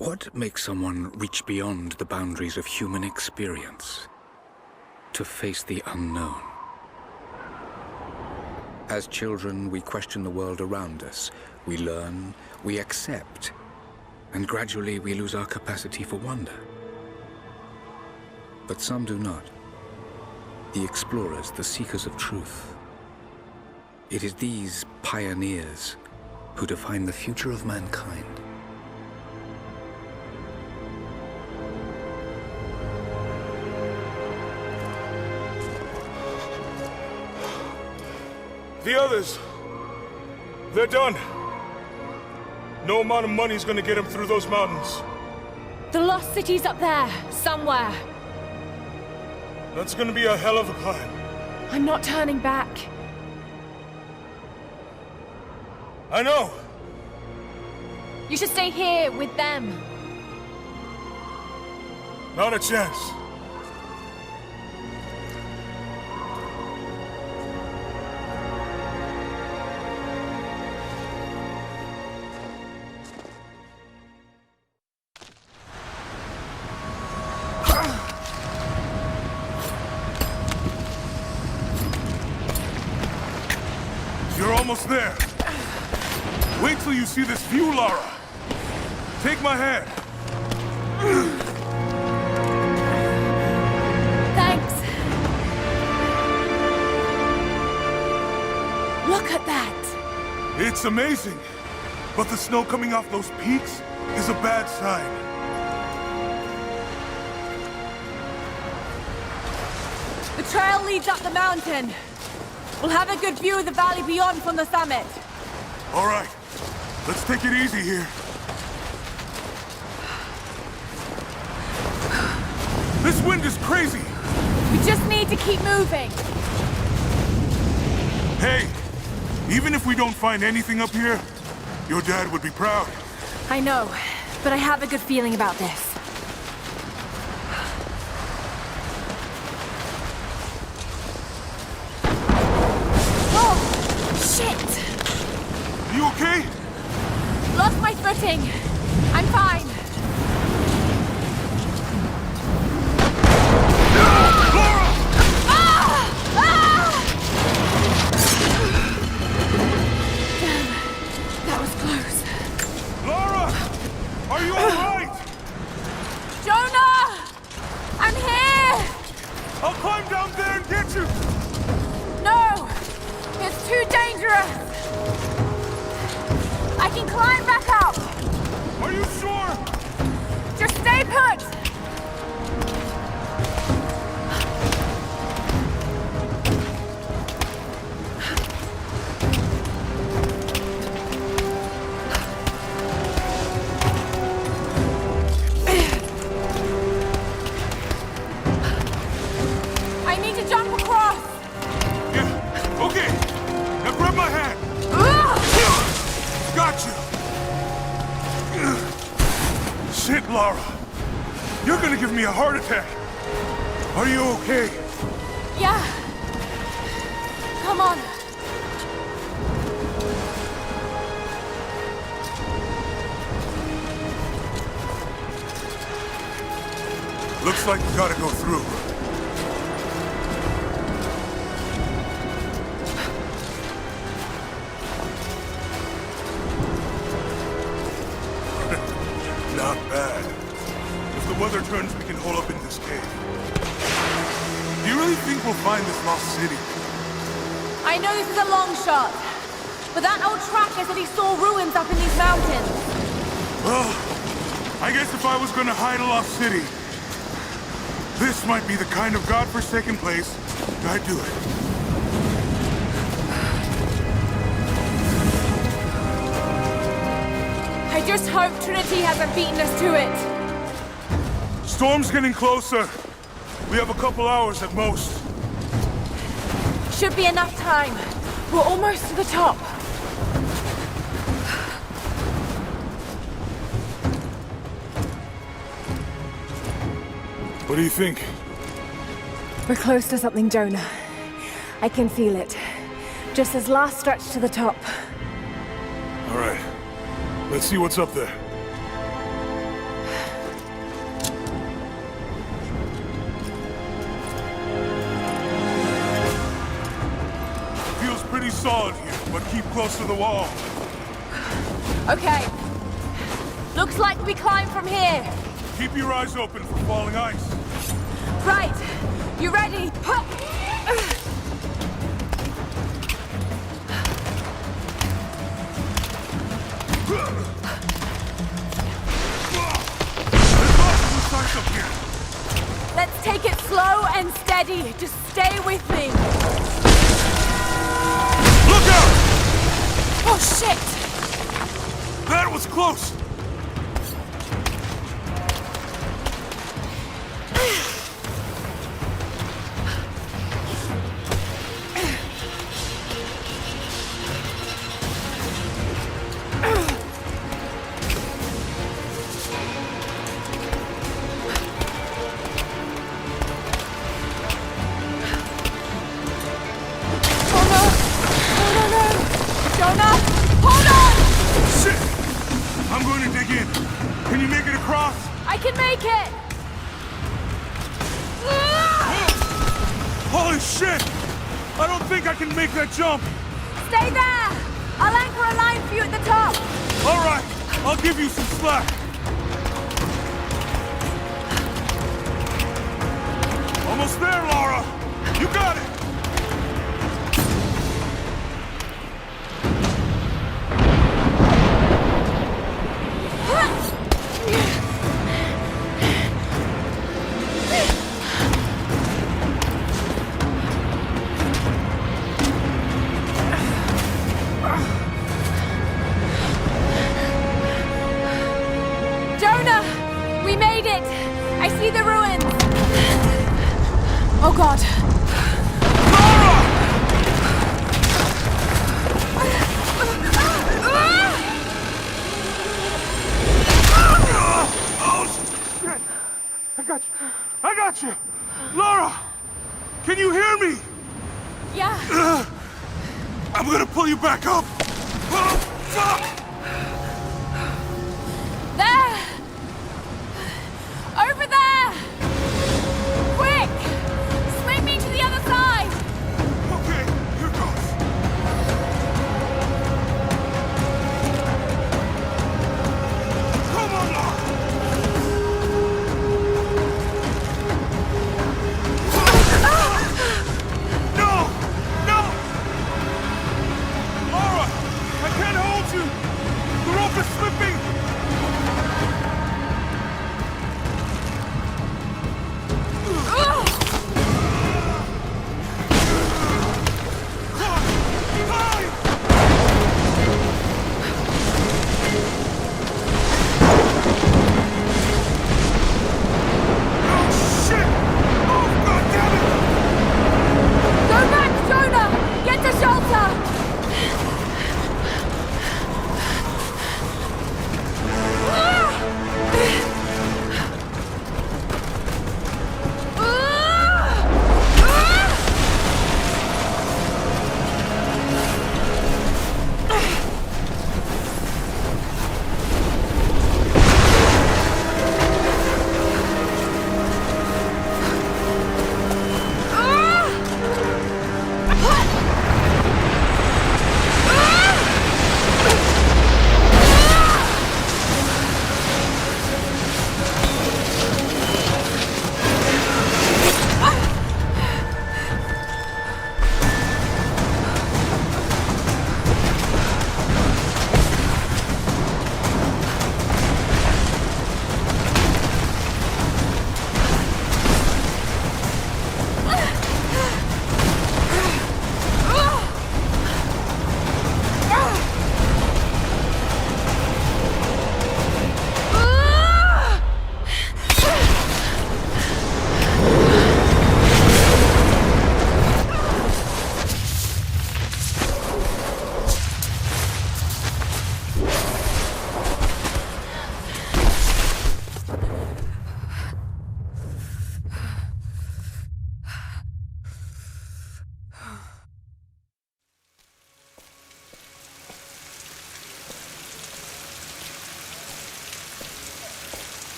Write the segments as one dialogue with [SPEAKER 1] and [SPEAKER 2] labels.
[SPEAKER 1] What makes someone reach beyond the boundaries of human experience to face the unknown? As children, we question the world around us. We learn, we accept, and gradually we lose our capacity for wonder. But some do not. The explorers, the seekers of truth. It is these pioneers who define the future of mankind.
[SPEAKER 2] The others, they're done. No amount of money's gonna get them through those mountains.
[SPEAKER 3] The lost city's up there, somewhere.
[SPEAKER 2] That's gonna be a hell of a climb.
[SPEAKER 3] I'm not turning back.
[SPEAKER 2] I know.
[SPEAKER 3] You should stay here with them.
[SPEAKER 2] Not a chance. You're almost there. Wait till you see this view, Lara. Take my hand.
[SPEAKER 3] Thanks. Look at that.
[SPEAKER 2] It's amazing. But the snow coming off those peaks is a bad sign.
[SPEAKER 3] The trail leads up the mountain. We'll have a good view of the valley beyond from the summit.
[SPEAKER 2] All right. Let's take it easy here. This wind is crazy.
[SPEAKER 3] We just need to keep moving.
[SPEAKER 2] Hey, even if we don't find anything up here, your dad would be proud.
[SPEAKER 3] I know, but I have a good feeling about this.
[SPEAKER 2] You okay?
[SPEAKER 3] Lost my footing. I'm fine.
[SPEAKER 2] Lara!
[SPEAKER 3] Damn, that was close.
[SPEAKER 2] Lara! Are you alright?
[SPEAKER 3] Jonah! I'm here!
[SPEAKER 2] I'll climb down there and get you!
[SPEAKER 3] No! It's too dangerous! I can climb back up!
[SPEAKER 2] Are you sure?
[SPEAKER 3] Just stay put! I need to jump across!
[SPEAKER 2] Yeah, okay. Now grab my hand. Got you! Shit, Lara. You're gonna give me a heart attack. Are you okay?
[SPEAKER 3] Yeah. Come on.
[SPEAKER 2] Looks like we gotta go through. Not bad. If the weather turns, we can hole up in this cave. Do you really think we'll find this lost city?
[SPEAKER 3] I know this is a long shot, but that old tracker said he saw ruins up in these mountains.
[SPEAKER 2] Well, I guess if I was gonna hide a lost city, this might be the kind of godforsaken place I'd do it.
[SPEAKER 3] I just hope Trinity hasn't beaten us to it.
[SPEAKER 2] Storm's getting closer. We have a couple hours at most.
[SPEAKER 3] Should be enough time. We're almost to the top.
[SPEAKER 2] What do you think?
[SPEAKER 3] We're close to something, Jonah. I can feel it. Just this last stretch to the top.
[SPEAKER 2] All right. Let's see what's up there. solid here, but keep close to the wall.
[SPEAKER 3] Okay. Looks like we climb from here.
[SPEAKER 2] Keep your eyes open for falling ice.
[SPEAKER 3] Right. You ready?
[SPEAKER 2] There's lots of ice up here.
[SPEAKER 3] Let's take it slow and steady. Just stay with me.
[SPEAKER 2] Look out!
[SPEAKER 3] Oh, shit!
[SPEAKER 2] That was close.
[SPEAKER 3] Jonah! Hold on!
[SPEAKER 2] Shit! I'm going to dig in. Can you make it across?
[SPEAKER 3] I can make it!
[SPEAKER 2] Holy shit! I don't think I can make that jump.
[SPEAKER 3] Stay there! I'll anchor a line for you at the top.
[SPEAKER 2] All right, I'll give you some slack. Almost there, Laura. You got it.
[SPEAKER 3] Jonah! We made it! I see the ruins! Oh god.
[SPEAKER 2] Oh, shit! I got you! Laura! Can you hear me?
[SPEAKER 3] Yeah.
[SPEAKER 2] I'm gonna pull you back up! Oh, fuck!
[SPEAKER 3] There! Over there! Quick! Swing me to the other side!
[SPEAKER 2] Okay, here goes. Come on, Laura! No! No! Laura! I can't hold you! The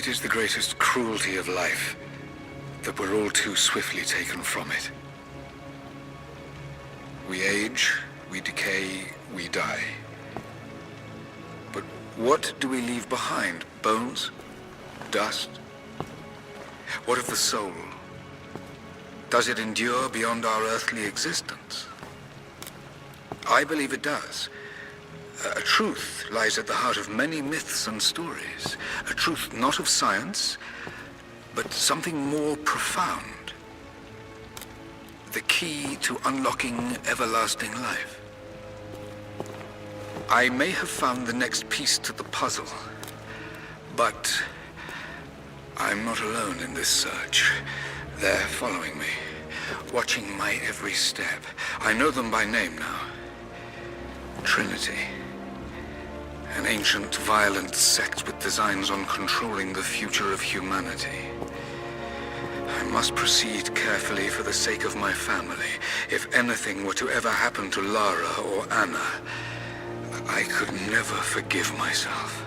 [SPEAKER 1] It is the greatest cruelty of life that we're all too swiftly taken from it. We age, we decay, we die. But what do we leave behind? Bones? Dust? What of the soul? Does it endure beyond our earthly existence? I believe it does. A truth lies at the heart of many myths and stories. A truth not of science, but something more profound. The key to unlocking everlasting life. I may have found the next piece to the puzzle, but I'm not alone in this search. They're following me, watching my every step. I know them by name now. Trinity. An ancient, violent sect with designs on controlling the future of humanity. I must proceed carefully for the sake of my family. If anything were to ever happen to Lara or Anna, I could never forgive myself.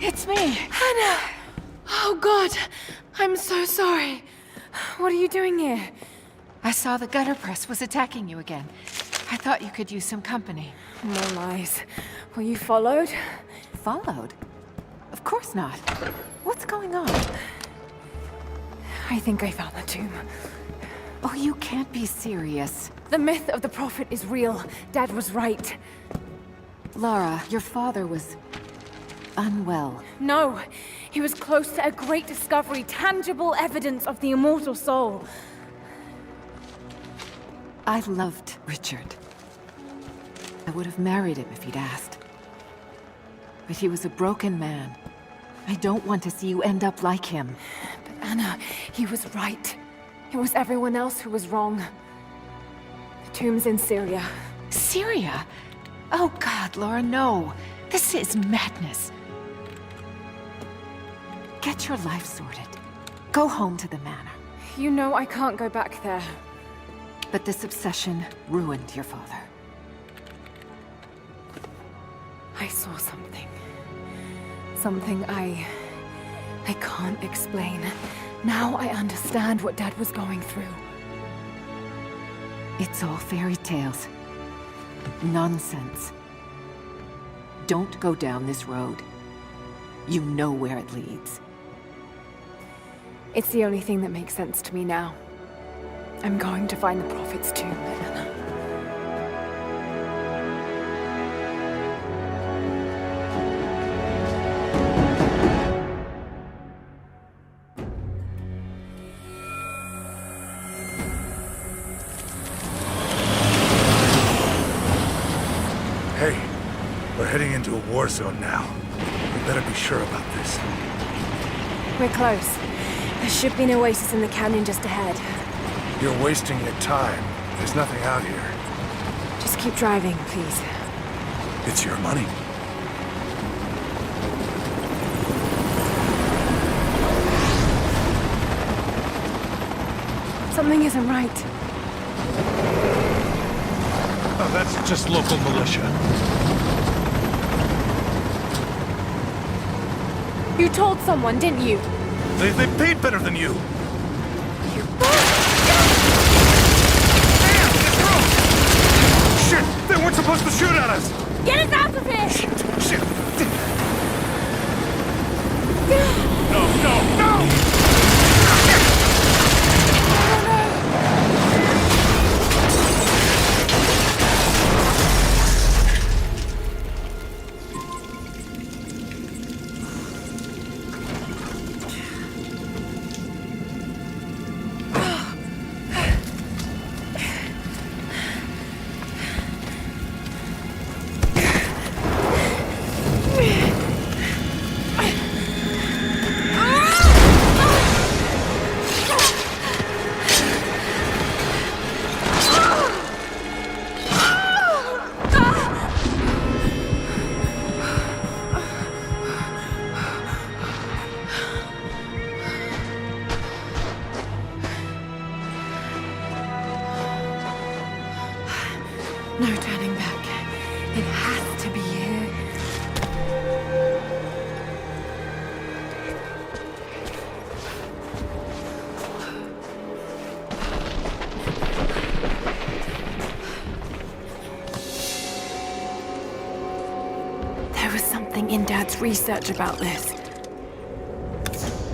[SPEAKER 3] It's me! Hannah! Oh God! I'm so sorry. What are you doing here?
[SPEAKER 4] I saw the gutter press was attacking you again. I thought you could use some company.
[SPEAKER 3] No lies. Were you followed?
[SPEAKER 4] Followed? Of course not. What's going on?
[SPEAKER 3] I think I found the tomb.
[SPEAKER 4] Oh, you can't be serious.
[SPEAKER 3] The myth of the Prophet is real. Dad was right.
[SPEAKER 4] Lara, your father was unwell.
[SPEAKER 3] No, he was close to a great discovery, tangible evidence of the immortal soul.
[SPEAKER 4] I loved Richard. I would have married him if he'd asked. But he was a broken man. I don't want to see you end up like him.
[SPEAKER 3] But Anna, he was right. It was everyone else who was wrong. The tomb's in Syria.
[SPEAKER 4] Syria? Oh God, Laura, no. This is madness. Get your life sorted. Go home to the manor.
[SPEAKER 3] You know I can't go back there.
[SPEAKER 4] But this obsession ruined your father.
[SPEAKER 3] I saw something. Something I can't explain. Now I understand what Dad was going through.
[SPEAKER 4] It's all fairy tales. Nonsense. Don't go down this road. You know where it leads.
[SPEAKER 3] It's the only thing that makes sense to me now. I'm going to find the Prophet's tomb, Anna.
[SPEAKER 2] Hey, we're heading into a war zone now. We better be sure about this.
[SPEAKER 3] We're close. There should be an oasis in the canyon just ahead.
[SPEAKER 2] You're wasting your time. There's nothing out here.
[SPEAKER 3] Just keep driving, please.
[SPEAKER 2] It's your money.
[SPEAKER 3] Something isn't right.
[SPEAKER 2] Oh, that's just local militia.
[SPEAKER 3] You told someone, didn't you?
[SPEAKER 2] They paid better than you. Shit! weren't supposed to shoot at us!
[SPEAKER 3] Get us out of here!
[SPEAKER 1] Shit!
[SPEAKER 2] No!
[SPEAKER 3] No turning back. It has to be here. There was something in Dad's research about this.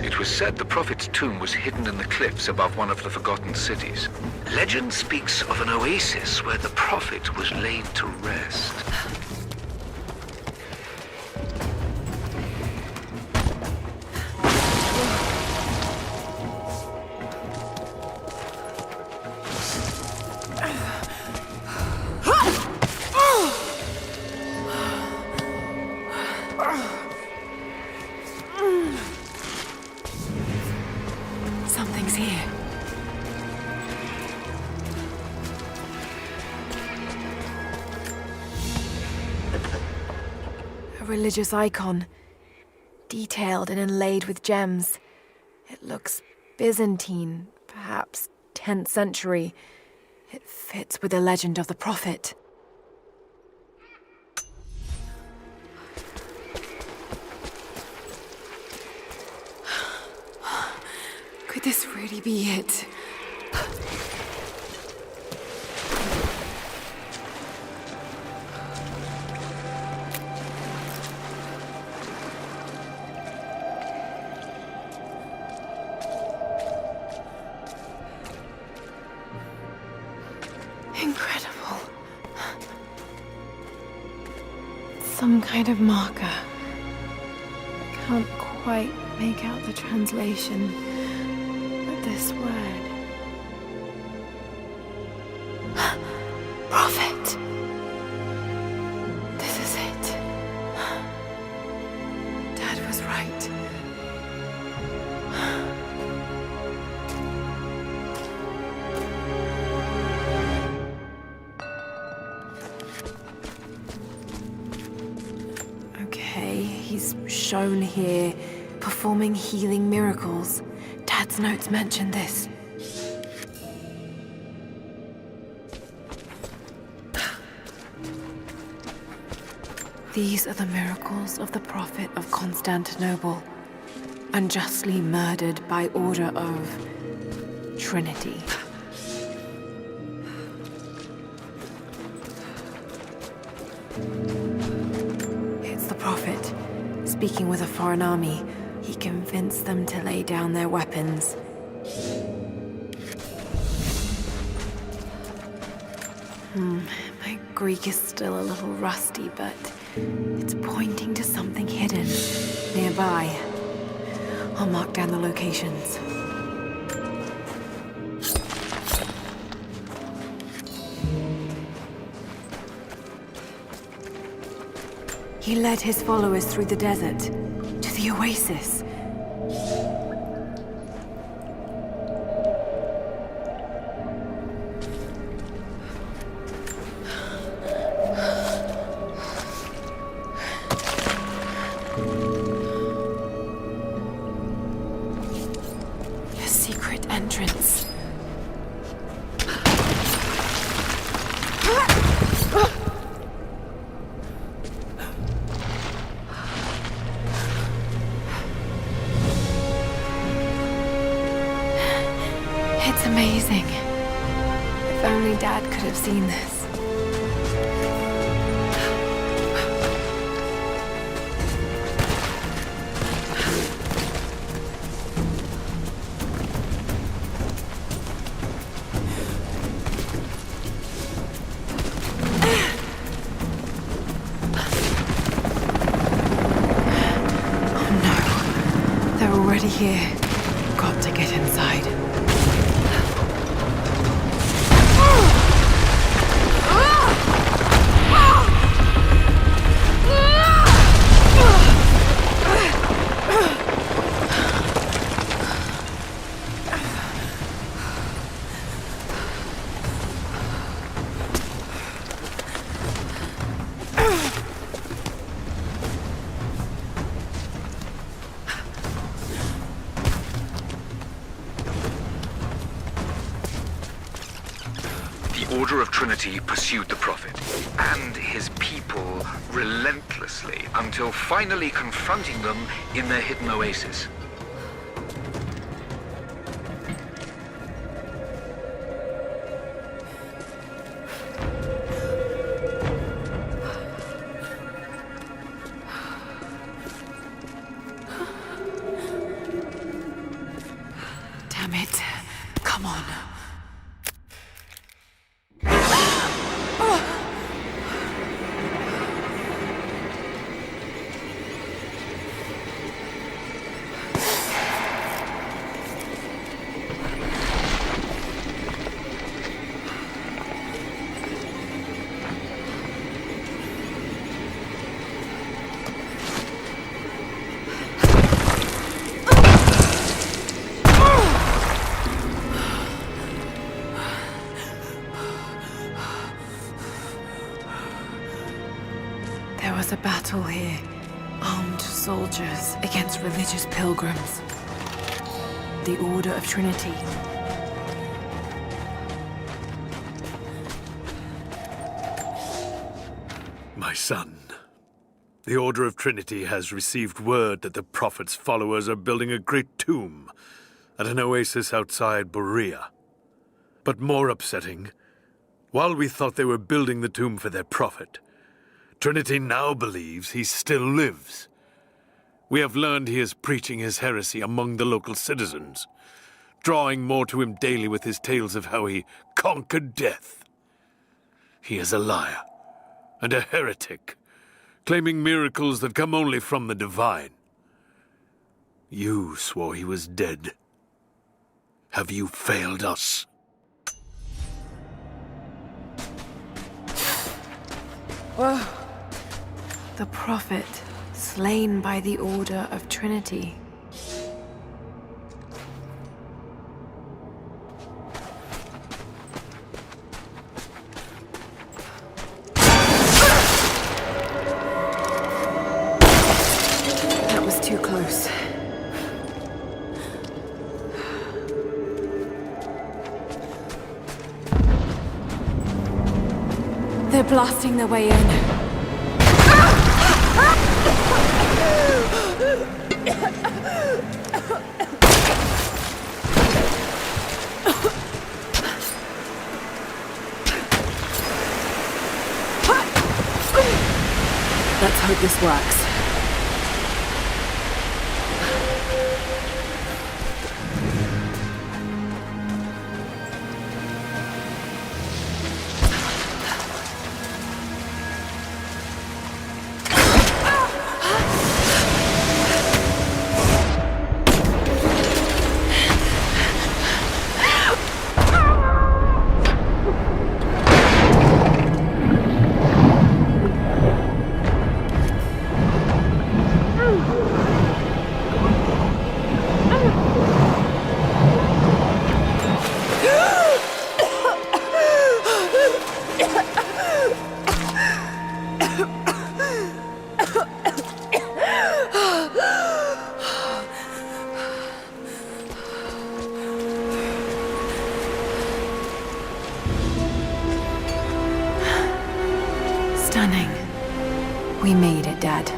[SPEAKER 1] It was said the Prophet's tomb was hidden in the cliffs above one of the forgotten cities. Legend speaks of an oasis where the Prophet was laid to rest.
[SPEAKER 3] Something's here. A religious icon, detailed and inlaid with gems. It looks Byzantine, perhaps 10th century. It fits with the legend of the Prophet. Could this really be it? Incredible. Some kind of marker. I can't quite make out the translation. This word. Prophet. This is it. Dad was right. Okay, he's shown here performing healing miracles. Dad's notes mention this. These are the miracles of the Prophet of Constantinople, unjustly murdered by order of Trinity. It's the Prophet, speaking with a foreign army. He convinced them to lay down their weapons. My Greek is still a little rusty, but it's pointing to something hidden nearby. I'll mark down the locations. He led his followers through the desert to the oasis. A secret entrance. It's amazing. If only Dad could have seen this.
[SPEAKER 4] already here. Got to get inside.
[SPEAKER 1] The Order of Trinity pursued the Prophet and his people relentlessly until finally confronting them in their hidden oasis.
[SPEAKER 4] Damn it. Come on. There was a battle here. Armed soldiers against religious pilgrims. The Order of Trinity.
[SPEAKER 5] My son, the Order of Trinity has received word that the Prophet's followers are building a great tomb at an oasis outside Berea. But more upsetting, while we thought they were building the tomb for their Prophet, Trinity now believes he still lives. We have learned he is preaching his heresy among the local citizens, drawing more to him daily with his tales of how he conquered death. He is a liar and a heretic, claiming miracles that come only from the divine. You swore he was dead. Have you failed us?
[SPEAKER 3] Whoa. The Prophet, slain by the Order of Trinity. That was too close. They're blasting their way in.
[SPEAKER 4] Let's hope this works.
[SPEAKER 3] Stunning. We made it, Dad.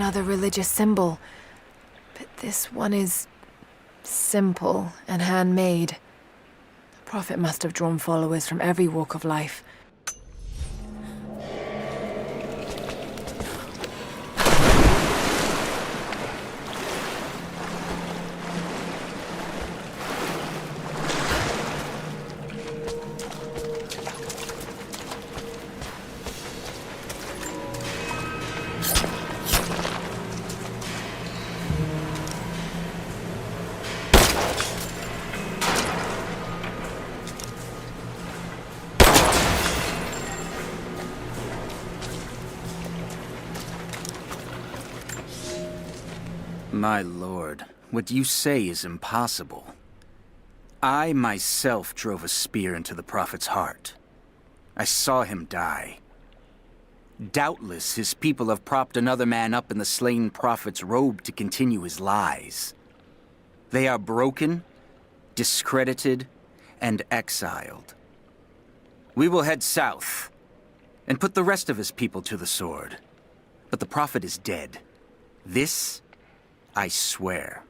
[SPEAKER 3] another religious symbol, but this one is simple and handmade. The Prophet must have drawn followers from every walk of life.
[SPEAKER 6] My lord, what you say is impossible. I myself drove a spear into the Prophet's heart. I saw him die. Doubtless his people have propped another man up in the slain Prophet's robe to continue his lies. They are broken, discredited, and exiled. We will head south and put the rest of his people to the sword. But the Prophet is dead. This I swear.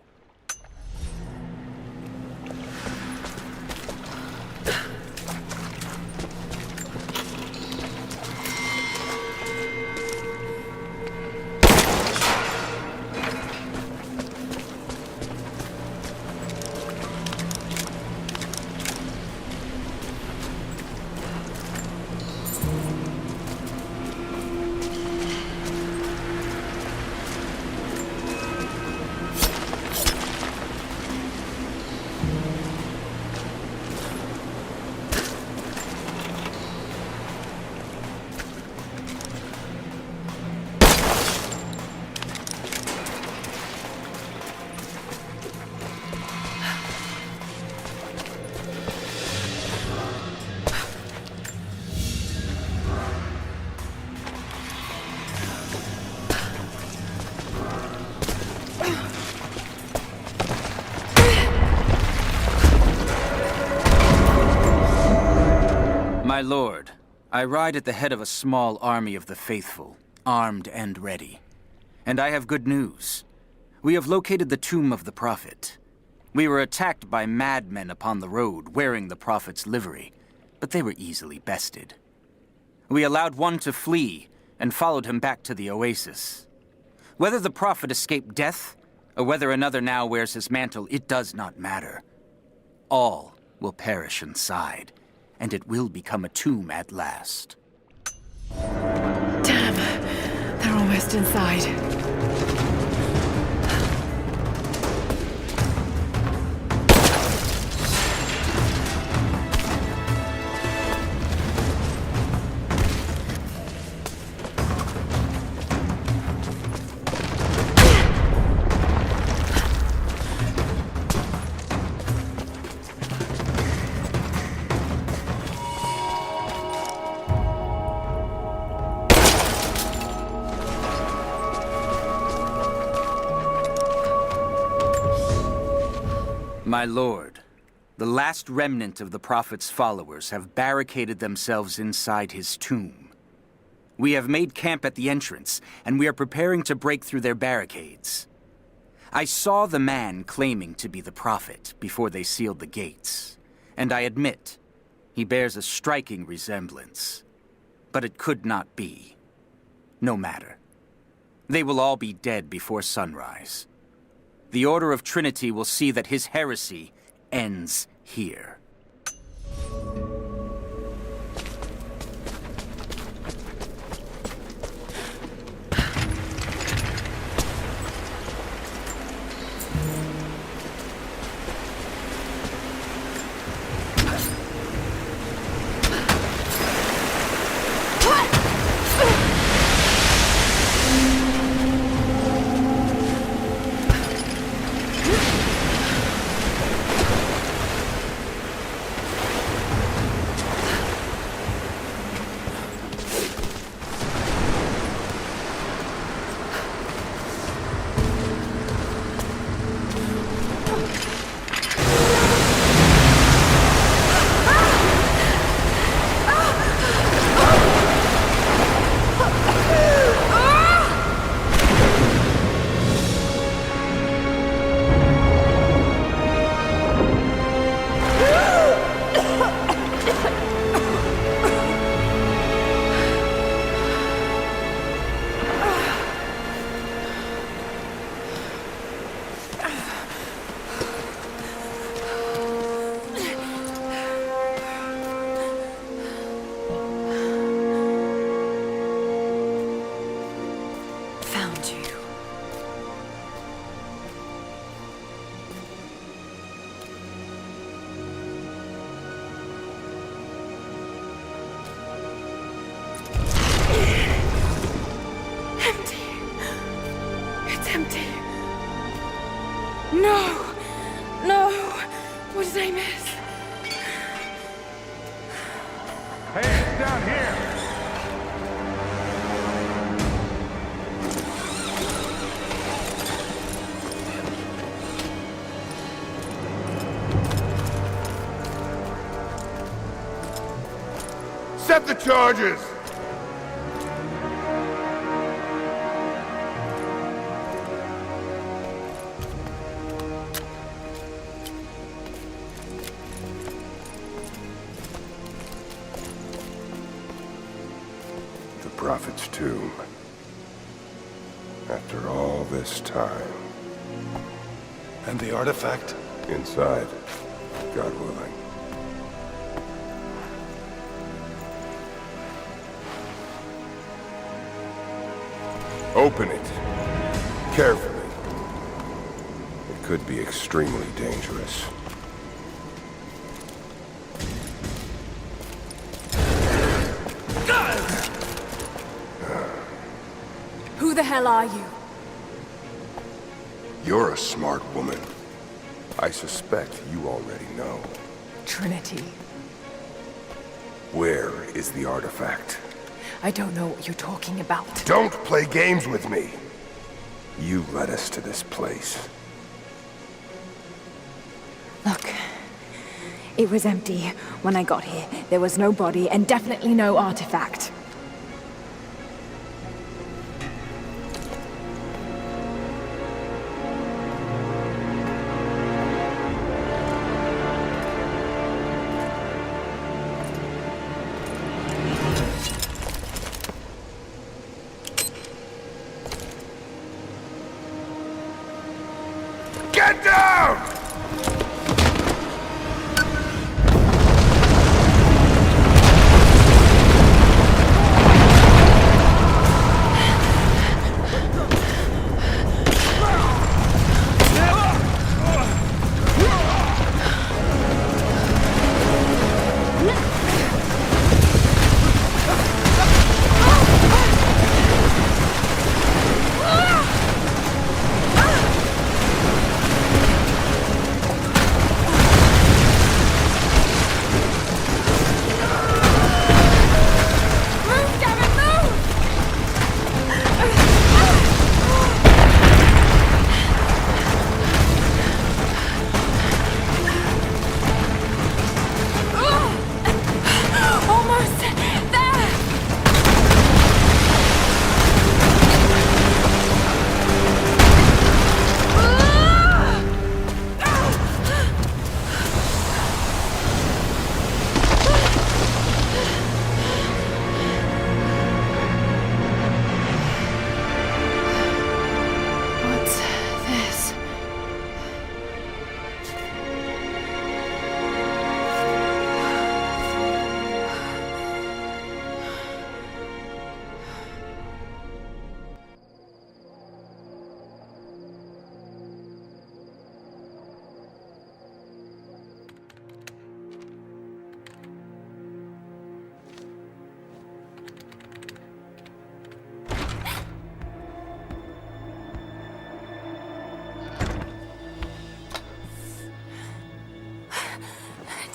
[SPEAKER 6] My lord, I ride at the head of a small army of the faithful, armed and ready. And I have good news. We have located the tomb of the Prophet. We were attacked by madmen upon the road wearing the Prophet's livery, but they were easily bested. We allowed one to flee and followed him back to the oasis. Whether the Prophet escaped death, or whether another now wears his mantle, it does not matter. All will perish inside, and it will become a tomb at last.
[SPEAKER 3] Damn, they're almost inside.
[SPEAKER 6] My lord, the last remnant of the Prophet's followers have barricaded themselves inside his tomb. We have made camp at the entrance, and we are preparing to break through their barricades. I saw the man claiming to be the Prophet before they sealed the gates, and I admit, he bears a striking resemblance. But it could not be. No matter. They will all be dead before sunrise. The Order of Trinity will see that his heresy ends here.
[SPEAKER 3] his name is.
[SPEAKER 2] Hey, it's down here! Set the charges!
[SPEAKER 7] The Prophet's tomb. After all this time.
[SPEAKER 8] And the artifact?
[SPEAKER 7] Inside, God willing. Open it. Carefully. It could be extremely dangerous.
[SPEAKER 3] Who the hell are you?
[SPEAKER 7] You're a smart woman. I suspect you already know.
[SPEAKER 3] Trinity.
[SPEAKER 7] Where is the artifact?
[SPEAKER 3] I don't know what you're talking about.
[SPEAKER 7] Don't play games with me! You led us to this place.
[SPEAKER 3] Look, it was empty when I got here. There was no body and definitely no artifact.
[SPEAKER 7] Get down!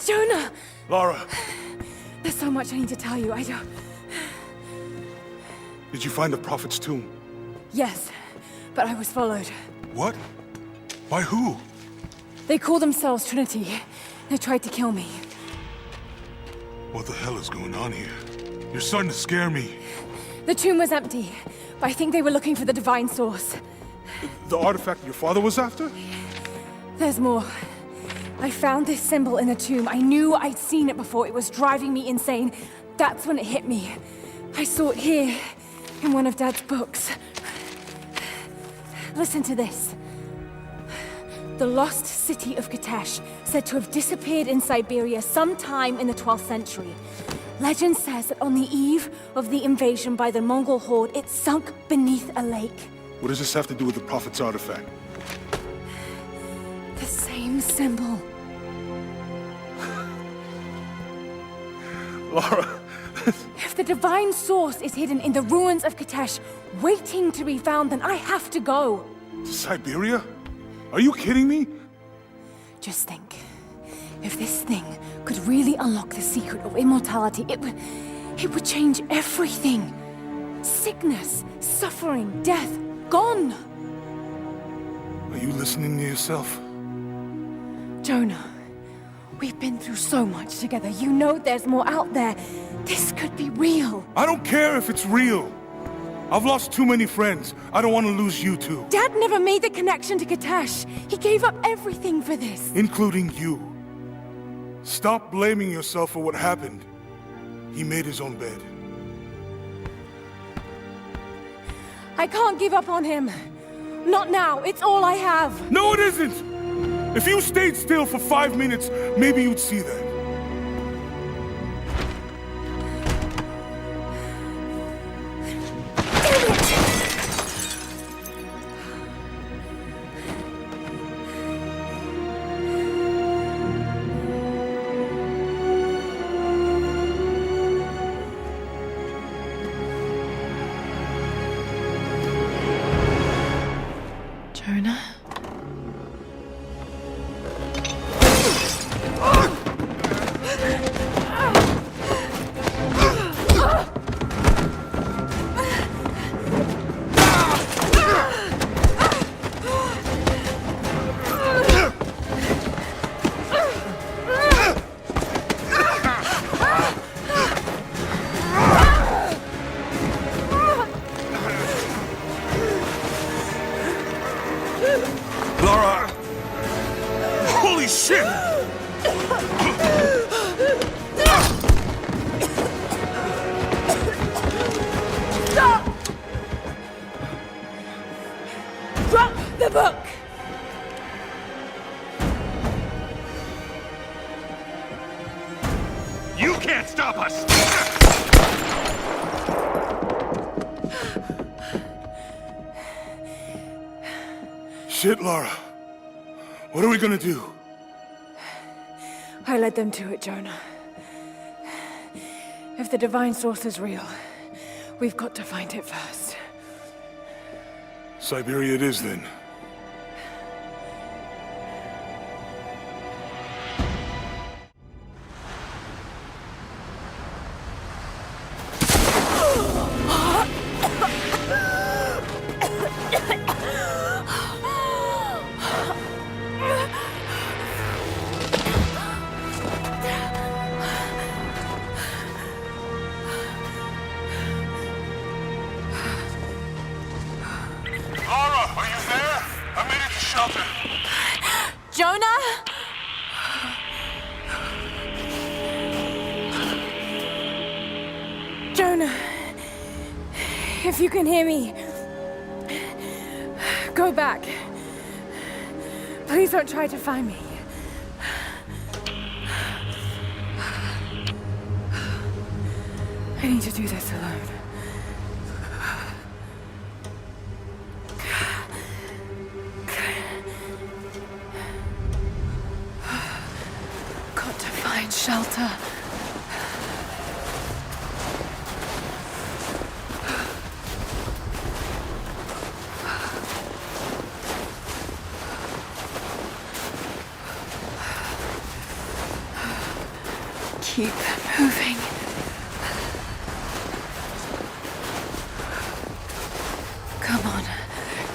[SPEAKER 3] Jonah!
[SPEAKER 8] Lara,
[SPEAKER 3] There's so much I need to tell you. I don't...
[SPEAKER 8] did you find the Prophet's tomb?
[SPEAKER 3] Yes, but I was followed.
[SPEAKER 8] What? By who?
[SPEAKER 3] They call themselves Trinity. They tried to kill me.
[SPEAKER 8] What the hell is going on here? You're starting to scare me.
[SPEAKER 3] The tomb was empty, but I think they were looking for the divine source.
[SPEAKER 8] The artifact your father was after?
[SPEAKER 3] There's more. I found this symbol in the tomb. I knew I'd seen it before. It was driving me insane. That's when it hit me. I saw it here, in one of Dad's books. Listen to this. The lost city of Kitezh, said to have disappeared in Siberia sometime in the 12th century. Legend says that on the eve of the invasion by the Mongol horde, it sunk beneath a lake.
[SPEAKER 8] What does this have to do with the Prophet's artifact?
[SPEAKER 3] The same symbol.
[SPEAKER 8] Lara,
[SPEAKER 3] If the divine source is hidden in the ruins of Kitezh, waiting to be found, then I have to go.
[SPEAKER 8] to Siberia? Are you kidding me?
[SPEAKER 3] Just think.
[SPEAKER 9] If this thing could really unlock the secret of immortality, it would change everything. Sickness, suffering, death, gone.
[SPEAKER 2] Are you listening to yourself?
[SPEAKER 9] Jonah, we've been through so much together. You know there's more out there. This could be real.
[SPEAKER 2] I don't care if it's real. I've lost too many friends. I don't want to lose you too.
[SPEAKER 9] Dad never made the connection to Katash. He gave up everything for this.
[SPEAKER 2] Including you. Stop blaming yourself for what happened. He made his own bed.
[SPEAKER 9] I can't give up on him. Not now. It's all I have.
[SPEAKER 2] No, it isn't! If you stayed still for 5 minutes, maybe you'd see that.
[SPEAKER 3] Jonah?
[SPEAKER 2] Lara! Holy shit!
[SPEAKER 9] Stop! Drop the book!
[SPEAKER 8] You can't stop us!
[SPEAKER 2] Shit, Lara. What are we gonna do?
[SPEAKER 9] I led them to it, Jonah. If the divine source is real, we've got to find it first.
[SPEAKER 2] Siberia it is, then.
[SPEAKER 8] Lara, are you there? I made it to shelter.
[SPEAKER 9] Jonah? Jonah, if you can hear me, go back. Please don't try to find me. I need to do this alone. Got to find shelter. Keep moving. Come on,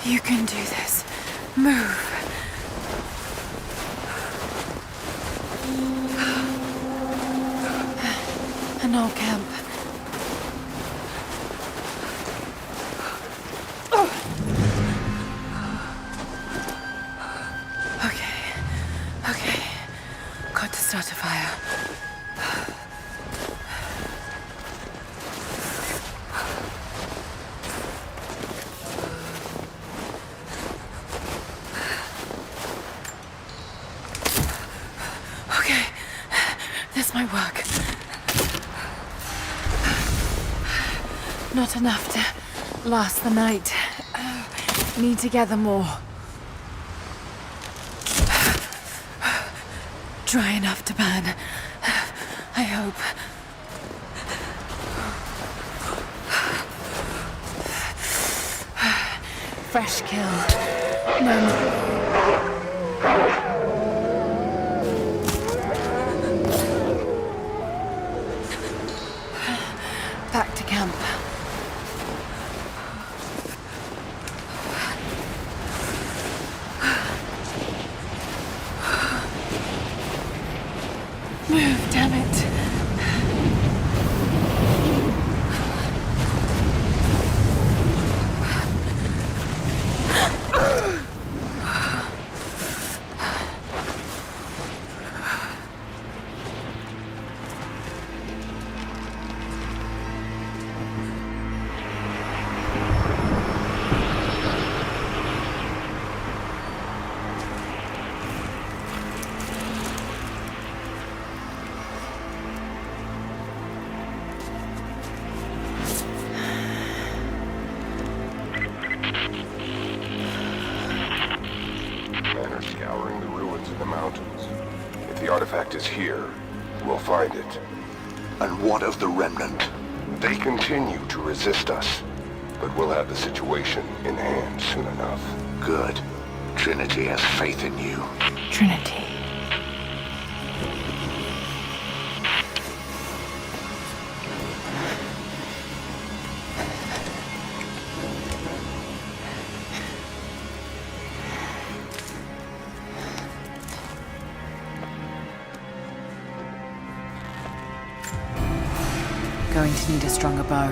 [SPEAKER 9] you can do this. Move. An old camp. Okay. Got to start a fire. Okay, this might work. Not enough to last the night. Need to gather more. Dry enough to burn. I hope. Fresh kill. No. Move, damn it.
[SPEAKER 7] Men are scouring the ruins in the mountains. If the artifact is here, we'll find it.
[SPEAKER 10] And what of the remnant?
[SPEAKER 7] They continue to resist us, but we'll have the situation in hand soon enough.
[SPEAKER 10] Good. Trinity has faith in you.
[SPEAKER 9] Trinity.
[SPEAKER 3] Going to need a stronger bow.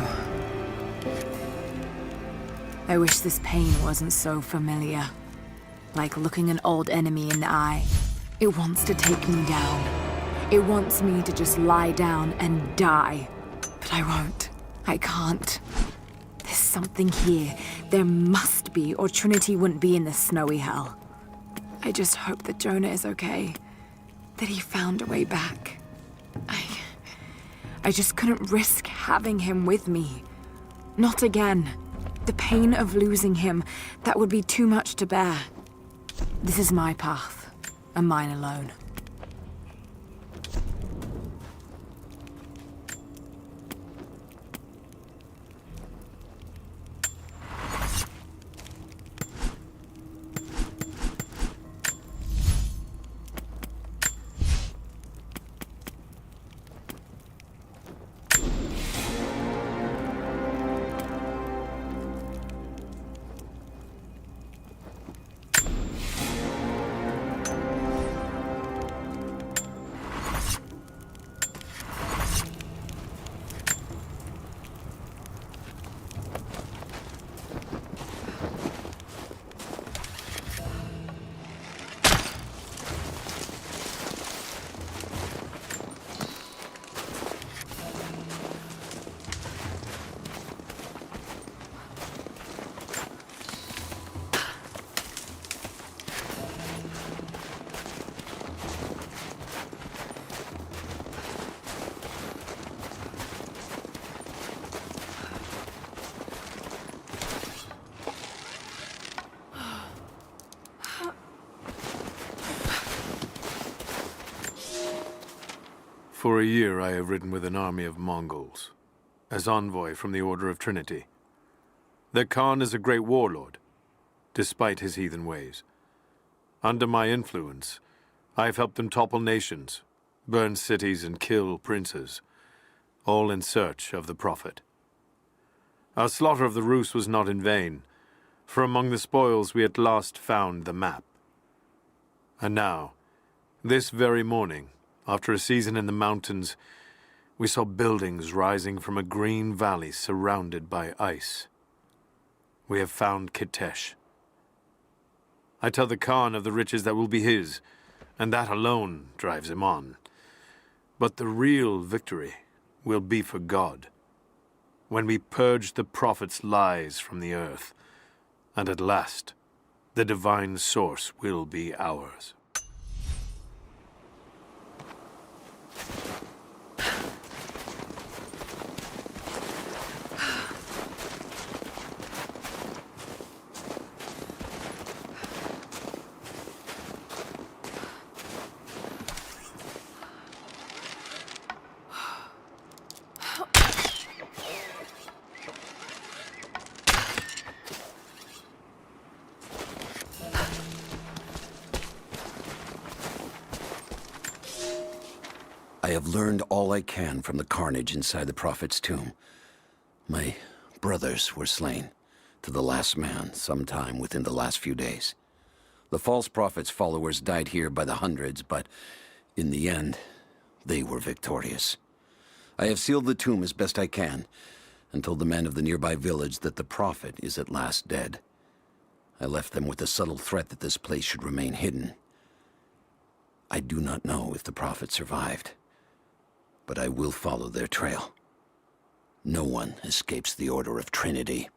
[SPEAKER 3] I wish this pain wasn't so familiar. Like looking an old enemy in the eye. It wants to take me down. It wants me to just lie down and die. But I won't. I can't. There's something here. There must be, or Trinity wouldn't be in this snowy hell. I just hope that Jonah is okay. That he found a way back. I just couldn't risk having him with me. Not again. The pain of losing him, that would be too much to bear. This is my path, and mine alone.
[SPEAKER 5] For a year I have ridden with an army of Mongols, as envoy from the Order of Trinity. Their Khan is a great warlord, despite his heathen ways. Under my influence, I have helped them topple nations, burn cities and kill princes, all in search of the Prophet. Our slaughter of the Rus was not in vain, for among the spoils we at last found the map. And now, this very morning, after a season in the mountains, we saw buildings rising from a green valley surrounded by ice. We have found Kitezh. I tell the Khan of the riches that will be his, and that alone drives him on. But the real victory will be for God, when we purge the Prophet's lies from the earth, and at last, the divine source will be ours.
[SPEAKER 10] I have learned all I can from the carnage inside the Prophet's tomb. My brothers were slain, to the last man, sometime within the last few days. The false Prophet's followers died here by the hundreds, but in the end, They were victorious. I have sealed the tomb as best I can, and told the men of the nearby village that the Prophet is at last dead. I left them with the subtle threat that this place should remain hidden. I do not know if the Prophet survived, but I will follow their trail. No one escapes the Order of Trinity.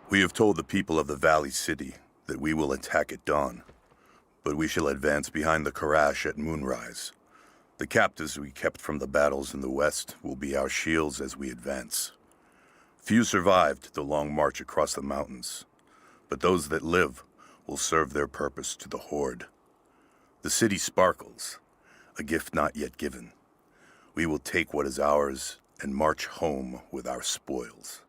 [SPEAKER 11] We have told the people of the Valley City that we will attack at dawn, but we shall advance behind the Karash at moonrise. The captives we kept from the battles in the west will be our shields as we advance. Few survived the long march across the mountains, but those that live will serve their purpose to the Horde. The city sparkles, a gift not yet given. We will take what is ours and march home with our spoils.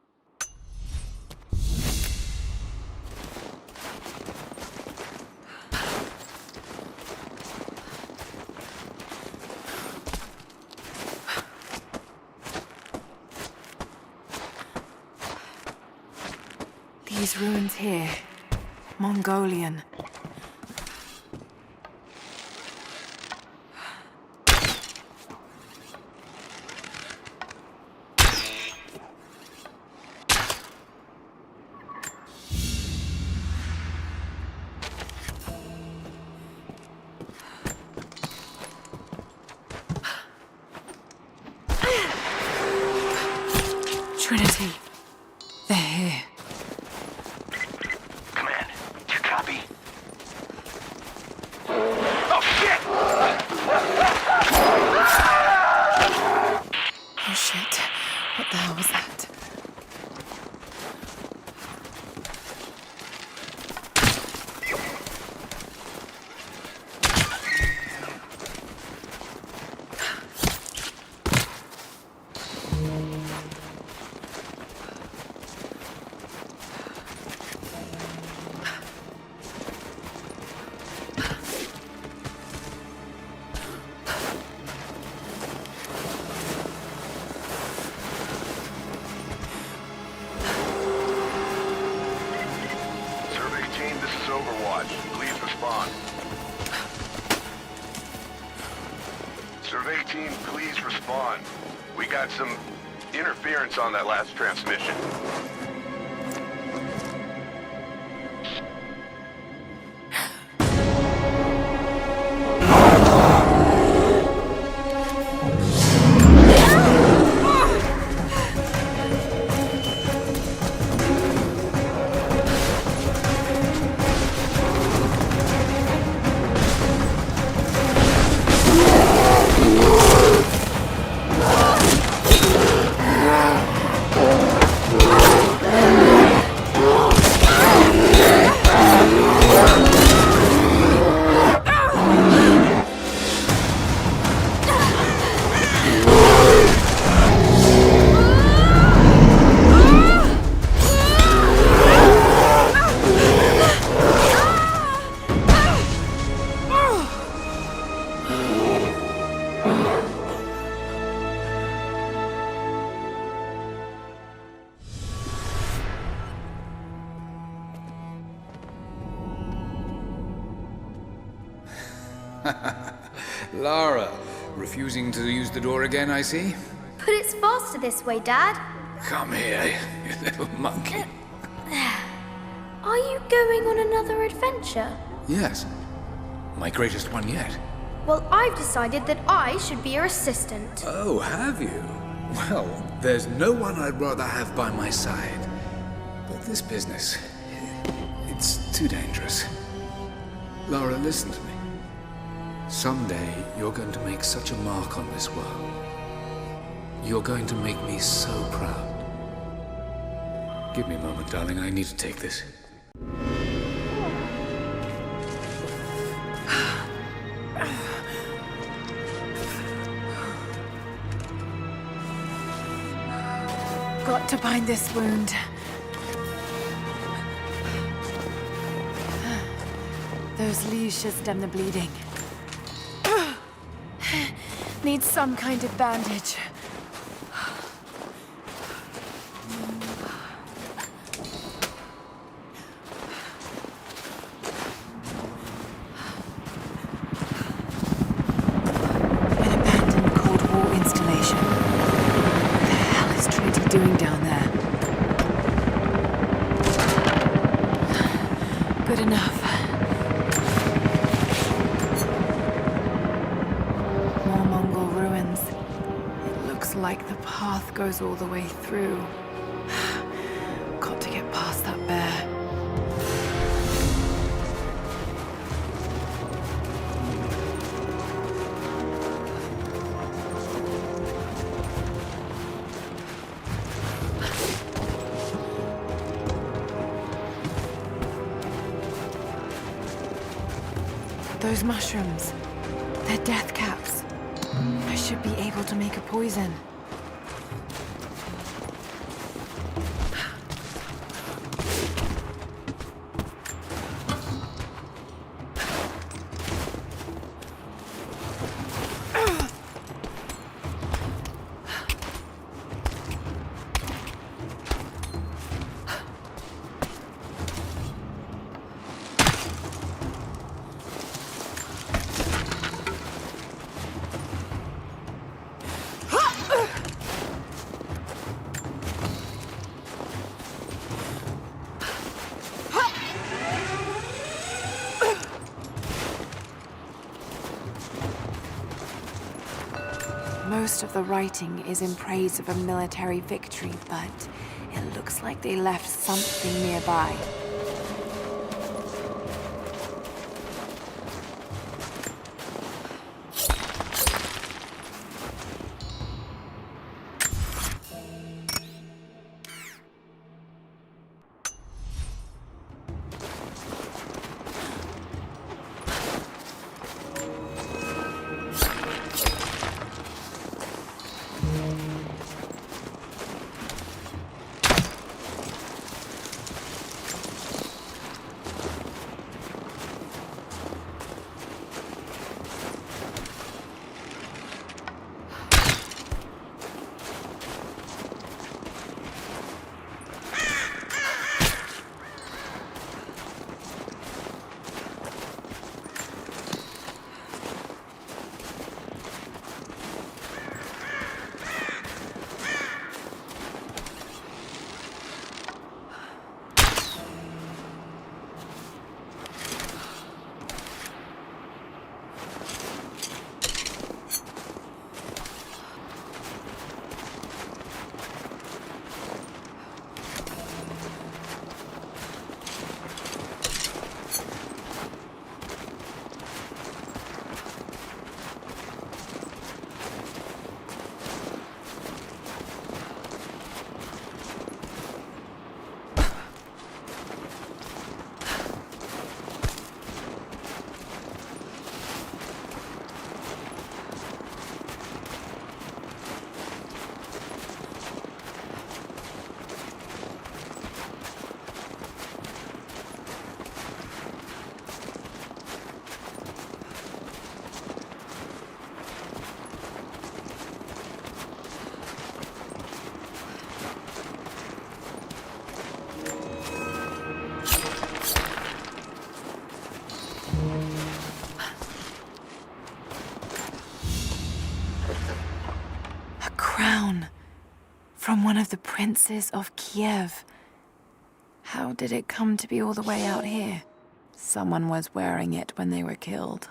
[SPEAKER 3] These ruins here, Mongolian. Trinity. They're here.
[SPEAKER 7] Command, do you copy? Oh, shit!
[SPEAKER 3] Oh shit. What the hell was that?
[SPEAKER 7] Overwatch, please respond. Survey team, please respond. We got some interference on that last transmission.
[SPEAKER 1] Lara, refusing to use the door again, I see?
[SPEAKER 12] But it's faster this way, Dad.
[SPEAKER 1] Come here, you little monkey.
[SPEAKER 12] I Are you going on another adventure?
[SPEAKER 1] Yes. My greatest one yet.
[SPEAKER 12] Well, I've decided that I should be your assistant.
[SPEAKER 1] Oh, have you? Well, there's no one I'd rather have by my side. But this business, it's too dangerous. Lara, listen to me. Someday, you're going to make such a mark on this world. You're going to make me so proud. Give me a moment, darling. I need to take this.
[SPEAKER 3] Got to bind this wound. Those leaves should stem the bleeding. Need some kind of bandage. An abandoned Cold War installation. What the hell is Trinity doing down there? Good enough. More Mongol ruins. It looks like the path goes all the way through. Got to get past that bear. Those mushrooms, they're death caps. I should be able to make a poison. Most of the writing is in praise of a military victory, but it looks like they left something nearby. From one of the princes of Kiev. How did it come to be all the way out here? Someone was wearing it when they were killed.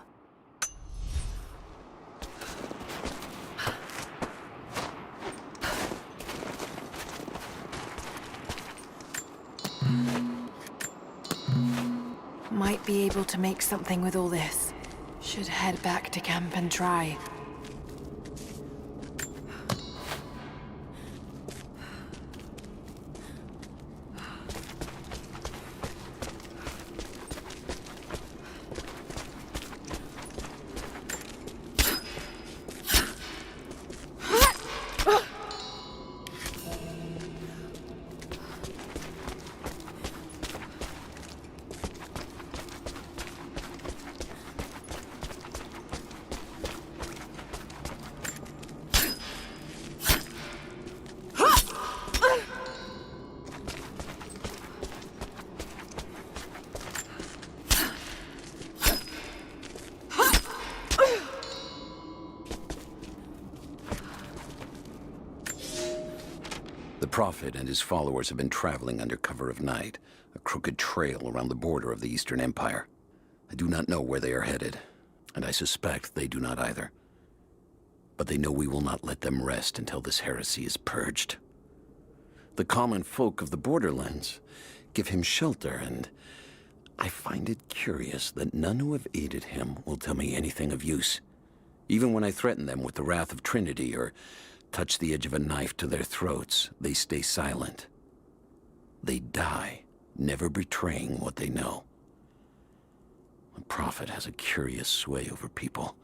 [SPEAKER 3] Might be able to make something with all this. Should head back to camp and try.
[SPEAKER 10] The Prophet and his followers have been traveling under cover of night, a crooked trail around the border of the Eastern Empire. I do not know where they are headed, and I suspect they do not either. But they know we will not let them rest until this heresy is purged. The common folk of the borderlands give him shelter, and I find it curious that none who have aided him will tell me anything of use. Even when I threaten them with the wrath of Trinity or touch the edge of a knife to their throats, they stay silent. They die, never betraying what they know. The Prophet has a curious sway over people.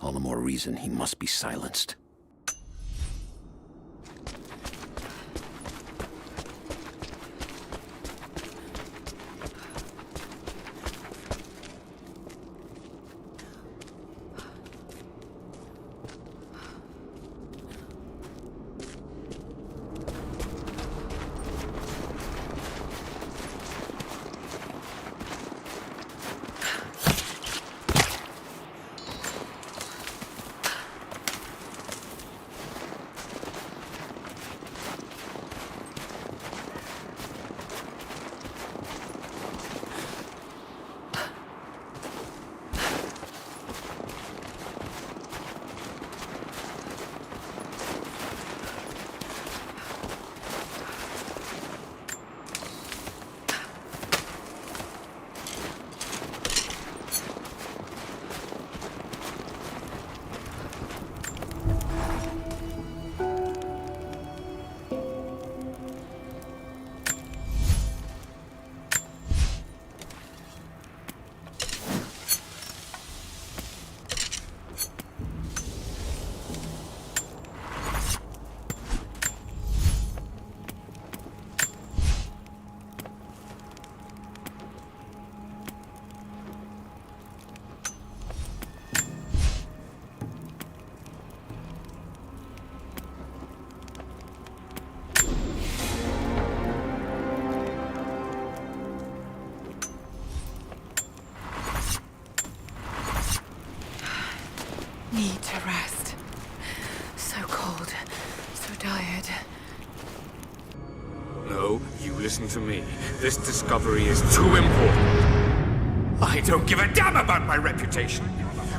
[SPEAKER 10] All the more reason he must be silenced.
[SPEAKER 3] Need to rest. So cold, so tired.
[SPEAKER 1] No, you listen to me. This discovery is too important. I don't give a damn about my reputation.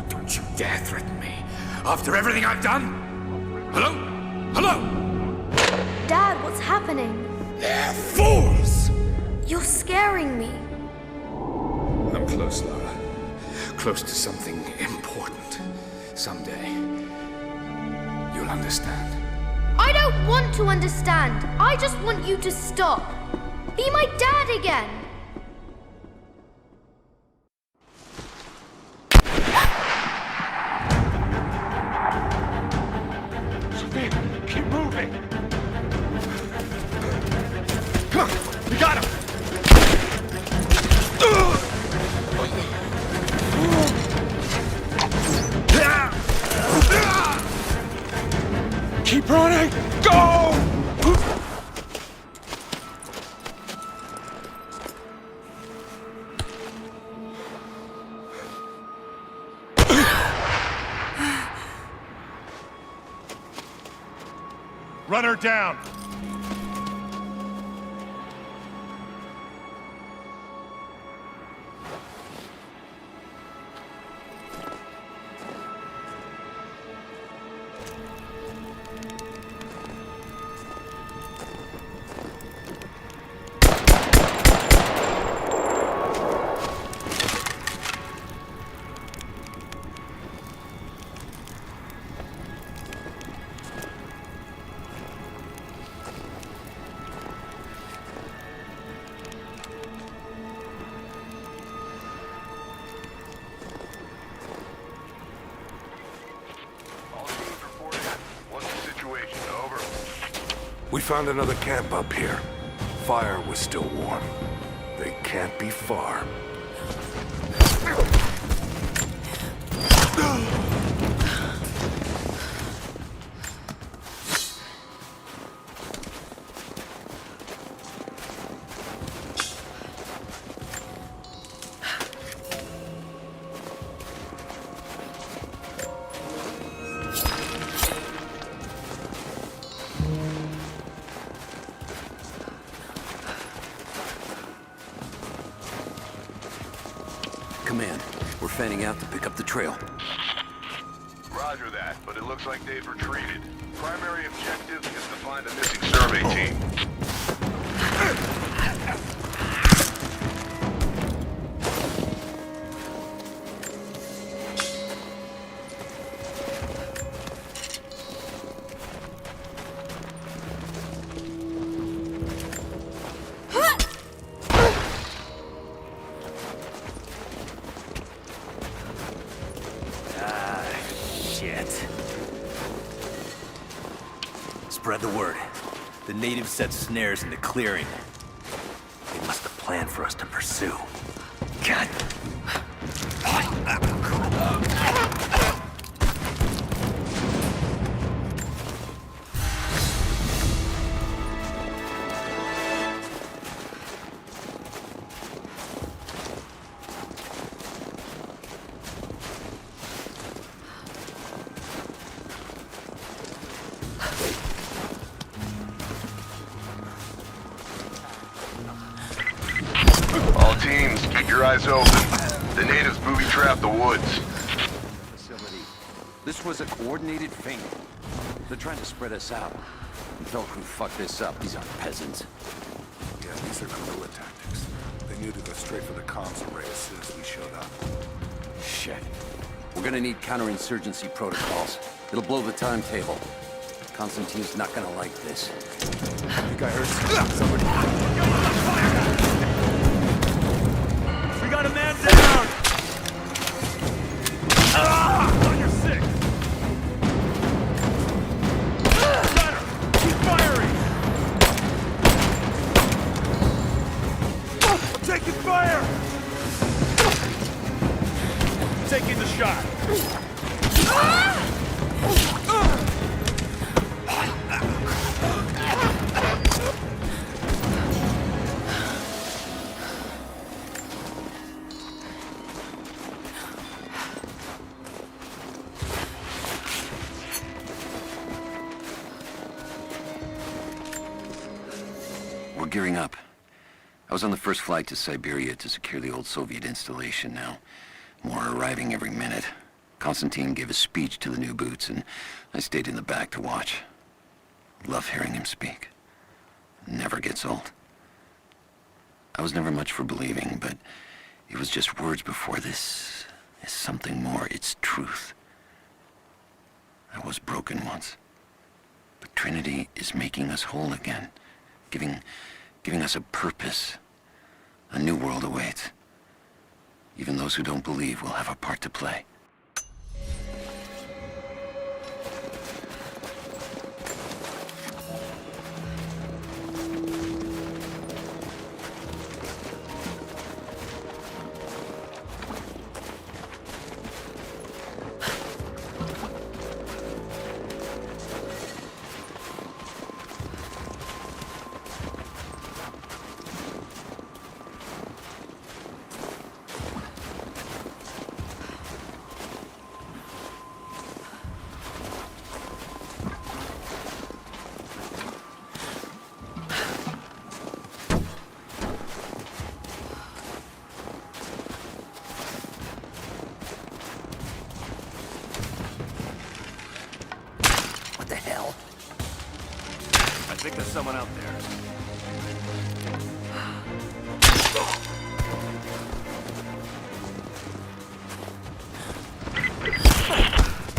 [SPEAKER 1] Don't you dare threaten me. After everything I've done? Hello? Hello?
[SPEAKER 12] Dad, what's happening?
[SPEAKER 1] They're fools!
[SPEAKER 12] You're scaring me.
[SPEAKER 1] I'm close, Lara. Close to something important. Someday, you'll understand.
[SPEAKER 12] I don't want to understand. I just want you to stop. Be my dad again.
[SPEAKER 1] Sophia, keep moving. Come on, we got him. Keep running! Go!
[SPEAKER 8] Run her down!
[SPEAKER 13] We found another camp up here. Fire was still warm. They can't be far.
[SPEAKER 10] Command, we're fanning out to pick up the trail.
[SPEAKER 7] Roger that, but it looks like they've retreated. Primary objective is to find a missing survey team.
[SPEAKER 14] Spread the word. The natives set snares in the clearing. They must have planned for us to pursue. God.
[SPEAKER 7] All teams, keep your eyes open. The natives booby-trapped the woods.
[SPEAKER 10] Facility. This was a coordinated feint. They're trying to spread us out. Velcro fucked this up. These aren't peasants.
[SPEAKER 13] Yeah, these are guerrilla tactics. They knew to go straight for the comms array as soon as we showed up.
[SPEAKER 10] Shit. We're gonna need counterinsurgency protocols. It'll blow the timetable. Constantine's not gonna like this.
[SPEAKER 13] I think I heard somebody.
[SPEAKER 14] We got a man down! On your six! Got her! Keep firing! I'm taking fire! Taking the shot!
[SPEAKER 10] We're gearing up. I was on the first flight to Siberia to secure the old Soviet installation now. More are arriving every minute. Constantine gave a speech to the new boots, and I stayed in the back to watch. Love hearing him speak. Never gets old. I was never much for believing, but it was just words before this. Is something more. It's truth. I was broken once. But Trinity is making us whole again. Giving us a purpose. A new world awaits. Even those who don't believe will have a part to play.
[SPEAKER 14] I think there's someone out there.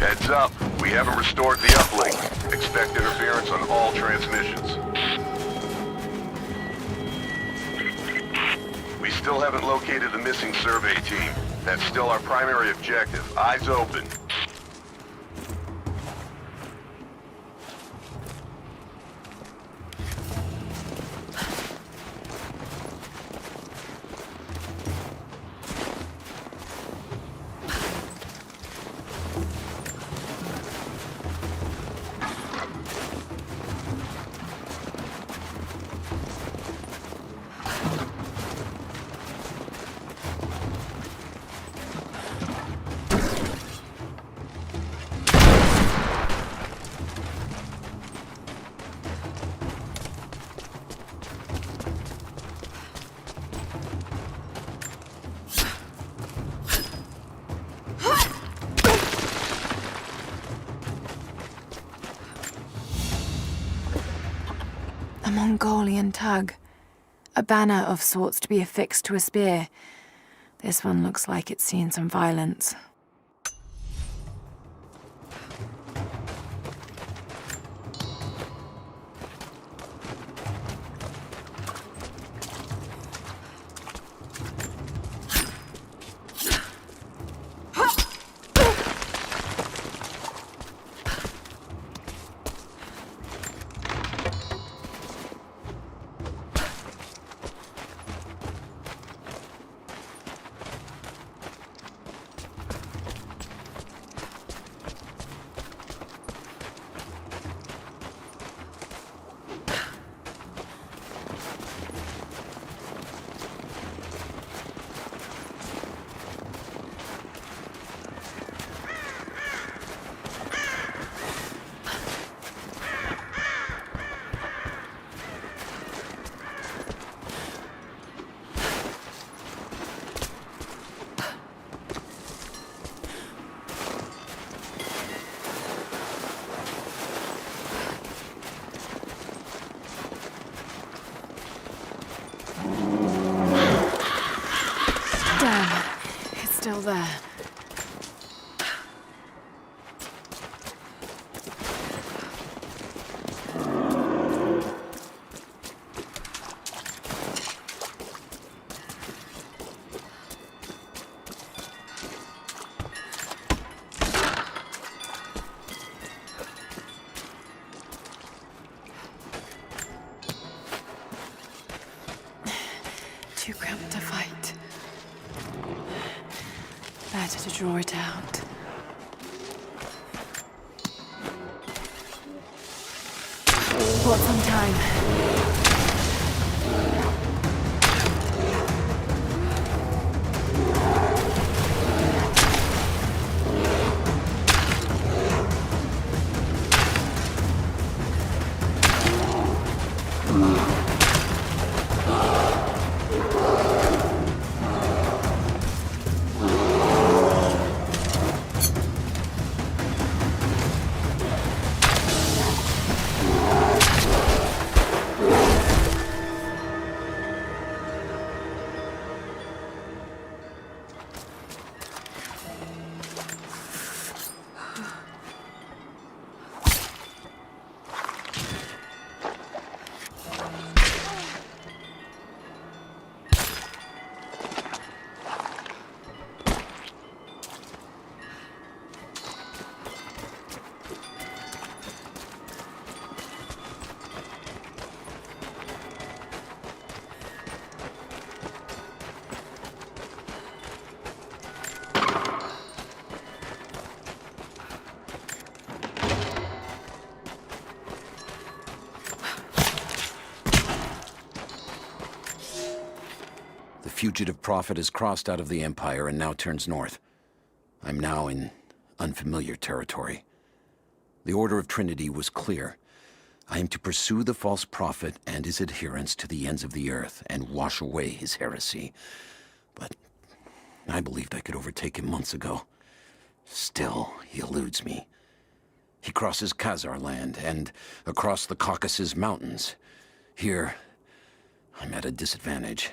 [SPEAKER 7] Heads up. We haven't restored the uplink. Expect interference on all transmissions. We still haven't located the missing survey team. That's still our primary objective. Eyes open.
[SPEAKER 3] Mongolian tug. A banner of sorts to be affixed to a spear. This one looks like it's seen some violence. Damn, it's still there. Too cramped to fight. Better to draw it out. Bought some time.
[SPEAKER 10] The fugitive prophet has crossed out of the Empire and now turns north. I'm now in unfamiliar territory. The Order of Trinity was clear. I am to pursue the false prophet and his adherents to the ends of the earth and wash away his heresy. But I believed I could overtake him months ago. Still, he eludes me. He crosses Khazar land and across the Caucasus Mountains. Here, I'm at a disadvantage.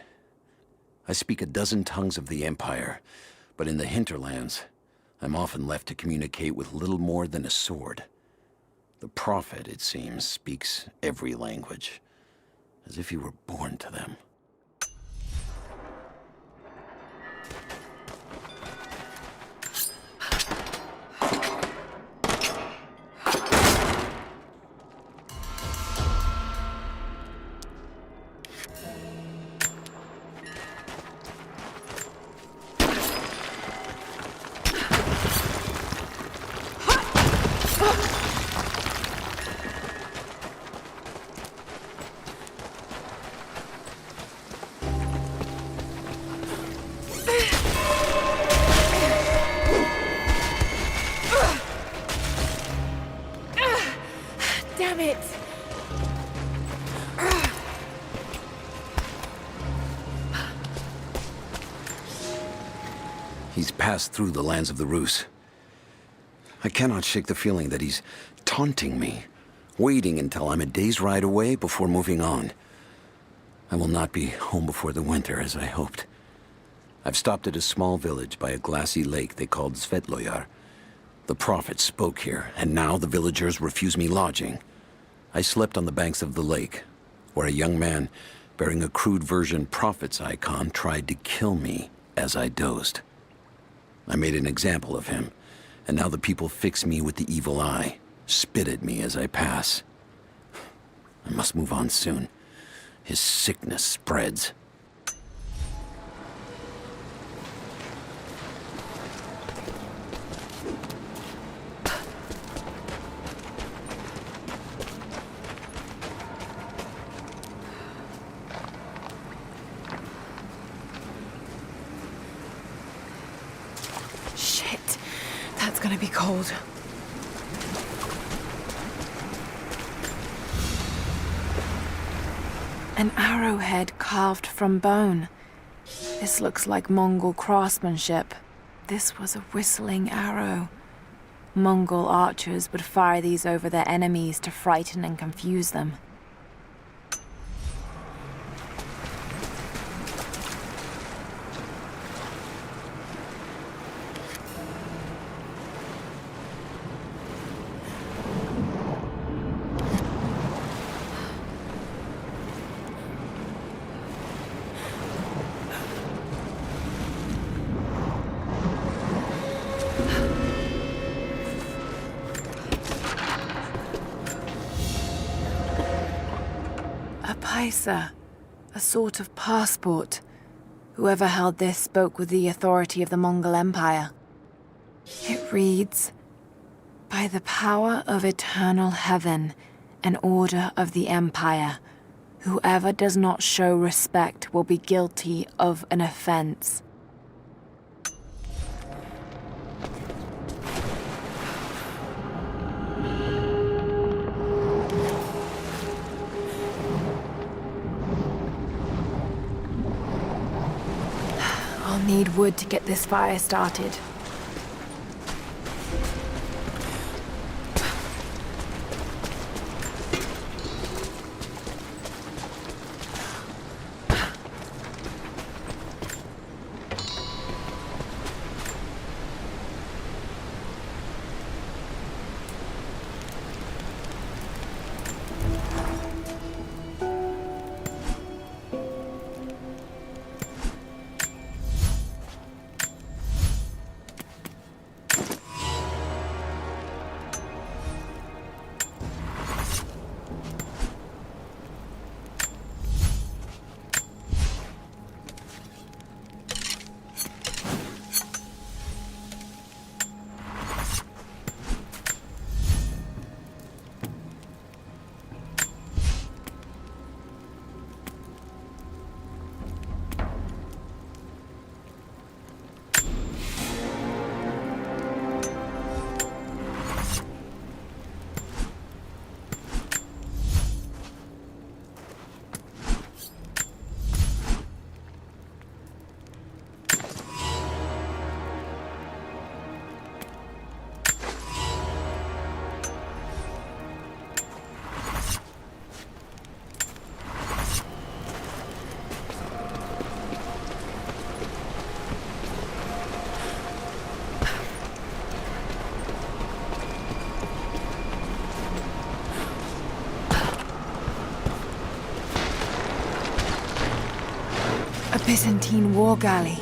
[SPEAKER 10] I speak a dozen tongues of the Empire, but in the hinterlands, I'm often left to communicate with little more than a sword. The Prophet, it seems, speaks every language, as if he were born to them.
[SPEAKER 3] Damn it!
[SPEAKER 10] He's passed through the lands of the Rus. I cannot shake the feeling that he's taunting me, waiting until I'm a day's ride away before moving on. I will not be home before the winter, as I hoped. I've stopped at a small village by a glassy lake they called Svetloyar. The prophet spoke here, and now the villagers refuse me lodging. I slept on the banks of the lake, where a young man bearing a crude version prophet's icon tried to kill me as I dozed. I made an example of him, and now the people fix me with the evil eye, spit at me as I pass. I must move on soon. His sickness spreads.
[SPEAKER 3] Shit, that's gonna be cold. An arrowhead carved from bone. This looks like Mongol craftsmanship. This was a whistling arrow. Mongol archers would fire these over their enemies to frighten and confuse them. A paisa, a sort of passport. Whoever held this spoke with the authority of the Mongol Empire. It reads, "By the power of eternal heaven and order of the Empire, whoever does not show respect will be guilty of an offense." I'll need wood to get this fire started. A Byzantine war galley.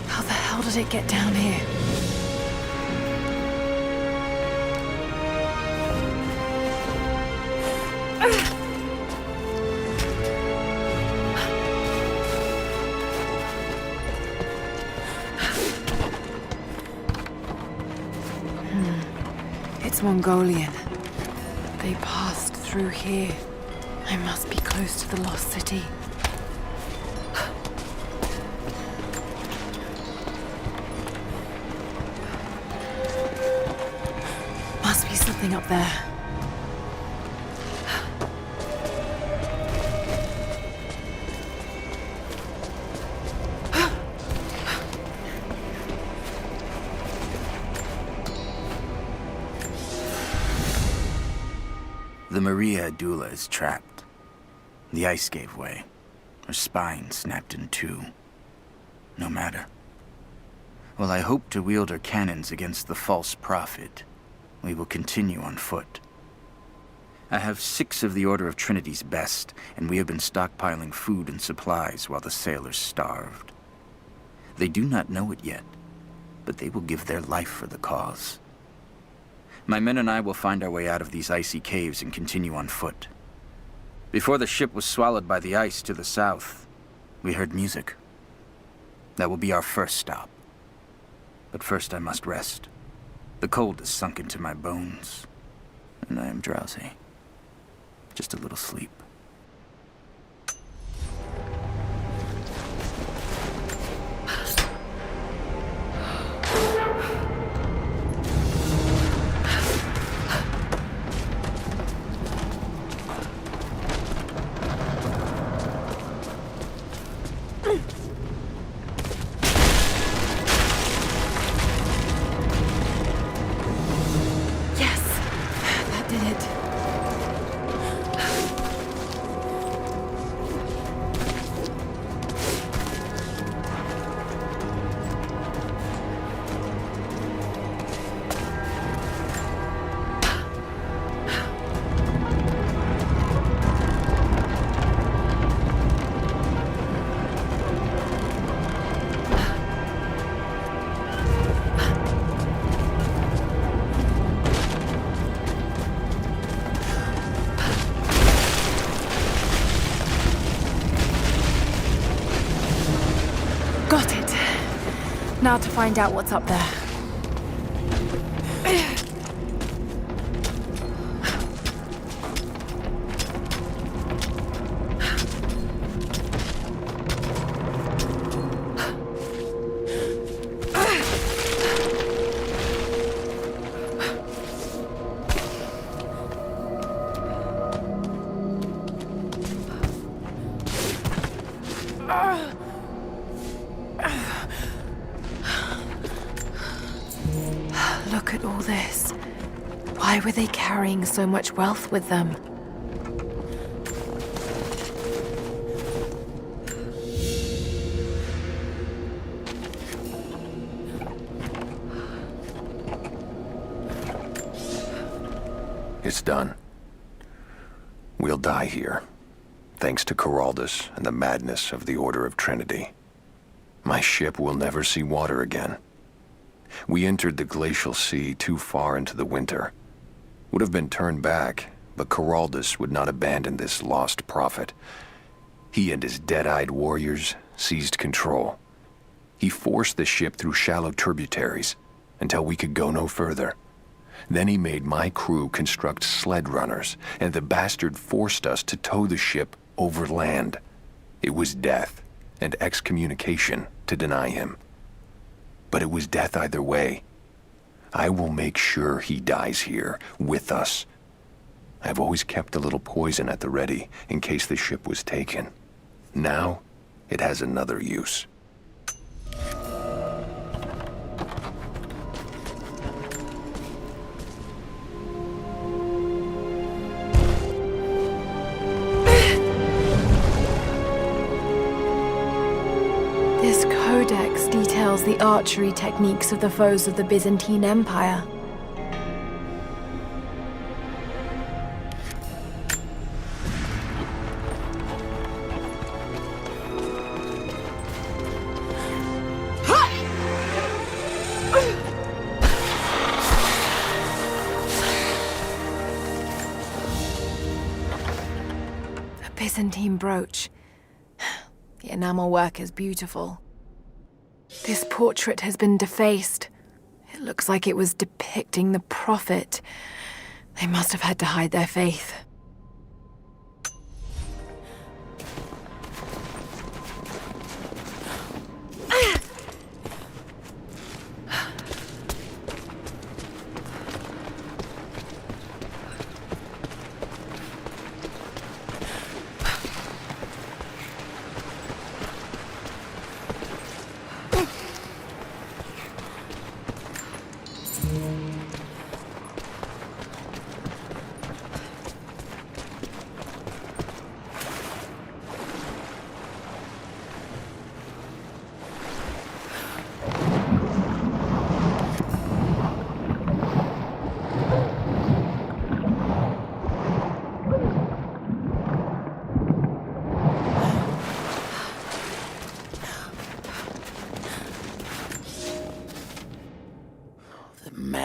[SPEAKER 3] How the hell did it get down here? It's Mongolian. They passed through here. I must be close to the lost city. Must be something up there.
[SPEAKER 6] The Maria Adula is trapped. The ice gave way. Her spine snapped in two. No matter. While I hope to wield her cannons against the false prophet, we will continue on foot. I have 6 of the Order of Trinity's best, and we have been stockpiling food and supplies while the sailors starved. They do not know it yet, but they will give their life for the cause. My men and I will find our way out of these icy caves and continue on foot. Before the ship was swallowed by the ice to the south, we heard music. That will be our first stop. But first I must rest. The cold has sunk into my bones, and I am drowsy. Just a little sleep.
[SPEAKER 3] Yes, that did it. Got it. Now to find out what's up there. Look at all this. Why were they carrying so much wealth with them?
[SPEAKER 15] It's done. We'll die here, thanks to Coraldus and the madness of the Order of Trinity. My ship will never see water again. We entered the glacial sea too far into the winter. Would have been turned back, but Coraldus would not abandon this lost prophet. He and his dead-eyed warriors seized control. He forced the ship through shallow tributaries until we could go no further. Then he made my crew construct sled runners, and the bastard forced us to tow the ship over land. It was death and excommunication to deny him. But it was death either way. I will make sure he dies here, with us. I've always kept a little poison at the ready, in case the ship was taken. Now, it has another use.
[SPEAKER 3] This codex details the archery techniques of the foes of the Byzantine Empire. A Byzantine brooch. The enamel work is beautiful. This portrait has been defaced. It looks like it was depicting the prophet. They must have had to hide their faith.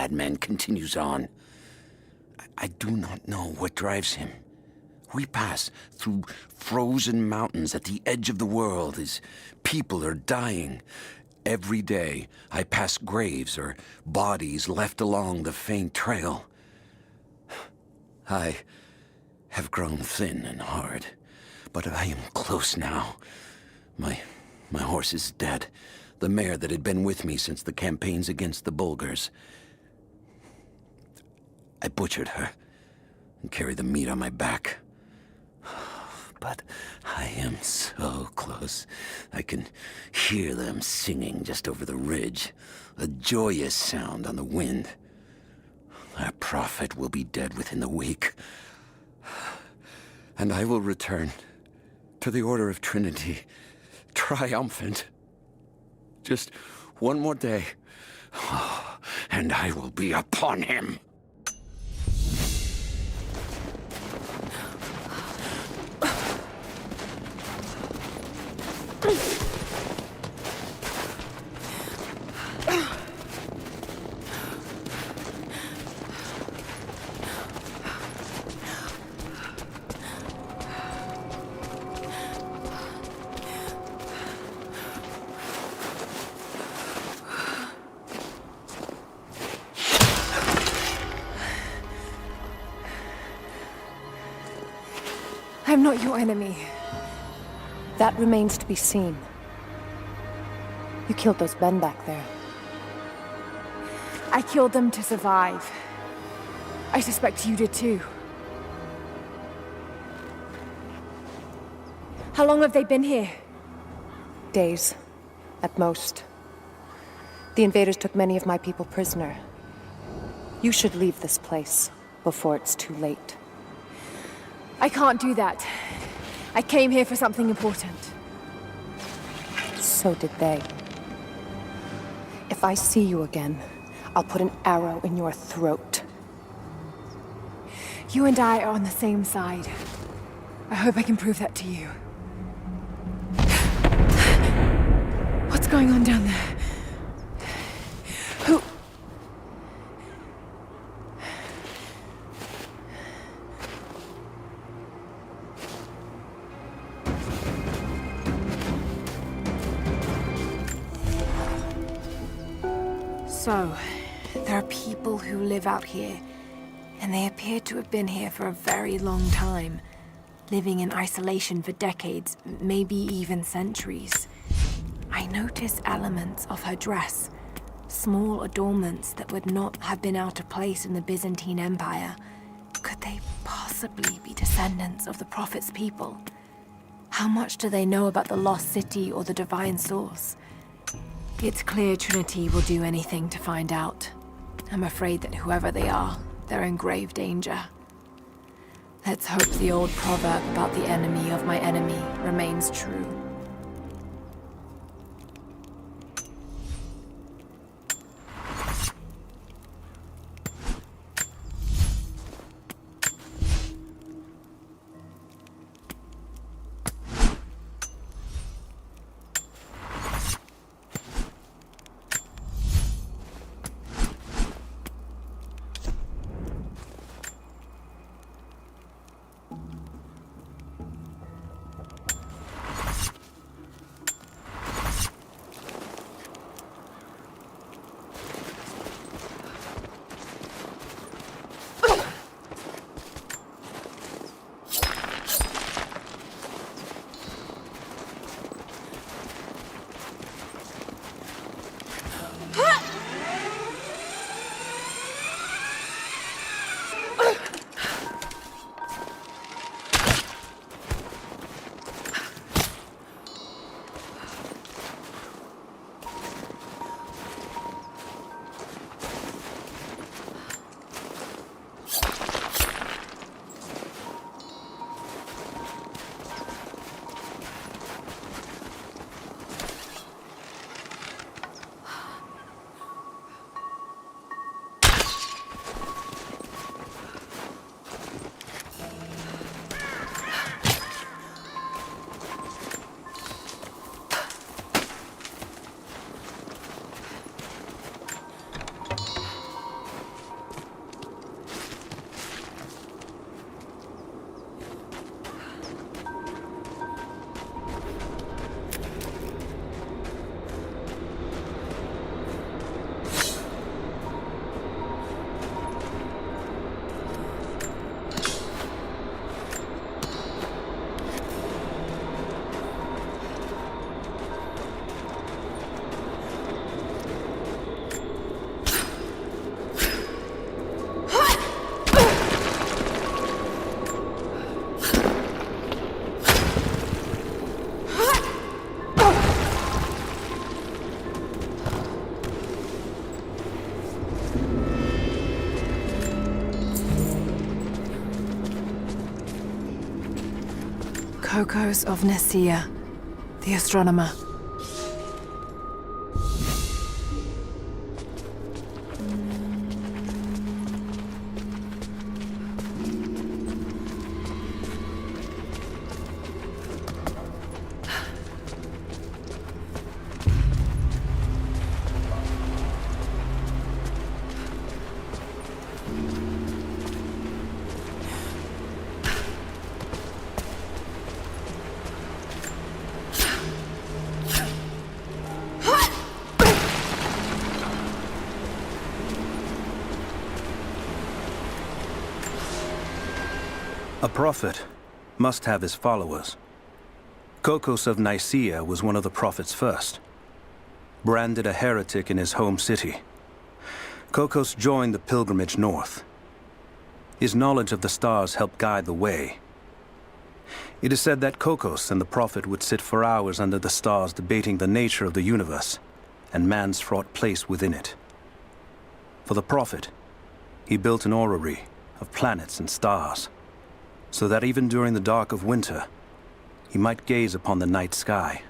[SPEAKER 10] madman continues on. I do not know what drives him. We pass through frozen mountains at the edge of the world as people are dying. Every day, I pass graves or bodies left along the faint trail. I have grown thin and hard, but I am close now. My horse is dead. The mare that had been with me since the campaigns against the Bulgars. I butchered her and carry the meat on my back. But I am so close. I can hear them singing just over the ridge, a joyous sound on the wind. Our prophet will be dead within the week. And I will return to the Order of Trinity, triumphant. Just one more day, and I will be upon him.
[SPEAKER 3] I'm not your enemy.
[SPEAKER 9] That remains to be seen. You killed those men back there.
[SPEAKER 3] I killed them to survive. I suspect you did too. How long have they been here?
[SPEAKER 9] Days, at most. The invaders took many of my people prisoner. You should leave this place before it's too late.
[SPEAKER 3] I can't do that. I came here for something important.
[SPEAKER 9] So did they. If I see you again, I'll put an arrow in your throat.
[SPEAKER 3] You and I are on the same side. I hope I can prove that to you. What's going on down there? Who... So, there are people who live out here, and they appear to have been here for a very long time, living in isolation for decades, maybe even centuries. I notice elements of her dress, small adornments that would not have been out of place in the Byzantine Empire. Could they possibly be descendants of the Prophet's people? How much do they know about the lost city or the divine source? It's clear Trinity will do anything to find out. I'm afraid that whoever they are, they're in grave danger. Let's hope the old proverb about the enemy of my enemy remains true. Kokos of Nicaea, the astronomer.
[SPEAKER 6] A prophet must have his followers. Kokos of Nicaea was one of the prophets first. Branded a heretic in his home city, Kokos joined the pilgrimage north. His knowledge of the stars helped guide the way. It is said that Kokos and the prophet would sit for hours under the stars debating the nature of the universe and man's fraught place within it. For the prophet, he built an orrery of planets and stars, so that even during the dark of winter, he might gaze upon the night sky.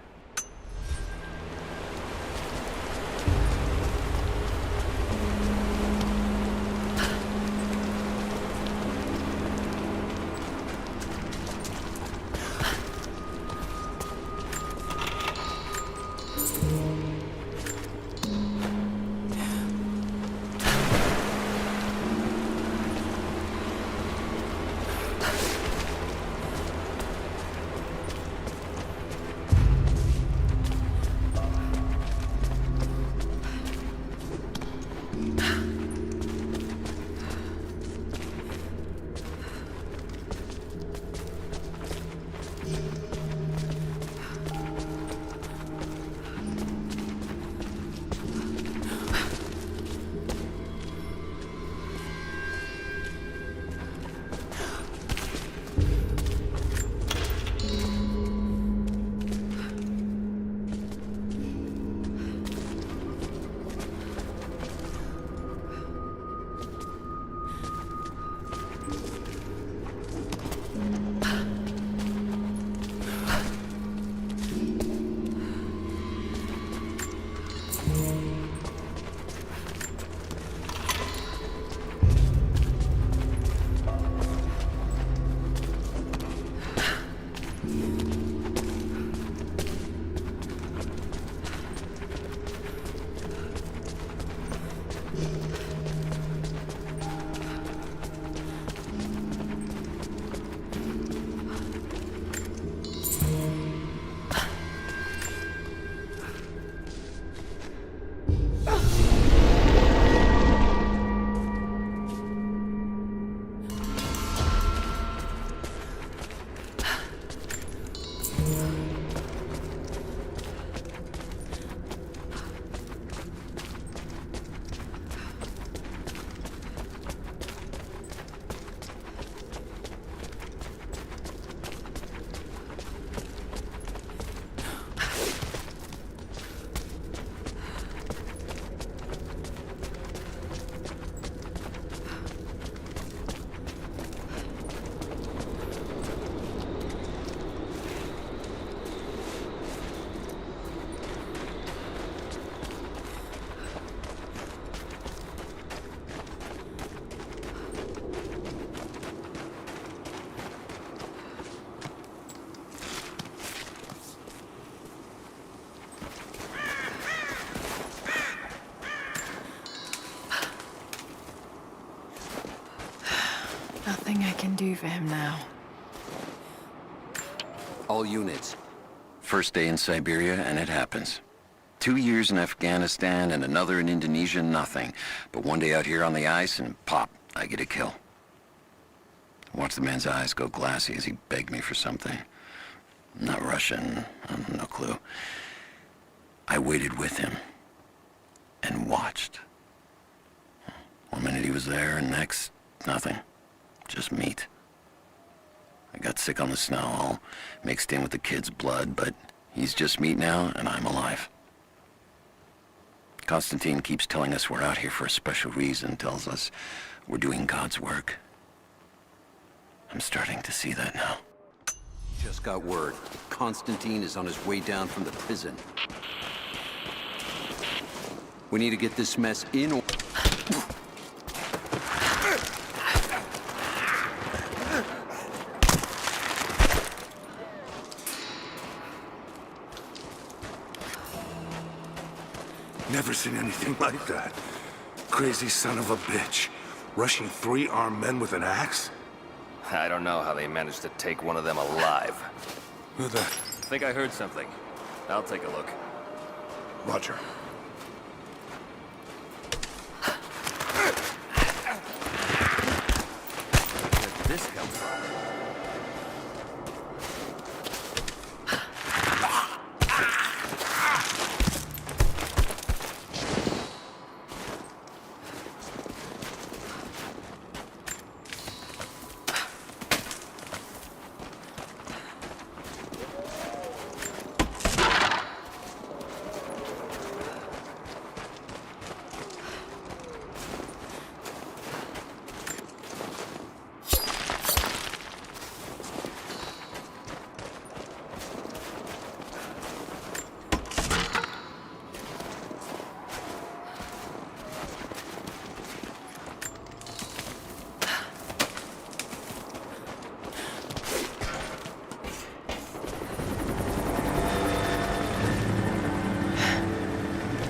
[SPEAKER 3] Nothing I can do for him now.
[SPEAKER 10] All units. First day in Siberia, and it happens. 2 years in Afghanistan and another in Indonesia, nothing. But one day out here on the ice, and pop, I get a kill. Watch the man's eyes go glassy as he begged me for something. Not Russian, no clue. I waited with him and watched. 1 minute he was there, and next, nothing. Just meat. I got sick on the snow, all mixed in with the kid's blood, but he's just meat now, and I'm alive. Constantine keeps telling us we're out here for a special reason, tells us we're doing God's work. I'm starting to see that now. Just got word. Constantine is on his way down from the prison. We need to get this mess in.
[SPEAKER 13] Never seen anything like that. Crazy son of a bitch. Rushing 3 armed men with an axe?
[SPEAKER 14] I don't know how they managed to take one of them alive.
[SPEAKER 13] Who the...
[SPEAKER 14] Think I heard something. I'll take a look.
[SPEAKER 13] Roger.
[SPEAKER 14] Where did this come from?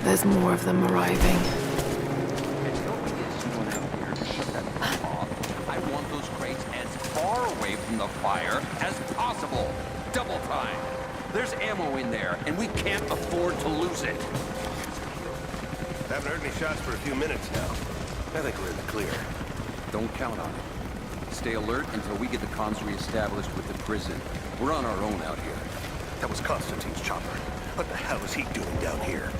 [SPEAKER 3] There's more of them arriving.
[SPEAKER 16] I want those crates as far away from the fire as possible. Double time. There's ammo in there, and we can't afford to lose it.
[SPEAKER 14] Haven't heard any shots for a few minutes now. I think we're in the clear.
[SPEAKER 10] Don't count on it. Stay alert until we get the comms re-established with the prison. We're on our own out here.
[SPEAKER 14] That was Constantine's chopper. What the hell is he doing down here?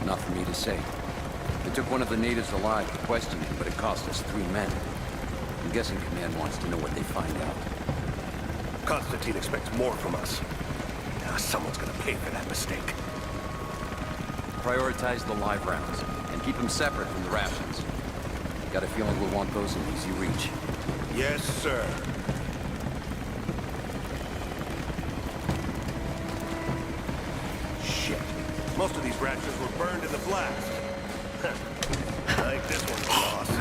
[SPEAKER 10] Not for me to say. They took one of the natives alive to question him, but it cost us 3 men. I'm guessing Command wants to know what they find out.
[SPEAKER 14] Constantine expects more from us. Now someone's gonna pay for that mistake.
[SPEAKER 10] Prioritize the live rounds, and keep them separate from the rations. Got a feeling we'll want those in easy reach.
[SPEAKER 14] Yes, sir. Shit. Most of these rations were burned in the blast. I think this one's lost.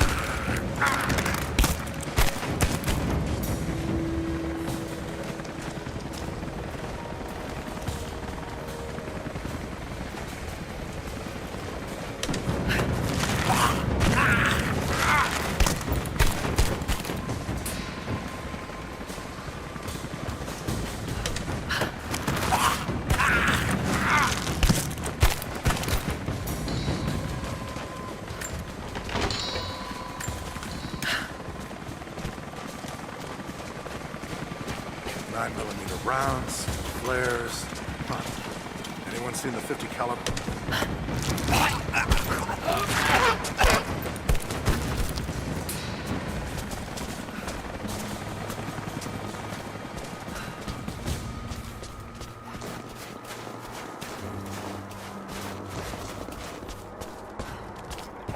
[SPEAKER 13] Rounds, flares. Huh. Anyone seen the 50 caliber?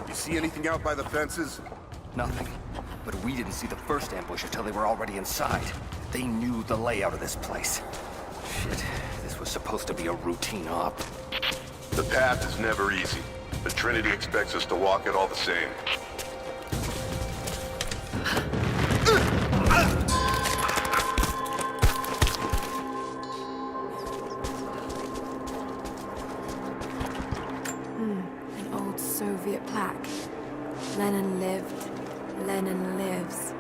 [SPEAKER 14] You see anything out by the fences?
[SPEAKER 16] Nothing. But we didn't see the first ambush until they were already inside. They knew the layout of this place. Shit, this was supposed to be a routine op.
[SPEAKER 7] The path is never easy, but Trinity expects us to walk it all the same.
[SPEAKER 3] An old Soviet plaque. Lenin lived. Lenin lives.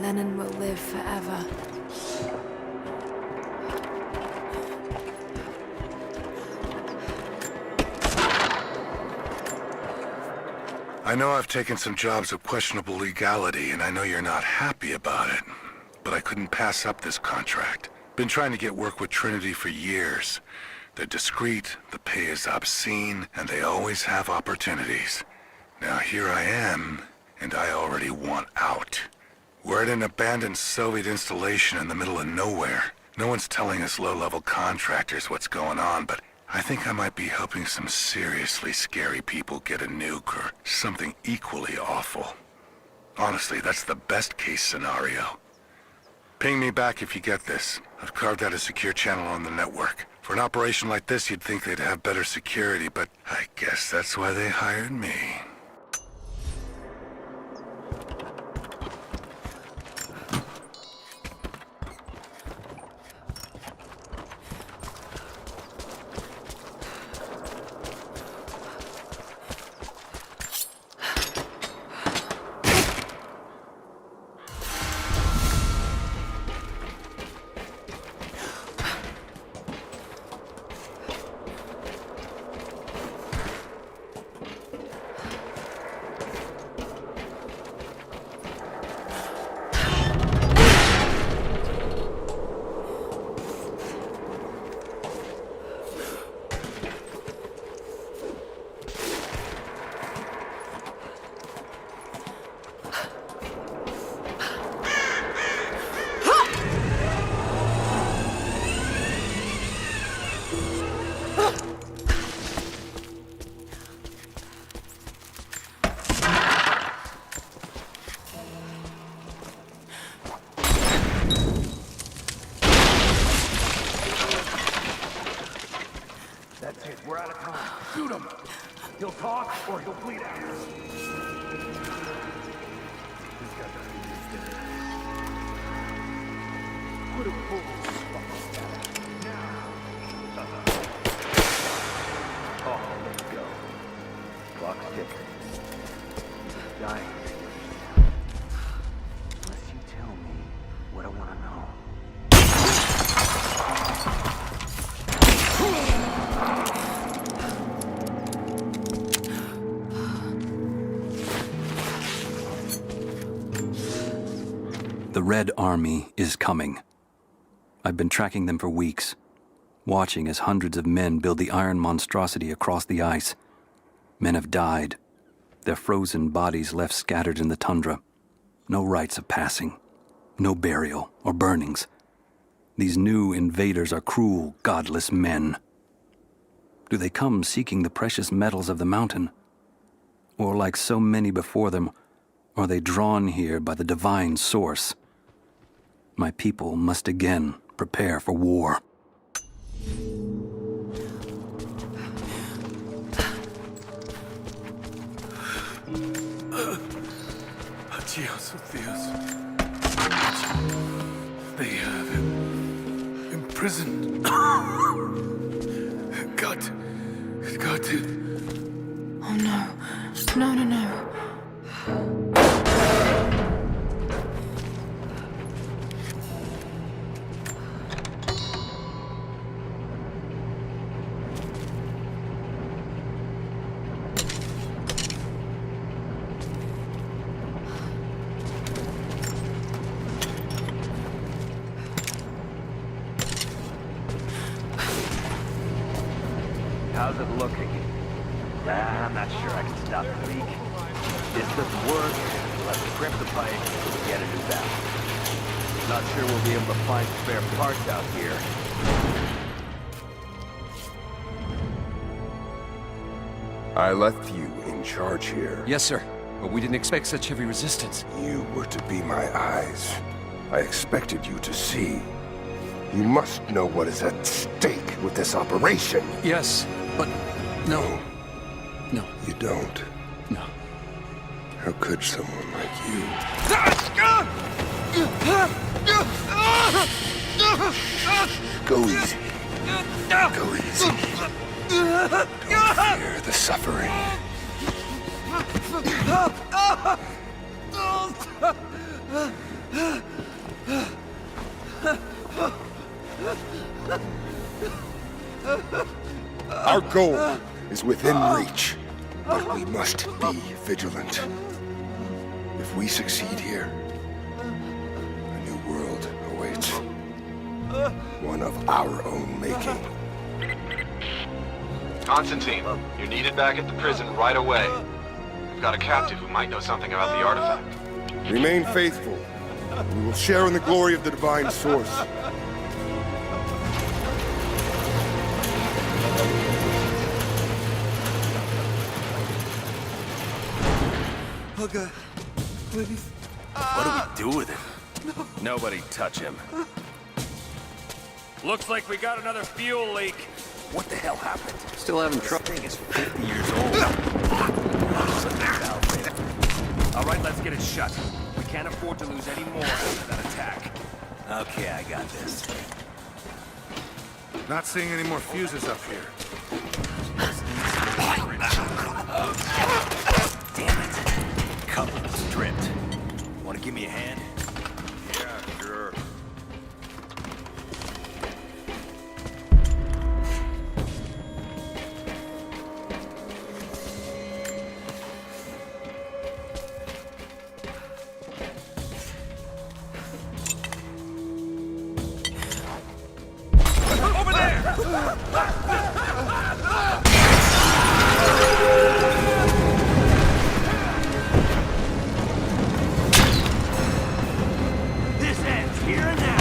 [SPEAKER 3] Lenin will live forever.
[SPEAKER 13] I know I've taken some jobs of questionable legality, and I know you're not happy about it. But I couldn't pass up this contract. Been trying to get work with Trinity for years. They're discreet, the pay is obscene, and they always have opportunities. Now here I am, and I already want out. We're at an abandoned Soviet installation in the middle of nowhere. No one's telling us low-level contractors what's going on, but I think I might be helping some seriously scary people get a nuke or something equally awful. Honestly, that's the best-case scenario. Ping me back if you get this. I've carved out a secure channel on the network. For an operation like this, you'd think they'd have better security, but I guess that's why they hired me.
[SPEAKER 16] That's it. We're out of time. Shoot him. He'll talk or he'll bleed out. Put him full. Oh, let's go. Clock's ticking. Dying. Unless you tell me what I want to know.
[SPEAKER 17] The Red Army is coming. I've been tracking them for weeks, watching as hundreds of men build the iron monstrosity across the ice. Men have died, their frozen bodies left scattered in the tundra. No rites of passing, no burial or burnings. These new invaders are cruel, godless men. Do they come seeking the precious metals of the mountain? Or like so many before them, are they drawn here by the divine source? My people must again prepare for war.
[SPEAKER 5] Dios, Dios. They have him imprisoned. Got to.
[SPEAKER 3] Oh no. No, no, no.
[SPEAKER 16] How's it looking? I'm not sure I can stop the leak. This doesn't work. We'll have to crimp the pipe and get a new valve. Not sure we'll be able to find spare parts out here.
[SPEAKER 18] I left you in charge here.
[SPEAKER 15] Yes, sir. But we didn't expect such heavy resistance.
[SPEAKER 18] You were to be my eyes. I expected you to see. You must know what is at stake with this operation.
[SPEAKER 15] Yes, but no. No.
[SPEAKER 18] You don't?
[SPEAKER 15] No.
[SPEAKER 18] How could someone like you? Go easy. Go easy. Don't fear the suffering. Our goal is within reach, but we must be vigilant. If we succeed here, a new world awaits. One of our own making.
[SPEAKER 19] Constantine, you're needed back at the prison right away. We've got a captive who might know something about the artifact.
[SPEAKER 18] Remain faithful. We will share in the glory of the divine source.
[SPEAKER 14] Oh God, please.
[SPEAKER 6] What do we do with it?
[SPEAKER 14] No. Nobody touch him.
[SPEAKER 16] Looks like we got another fuel leak.
[SPEAKER 14] What the hell happened?
[SPEAKER 10] Still having
[SPEAKER 14] This
[SPEAKER 10] trouble.
[SPEAKER 14] thing is 50 years old. All right, let's get it shut. We can't afford to lose any more after that attack. Okay, I got this.
[SPEAKER 2] Not seeing any more fuses up here.
[SPEAKER 14] Damn it. Couple stripped. Want to give me a hand?
[SPEAKER 11] Yeah, sure.
[SPEAKER 14] Over there! This ends here and now.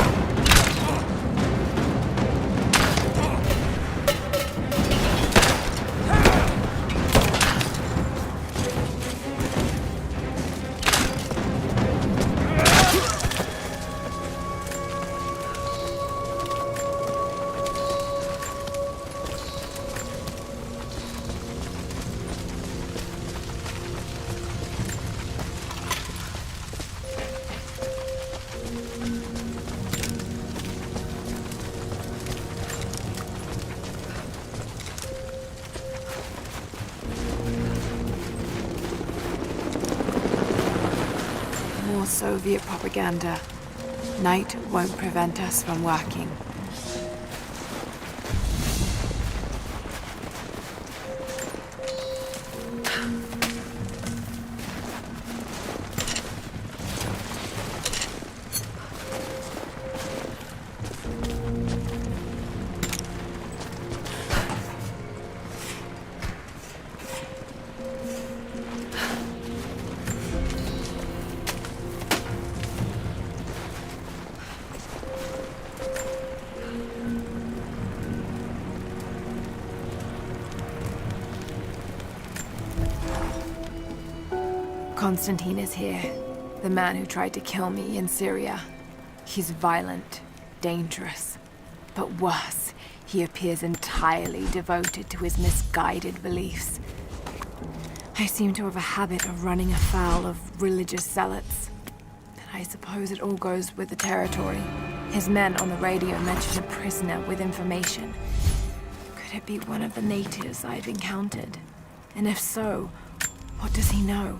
[SPEAKER 3] More Soviet propaganda. Night won't prevent us from working. Konstantin is here, the man who tried to kill me in Syria. He's violent, dangerous, but worse, he appears entirely devoted to his misguided beliefs. I seem to have a habit of running afoul of religious zealots. But I suppose it all goes with the territory. His men on the radio mentioned a prisoner with information. Could it be one of the natives I've encountered? And if so, what does he know?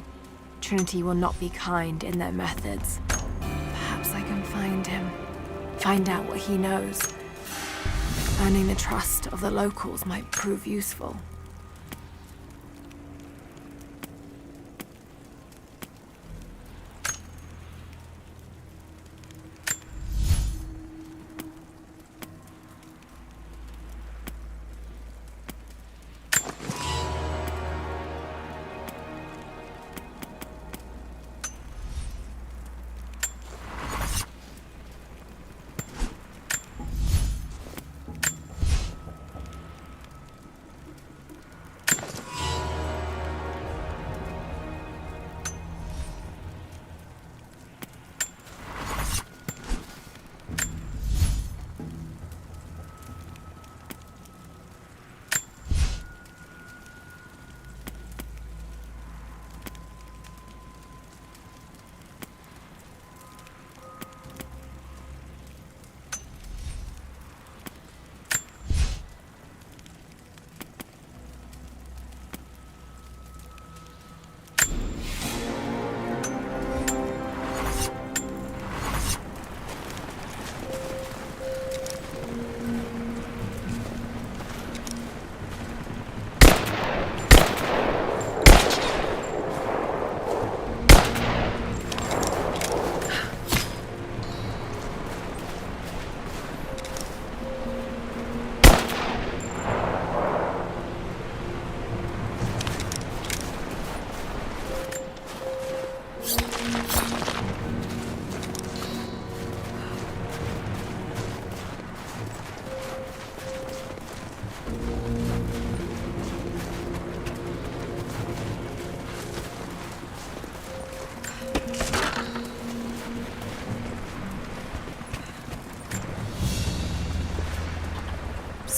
[SPEAKER 3] Trinity will not be kind in their methods. Perhaps I can find him. Find out what he knows. Earning the trust of the locals might prove useful.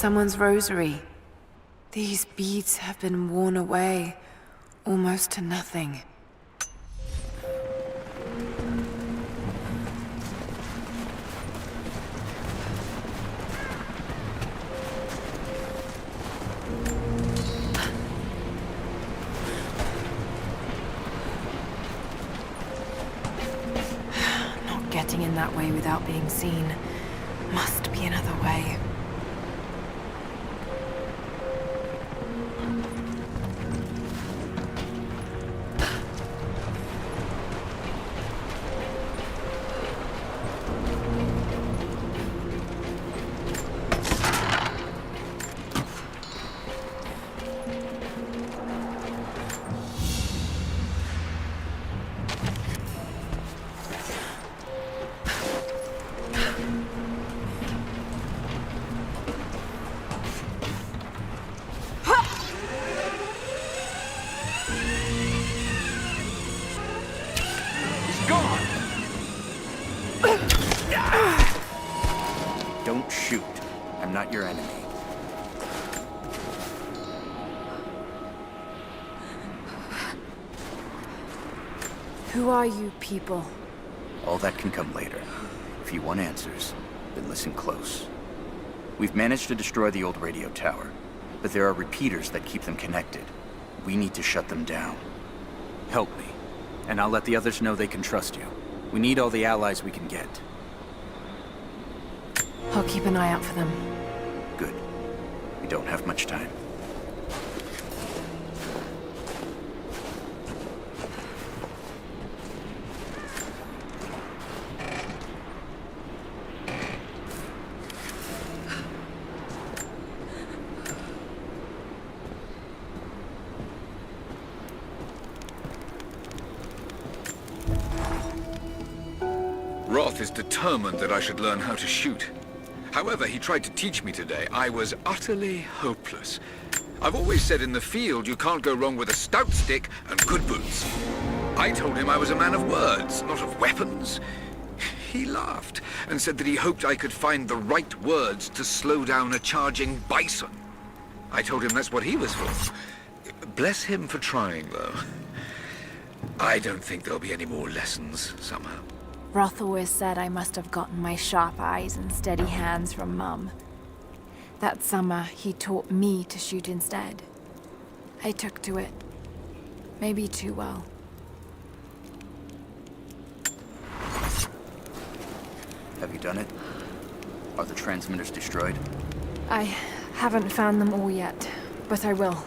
[SPEAKER 3] someone's rosary. These beads have been worn away, almost to nothing. Not getting in that way without being seen. Must be another way.
[SPEAKER 6] Don't shoot. I'm not your enemy.
[SPEAKER 3] Who are you people?
[SPEAKER 6] All that can come later. If you want answers, then listen close. We've managed to destroy the old radio tower, but there are repeaters that keep them connected. We need to shut them down. Help me, and I'll let the others know they can trust you. We need all the allies we can get.
[SPEAKER 3] I'll keep an eye out for them.
[SPEAKER 6] Good. We don't have much time.
[SPEAKER 1] Roth is determined that I should learn how to shoot. However, he tried to teach me today. I was utterly hopeless. I've always said in the field you can't go wrong with a stout stick and good boots. I told him I was a man of words, not of weapons. He laughed and said that he hoped I could find the right words to slow down a charging bison. I told him that's what he was for. Bless him for trying, though. I don't think there'll be any more lessons, somehow.
[SPEAKER 3] Roth always said I must have gotten my sharp eyes and steady hands from Mum. That summer, he taught me to shoot instead. I took to it. Maybe too well.
[SPEAKER 6] Have you done it? Are the transmitters destroyed?
[SPEAKER 3] I haven't found them all yet, but I will.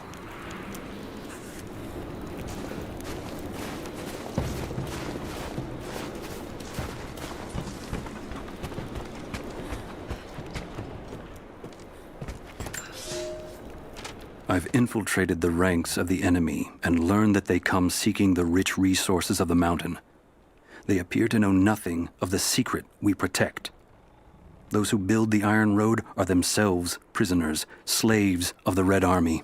[SPEAKER 17] I've infiltrated the ranks of the enemy and learned that they come seeking the rich resources of the mountain. They appear to know nothing of the secret we protect. Those who build the Iron Road are themselves prisoners, slaves of the Red Army.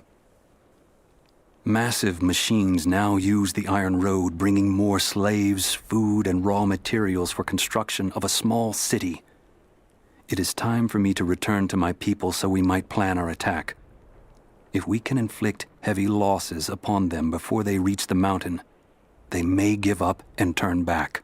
[SPEAKER 17] Massive machines now use the Iron Road, bringing more slaves, food, and raw materials for construction of a small city. It is time for me to return to my people so we might plan our attack. If we can inflict heavy losses upon them before they reach the mountain, they may give up and turn back.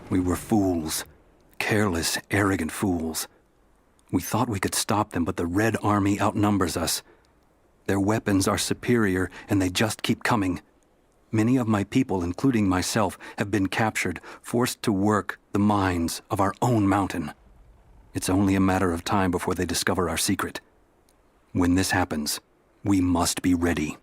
[SPEAKER 17] We were fools. Careless, arrogant fools. We thought we could stop them, but the Red Army outnumbers us. Their weapons are superior, and they just keep coming. Many of my people, including myself, have been captured, forced to work the mines of our own mountain. It's only a matter of time before they discover our secret. When this happens, we must be ready.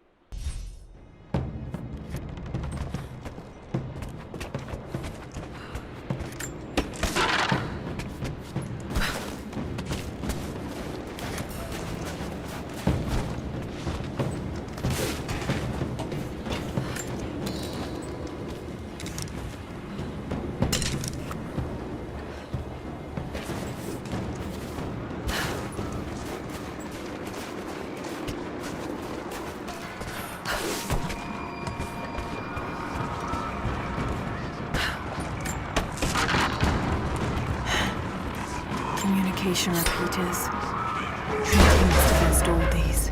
[SPEAKER 3] Communication repeaters. Trinity must have installed these.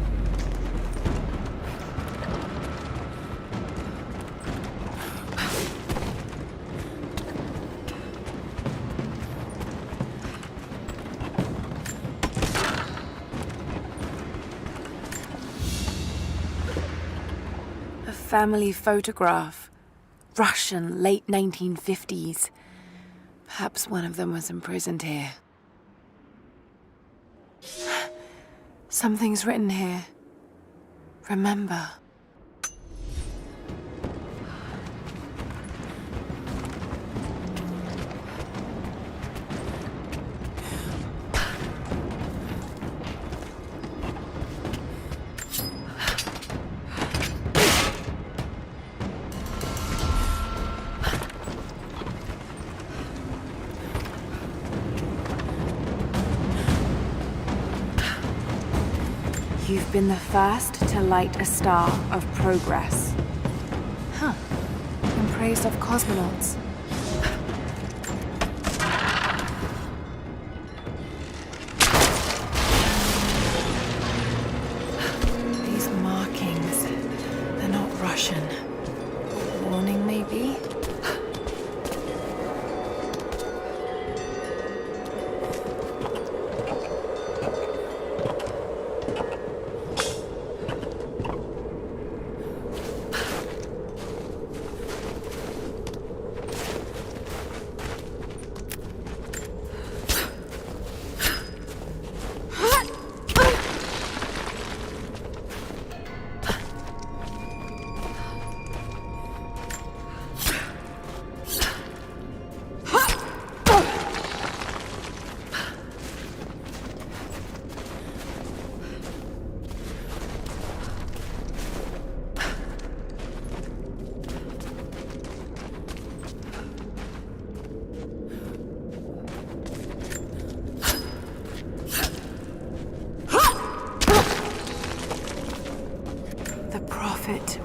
[SPEAKER 3] A family photograph. Russian, late 1950s. Perhaps one of them was imprisoned here. Something's written here. Remember. You've been the first to light a star of progress. Huh. In praise of cosmonauts. These markings, they're not Russian. A warning, maybe?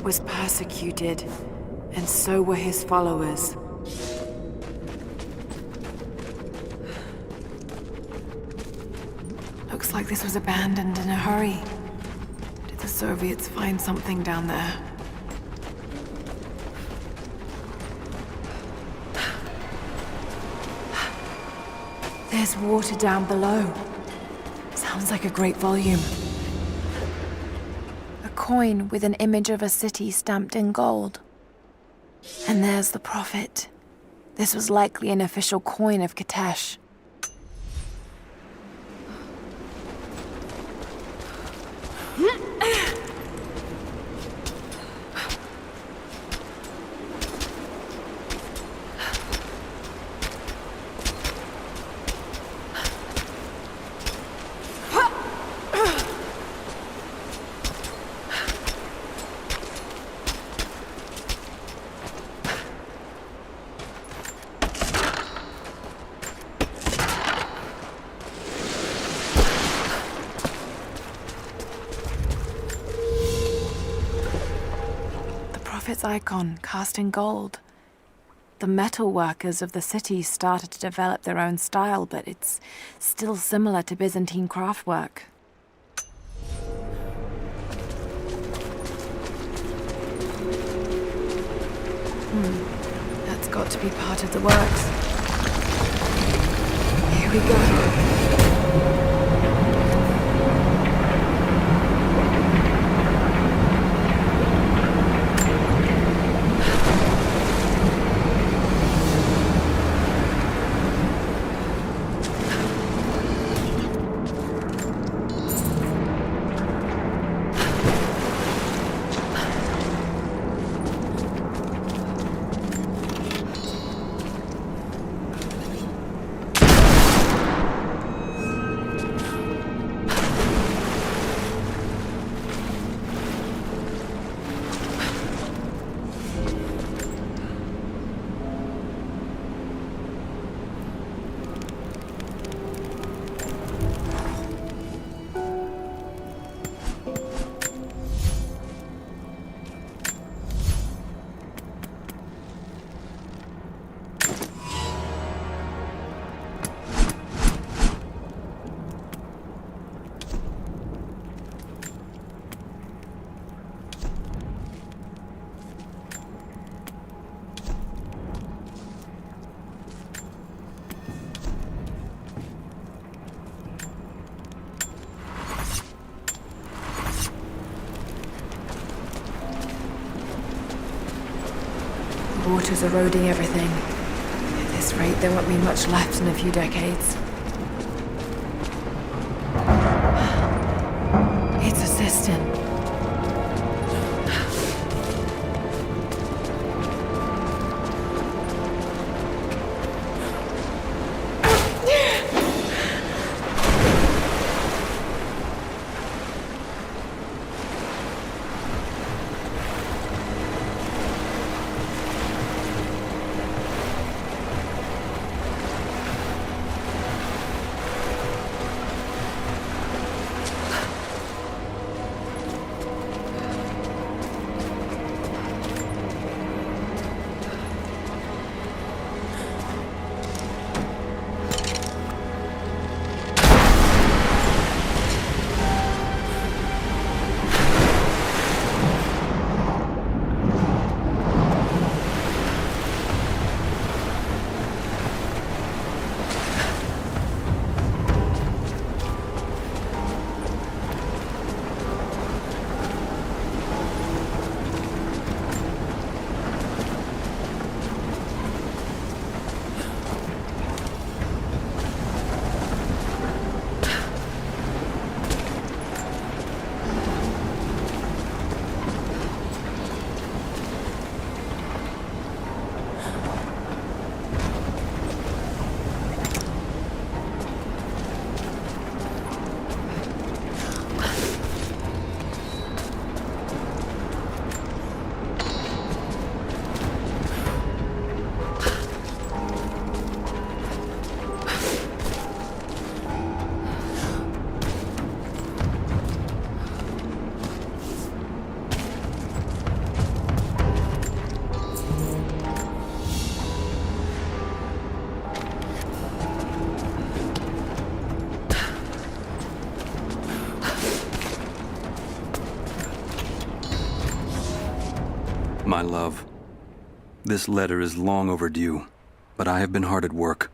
[SPEAKER 3] Was persecuted, and so were his followers. Looks like this was abandoned in a hurry. Did the Soviets find something down there? There's water down below. Sounds like a great volume. Coin with an image of a city stamped in gold. And there's the prophet. This was likely an official coin of Kitezh. Its icon cast in gold. The metal workers of the city started to develop their own style, but it's still similar to Byzantine craftwork. That's got to be part of the works. begun. The water's eroding everything. At this rate, there won't be much left in a few decades. It's a cistern.
[SPEAKER 17] My love, this letter is long overdue, but I have been hard at work.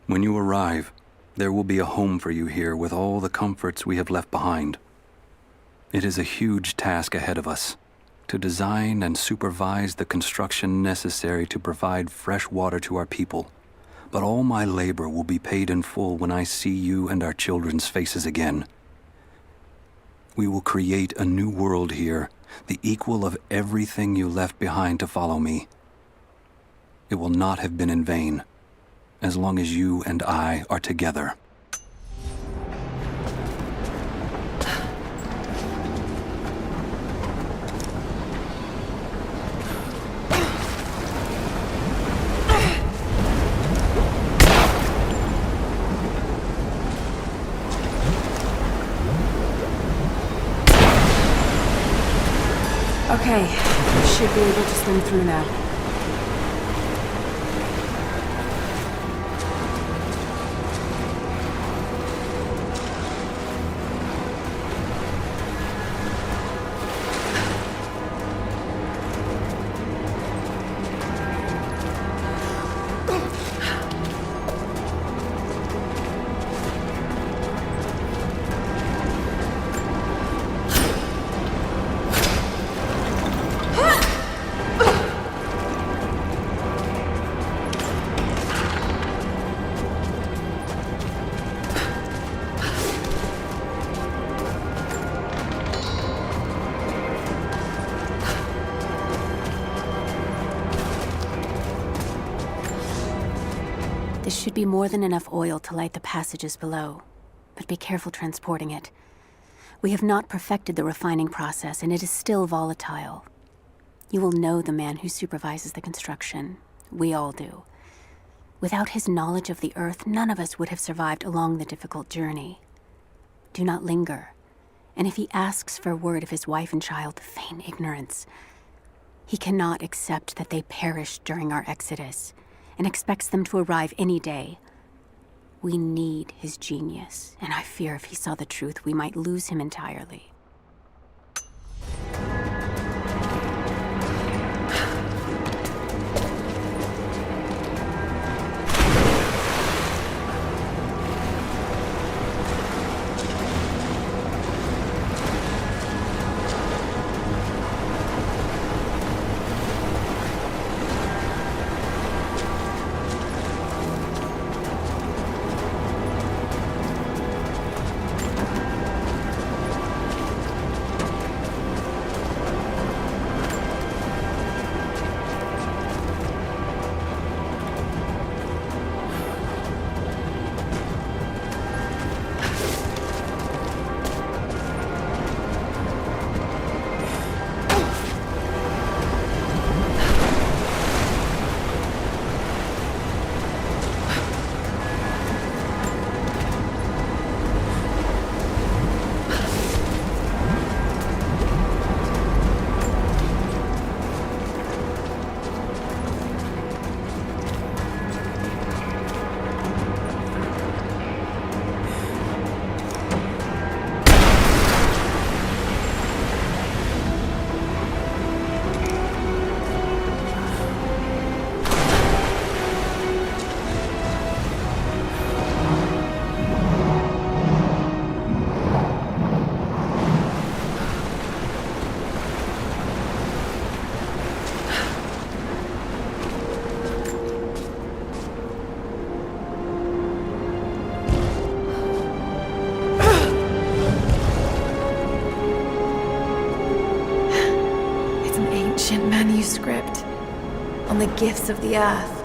[SPEAKER 17] When you arrive, there will be a home for you here with all the comforts we have left behind. It is a huge task ahead of us, to design and supervise the construction necessary to provide fresh water to our people. But all my labor will be paid in full when I see you and our children's faces again. We will create a new world here, the equal of everything you left behind to follow me. It will not have been in vain, as long as you and I are together.
[SPEAKER 4] Okay, should be able to swim through now.
[SPEAKER 20] This should be more than enough oil to light the passages below, but be careful transporting it. We have not perfected the refining process, and it is still volatile. You will know the man who supervises the construction. We all do. Without his knowledge of the Earth, none of us would have survived along the difficult journey. Do not linger, and if he asks for word of his wife and child, feign ignorance. He cannot accept that they perished during our exodus, and expects them to arrive any day. We need his genius, and I fear if he saw the truth, we might lose him entirely.
[SPEAKER 3] Manuscript on the gifts of the earth.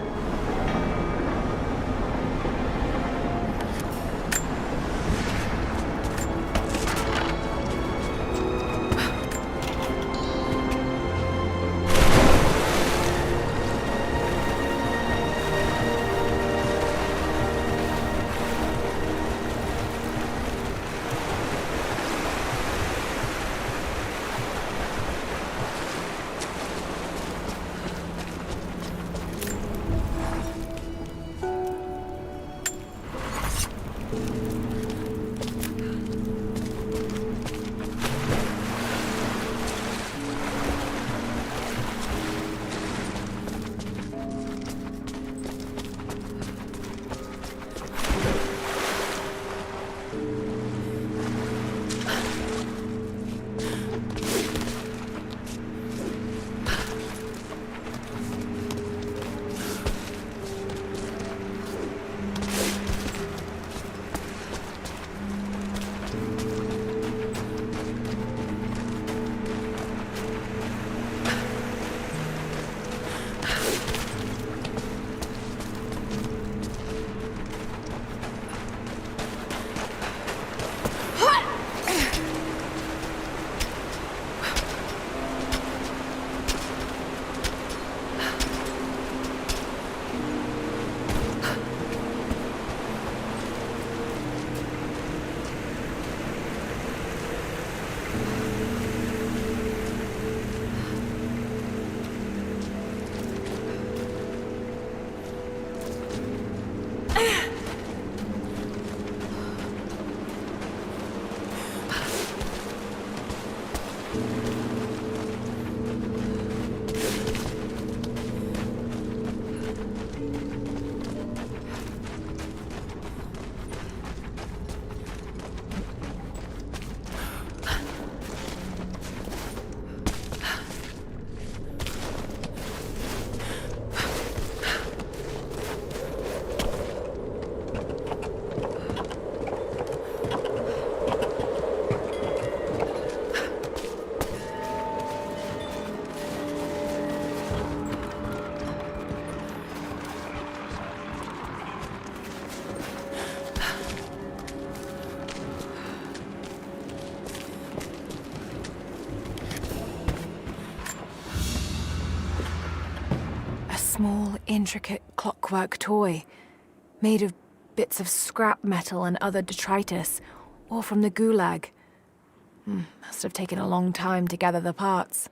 [SPEAKER 3] small, intricate clockwork toy, made of bits of scrap metal and other detritus, or from the gulag. Must have taken a long time to gather the parts.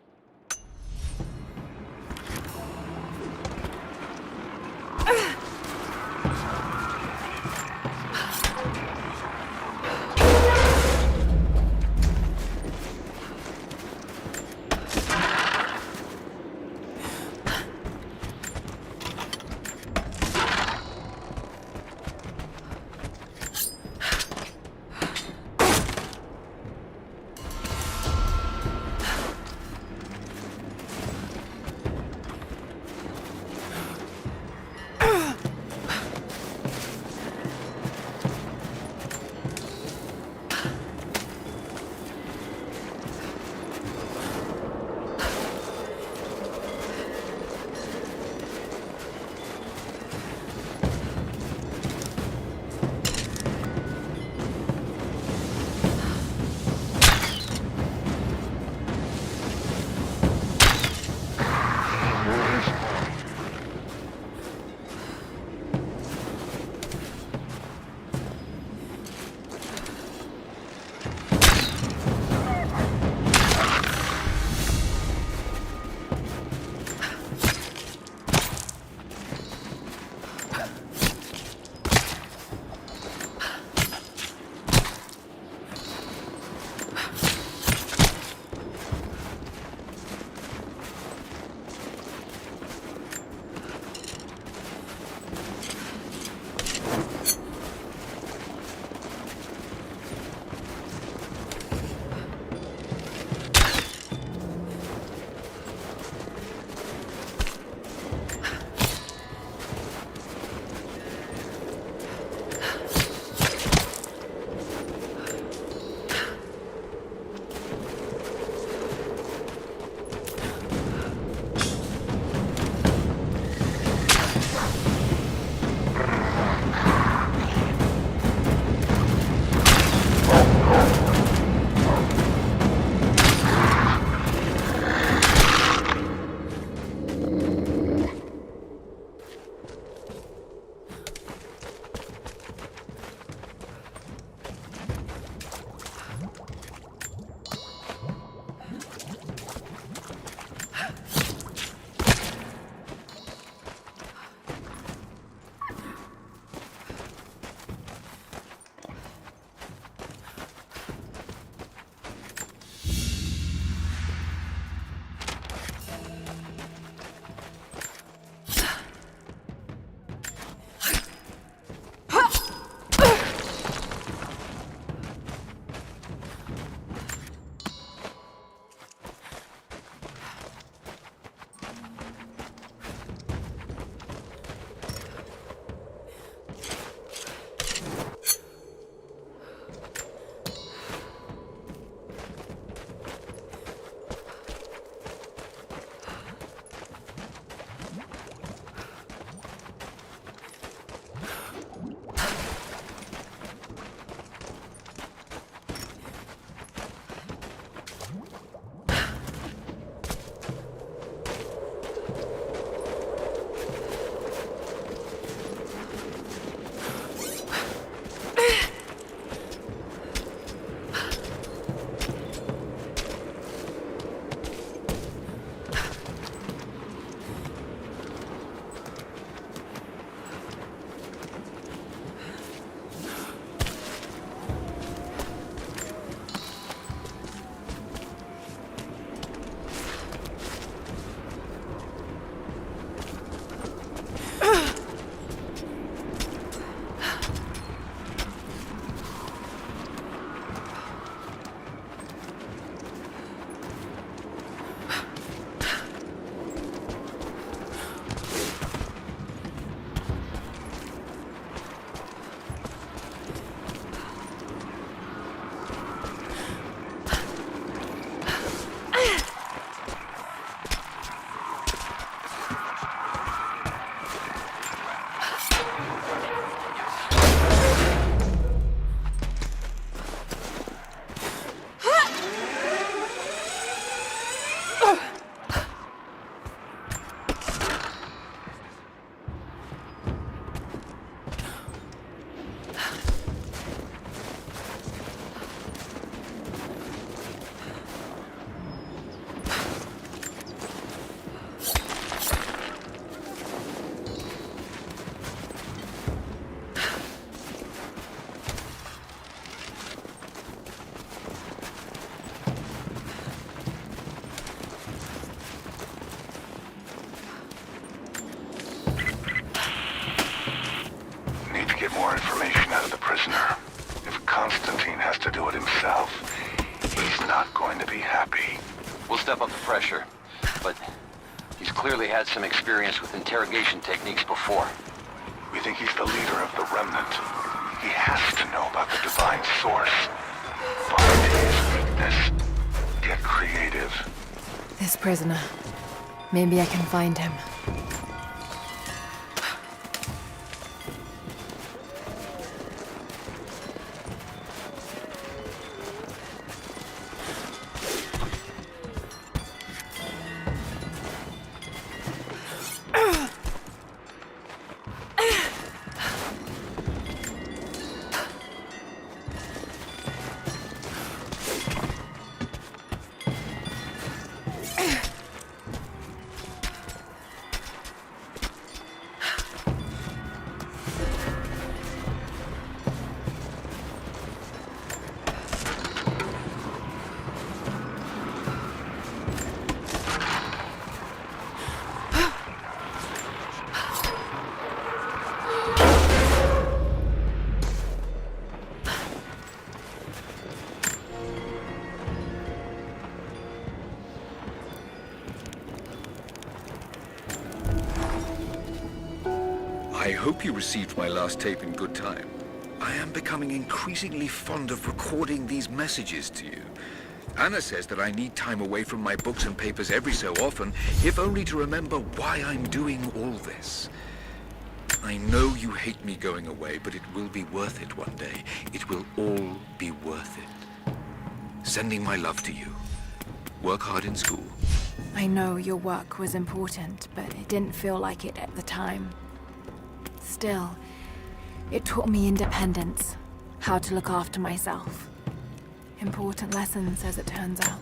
[SPEAKER 16] step up the pressure, but he's clearly had some experience with interrogation techniques before.
[SPEAKER 13] We think he's the leader of the Remnant. He has to know about the Divine Source. Find his weakness. Get creative.
[SPEAKER 3] This prisoner. Maybe I can find him.
[SPEAKER 1] I hope you received my last tape in good time. I am becoming increasingly fond of recording these messages to you. Anna says that I need time away from my books and papers every so often, if only to remember why I'm doing all this. I know you hate me going away, but it will be worth it one day. It will all be worth it. Sending my love to you. Work hard in school.
[SPEAKER 3] I know your work was important, but it didn't feel like it at the time. Still, it taught me independence, how to look after myself. Important lessons, as it turns out.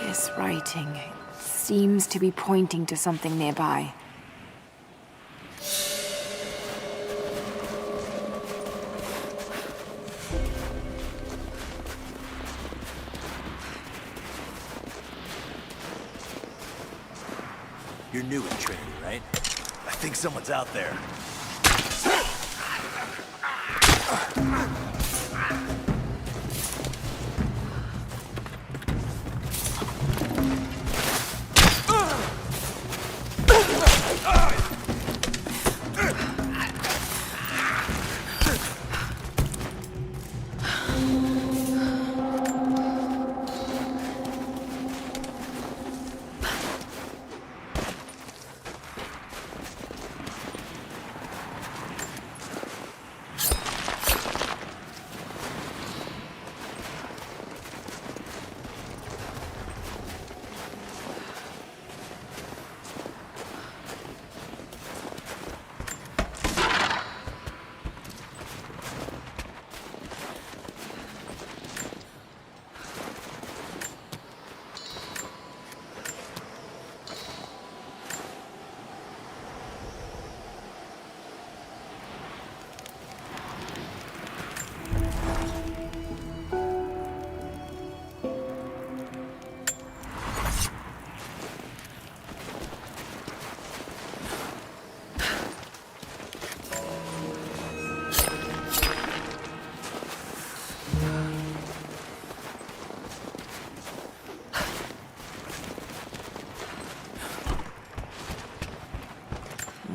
[SPEAKER 3] This writing seems to be pointing to something nearby.
[SPEAKER 14] You're new at Trinity, right? I think someone's out there.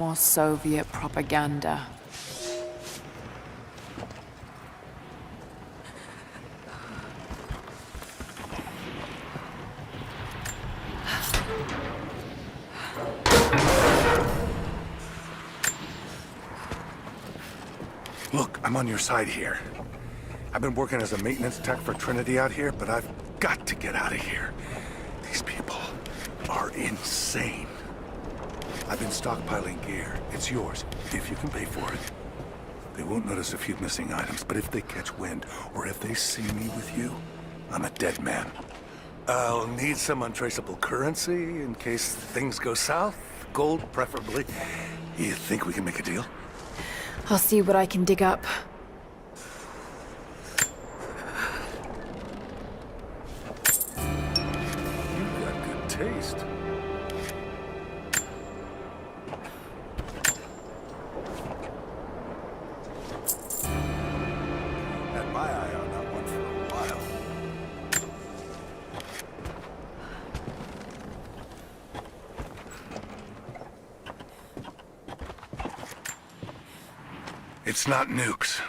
[SPEAKER 3] More Soviet propaganda.
[SPEAKER 13] Look, I'm on your side here. I've been working as a maintenance tech for Trinity out here, but I've got to get out of here. These people are insane. I've been stockpiling gear. It's yours, if you can pay for it. They won't notice a few missing items, but if they catch wind, or if they see me with you, I'm a dead man. I'll need some untraceable currency in case things go south. Gold, preferably. You think we can make a deal?
[SPEAKER 3] I'll see what I can dig up.
[SPEAKER 13] You've got good taste. Had my eye on that one for a while. It's not nukes.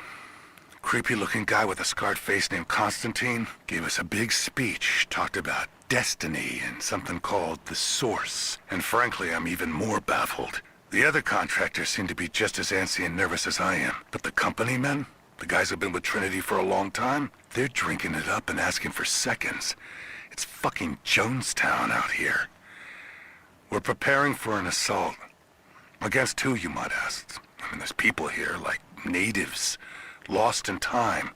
[SPEAKER 13] Creepy-looking guy with a scarred face named Constantine gave us a big speech, talked about destiny and something called the Source. And frankly, I'm even more baffled. The other contractors seem to be just as antsy and nervous as I am. But the company men, the guys who've been with Trinity for a long time, they're drinking it up and asking for seconds. It's fucking Jonestown out here. We're preparing for an assault. Against who, you might ask? I mean, there's people here, like natives, lost in time.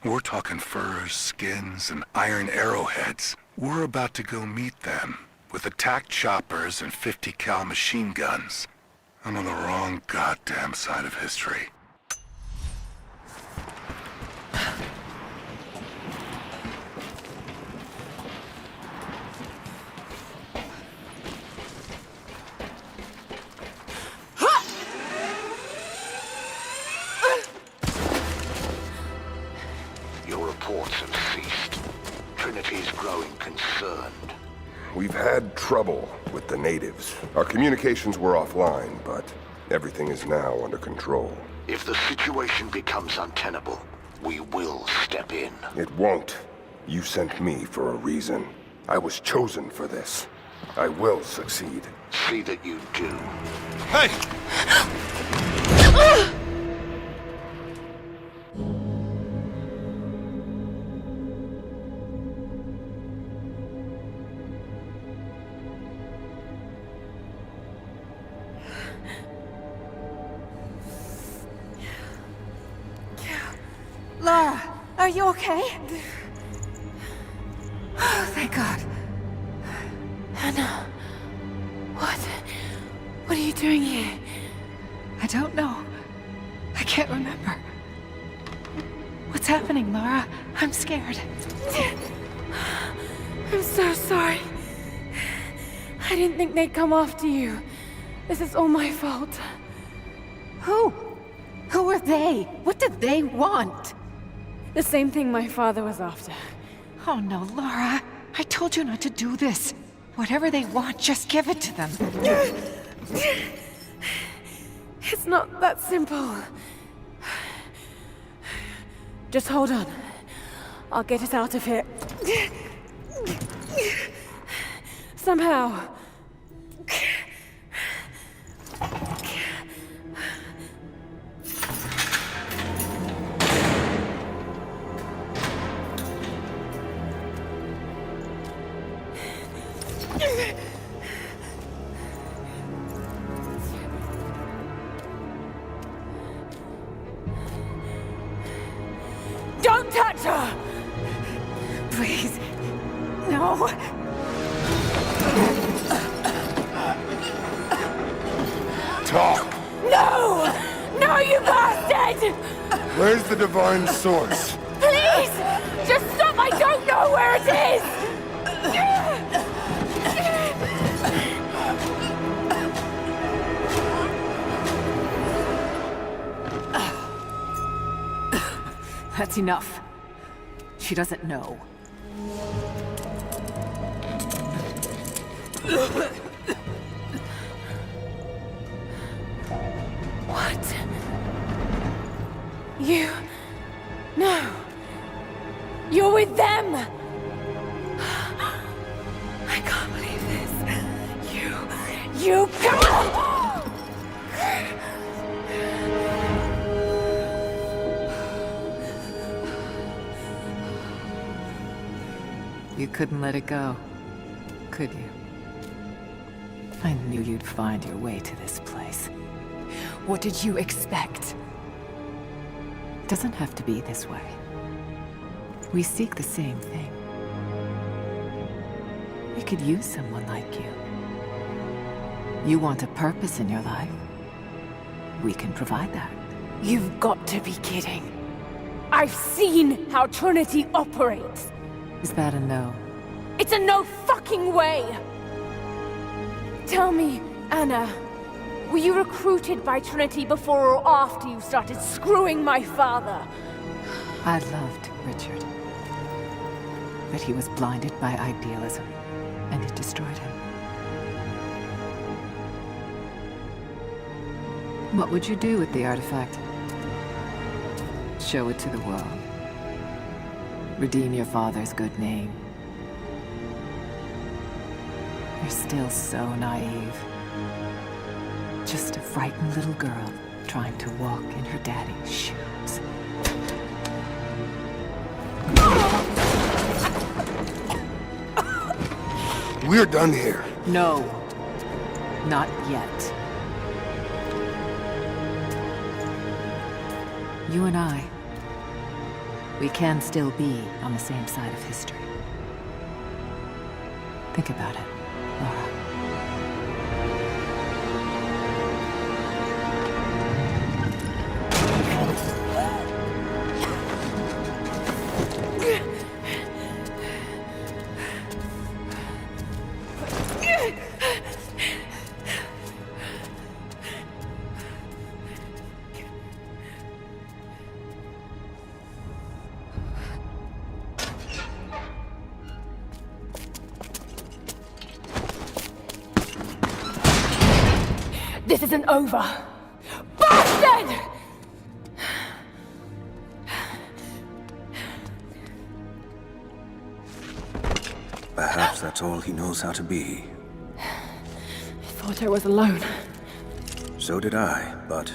[SPEAKER 13] We're talking furs, skins, and iron arrowheads. We're about to go meet them with attack choppers and 50 cal machine guns. I'm on the wrong goddamn side of history.
[SPEAKER 18] Your reports have ceased. Trinity's growing concerned. We've had trouble with the natives. Our communications were offline, but everything is now under control. If the situation becomes untenable, we will step in. It won't. You sent me for a reason. I was chosen for this. I will succeed. See that you do.
[SPEAKER 8] Hey!
[SPEAKER 3] Lara, are you okay? Oh, thank God. Anna, what are you doing here?
[SPEAKER 4] I don't know. I can't remember. What's happening, Lara? I'm scared.
[SPEAKER 3] I'm so sorry. I didn't think they'd come after you. This is all my fault.
[SPEAKER 4] Who? Who are they? What did they want?
[SPEAKER 3] The same thing my father was after.
[SPEAKER 4] Oh no, Lara. I told you not to do this. Whatever they want, just give it to them.
[SPEAKER 3] It's not that simple. Just hold on. I'll get us out of here. Somehow. Don't touch her!
[SPEAKER 4] Please. No.
[SPEAKER 18] Talk!
[SPEAKER 3] No! No, you bastard!
[SPEAKER 18] Where's the divine source?
[SPEAKER 3] Please! Just stop! I don't know where it is!
[SPEAKER 4] That's enough. She doesn't know.
[SPEAKER 3] You... No. You're with them! I can't believe this. You...
[SPEAKER 4] You couldn't let it go, could you? I knew you'd find your way to this place.
[SPEAKER 3] What did you expect?
[SPEAKER 4] It doesn't have to be this way. We seek the same thing. We could use someone like you. You want a purpose in your life. We can provide that.
[SPEAKER 3] You've got to be kidding. I've seen how Trinity operates.
[SPEAKER 4] Is that a no?
[SPEAKER 3] It's a no fucking way! Tell me, Anna, were you recruited by Trinity before or after you started screwing my father?
[SPEAKER 4] I loved Richard. But he was blinded by idealism, and it destroyed him. What would you do with the artifact? Show it to the world. Redeem your father's good name. You're still so naive. Just a frightened little girl trying to walk in her daddy's shoes.
[SPEAKER 18] We're done here.
[SPEAKER 4] No. Not yet. You and I, we can still be on the same side of history. Think about it, Laura.
[SPEAKER 3] This isn't over! Bastard!
[SPEAKER 6] Perhaps that's all he knows how to be.
[SPEAKER 3] I thought I was alone.
[SPEAKER 6] So did I, but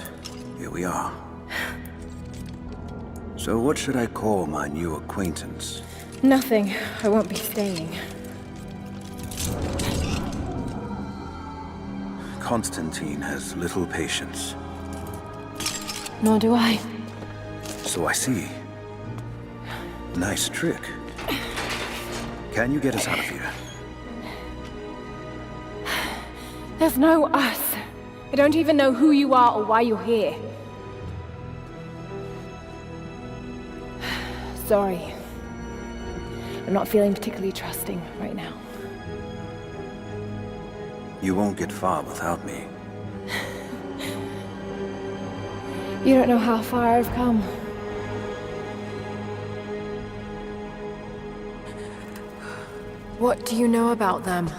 [SPEAKER 6] here we are. So what should I call my new acquaintance?
[SPEAKER 3] Nothing. I won't be staying.
[SPEAKER 6] Constantine has little patience.
[SPEAKER 3] Nor do I.
[SPEAKER 6] So I see. Nice trick. Can you get us out of here?
[SPEAKER 3] There's no us. I don't even know who you are or why you're here. Sorry. I'm not feeling particularly trusting right now.
[SPEAKER 6] You won't get far without me.
[SPEAKER 3] You don't know how far I've come. What do you know about them?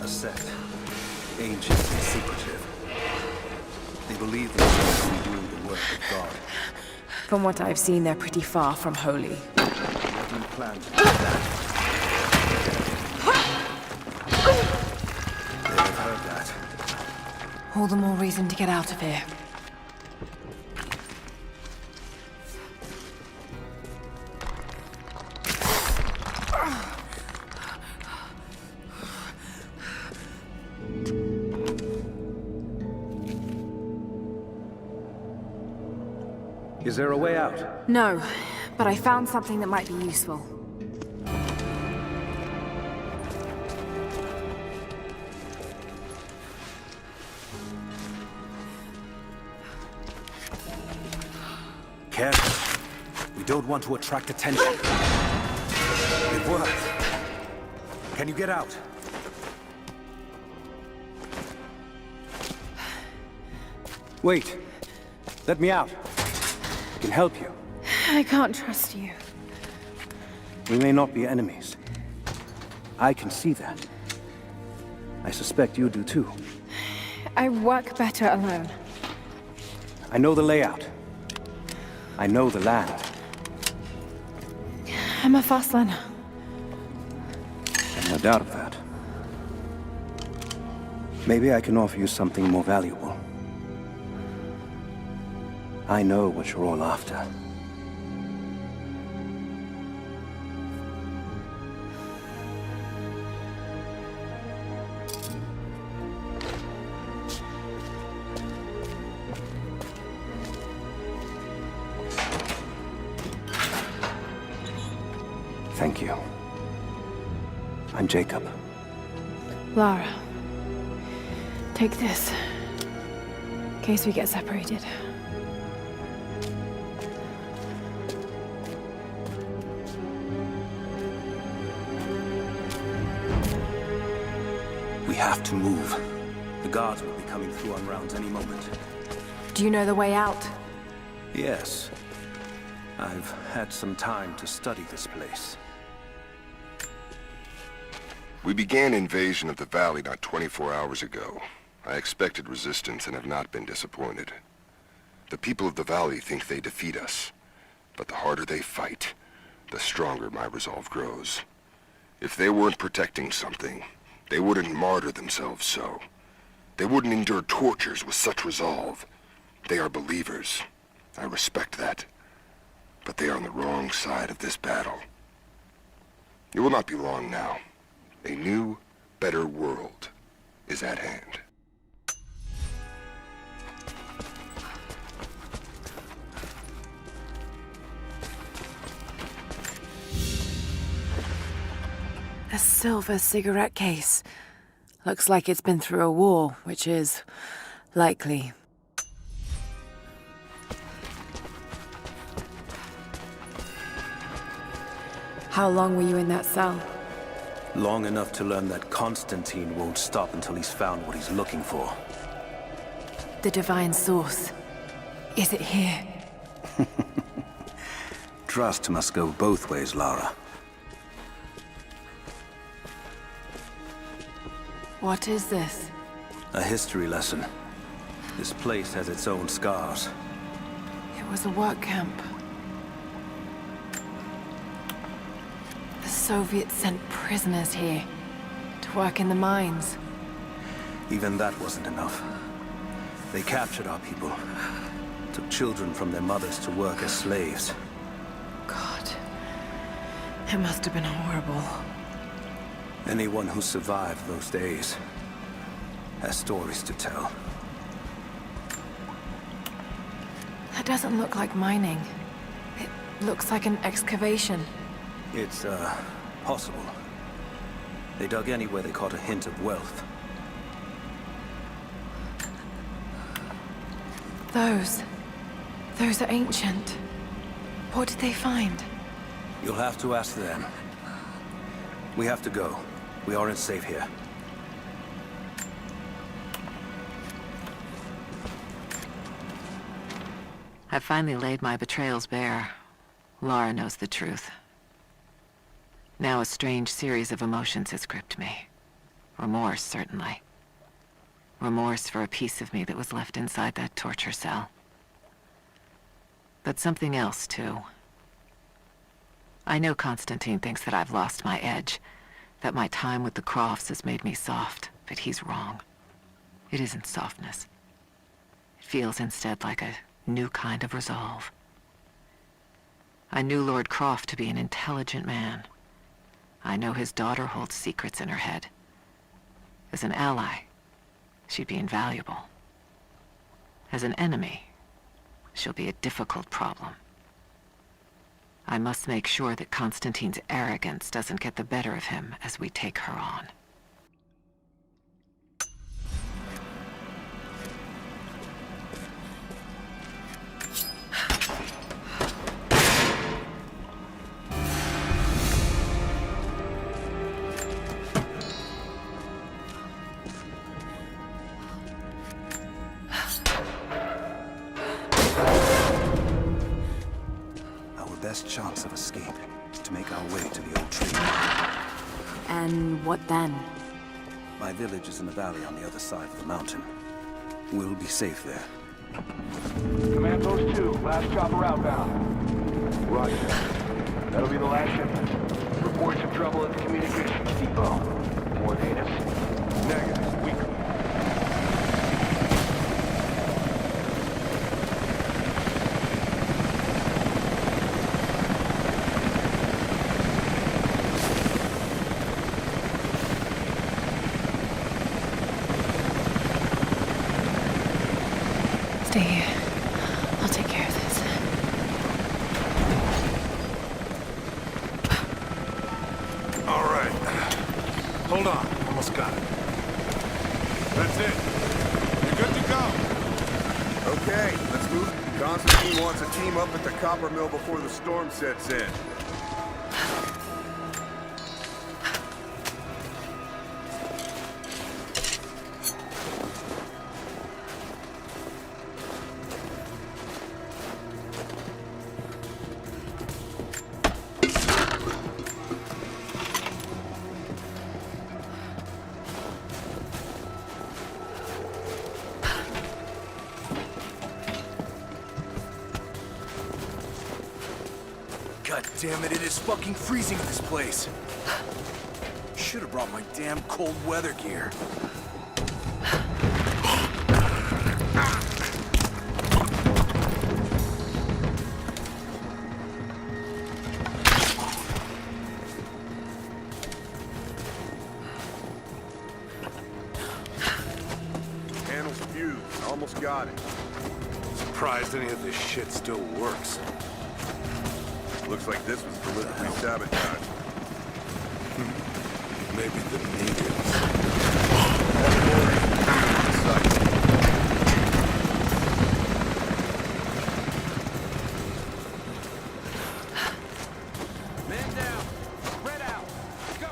[SPEAKER 6] A sect. Ancient and secretive. They believe themselves to be doing the work of God.
[SPEAKER 3] From what I've seen, they're pretty far from holy.
[SPEAKER 6] What do you plan to do with that? They've heard that.
[SPEAKER 3] All the more reason to get out of here.
[SPEAKER 6] Is there a way out?
[SPEAKER 3] No, but I found something that might be useful.
[SPEAKER 6] Careful. We don't want to attract attention. It worked. Can you get out? Wait. Let me out. I can help you.
[SPEAKER 3] I can't trust you.
[SPEAKER 6] We may not be enemies. I can see that. I suspect you do too.
[SPEAKER 3] I work better alone.
[SPEAKER 6] I know the layout.
[SPEAKER 21] I know the land.
[SPEAKER 3] I'm a Faslan.
[SPEAKER 21] No doubt of that. Maybe I can offer you something more valuable. I know what you're all after. Thank you. I'm Jacob.
[SPEAKER 3] Lara. Take this. In case we get separated.
[SPEAKER 21] We have to move. The guards will be coming through on rounds any moment.
[SPEAKER 3] Do you know the way out?
[SPEAKER 21] Yes. I've had some time to study this place.
[SPEAKER 18] We began invasion of the valley not 24 hours ago. I expected resistance and have not been disappointed. The people of the valley think they defeat us, but the harder they fight, the stronger my resolve grows. If they weren't protecting something, they wouldn't martyr themselves so. They wouldn't endure tortures with such resolve. They are believers. I respect that. But they are on the wrong side of this battle. It will not be long now. A new, better world is at hand.
[SPEAKER 3] A silver cigarette case. Looks like it's been through a war, which is likely. How long were you in that cell?
[SPEAKER 21] Long enough to learn that Constantine won't stop until he's found what he's looking for.
[SPEAKER 3] The divine source. Is it here?
[SPEAKER 21] Trust must go both ways, Lara.
[SPEAKER 3] What is this?
[SPEAKER 21] A history lesson. This place has its own scars.
[SPEAKER 3] It was a work camp. The Soviets sent prisoners here to work in the mines.
[SPEAKER 21] Even that wasn't enough. They captured our people, took children from their mothers to work as slaves.
[SPEAKER 3] God, it must have been horrible.
[SPEAKER 21] Anyone who survived those days has stories to tell.
[SPEAKER 3] That doesn't look like mining. It looks like an excavation.
[SPEAKER 21] It's, possible. They dug anywhere they caught a hint of wealth.
[SPEAKER 3] Those are ancient. What did they find?
[SPEAKER 21] You'll have to ask them. We have to go. We aren't safe here.
[SPEAKER 4] I've finally laid my betrayals bare. Lara knows the truth. Now a strange series of emotions has gripped me. Remorse, certainly. Remorse for a piece of me that was left inside that torture cell. But something else, too. I know Constantine thinks that I've lost my edge, that my time with the Crofts has made me soft, but he's wrong. It isn't softness. It feels instead like a new kind of resolve. I knew Lord Croft to be an intelligent man. I know his daughter holds secrets in her head. As an ally, she'd be invaluable. As an enemy, she'll be a difficult problem. I must make sure that Constantine's arrogance doesn't get the better of him as we take her on.
[SPEAKER 21] Best chance of escape is to make our way to the old tree.
[SPEAKER 3] And what then?
[SPEAKER 21] My village is in the valley on the other side of the mountain. We'll be safe there.
[SPEAKER 16] Command Post 2, last chopper outbound. Roger. That'll be the last shipment. Reports of trouble at the communications depot. More natives? Negative. We clear.
[SPEAKER 3] Stay here. I'll take care of this.
[SPEAKER 8] All right. Hold on. Almost got it. That's it. You're good to go.
[SPEAKER 11] Okay, let's move. Constantine wants a team up at the copper mill before the storm sets in.
[SPEAKER 14] God damn it, it is fucking freezing in this place. Should have brought my damn cold weather gear.
[SPEAKER 11] Panel's fused. Almost got it.
[SPEAKER 8] Surprised any of this shit still works.
[SPEAKER 11] Looks like this was deliberately sabotaged.
[SPEAKER 8] Maybe the natives.
[SPEAKER 14] Man down! Spread out! Go!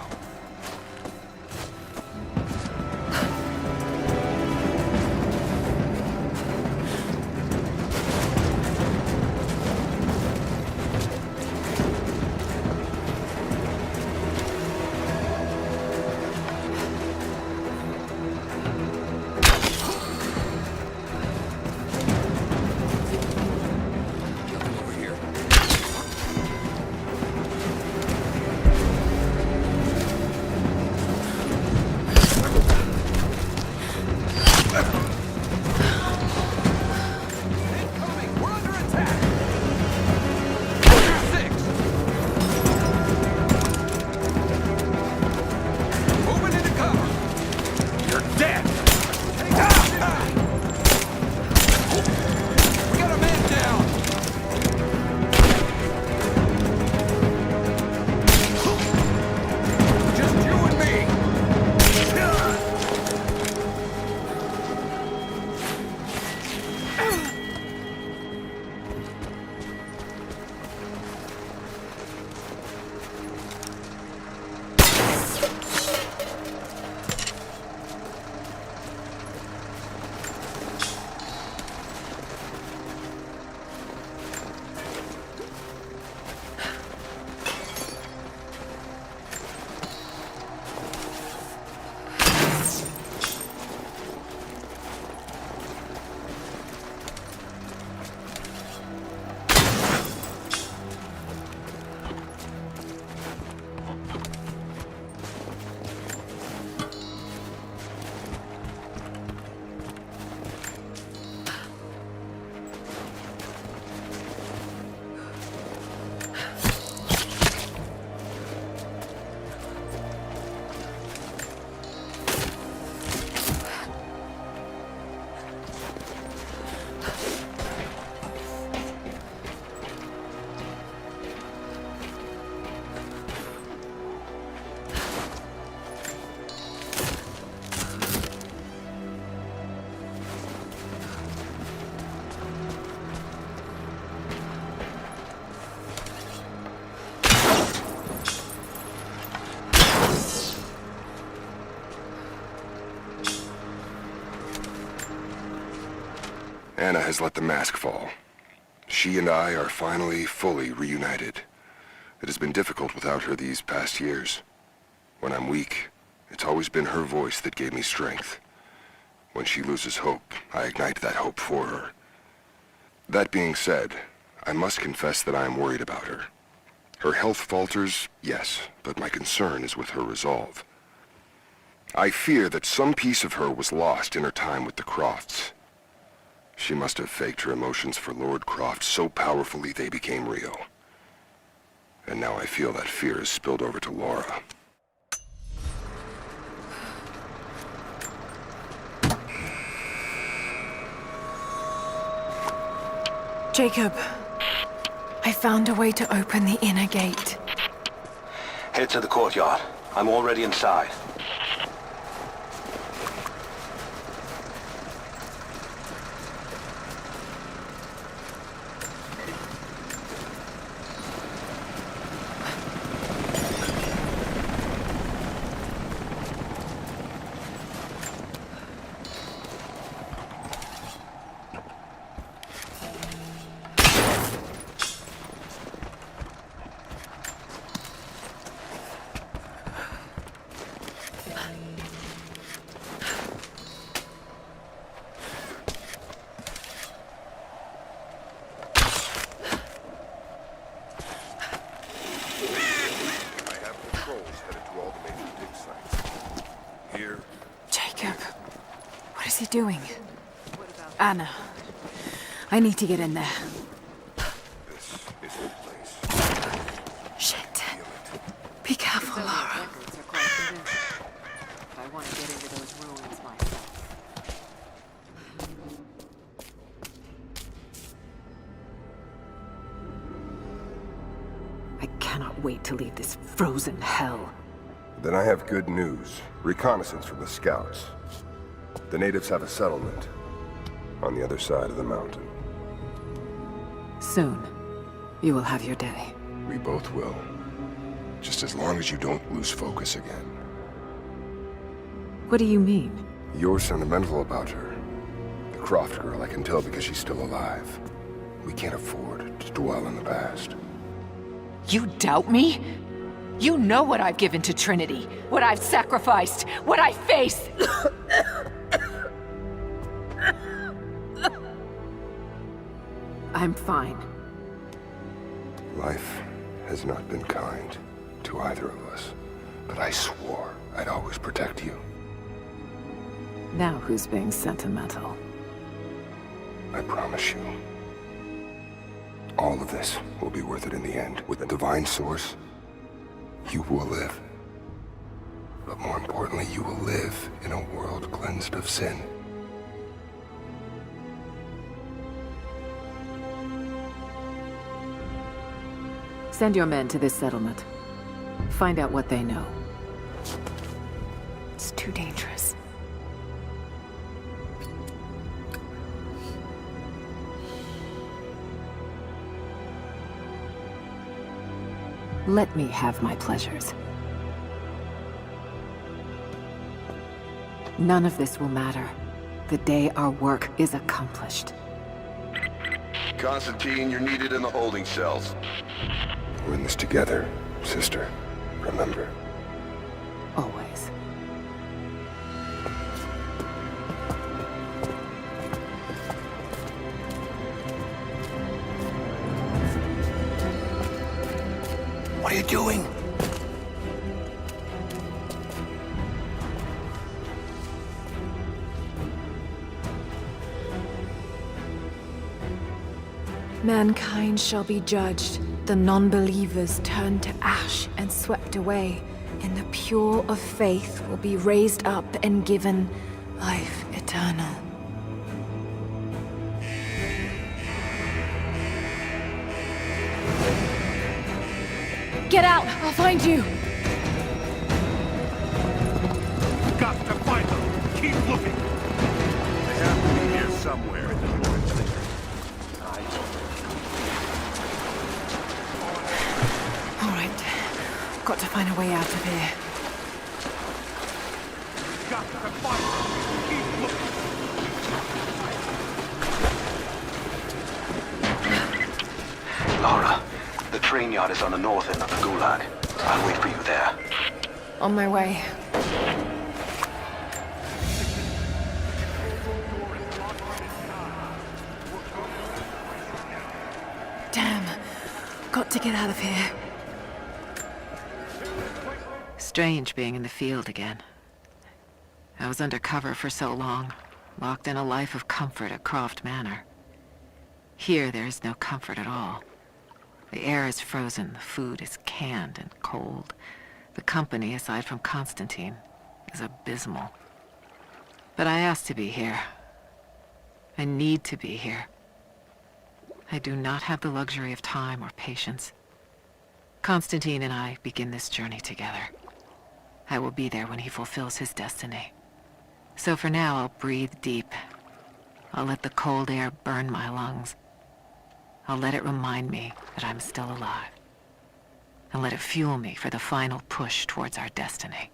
[SPEAKER 18] Anna has let the mask fall. She and I are finally fully reunited. It has been difficult without her these past years. When I'm weak, it's always been her voice that gave me strength. When she loses hope, I ignite that hope for her. That being said, I must confess that I am worried about her. Her health falters, yes, but my concern is with her resolve. I fear that some piece of her was lost in her time with the Crofts. She must have faked her emotions for Lord Croft so powerfully they became real. And now I feel that fear has spilled over to Laura.
[SPEAKER 3] Jacob, I found a way to open the inner gate.
[SPEAKER 16] Head to the courtyard. I'm already inside.
[SPEAKER 3] Jacob, what is he doing? Anna, I need to get in there.
[SPEAKER 18] This is the place.
[SPEAKER 3] Shit. Be careful, Laura.
[SPEAKER 4] I want to get into those ruins myself. I cannot wait to leave this frozen hell.
[SPEAKER 18] Then I have good news. Reconnaissance from the scouts. The natives have a settlement on the other side of the mountain.
[SPEAKER 4] Soon, you will have your day.
[SPEAKER 18] We both will. Just as long as you don't lose focus again.
[SPEAKER 4] What do you mean?
[SPEAKER 18] You're sentimental about her. The Croft girl, I can tell because she's still alive. We can't afford to dwell in the past.
[SPEAKER 4] You doubt me? You know what I've given to Trinity, what I've sacrificed, what I face. I'm fine.
[SPEAKER 18] Life has not been kind to either of us, but I swore I'd always protect you.
[SPEAKER 4] Now who's being sentimental?
[SPEAKER 18] I promise you. All of this will be worth it in the end. With the divine source, you will live. But more importantly, you will live in a world cleansed of sin.
[SPEAKER 4] Send your men to this settlement. Find out what they know.
[SPEAKER 3] It's too dangerous.
[SPEAKER 4] Let me have my pleasures. None of this will matter the day our work is accomplished.
[SPEAKER 7] Constantine, you're needed in the holding cells.
[SPEAKER 18] We're in this together, sister. Remember.
[SPEAKER 4] Always.
[SPEAKER 14] What are you doing?
[SPEAKER 3] Mankind shall be judged. The non-believers turned to ash and swept away, and the pure of faith will be raised up and given life eternal. Get out! I'll find you!
[SPEAKER 8] Got to find them! Keep looking! They have to be here somewhere in the ruins.
[SPEAKER 3] All right. Got to find a way out of here.
[SPEAKER 8] Got to find them! Keep looking!
[SPEAKER 16] Laura, the train yard is on the north end of the Gulag. I'll wait for you there.
[SPEAKER 3] On my way. to get out of here.
[SPEAKER 4] Strange being in the field again. I was under cover for so long, locked in a life of comfort at Croft Manor. Here there is no comfort at all. The air is frozen, the food is canned and cold. The company, aside from Constantine, is abysmal. But I asked to be here. I need to be here. I do not have the luxury of time or patience. Constantine and I begin this journey together. I will be there when he fulfills his destiny. So for now, I'll breathe deep. I'll let the cold air burn my lungs. I'll let it remind me that I'm still alive. And let it fuel me for the final push towards our destiny.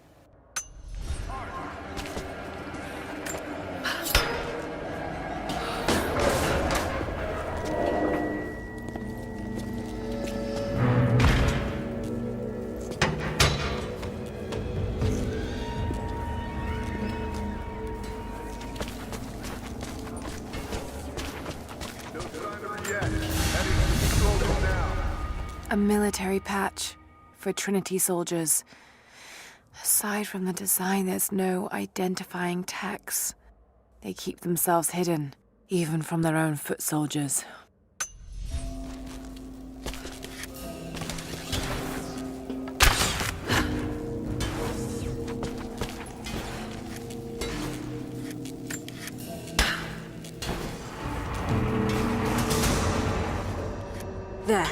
[SPEAKER 3] A military patch for Trinity soldiers. Aside from the design, there's no identifying text. They keep themselves hidden, even from their own foot soldiers. There.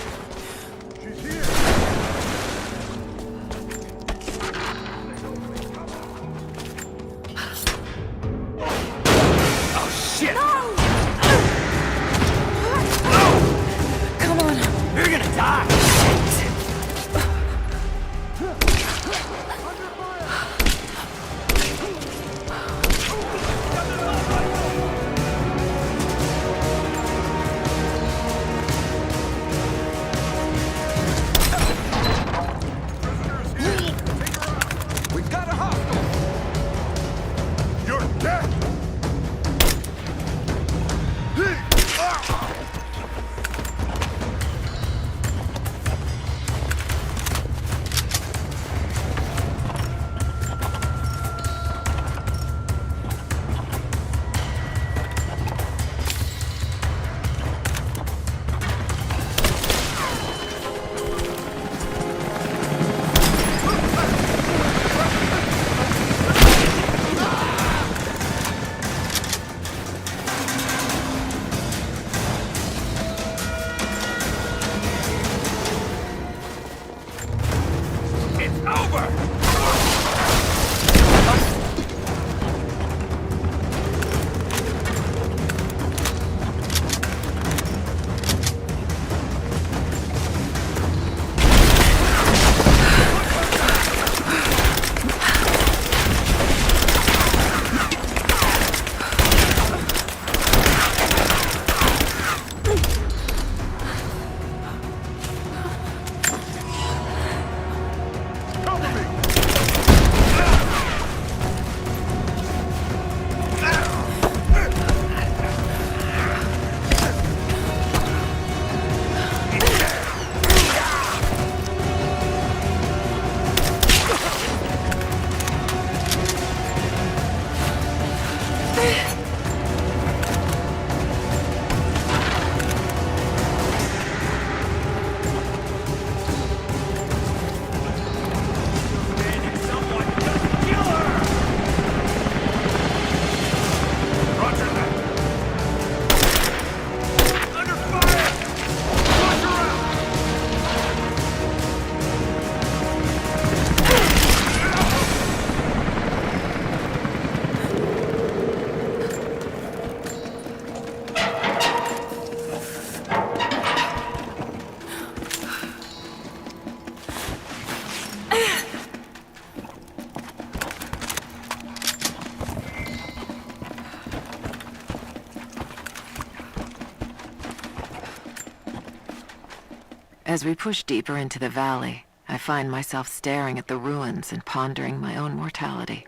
[SPEAKER 4] As we push deeper into the valley, I find myself staring at the ruins and pondering my own mortality.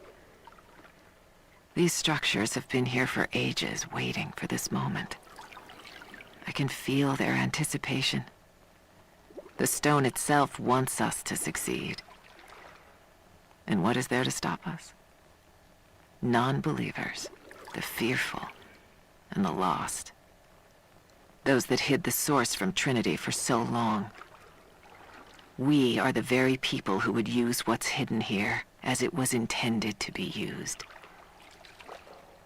[SPEAKER 4] These structures have been here for ages, waiting for this moment. I can feel their anticipation. The stone itself wants us to succeed. And what is there to stop us? Non-believers, the fearful, and the lost. Those that hid the source from Trinity for so long. We are the very people who would use what's hidden here as it was intended to be used.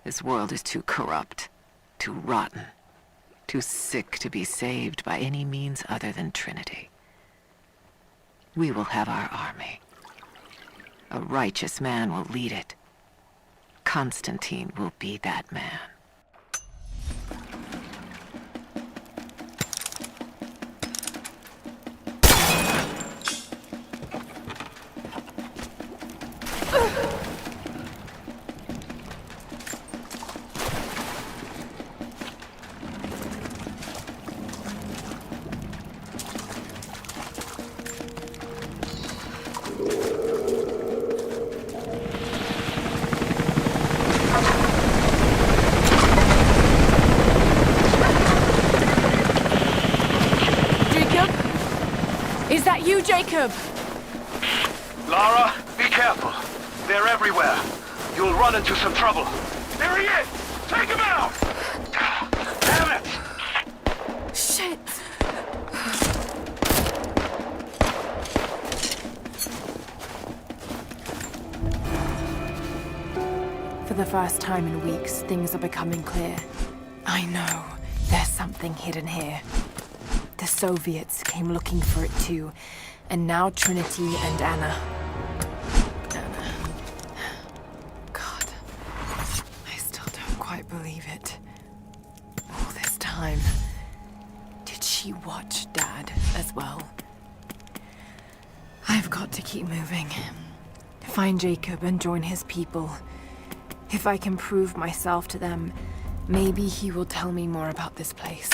[SPEAKER 4] This world is too corrupt, too rotten, too sick to be saved by any means other than Trinity. We will have our army. A righteous man will lead it. Constantine will be that man.
[SPEAKER 3] Is that you, Jacob?
[SPEAKER 14] Lara, be careful. They're everywhere. You'll run into some trouble. There he is! Take him out! Damn it!
[SPEAKER 3] Shit! For the first time in weeks, things are becoming clear. I know. There's something hidden here. The Soviets came looking for it too, and now Trinity and Anna. God, I still don't quite believe it. All this time, did she watch Dad as well? I've got to keep moving. Find Jacob and join his people. If I can prove myself to them, maybe he will tell me more about this place.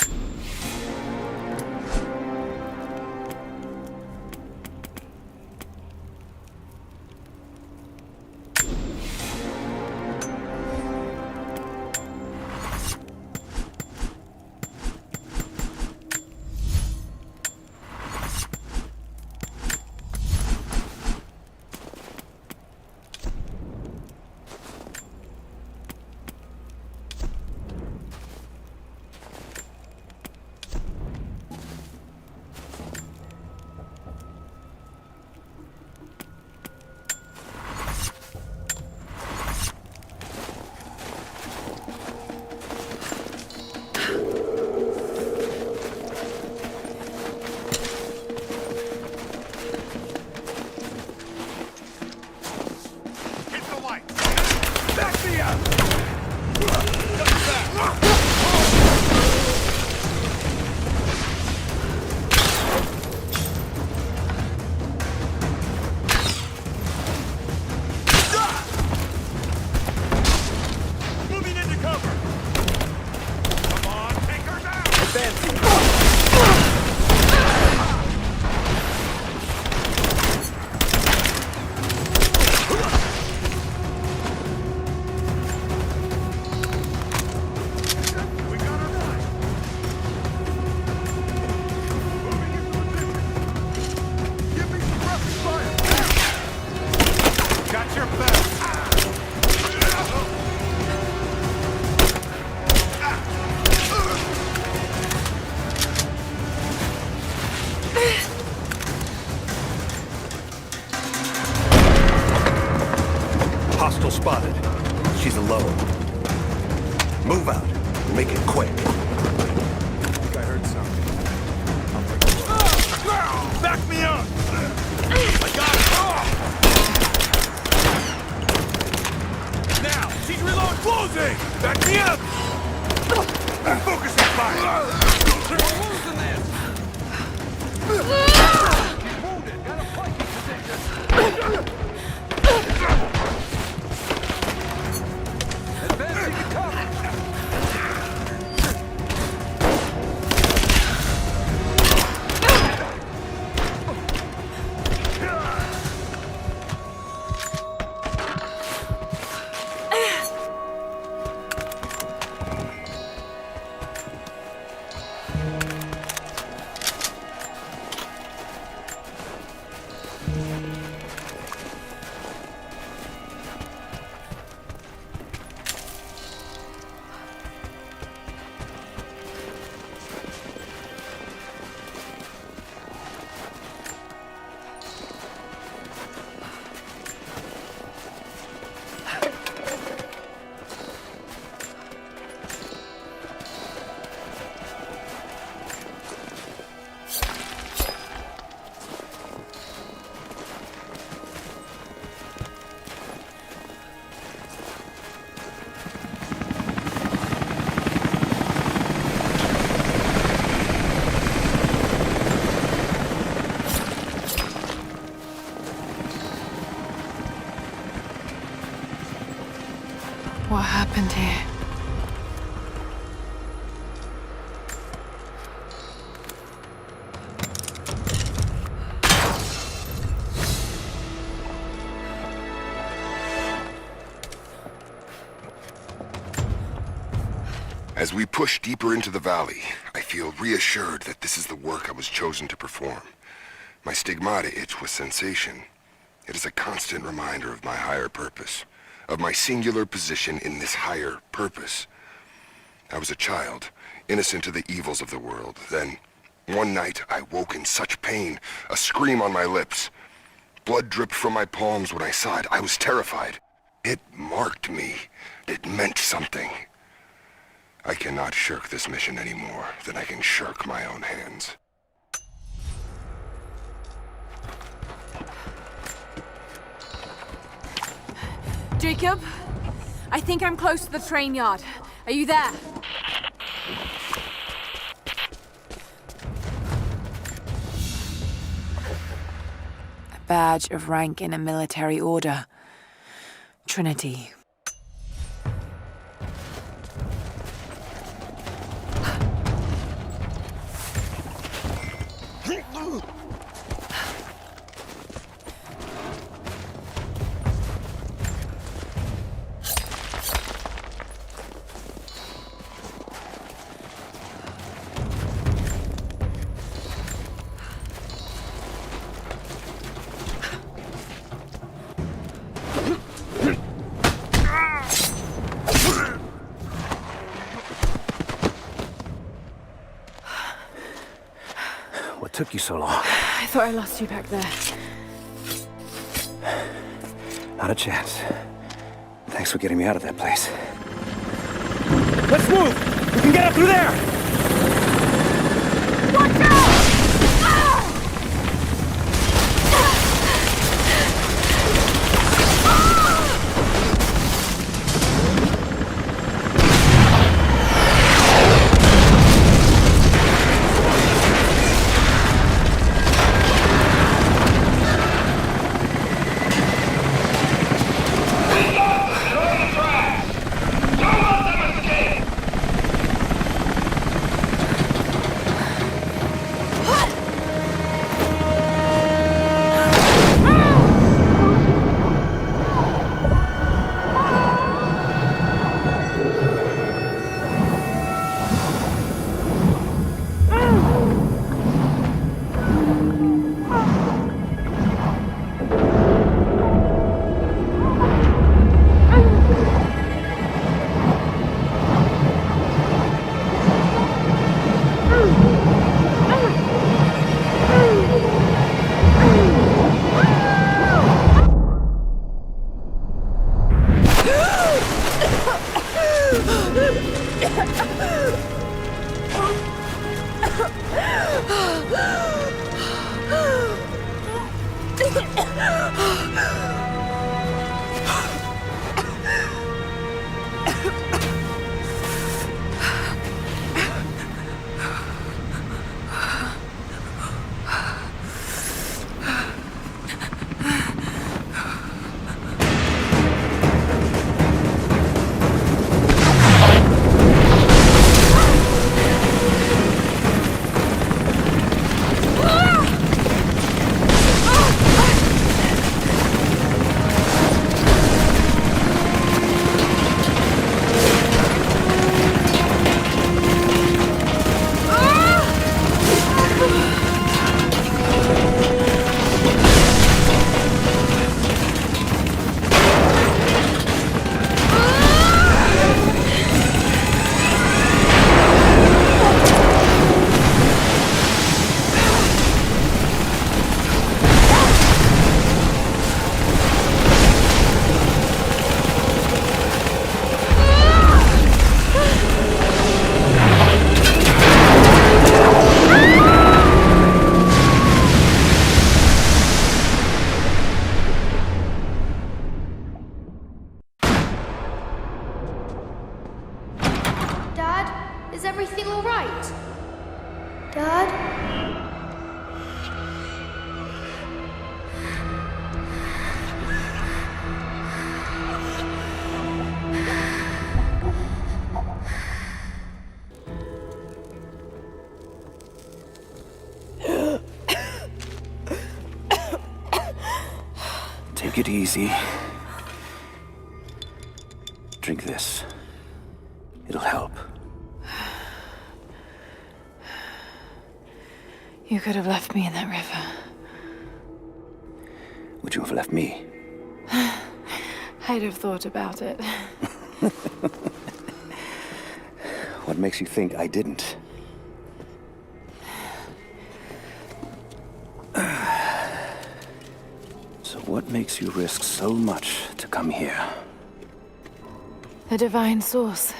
[SPEAKER 8] Hostile spotted. She's alone. Move out. Make it quick. I think I heard something. Back me up! I got it! Now! She's reloading! Closing! Back me up! Focus on fire! We're losing this! Wounded! Got a fighting position! Advancing to cover!
[SPEAKER 3] What happened here?
[SPEAKER 18] As we push deeper into the valley, I feel reassured that this is the work I was chosen to perform. My stigmata itch with sensation. It is a constant reminder of my higher purpose, of my singular position in this higher purpose. I was a child, innocent to the evils of the world. Then, one night, I woke in such pain, a scream on my lips. Blood dripped from my palms when I saw it. I was terrified. It marked me. It meant something. I cannot shirk this mission any more than I can shirk my own hands.
[SPEAKER 3] Jacob, I think I'm close to the train yard. Are you there? A badge of rank in a military order. Trinity.
[SPEAKER 16] What took you so long?
[SPEAKER 3] I thought I lost you back there.
[SPEAKER 16] Not a chance. Thanks for getting me out of that place. Let's move! We can get up through there!
[SPEAKER 3] Watch out!
[SPEAKER 21] Take it easy. Drink this. It'll help.
[SPEAKER 3] You could have left me in that river.
[SPEAKER 21] Would you have left me?
[SPEAKER 3] I'd have thought about it.
[SPEAKER 21] What makes you think I didn't? So what makes you risk so much to come here?
[SPEAKER 3] The divine source.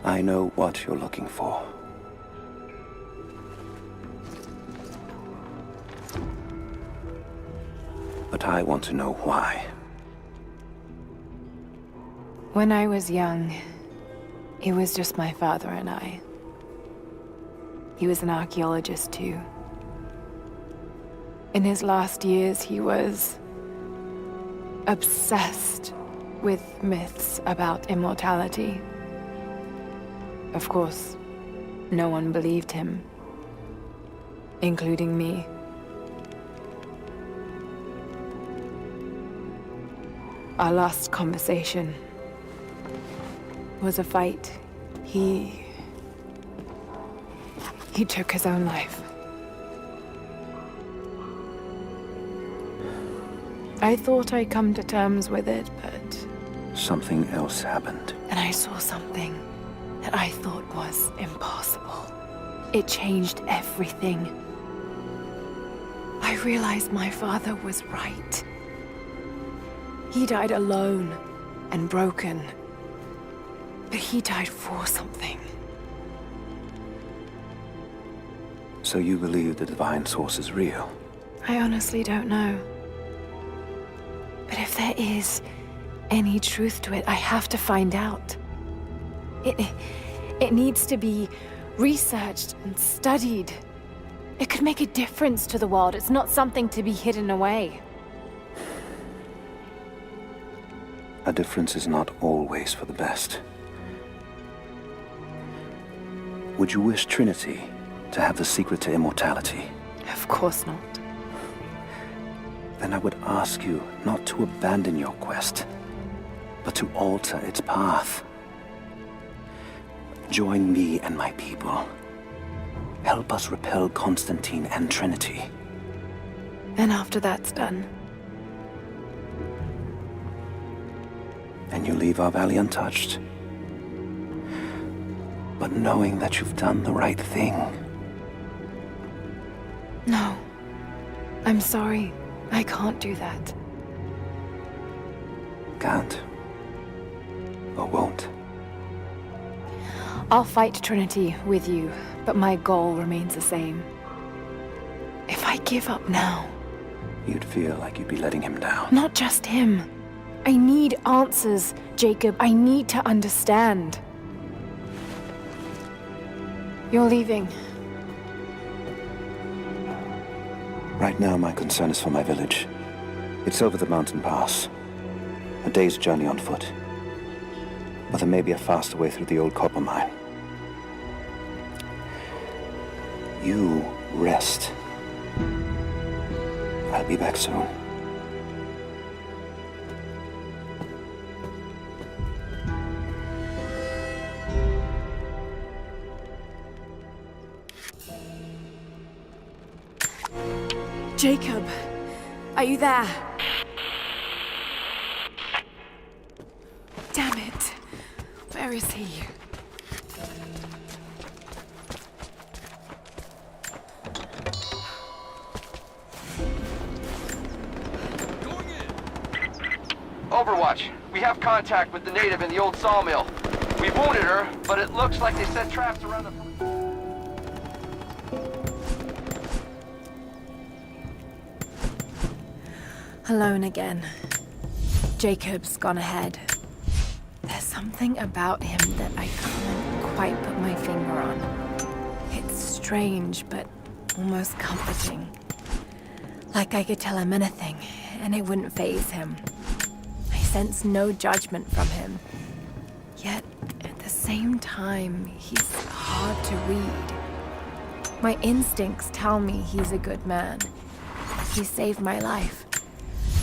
[SPEAKER 21] I know what you're looking for. But I want to know why.
[SPEAKER 3] When I was young, it was just my father and I. He was an archaeologist too. In his last years, he was obsessed with myths about immortality. Of course, no one believed him, including me. Our last conversation was a fight. He took his own life. I thought I'd come to terms with it, but...
[SPEAKER 21] Something else happened.
[SPEAKER 3] And I saw something that I thought was impossible. It changed everything. I realized my father was right. He died alone and broken. But he died for something.
[SPEAKER 21] So you believe the divine source is real?
[SPEAKER 3] I honestly don't know. But if there is any truth to it, I have to find out. It needs to be researched and studied. It could make a difference to the world. It's not something to be hidden away.
[SPEAKER 21] A difference is not always for the best. Would you wish Trinity to have the secret to immortality?
[SPEAKER 3] Of course not.
[SPEAKER 21] Then I would ask you not to abandon your quest, but to alter its path. Join me and my people. Help us repel Constantine and Trinity.
[SPEAKER 3] And after that's done,
[SPEAKER 21] and you leave our valley untouched. But knowing that you've done the right thing.
[SPEAKER 3] No. I'm sorry. I can't do that.
[SPEAKER 21] Can't. Or won't.
[SPEAKER 3] I'll fight Trinity with you, but my goal remains the same. If I give up now...
[SPEAKER 21] You'd feel like you'd be letting him down.
[SPEAKER 3] Not just him. I need answers, Jacob. I need to understand. You're leaving.
[SPEAKER 21] Right now, my concern is for my village. It's over the mountain pass. A day's journey on foot. But there may be a faster way through the old copper mine. You rest. I'll be back soon.
[SPEAKER 3] Jacob, are you there? Damn it. Where is he?
[SPEAKER 12] Overwatch, we have contact with the native in the old sawmill. We wounded her, but it looks like they set traps around the...
[SPEAKER 3] Alone again. Jacob's gone ahead. There's something about him that I can't quite put my finger on. It's strange, but almost comforting. Like I could tell him anything, and it wouldn't faze him. I sense no judgment from him. Yet, at the same time, he's hard to read. My instincts tell me he's a good man. He saved my life.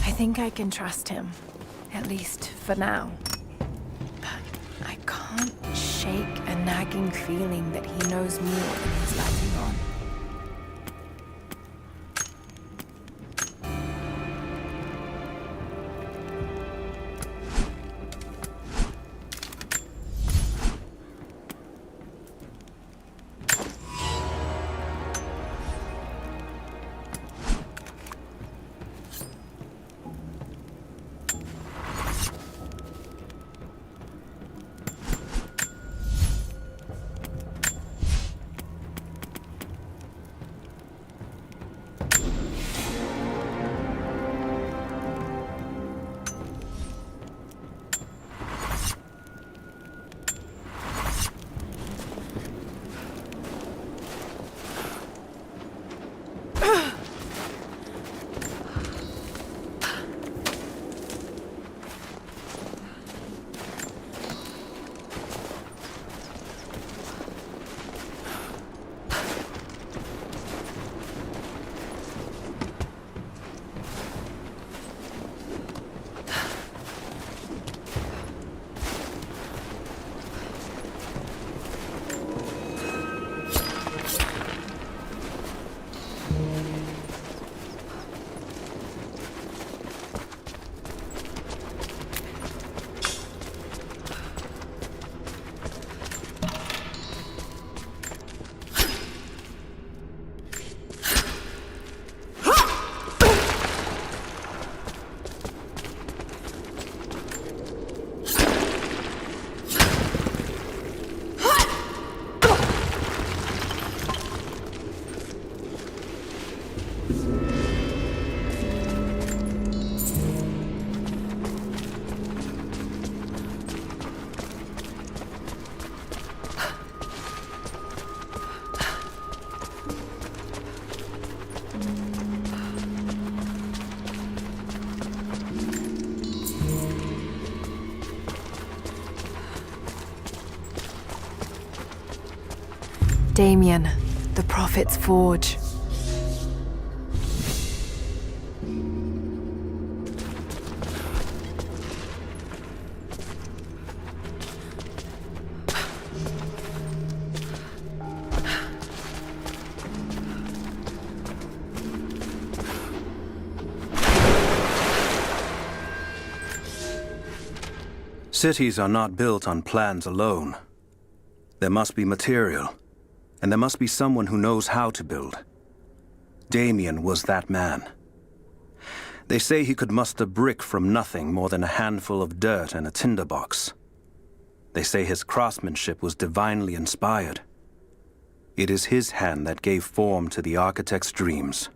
[SPEAKER 3] I think I can trust him, at least for now. But I can't shake a nagging feeling that he knows more than he's letting on. Damien, the Prophet's Forge.
[SPEAKER 21] Cities are not built on plans alone. There must be material, and there must be someone who knows how to build. Damien was that man. They say he could muster brick from nothing more than a handful of dirt and a tinderbox. They say his craftsmanship was divinely inspired. It is his hand that gave form to the architect's dreams.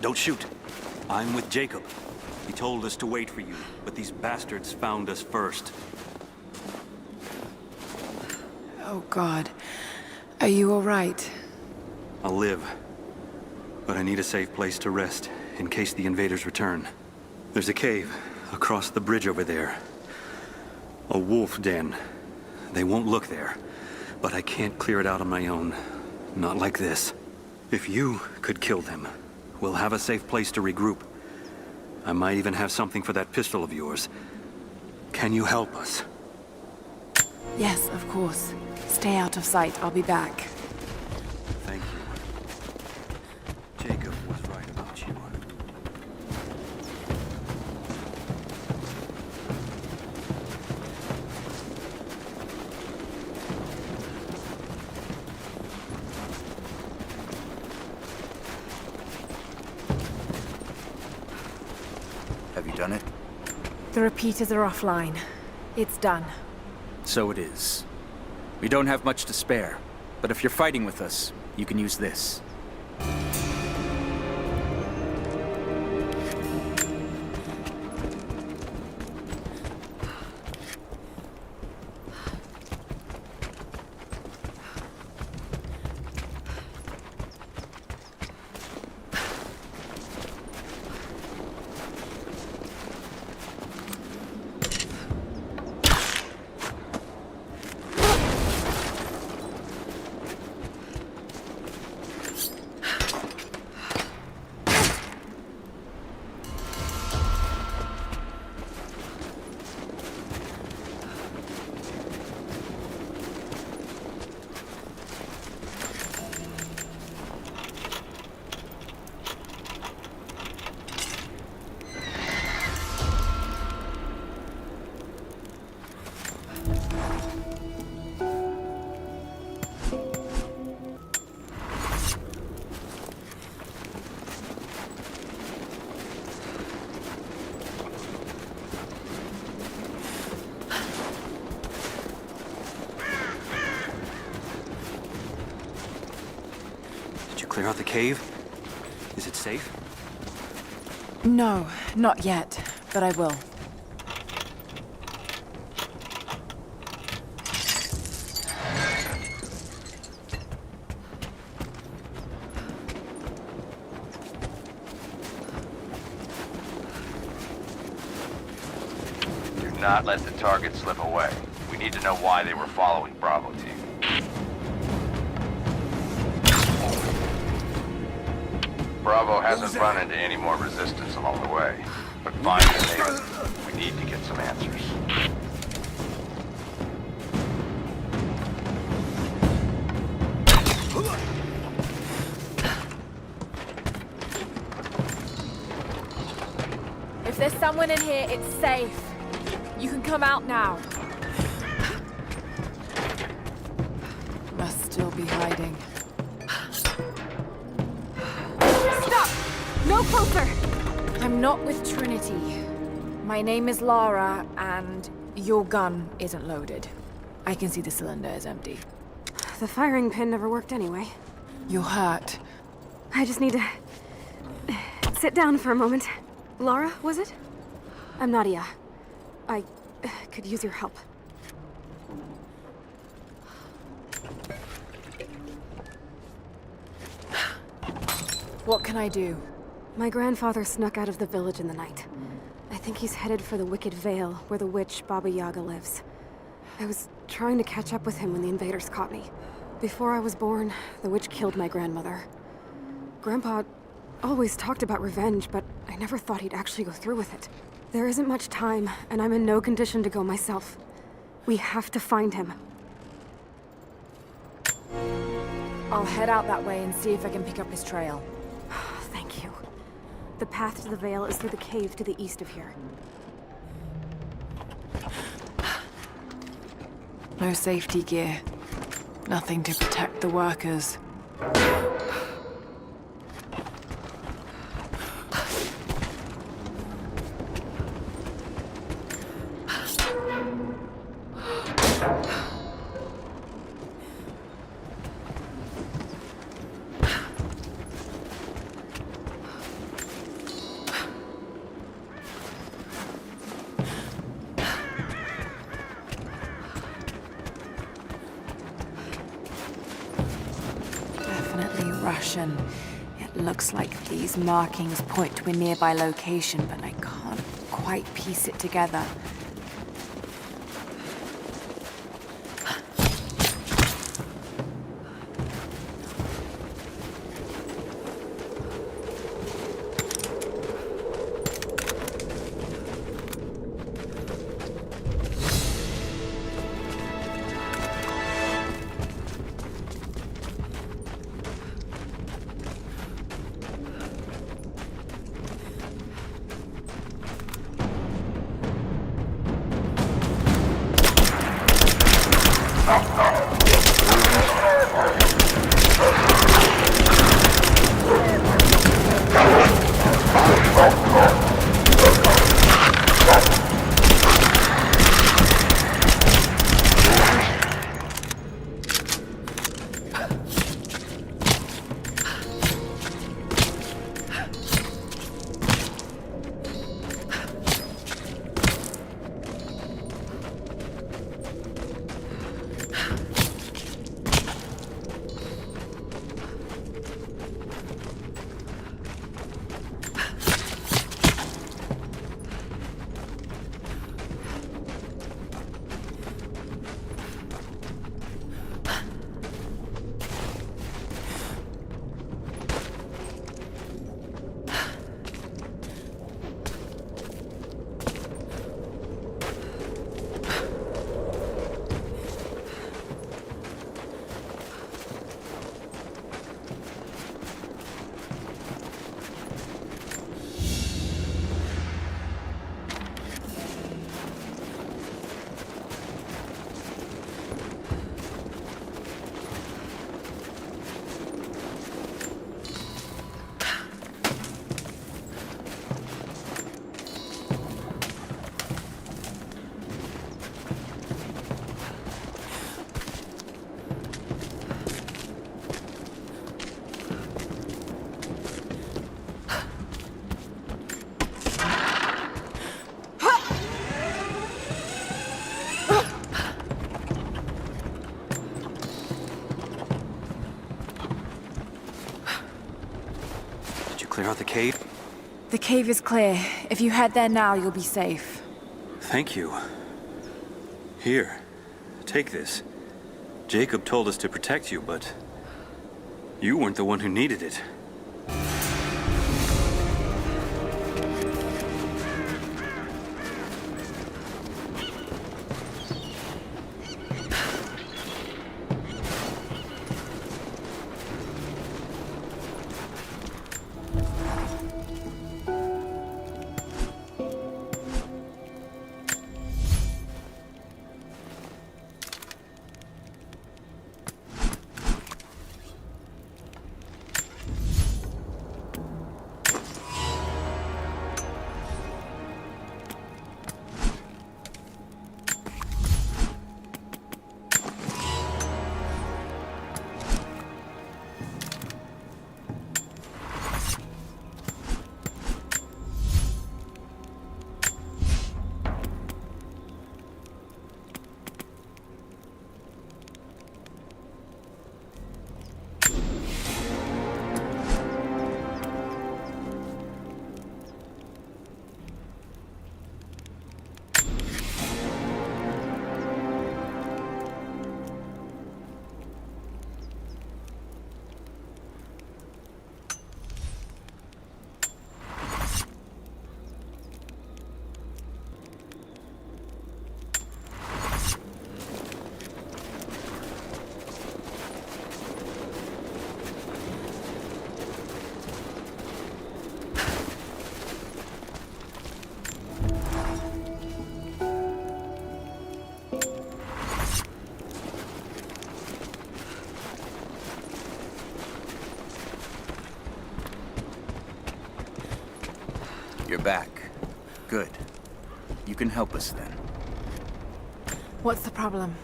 [SPEAKER 17] Don't shoot. I'm with Jacob. He told us to wait for you, but these bastards found us first.
[SPEAKER 3] Oh, God. Are you all right?
[SPEAKER 17] I'll live. But I need a safe place to rest, in case the invaders return. There's a cave across the bridge over there. A wolf den. They won't look there, but I can't clear it out on my own. Not like this. If you could kill them, we'll have a safe place to regroup. I might even have something for that pistol of yours. Can you help us?
[SPEAKER 3] Yes, of course. Stay out of sight. I'll be back.
[SPEAKER 17] Thank you. Jacob was right about you.
[SPEAKER 6] Have you done it?
[SPEAKER 3] The repeaters are offline. It's done.
[SPEAKER 6] So it is. We don't have much to spare, but if you're fighting with us, you can use this.
[SPEAKER 17] Clear out the cave? Is it safe?
[SPEAKER 3] No, not yet, but I will.
[SPEAKER 12] Do not let the target slip away. We need to know why they were following Bravo Team. Bravo hasn't run into any more resistance along the way. But find the native. We need to get some answers.
[SPEAKER 3] If there's someone in here, it's safe. You can come out now. Must still be hiding. No closer! I'm not with Trinity. My name is Lara, and your gun isn't loaded. I can see the cylinder is empty.
[SPEAKER 9] The firing pin never worked anyway.
[SPEAKER 3] You're hurt.
[SPEAKER 9] I just need to sit down for a moment. Lara, was it? I'm Nadia. I could use your help.
[SPEAKER 3] What can I do?
[SPEAKER 9] My grandfather snuck out of the village in the night. I think he's headed for the Wicked Vale, where the witch Baba Yaga lives. I was trying to catch up with him when the invaders caught me. Before I was born, the witch killed my grandmother. Grandpa always talked about revenge, but I never thought he'd actually go through with it. There isn't much time, and I'm in no condition to go myself. We have to find him.
[SPEAKER 3] I'll head out that way and see if I can pick up his trail.
[SPEAKER 9] Thank you. The path to the Vale is through the cave to the east of here.
[SPEAKER 3] No safety gear. Nothing to protect the workers. position. It looks like these markings point to a nearby location, but I can't quite piece it together.
[SPEAKER 17] Clear out the cave?
[SPEAKER 3] The cave is clear. If you head there now, you'll be safe.
[SPEAKER 17] Thank you. Here, take this. Jacob told us to protect you, but you weren't the one who needed it.
[SPEAKER 6] You're back. Good. You can help us then.
[SPEAKER 3] What's the problem?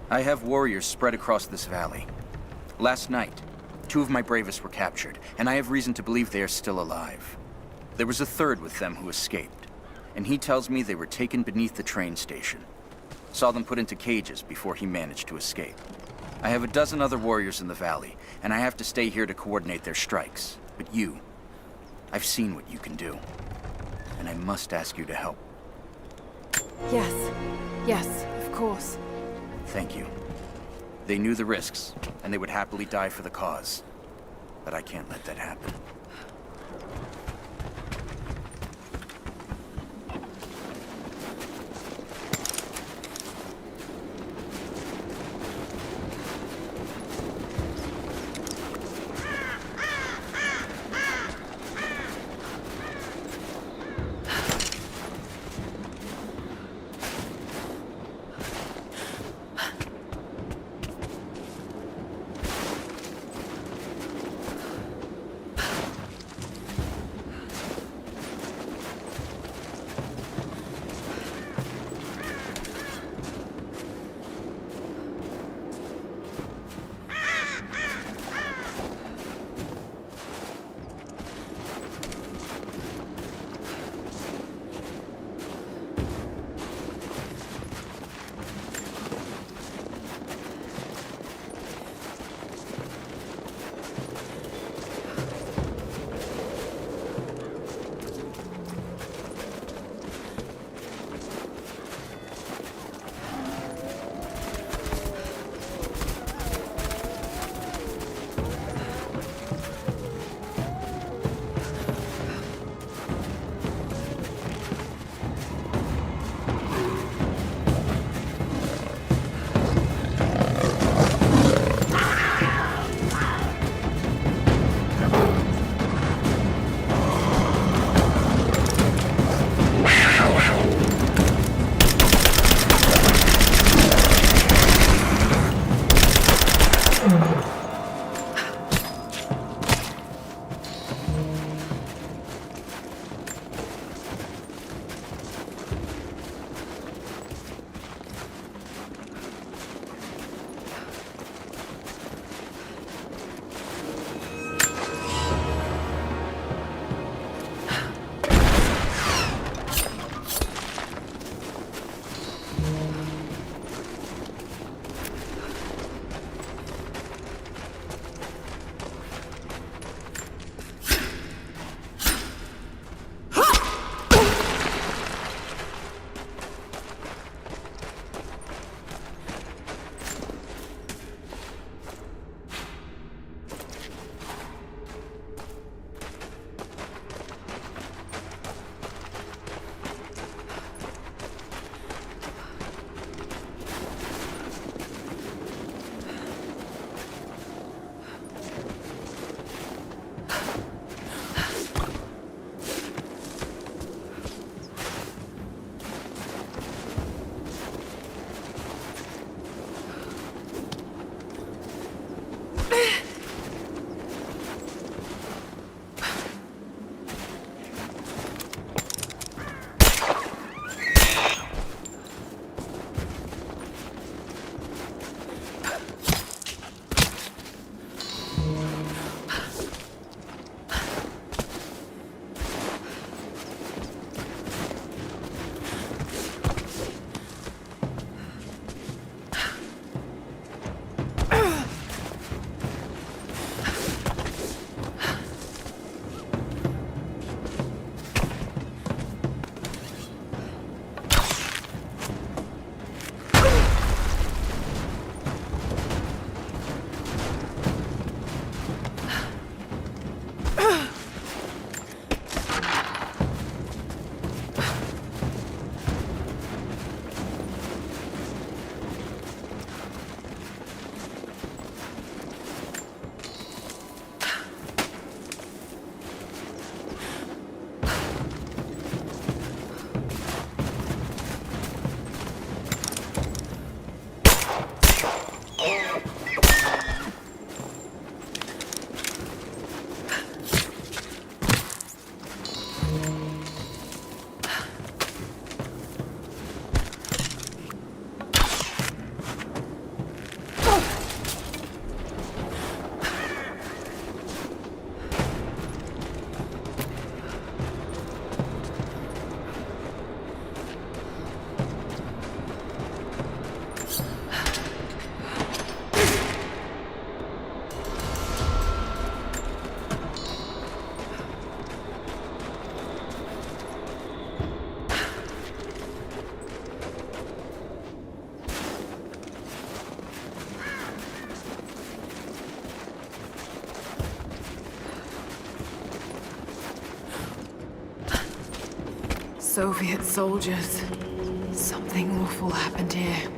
[SPEAKER 6] I have warriors spread across this valley. Last night, 2 of my bravest were captured, and I have reason to believe they are still alive. There was a third with them who escaped, and he tells me they were taken beneath the train station. Saw them put into cages before he managed to escape. I have a dozen other warriors in the valley, and I have to stay here to coordinate their strikes. But you, I've seen what you can do, and I must ask you to help.
[SPEAKER 3] Yes, of course.
[SPEAKER 6] Thank you. They knew the risks, and they would happily die for the cause. But I can't let that happen.
[SPEAKER 3] Soviet soldiers. Something awful happened here.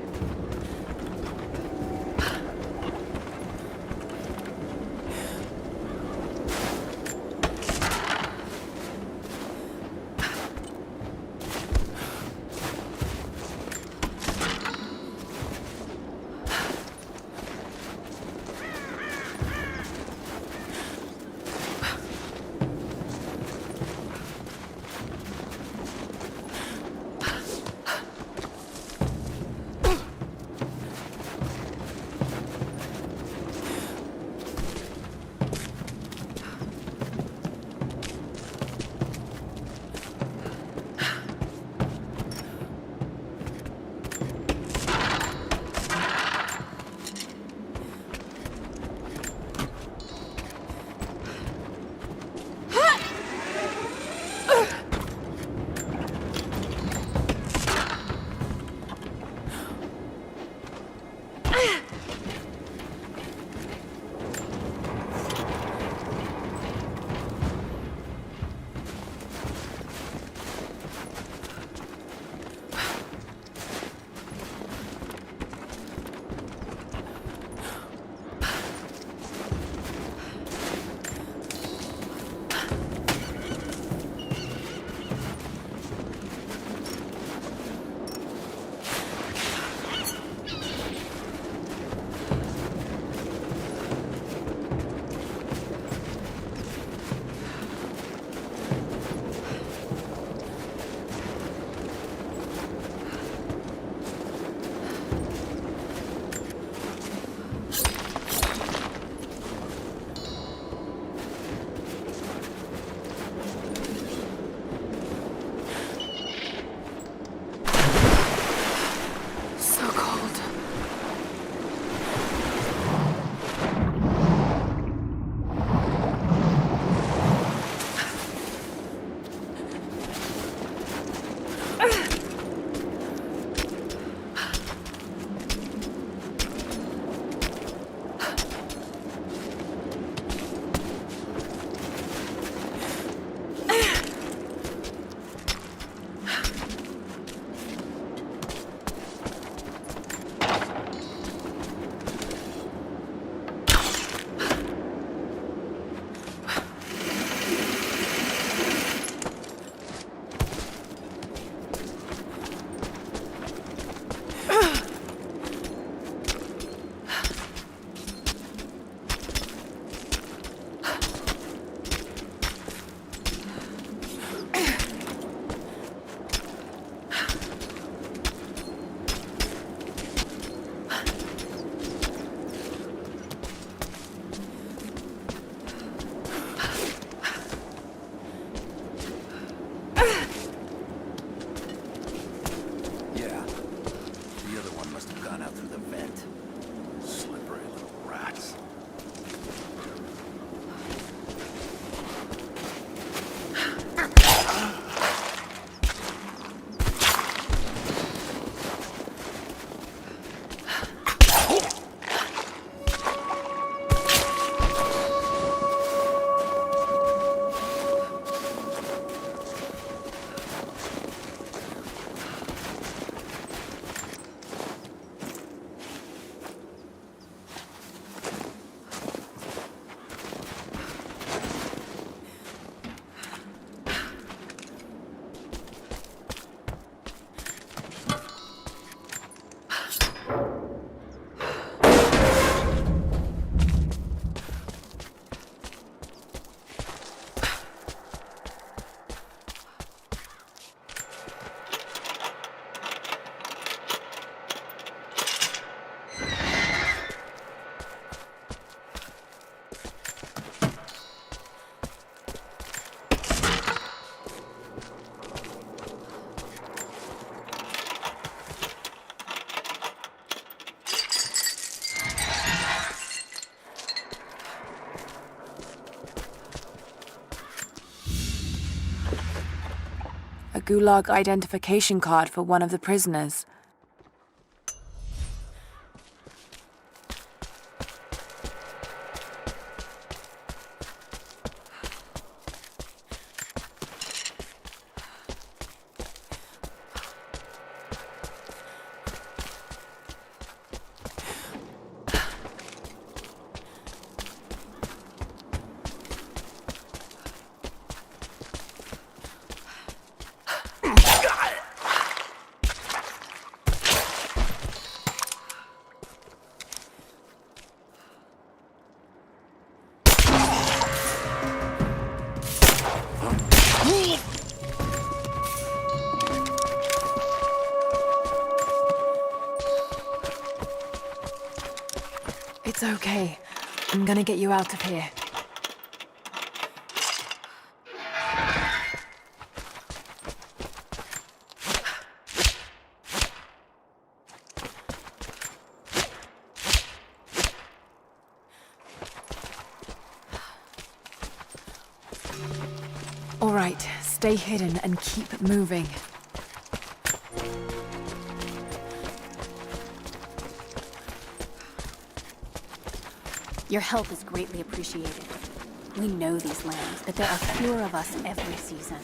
[SPEAKER 3] A Gulag identification card for one of the prisoners. It's okay. I'm gonna get you out of here. All right, stay hidden and keep moving.
[SPEAKER 20] Your help is greatly appreciated. We know these lands, but there are fewer of us every season.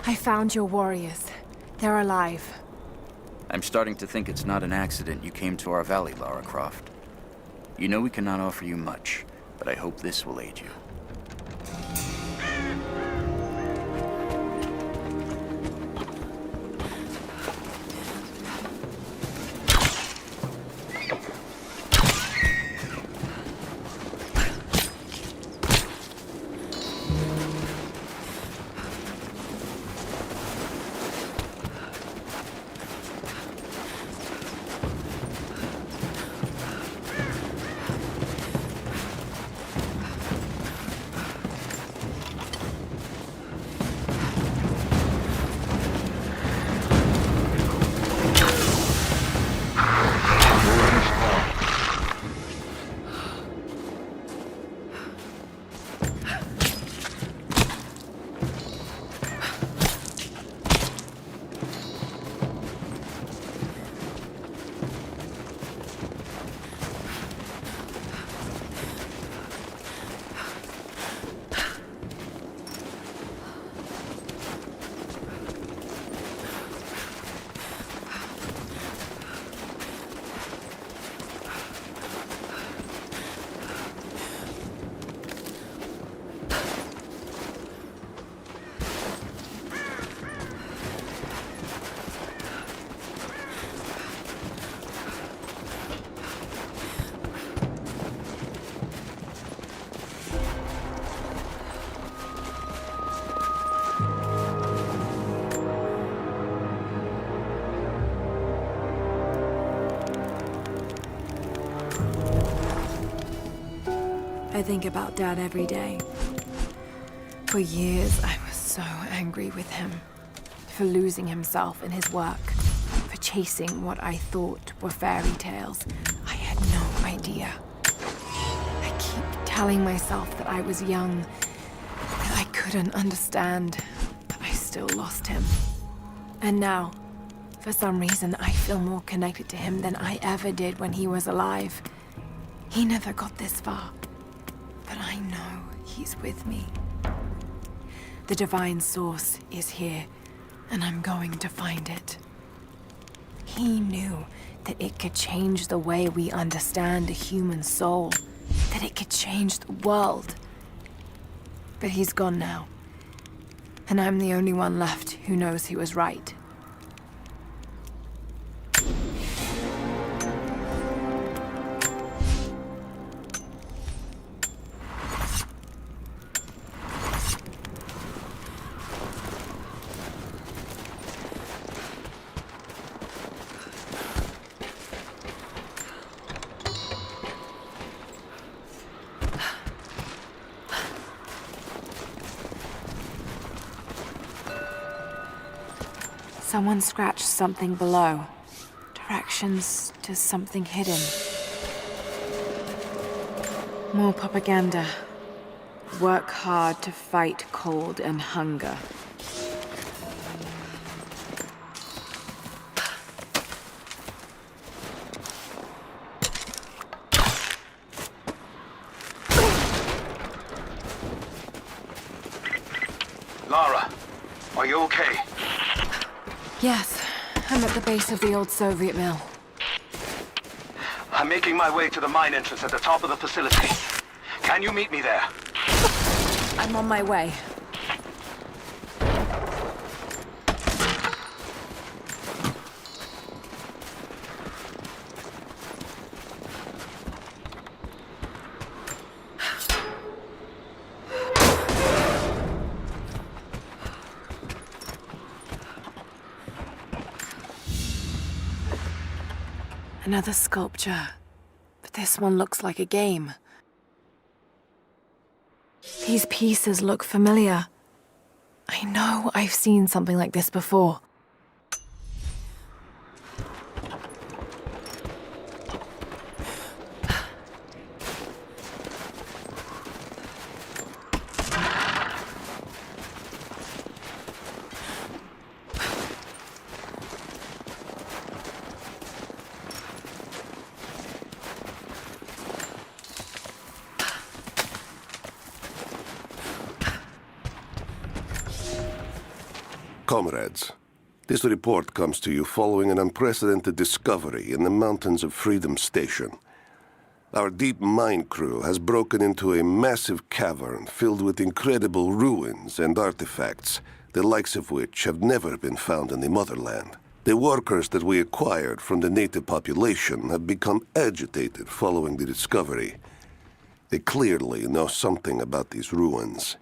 [SPEAKER 3] I found your warriors. They're alive.
[SPEAKER 6] I'm starting to think it's not an accident you came to our valley, Lara Croft. You know we cannot offer you much, but I hope this will aid you.
[SPEAKER 3] I think about Dad every day. For years, I was so angry with him. For losing himself in his work. For chasing what I thought were fairy tales. I had no idea. I keep telling myself that I was young, that I couldn't understand, but I still lost him. And now, for some reason, I feel more connected to him than I ever did when he was alive. He never got this far. But I know he's with me. The divine source is here, and I'm going to find it. He knew that it could change the way we understand a human soul, that it could change the world. But he's gone now. And I'm the only one left who knows he was right. Someone scratched something below. Directions to something hidden. More propaganda. Work hard to fight cold and hunger.
[SPEAKER 14] Lara, are you okay?
[SPEAKER 3] Yes, I'm at the base of the old Soviet mill.
[SPEAKER 14] I'm making my way to the mine entrance at the top of the facility. Can you meet me there?
[SPEAKER 3] I'm on my way. Another sculpture, but this one looks like a game. These pieces look familiar. I know I've seen something like this before.
[SPEAKER 5] Comrades, this report comes to you following an unprecedented discovery in the mountains of Freedom Station. Our deep mine crew has broken into a massive cavern filled with incredible ruins and artifacts, the likes of which have never been found in the motherland. The workers that we acquired from the native population have become agitated following the discovery. They clearly know something about these ruins.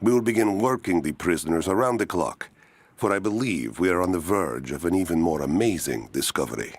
[SPEAKER 5] We will begin working the prisoners around the clock, for I believe we are on the verge of an even more amazing discovery.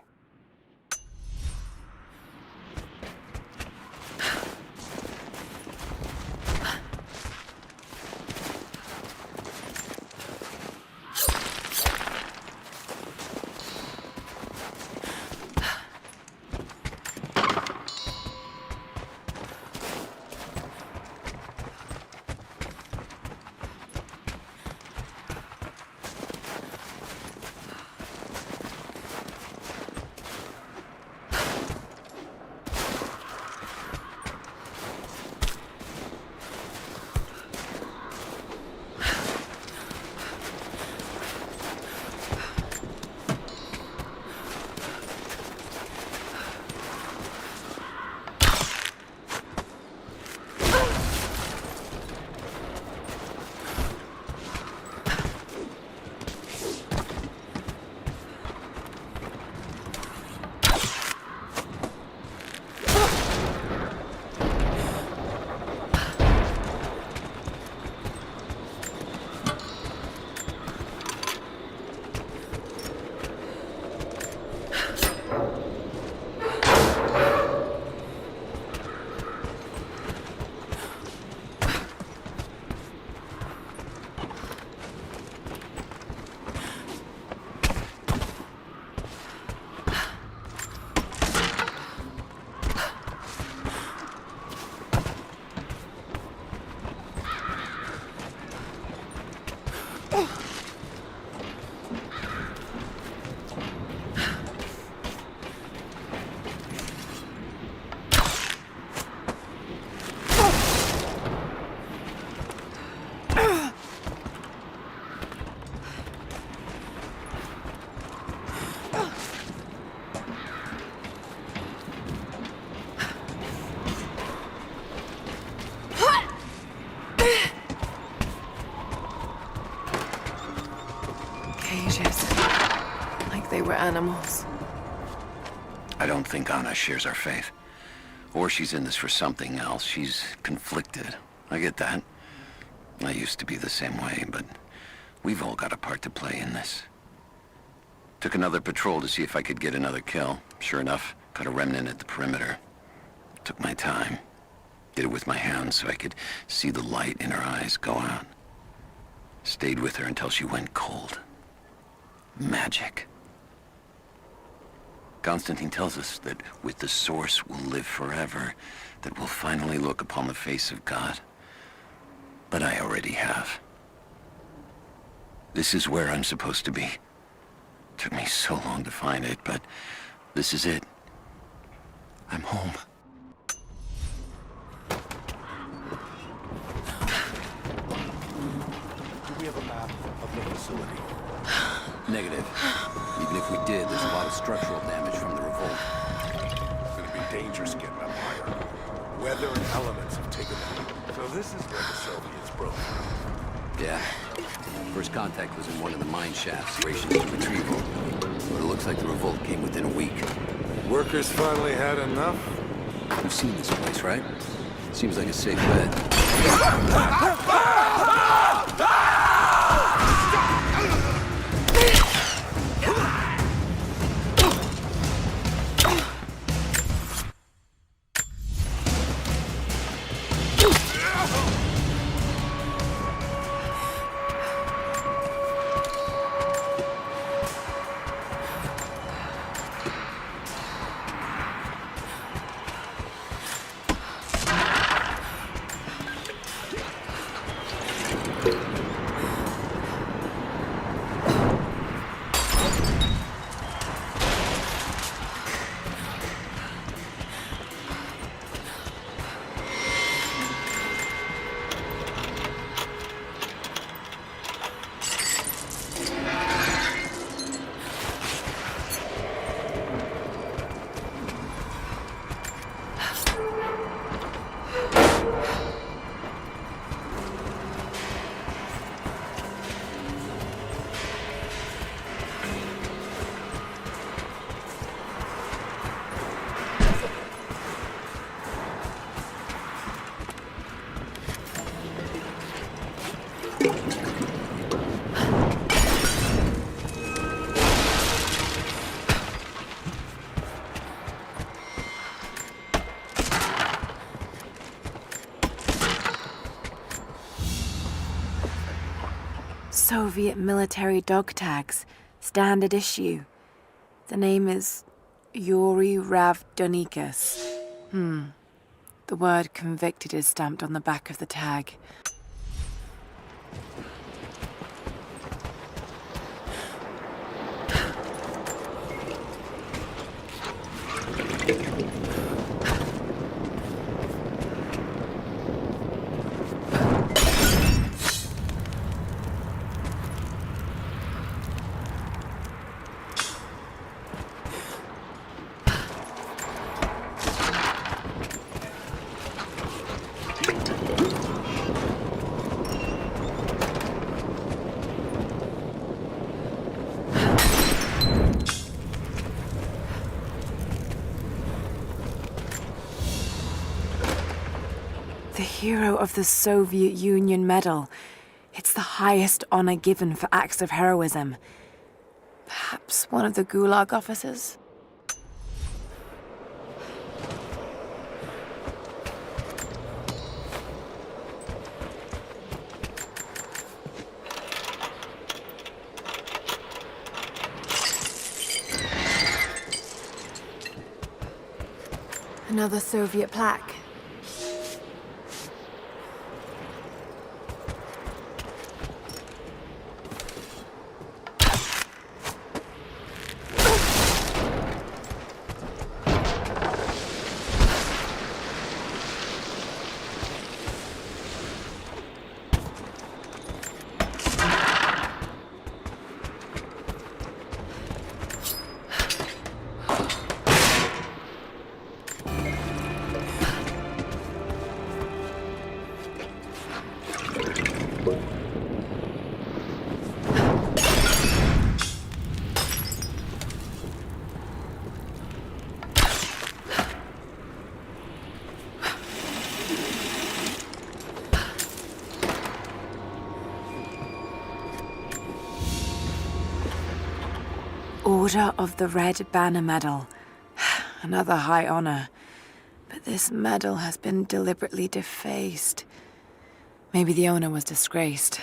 [SPEAKER 3] animals.
[SPEAKER 10] I don't think Anna shares our faith. Or she's in this for something else. She's conflicted. I get that. I used to be the same way, but we've all got a part to play in this. Took another patrol to see if I could get another kill. Sure enough, caught a remnant at the perimeter. Took my time. Did it with my hands so I could see the light in her eyes go out. Stayed with her until she went cold. Magic. Constantine tells us that with the Source we'll live forever, that we'll finally look upon the face of God. But I already have. This is where I'm supposed to be. Took me so long to find it, but this is it. I'm home.
[SPEAKER 8] Do we have a map of the facility?
[SPEAKER 10] Negative. Even if we did, there's a lot of structural damage from the revolt.
[SPEAKER 8] It's gonna be dangerous getting up higher. Weather and elements have taken them. So this is where the Soviets broke.
[SPEAKER 10] Yeah. First contact was in one of the mine shafts, rations to retrieval. But it looks like the revolt came within a week.
[SPEAKER 8] Workers finally had enough?
[SPEAKER 10] You've seen this place, right? Seems like a safe bet.
[SPEAKER 3] Soviet military dog tags, standard issue. The name is Yuri Ravdonikas. The word convicted is stamped on the back of the tag. The Hero of the Soviet Union Medal. It's the highest honor given for acts of heroism. Perhaps one of the Gulag officers? Another Soviet plaque. Order of the Red Banner Medal. Another high honor. But this medal has been deliberately defaced. Maybe the owner was disgraced.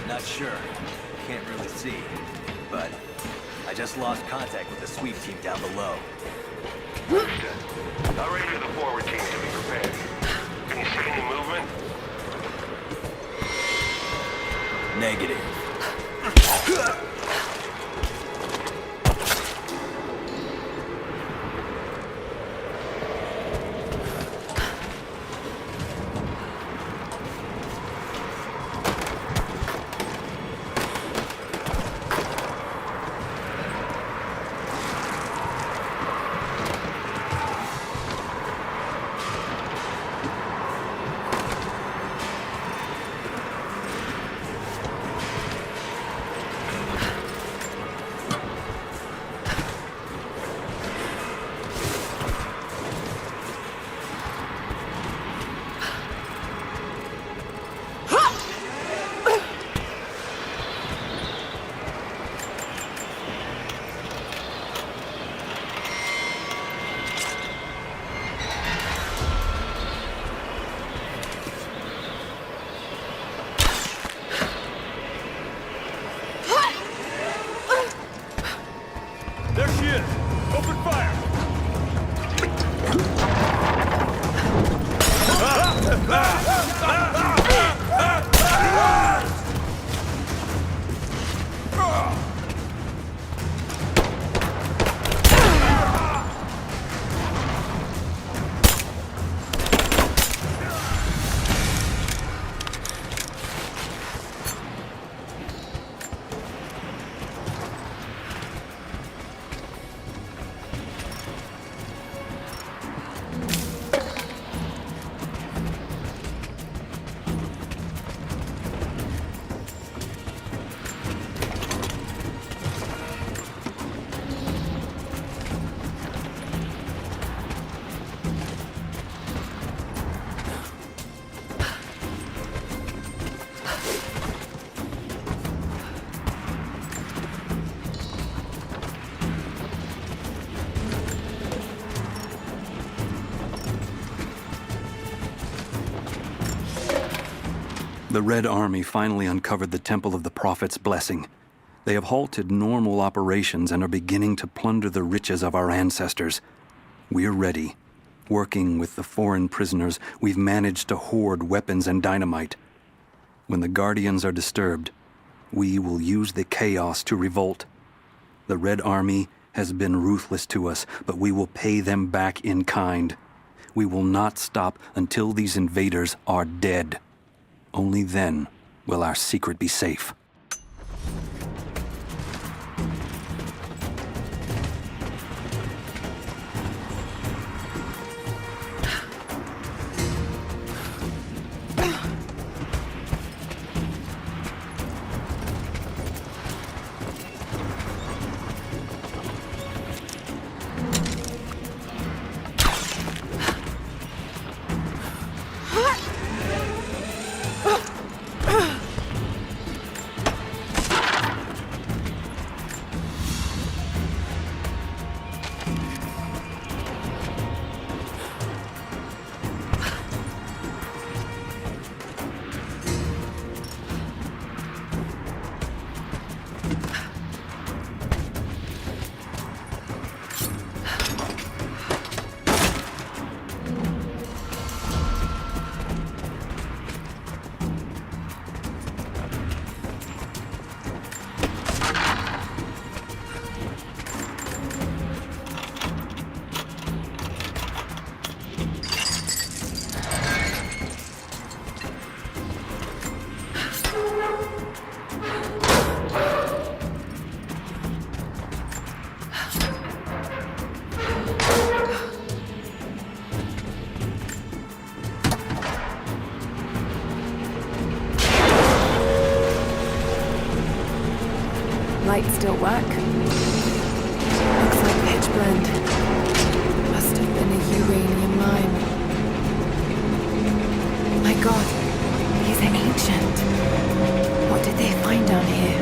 [SPEAKER 16] Not sure. Can't really see. But I just lost contact with the sweep team down below.
[SPEAKER 14] Understood. I'll radio the forward team to be prepared. Can you see any movement?
[SPEAKER 16] Negative.
[SPEAKER 17] The Red Army finally uncovered the Temple of the Prophet's Blessing. They have halted normal operations and are beginning to plunder the riches of our ancestors. We're ready. Working with the foreign prisoners, we've managed to hoard weapons and dynamite. When the Guardians are disturbed, we will use the chaos to revolt. The Red Army has been ruthless to us, but we will pay them back in kind. We will not stop until these invaders are dead. Only then will our secret be safe.
[SPEAKER 3] Lights still work. Looks like pitch blende. Must have been a uranium mine. My god, he's ancient. What did they find down here?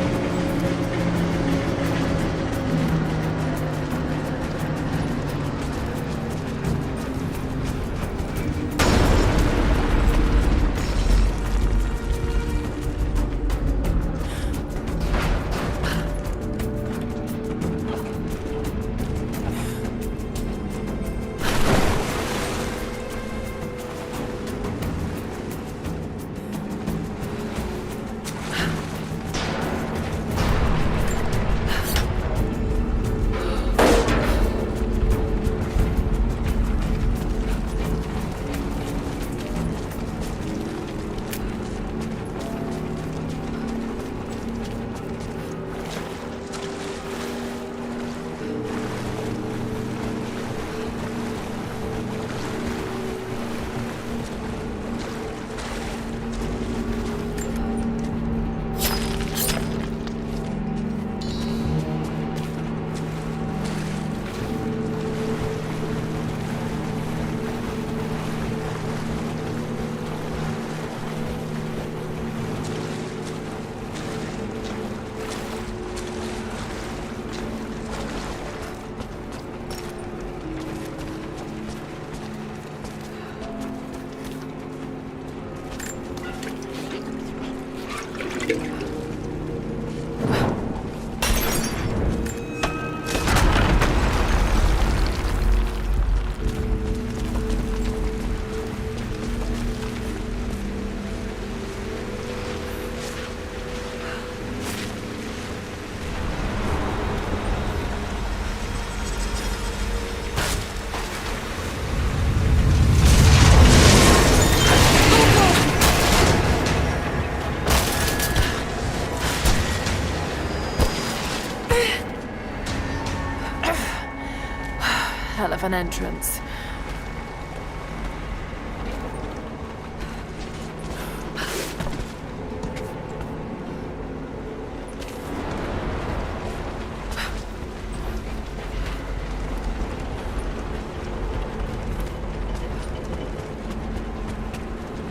[SPEAKER 3] Hell of an entrance.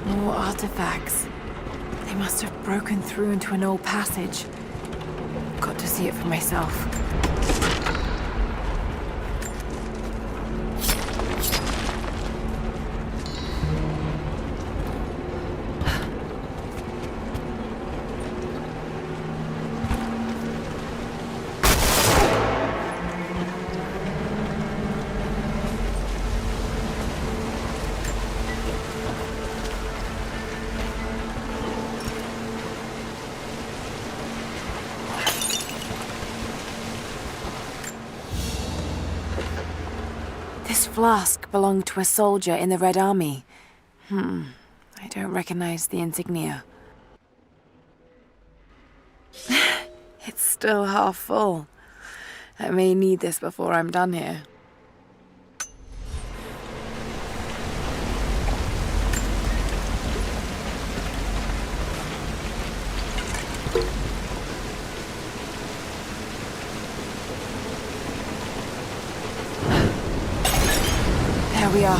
[SPEAKER 3] More artifacts. They must have broken through into an old passage. Got to see it for myself. flask belonged to a soldier in the Red Army. I don't recognize the insignia. It's still half full. I may need this before I'm done here. There we are.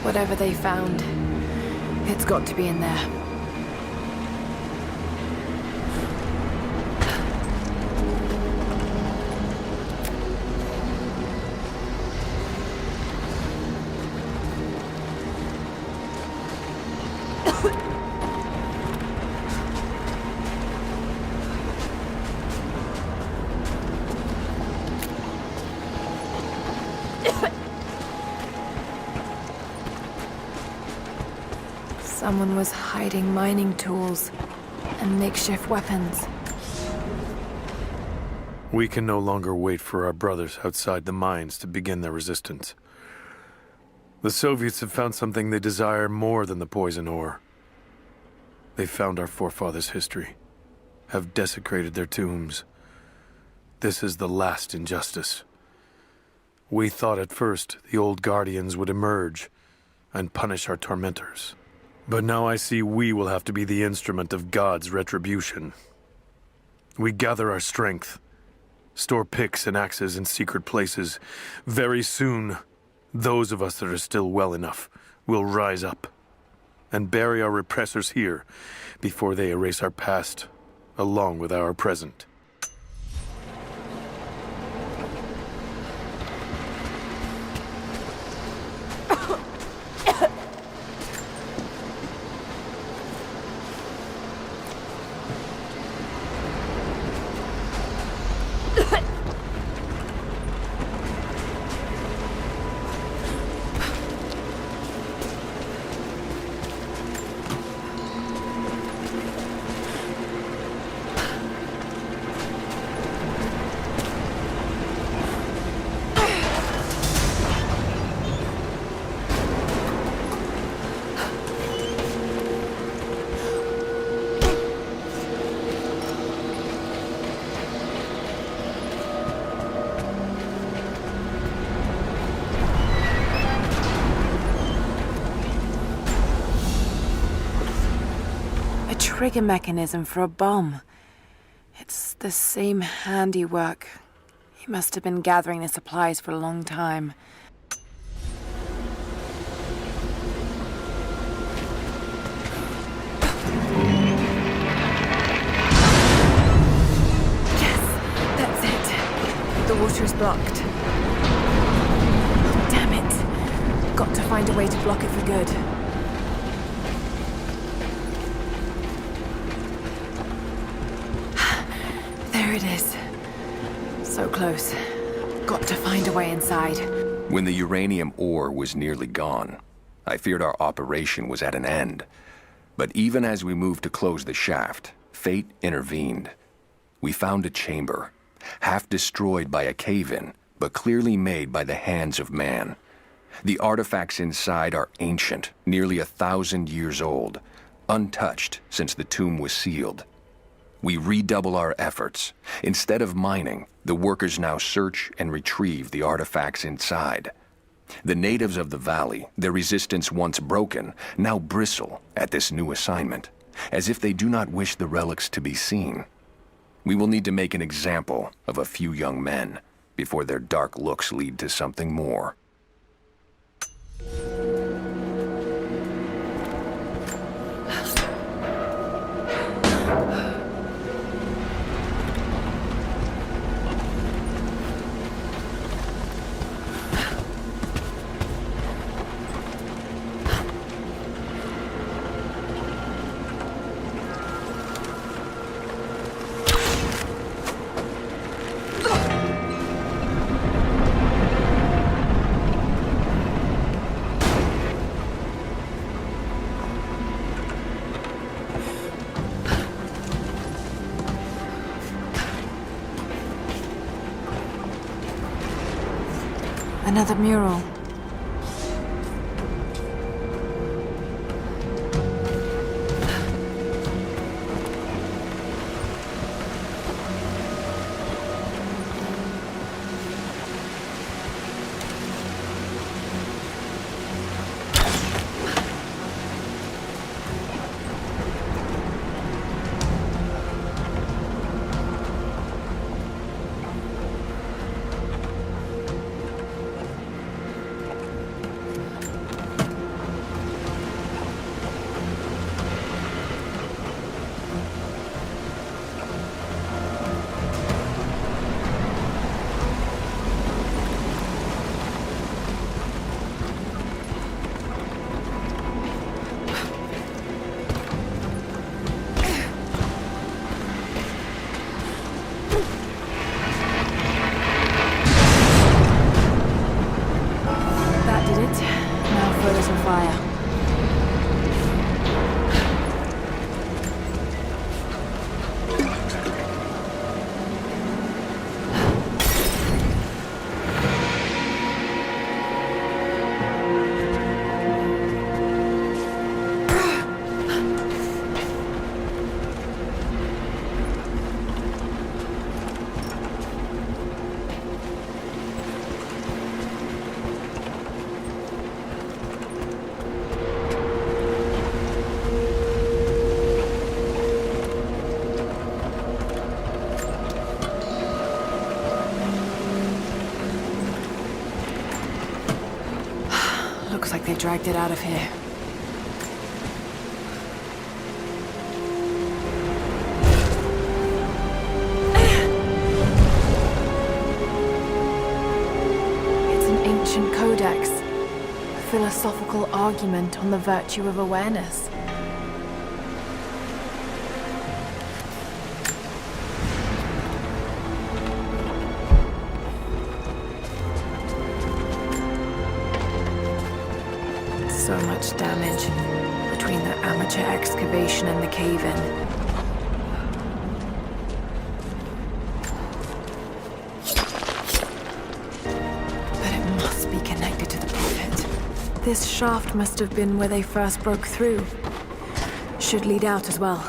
[SPEAKER 3] Whatever they found, it's got to be in there. Someone was hiding mining tools and makeshift weapons.
[SPEAKER 8] We can no longer wait for our brothers outside the mines to begin their resistance. The Soviets have found something they desire more than the poison ore. They've found our forefathers' history, have desecrated their tombs. This is the last injustice. We thought at first the old guardians would emerge and punish our tormentors. But now I see we will have to be the instrument of God's retribution. We gather our strength, store picks and axes in secret places. Very soon, those of us that are still well enough will rise up and bury our repressors here before they erase our past along with our present.
[SPEAKER 3] Trigger mechanism for a bomb. It's the same handiwork. He must have been gathering the supplies for a long time. Yes, that's it. The water is blocked. Oh, damn it. Got to find a way to block it for good. There it is. So close. Got to find a way inside.
[SPEAKER 15] When the uranium ore was nearly gone, I feared our operation was at an end. But even as we moved to close the shaft, fate intervened. We found a chamber, half destroyed by a cave-in, but clearly made by the hands of man. The artifacts inside are ancient, nearly 1,000 years old, untouched since the tomb was sealed. We redouble our efforts. Instead of mining, the workers now search and retrieve the artifacts inside. The natives of the valley, their resistance once broken, now bristle at this new assignment, as if they do not wish the relics to be seen. We will need to make an example of a few young men before their dark looks lead to something more.
[SPEAKER 3] Another mural. Looks like they dragged it out of here. It's an ancient codex. A philosophical argument on the virtue of awareness. So much damage between the amateur excavation and the cave-in. But it must be connected to the Prophet. This shaft must have been where they first broke through. Should lead out as well.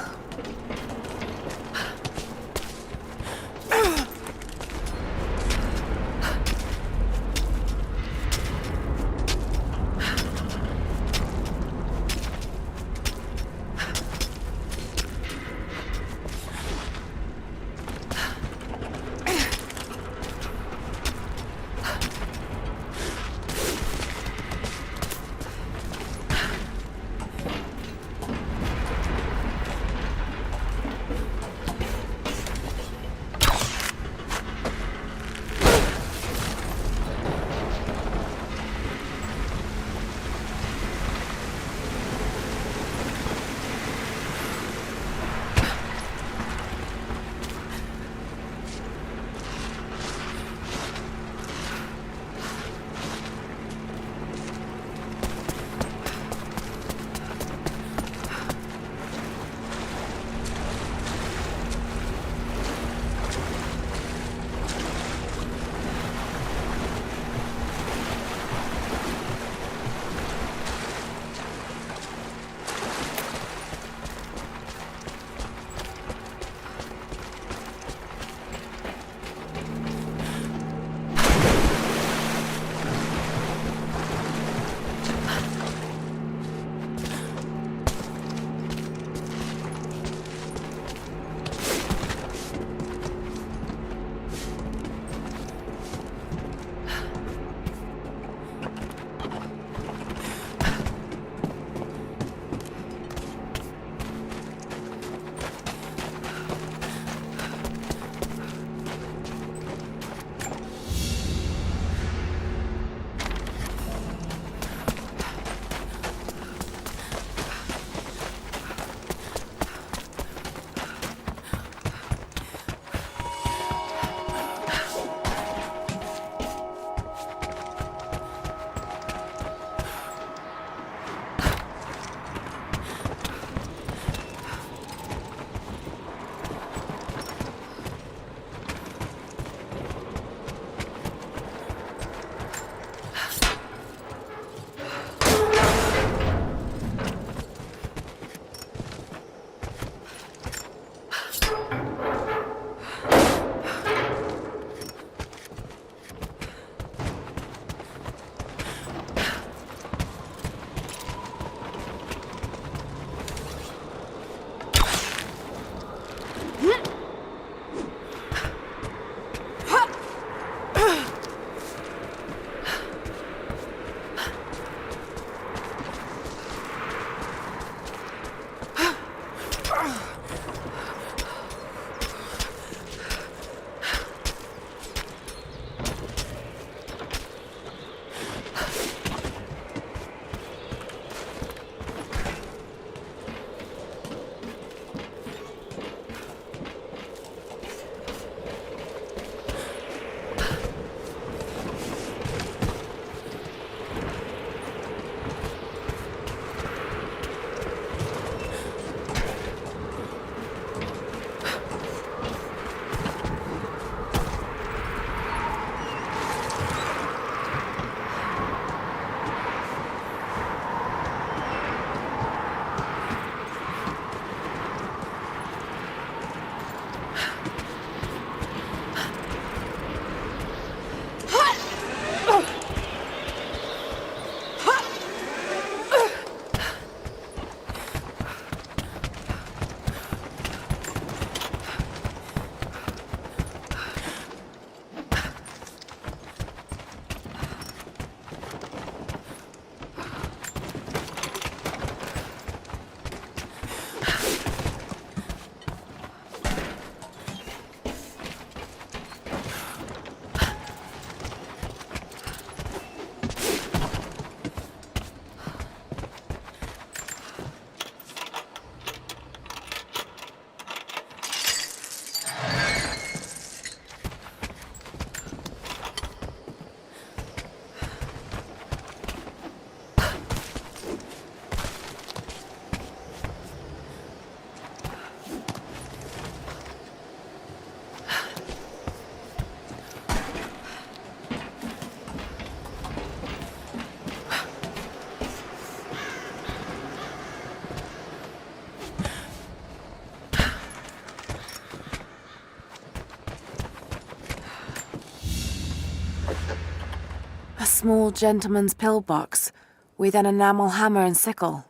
[SPEAKER 3] small gentleman's pillbox with an enamel hammer and sickle.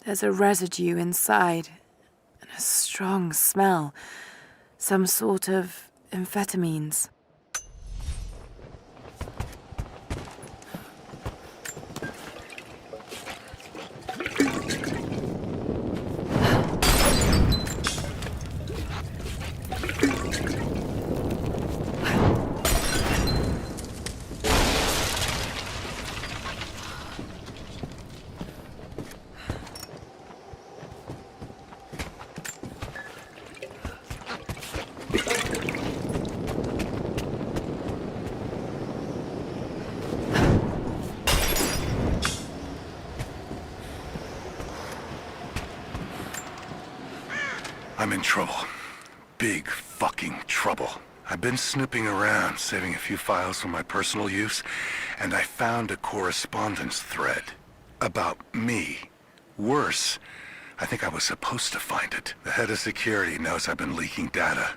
[SPEAKER 3] There's a residue inside, and a strong smell. Some sort of amphetamines.
[SPEAKER 13] I'm in trouble. Big fucking trouble. I've been snooping around, saving a few files for my personal use, and I found a correspondence thread about me. Worse, I think I was supposed to find it. The head of security knows I've been leaking data.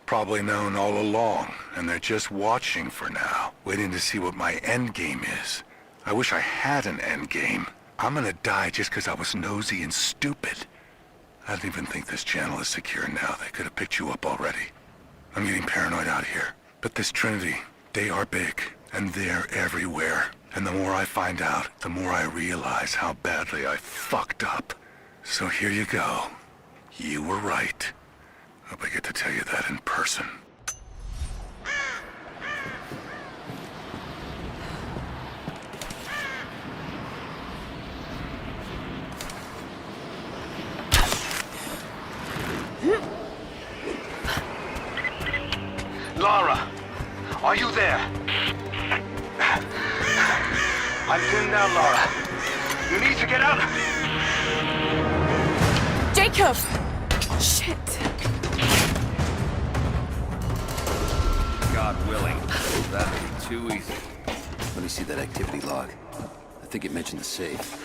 [SPEAKER 13] Probably known all along, and they're just watching for now, waiting to see what my endgame is. I wish I had an endgame. I'm gonna die just because I was nosy and stupid. I don't even think this channel is secure now. They could have picked you up already. I'm getting paranoid out here. But this Trinity, they are big, and they're everywhere. And the more I find out, the more I realize how badly I fucked up. So here you go. You were right. Hope I get to tell you that in person.
[SPEAKER 14] Lara, are you there? I'm in now, Lara. You need to get out.
[SPEAKER 3] Jacob! Shit.
[SPEAKER 10] God willing. That'd be too easy. Let me see that activity log. I think it mentioned the safe.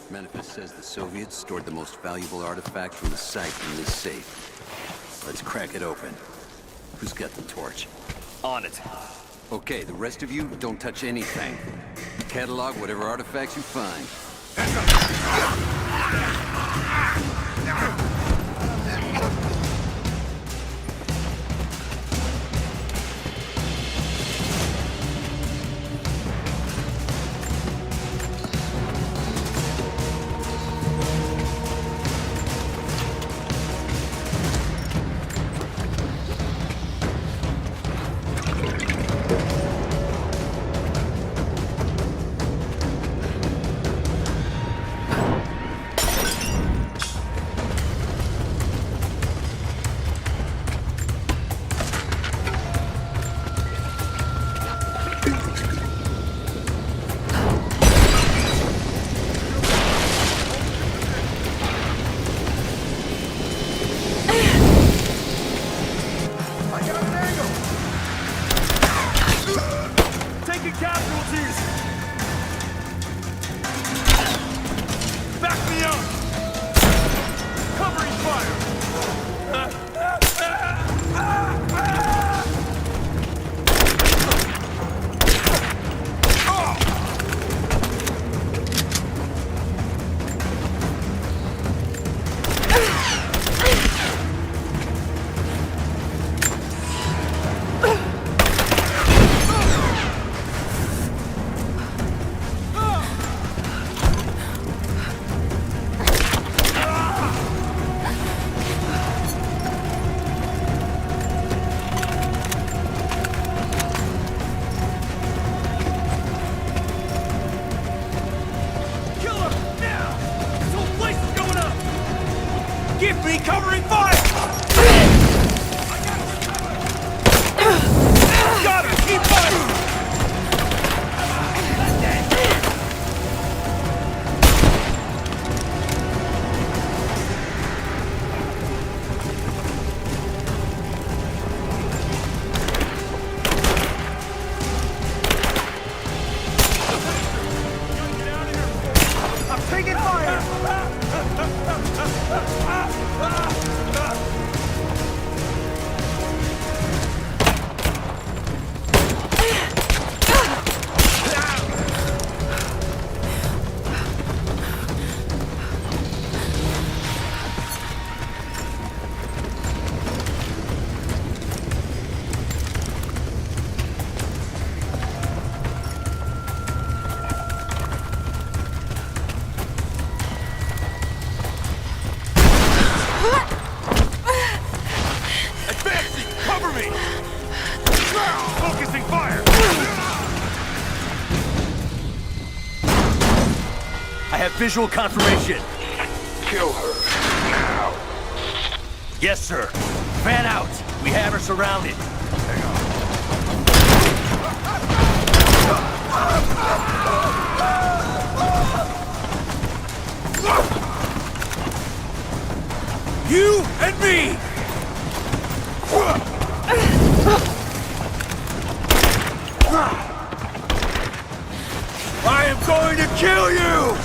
[SPEAKER 10] Manifest says the Soviets stored the most valuable artifact from the site in this safe. Let's crack it open. Who's got the torch?
[SPEAKER 16] On it.
[SPEAKER 10] Okay, the rest of you, don't touch anything. Catalog whatever artifacts you find.
[SPEAKER 14] Give me covering fire! Got it! Keep fighting! I'm taking fire!
[SPEAKER 16] visual confirmation.
[SPEAKER 13] Kill her. Now.
[SPEAKER 16] Yes, sir. Fan out. We have her surrounded.
[SPEAKER 13] Hang on.
[SPEAKER 16] You and me! I am going to kill you!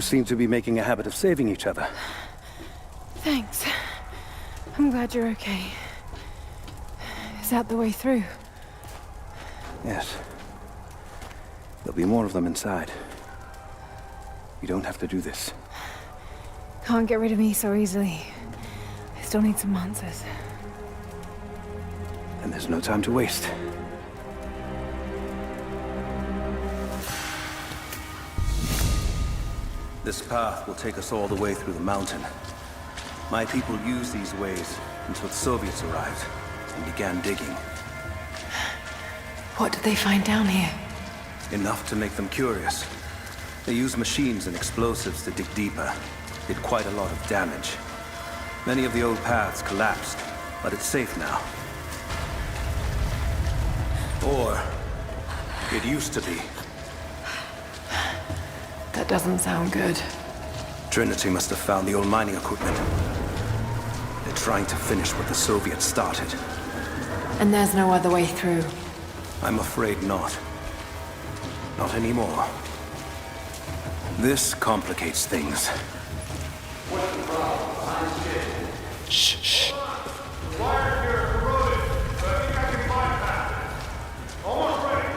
[SPEAKER 21] Seem to be making a habit of saving each other.
[SPEAKER 3] Thanks. I'm glad you're okay. Is that the way through?
[SPEAKER 21] Yes. There'll be more of them inside. You don't have to do this.
[SPEAKER 3] Can't get rid of me so easily. I still need some answers.
[SPEAKER 21] And there's no time to waste. This path will take us all the way through the mountain. My people used these ways until the Soviets arrived and began digging.
[SPEAKER 3] What did they find down here?
[SPEAKER 21] Enough to make them curious. They used machines and explosives to dig deeper. Did quite a lot of damage. Many of the old paths collapsed, but it's safe now. Or it used to be.
[SPEAKER 3] That doesn't sound good.
[SPEAKER 21] Trinity must have found the old mining equipment. They're trying to finish what the Soviets started.
[SPEAKER 3] And there's no other way through.
[SPEAKER 21] I'm afraid not. Not anymore. This complicates things.
[SPEAKER 14] What's the problem?
[SPEAKER 21] Shh, shh.
[SPEAKER 14] The wire here is corroded, but I think I can bypass it. Almost ready.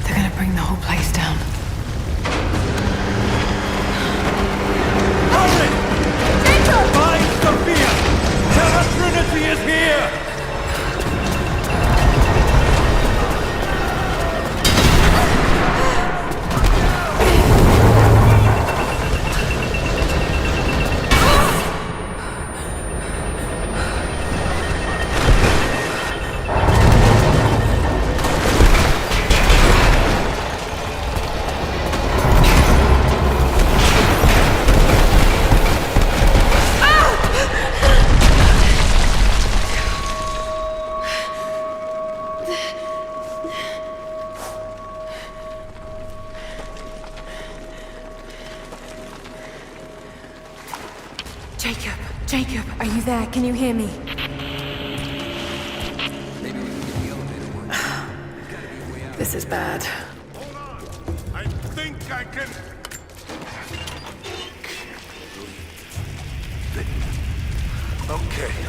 [SPEAKER 3] They're gonna bring the whole place down.
[SPEAKER 16] Find Sophia! Tell her Trinity is here!
[SPEAKER 3] Jacob, are you there? Can you hear me? This is bad.
[SPEAKER 2] Hold on. I think I can...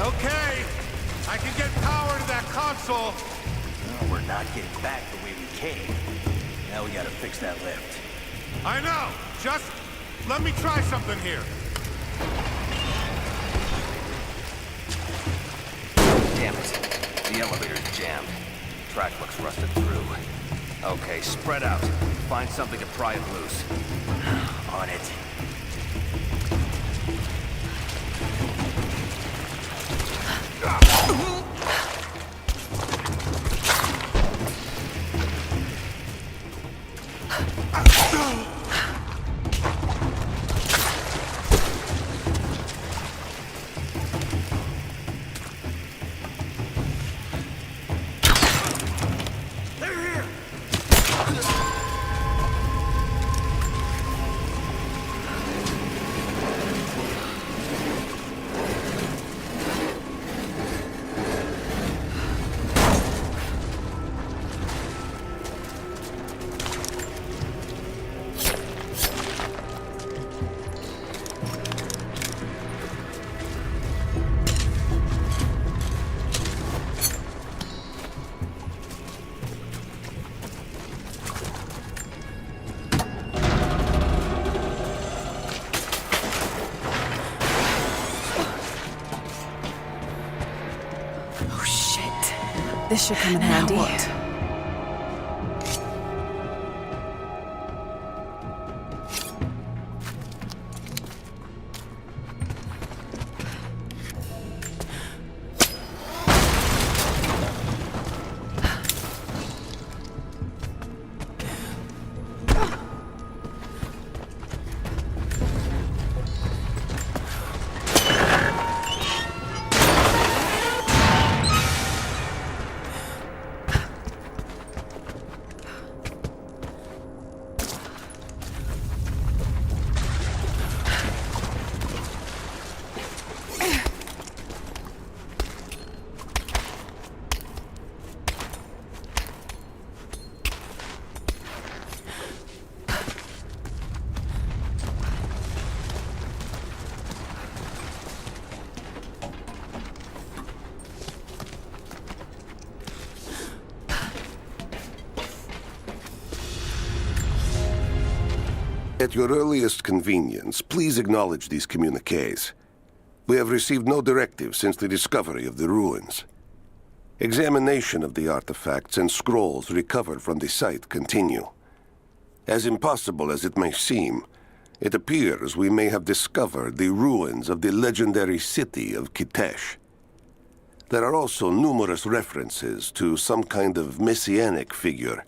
[SPEAKER 2] Okay. I can get power to that console.
[SPEAKER 16] No, we're not getting back the way we came. Now we gotta fix that lift.
[SPEAKER 2] I know. Just let me try something here.
[SPEAKER 12] Damn it. The elevator's jammed. Track looks rusted through. Okay, spread out. Find something to pry it loose. On it.
[SPEAKER 3] This should come in handy.
[SPEAKER 5] At your earliest convenience, please acknowledge these communiques. We have received no directive since the discovery of the ruins. Examination of the artifacts and scrolls recovered from the site continue. As impossible as it may seem, it appears we may have discovered the ruins of the legendary city of Kitezh. There are also numerous references to some kind of messianic figure.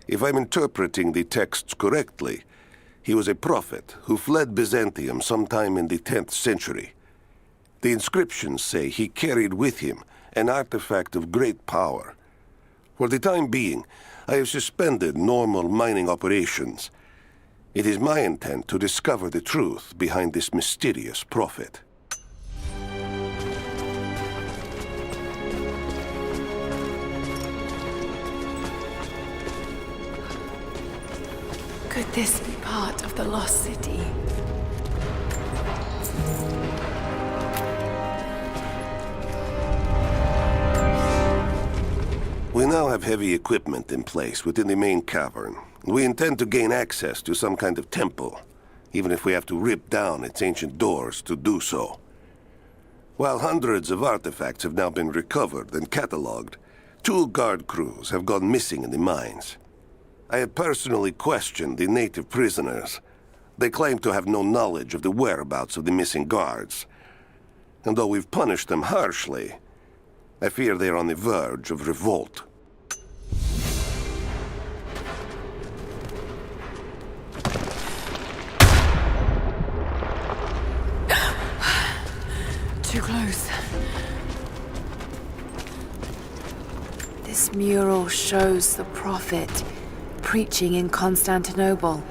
[SPEAKER 5] If I'm interpreting the texts correctly, he was a prophet who fled Byzantium sometime in the 10th century. The inscriptions say he carried with him an artifact of great power. For the time being, I have suspended normal mining operations. It is my intent to discover the truth behind this mysterious prophet.
[SPEAKER 3] Could this be part of the lost city?
[SPEAKER 5] We now have heavy equipment in place within the main cavern. We intend to gain access to some kind of temple, even if we have to rip down its ancient doors to do so. While hundreds of artifacts have now been recovered and catalogued, 2 guard crews have gone missing in the mines. I have personally questioned the native prisoners. They claim to have no knowledge of the whereabouts of the missing guards. And though we've punished them harshly, I fear they are on the verge of revolt.
[SPEAKER 3] Too close. This mural shows the prophet preaching in Constantinople.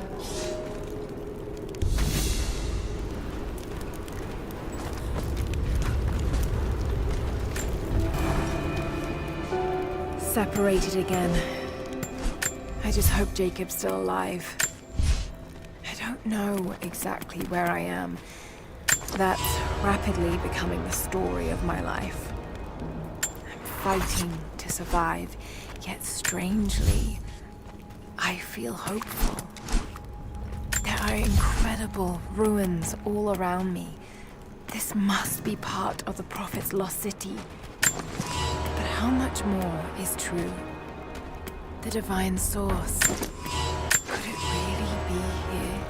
[SPEAKER 3] Separated again. I just hope Jacob's still alive. I don't know exactly where I am. That's rapidly becoming the story of my life. I'm fighting to survive, yet strangely, I feel hopeful. There are incredible ruins all around me. This must be part of the Prophet's lost city. But how much more is true? The divine source. Could it really be here?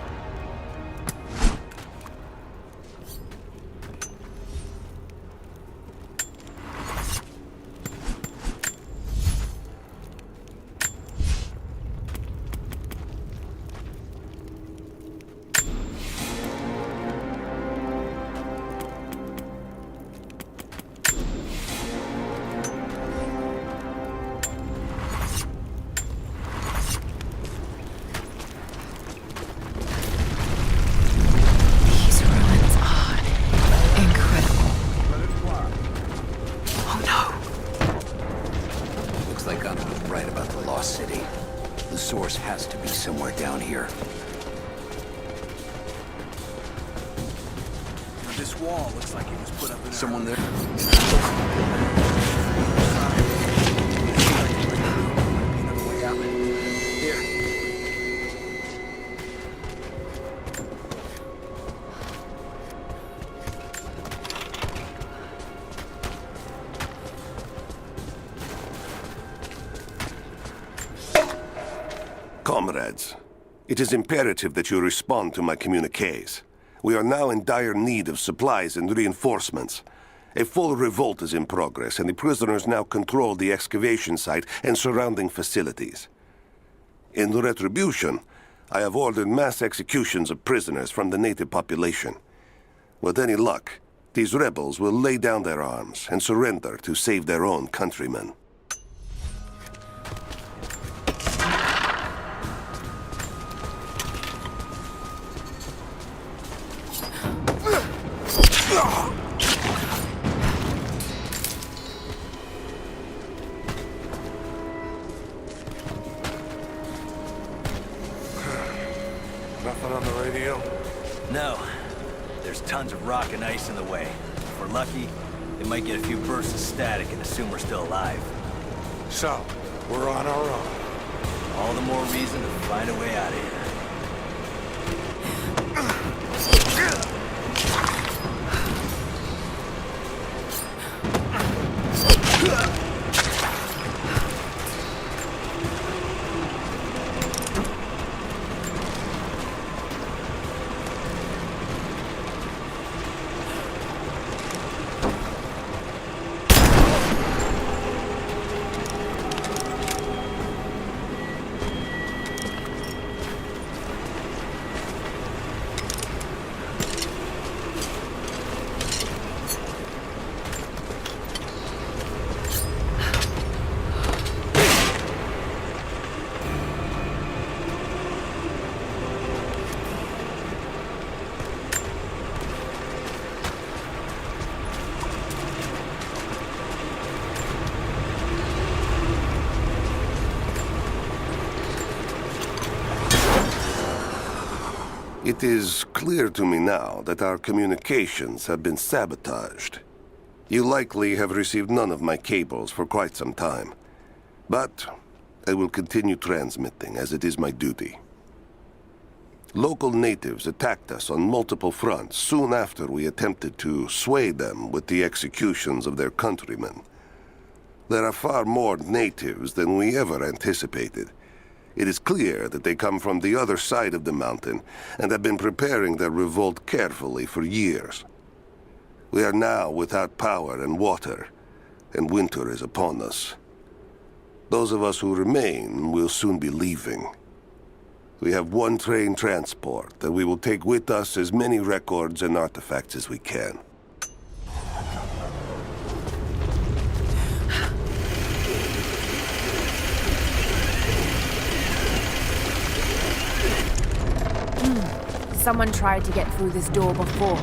[SPEAKER 10] Someone there?
[SPEAKER 5] Comrades, it is imperative that you respond to my communiques. We are now in dire need of supplies and reinforcements. A full revolt is in progress, and the prisoners now control the excavation site and surrounding facilities. In retribution, I have ordered mass executions of prisoners from the native population. With any luck, these rebels will lay down their arms and surrender to save their own countrymen.
[SPEAKER 18] Nothing on the radio?
[SPEAKER 16] No. There's tons of rock and ice in the way. If we're lucky, they might get a few bursts of static and assume we're still alive.
[SPEAKER 18] So, we're on our own.
[SPEAKER 16] All the more reason to find a way out of here.
[SPEAKER 5] It is clear to me now that our communications have been sabotaged. You likely have received none of my cables for quite some time. But I will continue transmitting, as it is my duty. Local natives attacked us on multiple fronts soon after we attempted to sway them with the executions of their countrymen. There are far more natives than we ever anticipated. It is clear that they come from the other side of the mountain and have been preparing their revolt carefully for years. We are now without power and water, and winter is upon us. Those of us who remain will soon be leaving. We have one train transport that we will take with us as many records and artifacts as we can.
[SPEAKER 3] Someone tried to get through this door before.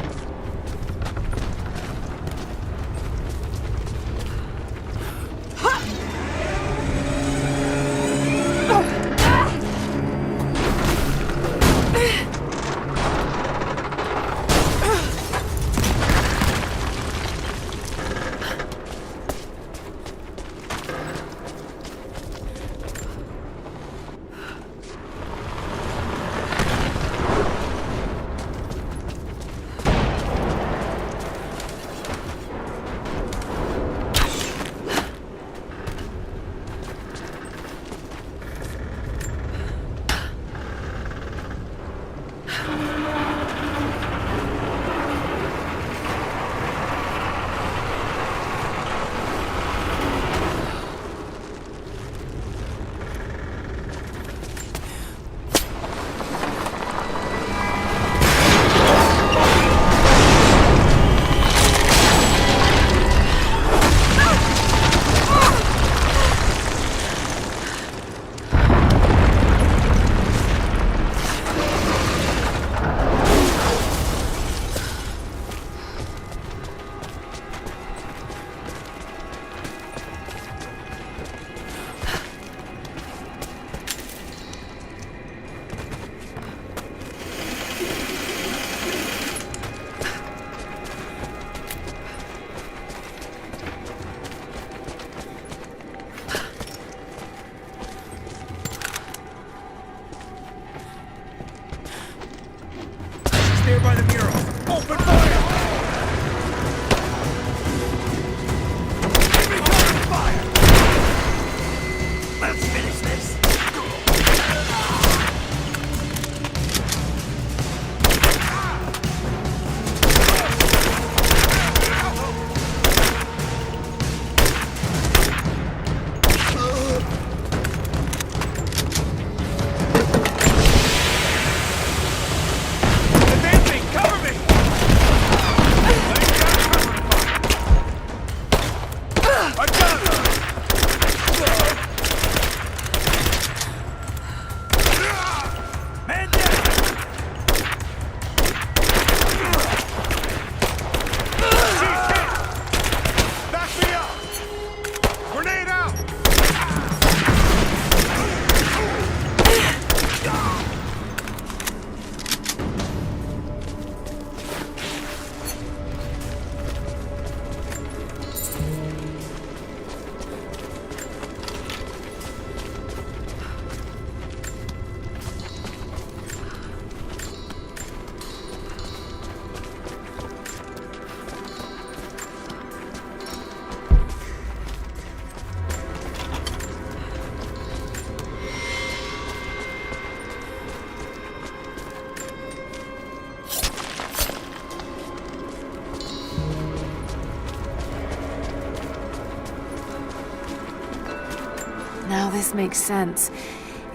[SPEAKER 3] this makes sense.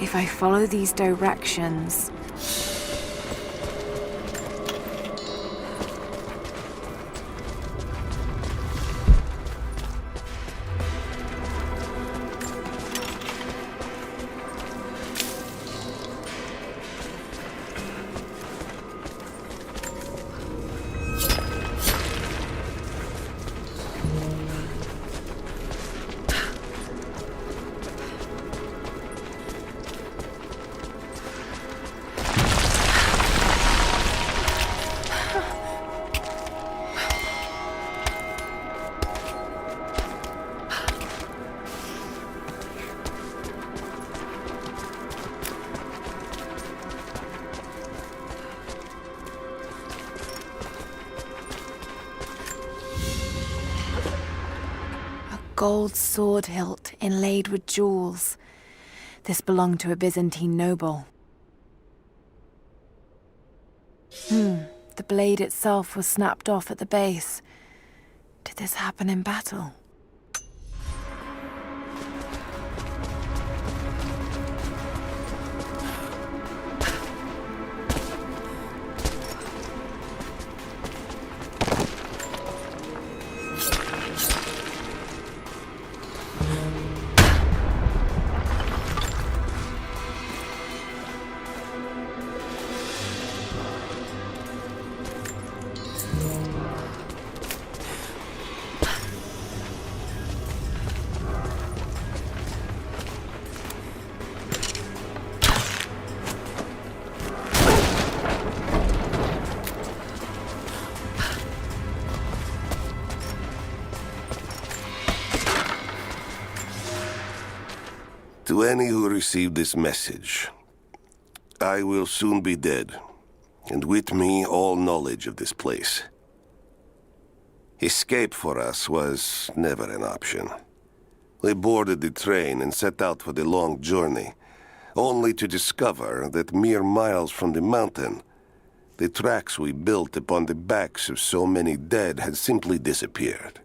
[SPEAKER 3] If I follow these directions... Gold sword hilt inlaid with jewels. This belonged to a Byzantine noble. The blade itself was snapped off at the base. Did this happen in battle?
[SPEAKER 5] To any who receive this message, I will soon be dead, and with me all knowledge of this place. Escape for us was never an option. We boarded the train and set out for the long journey, only to discover that mere miles from the mountain, the tracks we built upon the backs of so many dead had simply disappeared.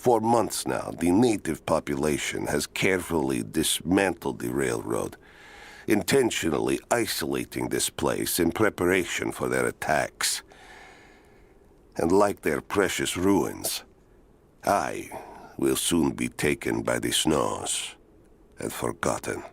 [SPEAKER 5] For months now, the native population has carefully dismantled the railroad, intentionally isolating this place in preparation for their attacks. And like their precious ruins, I will soon be taken by the snows and forgotten.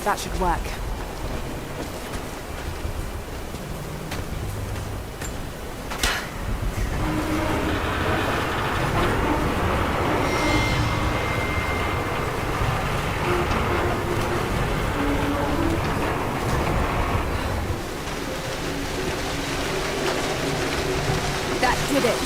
[SPEAKER 3] That should work. That did it.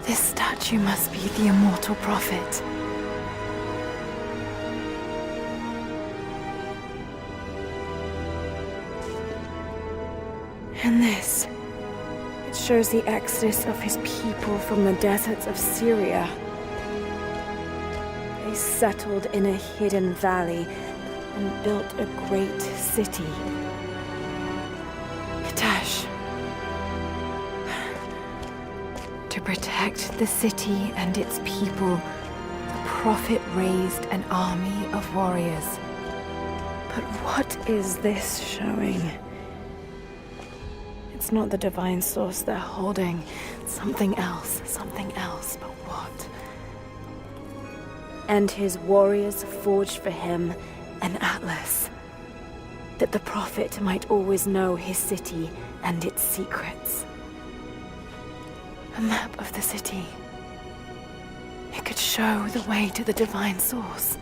[SPEAKER 3] This statue must be the immortal prophet. And this, it shows the exodus of his people from the deserts of Syria. They settled in a hidden valley and built a great city. Katash. To protect the city and its people, the prophet raised an army of warriors. But what is this showing? It's not the divine source they're holding. Something else, but what? And his warriors forged for him an atlas, that the prophet might always know his city and its secrets. A map of the city. It could show the way to the divine source.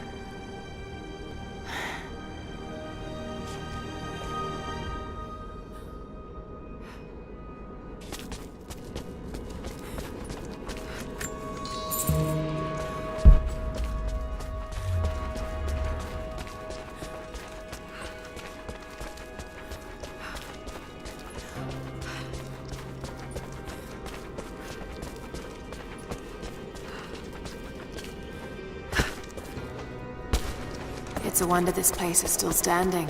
[SPEAKER 3] It's a wonder this place is still standing.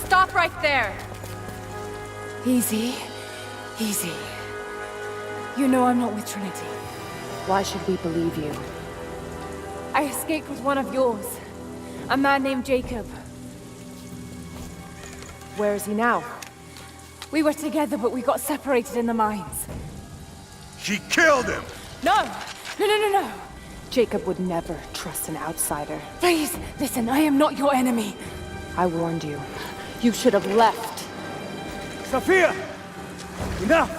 [SPEAKER 3] Stop right there! Easy. Easy. You know I'm not with Trinity. Why should we believe you? I escaped with one of yours. A man named Jacob. Where is he now? We were together, but we got separated in the mines.
[SPEAKER 2] She killed him!
[SPEAKER 3] No! No! Jacob would never trust an outsider. Please, listen, I am not your enemy. I warned you. You should have left.
[SPEAKER 14] Sophia! Enough!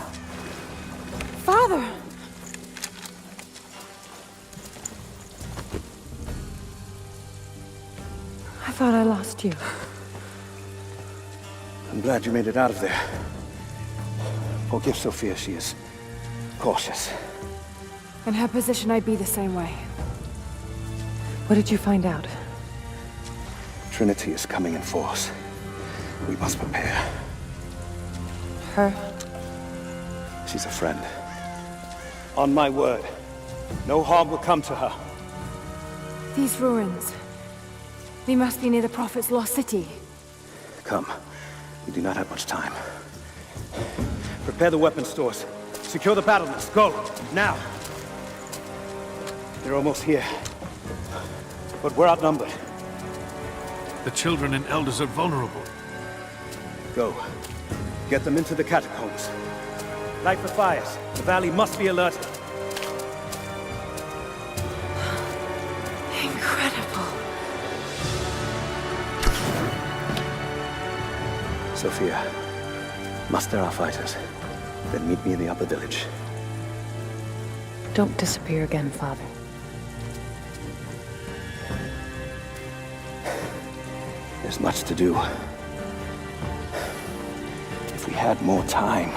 [SPEAKER 3] Father! I thought I lost you.
[SPEAKER 14] I'm glad you made it out of there. Forgive Sophia, she is cautious.
[SPEAKER 3] In her position, I'd be the same way. What did you find out?
[SPEAKER 14] Trinity is coming in force. We must prepare.
[SPEAKER 3] Her?
[SPEAKER 14] She's a friend. On my word, no harm will come to her.
[SPEAKER 3] These ruins. They must be near the Prophet's lost city.
[SPEAKER 14] Come. We do not have much time. Prepare the weapon stores. Secure the battlements. Go! Now! They're almost here. But we're outnumbered.
[SPEAKER 8] The children and elders are vulnerable.
[SPEAKER 14] Go. Get them into the catacombs. Light the fires. The valley must be alerted.
[SPEAKER 3] Incredible.
[SPEAKER 14] Sophia, muster our fighters. Then meet me in the upper village.
[SPEAKER 3] Don't disappear again, Father.
[SPEAKER 14] There's much to do. If we had more time.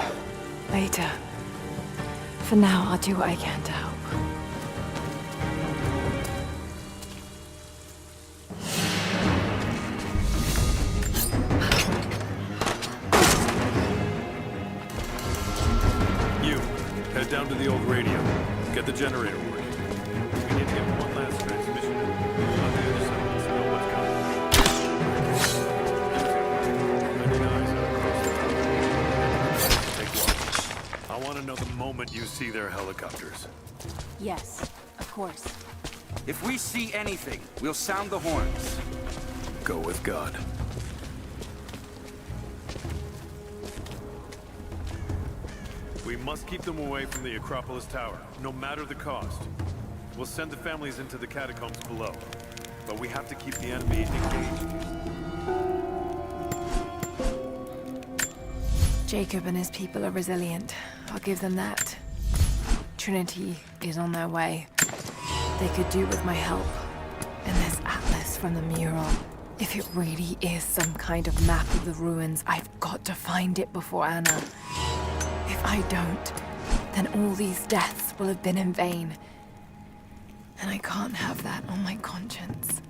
[SPEAKER 3] Later. For now, I'll do what I can to help.
[SPEAKER 8] You, head down to the old radio. Get the generator working. We need to get one last transmission. On the other side, let's know what's coming. Take watch. I want to know the moment you see their helicopters.
[SPEAKER 20] Yes, of course.
[SPEAKER 6] If we see anything, we'll sound the horns.
[SPEAKER 8] Go with God. We must keep them away from the Acropolis Tower, no matter the cost. We'll send the families into the catacombs below, but we have to keep the enemy engaged.
[SPEAKER 3] Jacob and his people are resilient. I'll give them that. Trinity is on their way. They could do with my help. And this atlas from the mural. If it really is some kind of map of the ruins, I've got to find it before Anna. If I don't, then all these deaths will have been in vain. And I can't have that on my conscience.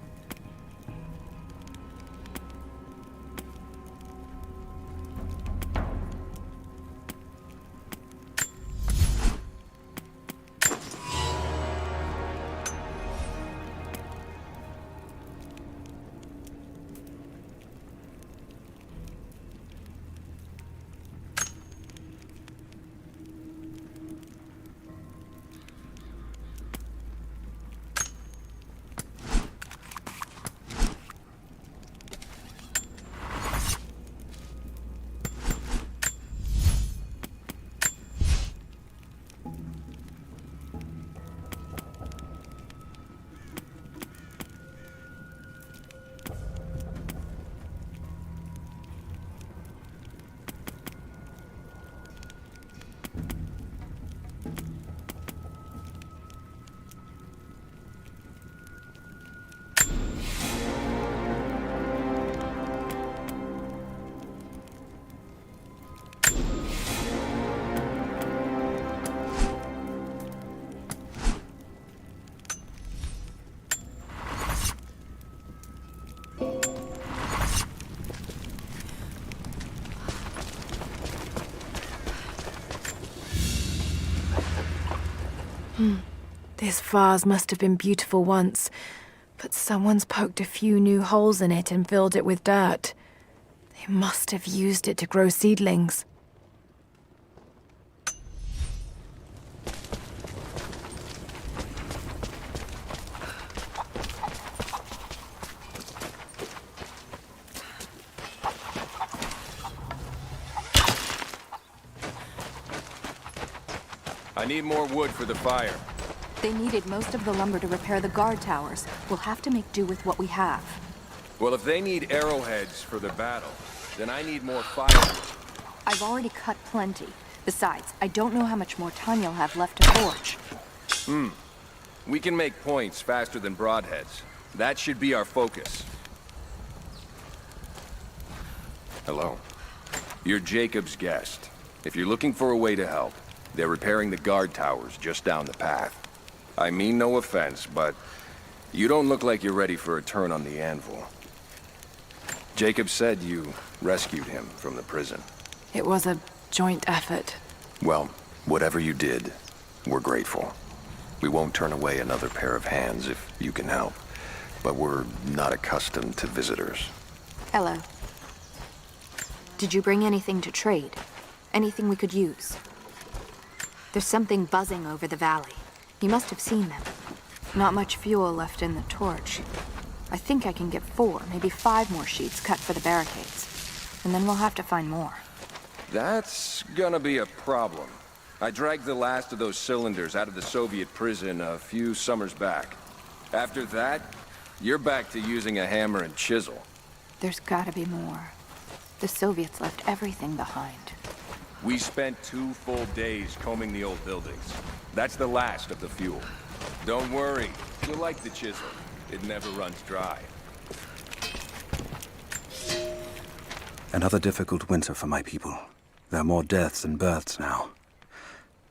[SPEAKER 3] This vase must have been beautiful once, but someone's poked a few new holes in it and filled it with dirt. They must have used it to grow seedlings.
[SPEAKER 15] I need more wood for the fire.
[SPEAKER 19] They needed most of the lumber to repair the guard towers. We'll have to make do with what we have.
[SPEAKER 15] Well, if they need arrowheads for the battle, then I need more firewood.
[SPEAKER 19] I've already cut plenty. Besides, I don't know how much more time you'll have left to forge.
[SPEAKER 15] We can make points faster than broadheads. That should be our focus. Hello. You're Jacob's guest. If you're looking for a way to help, they're repairing the guard towers just down the path. I mean no offense, but you don't look like you're ready for a turn on the anvil. Jacob said you rescued him from the prison.
[SPEAKER 3] It was a joint effort.
[SPEAKER 15] Well, whatever you did, we're grateful. We won't turn away another pair of hands if you can help, but we're not accustomed to visitors.
[SPEAKER 19] Hello. Did you bring anything to trade? Anything we could use? There's something buzzing over the valley. You must have seen them. Not much fuel left in the torch. I think I can get 4, maybe 5 more sheets cut for the barricades. And then we'll have to find more.
[SPEAKER 15] That's gonna be a problem. I dragged the last of those cylinders out of the Soviet prison a few summers back. After that, you're back to using a hammer and chisel.
[SPEAKER 19] There's gotta be more. The Soviets left everything behind.
[SPEAKER 15] We spent 2 full days combing the old buildings. That's the last of the fuel. Don't worry, you'll like the chisel. It never runs dry.
[SPEAKER 21] Another difficult winter for my people. There are more deaths than births now.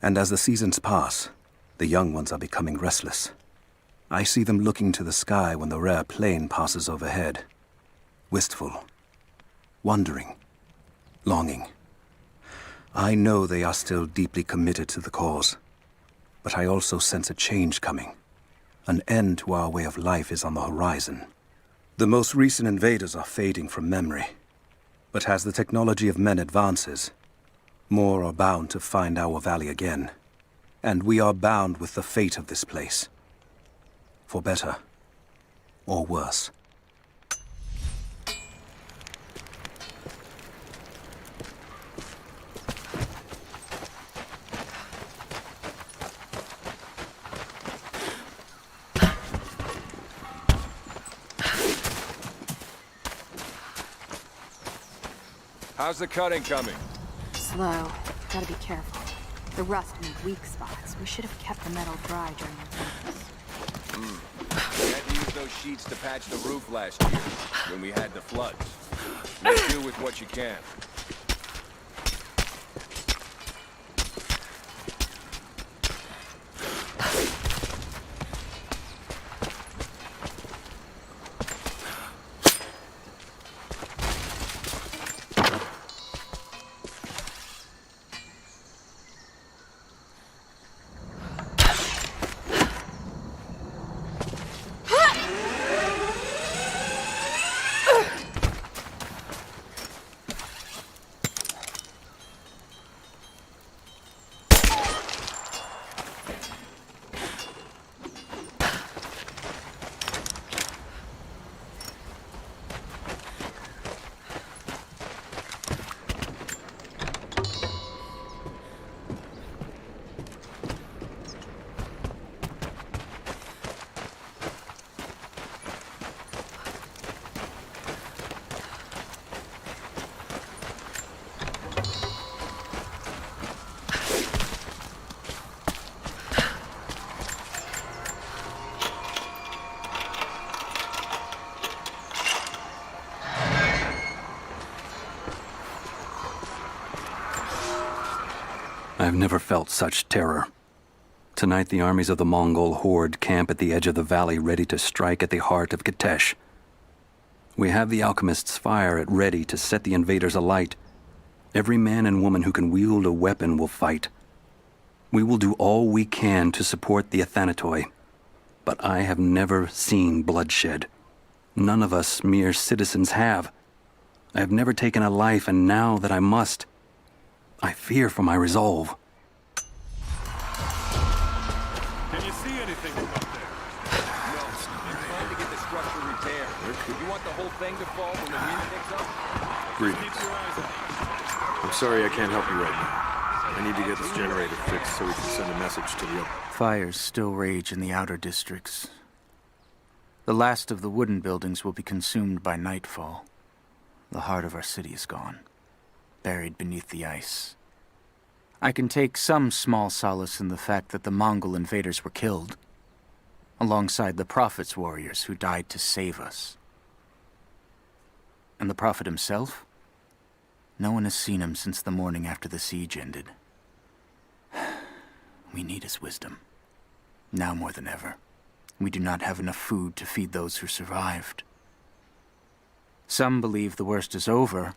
[SPEAKER 21] And as the seasons pass, the young ones are becoming restless. I see them looking to the sky when the rare plane passes overhead. Wistful. Wondering. Longing. I know they are still deeply committed to the cause. But I also sense a change coming. An end to our way of life is on the horizon. The most recent invaders are fading from memory. But as the technology of men advances, more are bound to find our valley again. And we are bound with the fate of this place. For better or worse.
[SPEAKER 15] How's the cutting coming?
[SPEAKER 19] Slow. Gotta be careful. The rust made weak spots. We should have kept the metal dry during the winter.
[SPEAKER 15] We had to use those sheets to patch the roof last year, when we had the floods. Make do with what you can.
[SPEAKER 17] I've never felt such terror. Tonight, the armies of the Mongol horde camp at the edge of the valley, ready to strike at the heart of Kitesh. We have the alchemist's fire at ready to set the invaders alight. Every man and woman who can wield a weapon will fight. We will do all we can to support the Athanatoi, but I have never seen bloodshed. None of us mere citizens have. I have never taken a life, and now that I must, I fear for my resolve.
[SPEAKER 2] Can you see anything from up there?
[SPEAKER 15] No, they're trying to get the structure repaired. You want the whole thing to fall when the wind picks up?
[SPEAKER 8] Greetings. I'm sorry I can't help you right now. I need to get this generator fixed so we can send a message to the other.
[SPEAKER 6] Fires still rage in the outer districts. The last of the wooden buildings will be consumed by nightfall. The heart of our city is gone, buried beneath the ice. I can take some small solace in the fact that the Mongol invaders were killed, alongside the Prophet's warriors who died to save us. And the Prophet himself? No one has seen him since the morning after the siege ended. We need his wisdom, now more than ever. We do not have enough food to feed those who survived. Some believe the worst is over,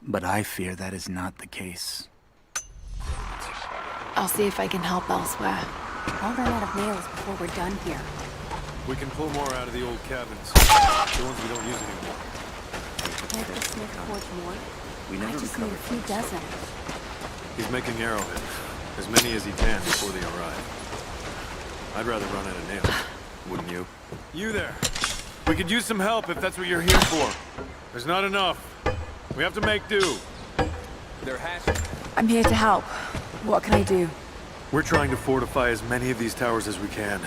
[SPEAKER 6] but I fear that is not the case.
[SPEAKER 3] I'll see if I can help elsewhere.
[SPEAKER 20] I'll run out of nails before we're done here.
[SPEAKER 8] We can pull more out of the old cabins. The ones we don't use anymore.
[SPEAKER 20] Can't the smith forge more?
[SPEAKER 6] We never
[SPEAKER 20] I just need a few dozen.
[SPEAKER 8] He's making arrowheads. As many as he can before they arrive. I'd rather run out of nails. Wouldn't you? You there! We could use some help if that's what you're here for. There's not enough. We have to make do.
[SPEAKER 15] There has to.
[SPEAKER 3] I'm here to help. What can I do?
[SPEAKER 8] We're trying to fortify as many of these towers as we can.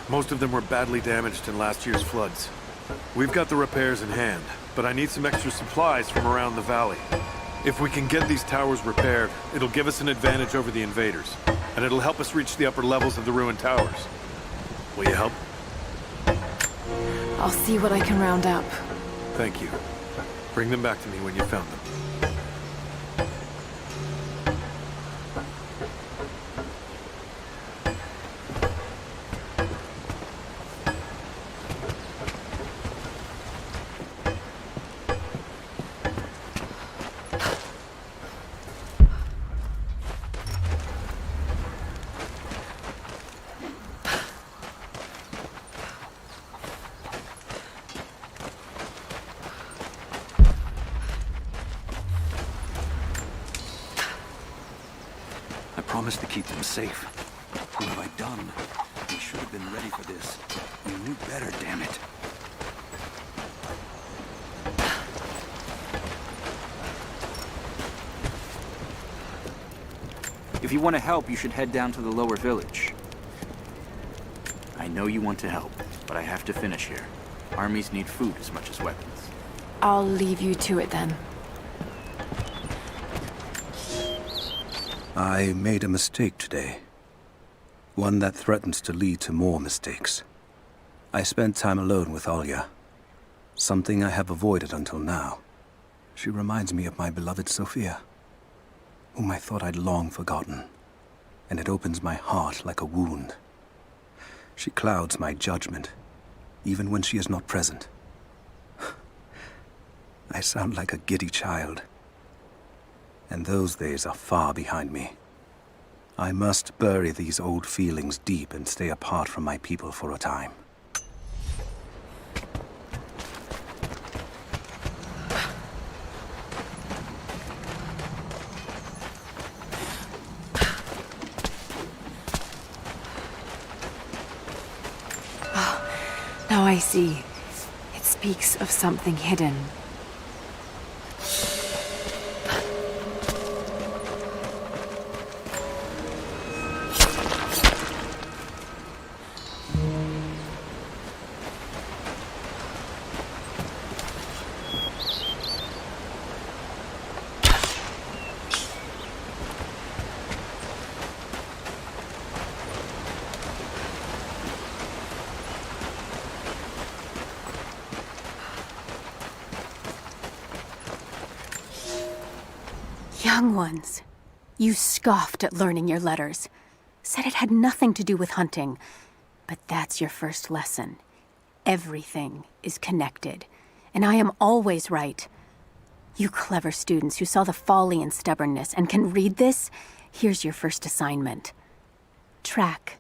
[SPEAKER 8] Most of them were badly damaged in last year's floods. We've got the repairs in hand, but I need some extra supplies from around the valley. If we can get these towers repaired, it'll give us an advantage over the invaders, and it'll help us reach the upper levels of the ruined towers. Will you help?
[SPEAKER 3] I'll see what I can round up.
[SPEAKER 8] Thank you. Bring them back to me when you found them.
[SPEAKER 17] I promised to keep them safe. What have I done? We should have been ready for this. We knew better, damn it.
[SPEAKER 6] If you want to help, you should head down to the lower village. I know you want to help, but I have to finish here. Armies need food as much as weapons.
[SPEAKER 3] I'll leave you to it then.
[SPEAKER 21] I made a mistake today. One that threatens to lead to more mistakes. I spent time alone with Olya. Something I have avoided until now. She reminds me of my beloved Sophia, whom I thought I'd long forgotten, and it opens my heart like a wound. She clouds my judgment, even when she is not present. I sound like a giddy child, and those days are far behind me. I must bury these old feelings deep and stay apart from my people for a time.
[SPEAKER 3] Now I see. It speaks of something hidden.
[SPEAKER 20] Young ones, you scoffed at learning your letters. Said it had nothing to do with hunting. But that's your first lesson. Everything is connected. And I am always right. You clever students who saw the folly and stubbornness and can read this, here's your first assignment. Track,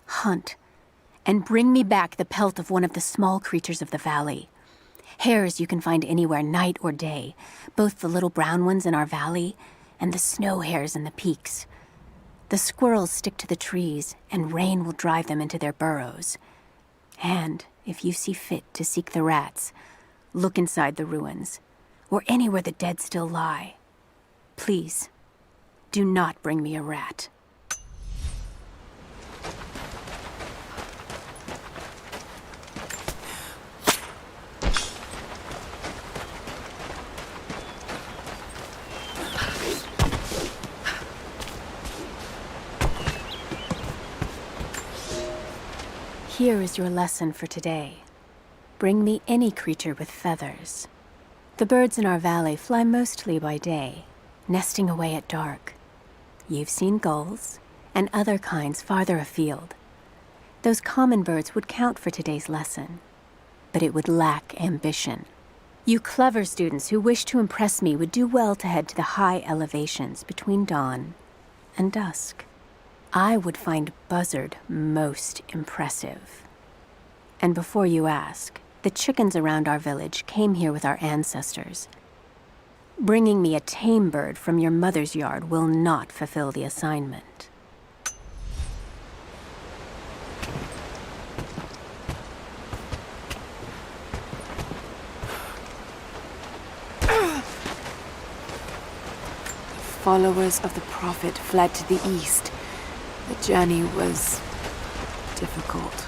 [SPEAKER 20] hunt, and bring me back the pelt of one of the small creatures of the valley. Hares you can find anywhere, night or day, both the little brown ones in our valley and the snow hares in the peaks. The squirrels stick to the trees, and rain will drive them into their burrows. And if you see fit to seek the rats, look inside the ruins, or anywhere the dead still lie. Please, do not bring me a rat. Here is your lesson for today. Bring me any creature with feathers. The birds in our valley fly mostly by day, nesting away at dark. You've seen gulls and other kinds farther afield. Those common birds would count for today's lesson, but it would lack ambition. You clever students who wish to impress me would do well to head to the high elevations between dawn and dusk. I would find Buzzard most impressive. And before you ask, the chickens around our village came here with our ancestors. Bringing me a tame bird from your mother's yard will not fulfill the assignment.
[SPEAKER 3] Followers of the Prophet fled to the east. The journey was difficult.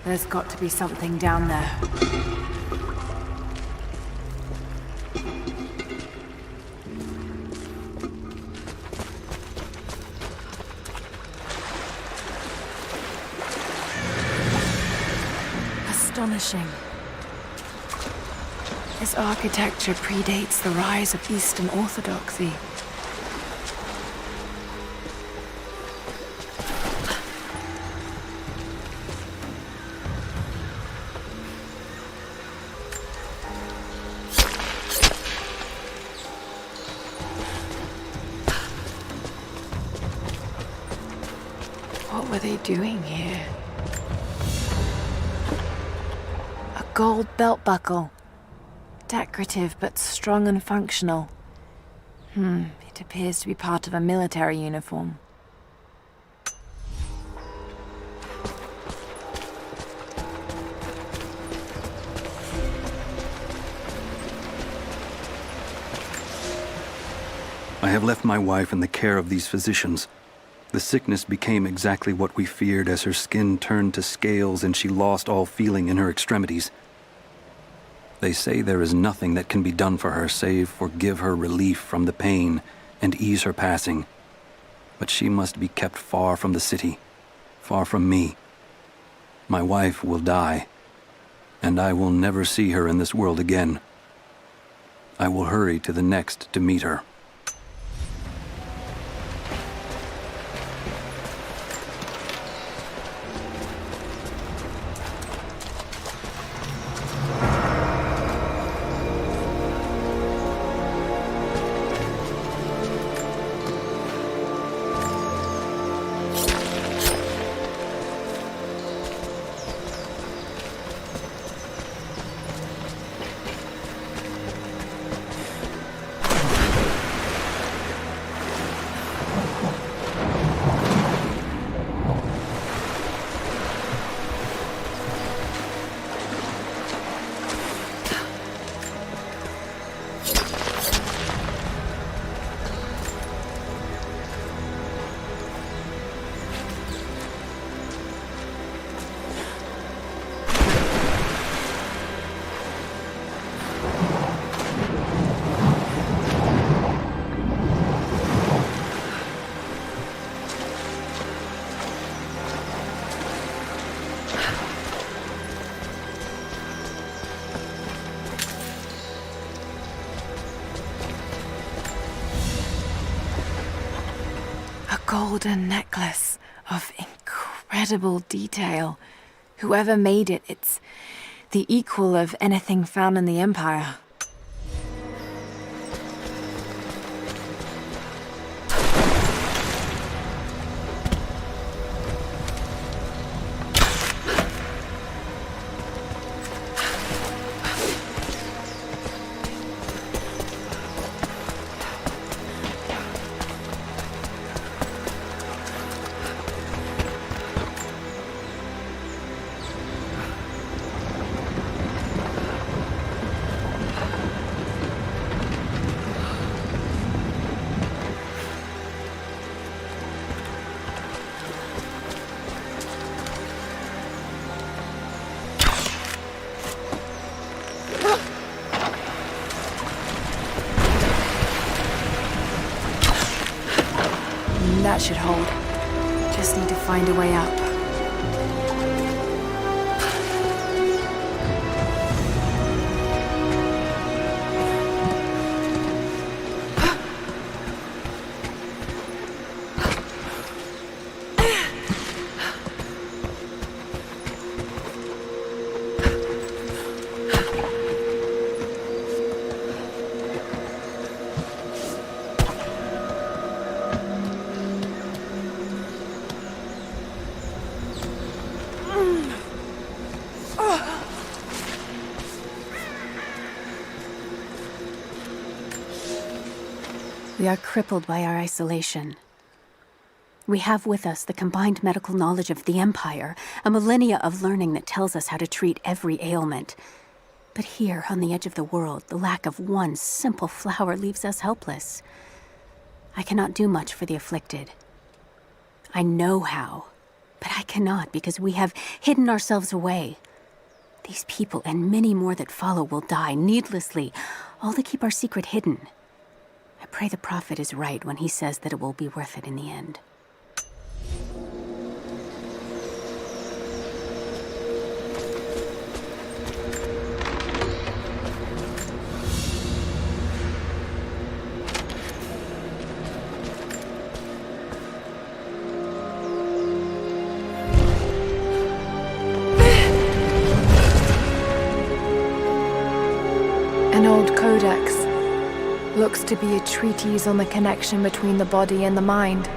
[SPEAKER 3] There's got to be something down there. Astonishing. This architecture predates the rise of Eastern Orthodoxy. What were they doing here? A gold belt buckle. Decorative, but strong and functional. It appears to be part of a military uniform.
[SPEAKER 17] I have left my wife in the care of these physicians. The sickness became exactly what we feared as her skin turned to scales and she lost all feeling in her extremities. They say there is nothing that can be done for her save for give her relief from the pain and ease her passing. But she must be kept far from the city, far from me. My wife will die, and I will never see her in this world again. I will hurry to the next to meet her.
[SPEAKER 3] Golden necklace of incredible detail. Whoever made it, it's the equal of anything found in the Empire. That should hold. Just need to find a way up.
[SPEAKER 20] We are crippled by our isolation. We have with us the combined medical knowledge of the Empire, a millennia of learning that tells us how to treat every ailment. But here, on the edge of the world, the lack of one simple flower leaves us helpless. I cannot do much for the afflicted. I know how, But I cannot because we have hidden ourselves away. These people and many more that follow will die needlessly, all to keep our secret hidden. I pray the Prophet is right when he says that it will be worth it in the end.
[SPEAKER 3] An old codex. Looks to be a treatise on the connection between the body and the mind.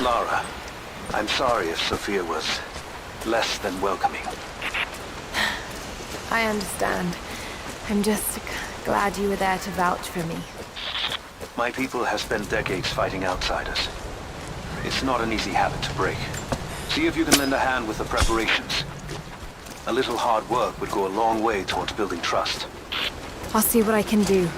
[SPEAKER 14] Lara, I'm sorry if Sophia was less than welcoming.
[SPEAKER 3] I understand. I'm just glad you were there to vouch for me.
[SPEAKER 14] My people have spent decades fighting outsiders. It's not an easy habit to break. See if you can lend a hand with the preparations. A little hard work would go a long way towards building trust.
[SPEAKER 3] I'll see what I can do.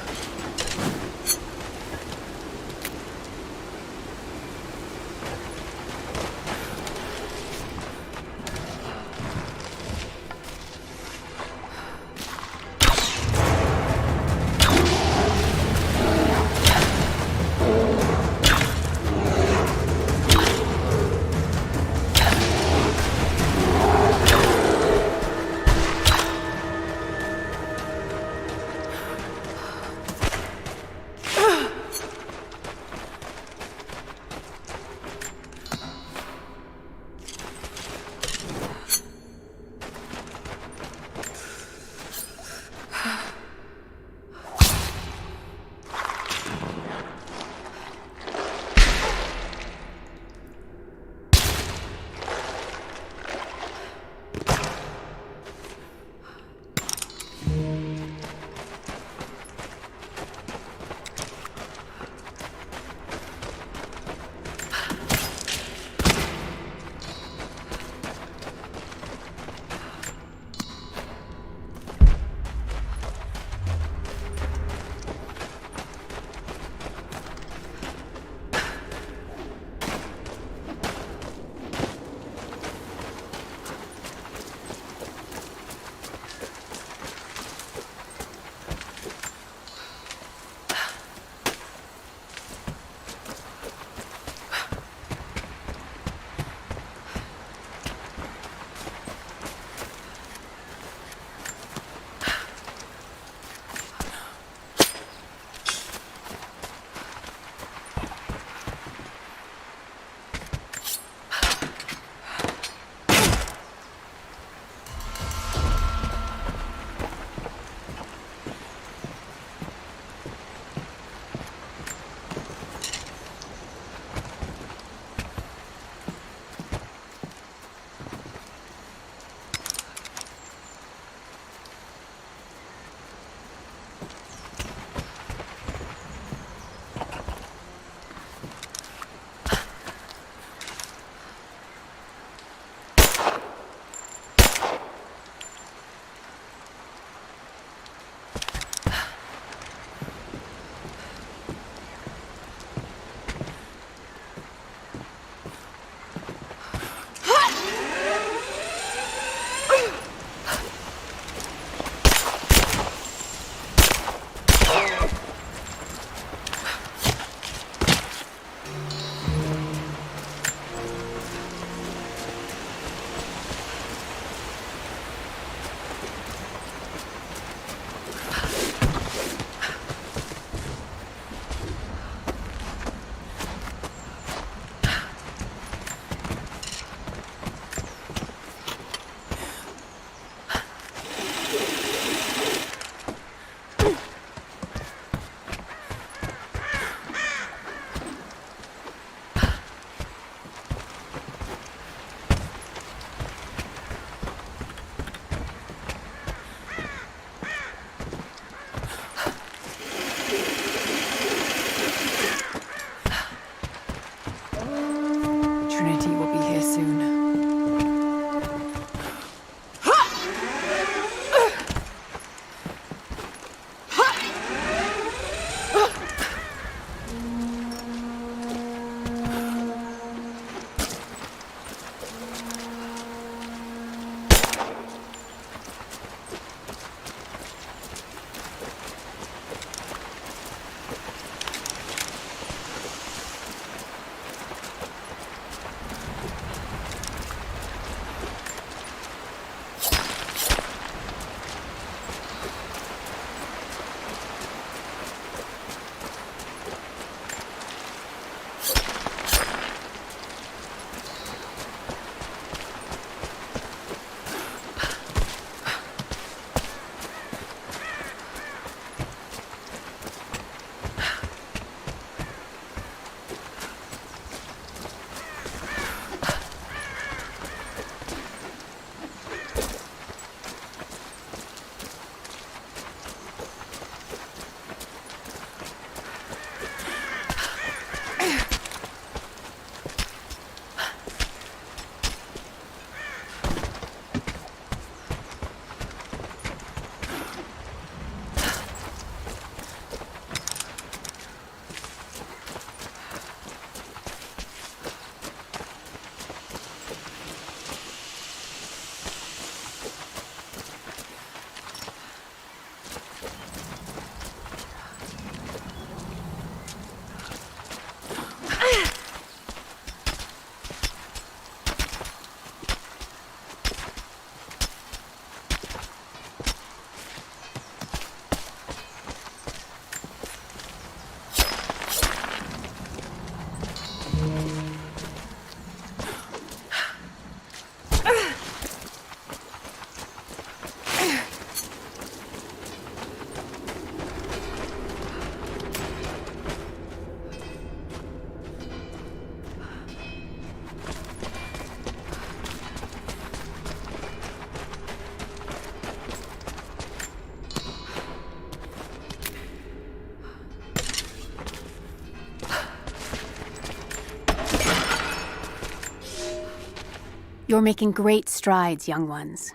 [SPEAKER 20] You're making great strides, young ones.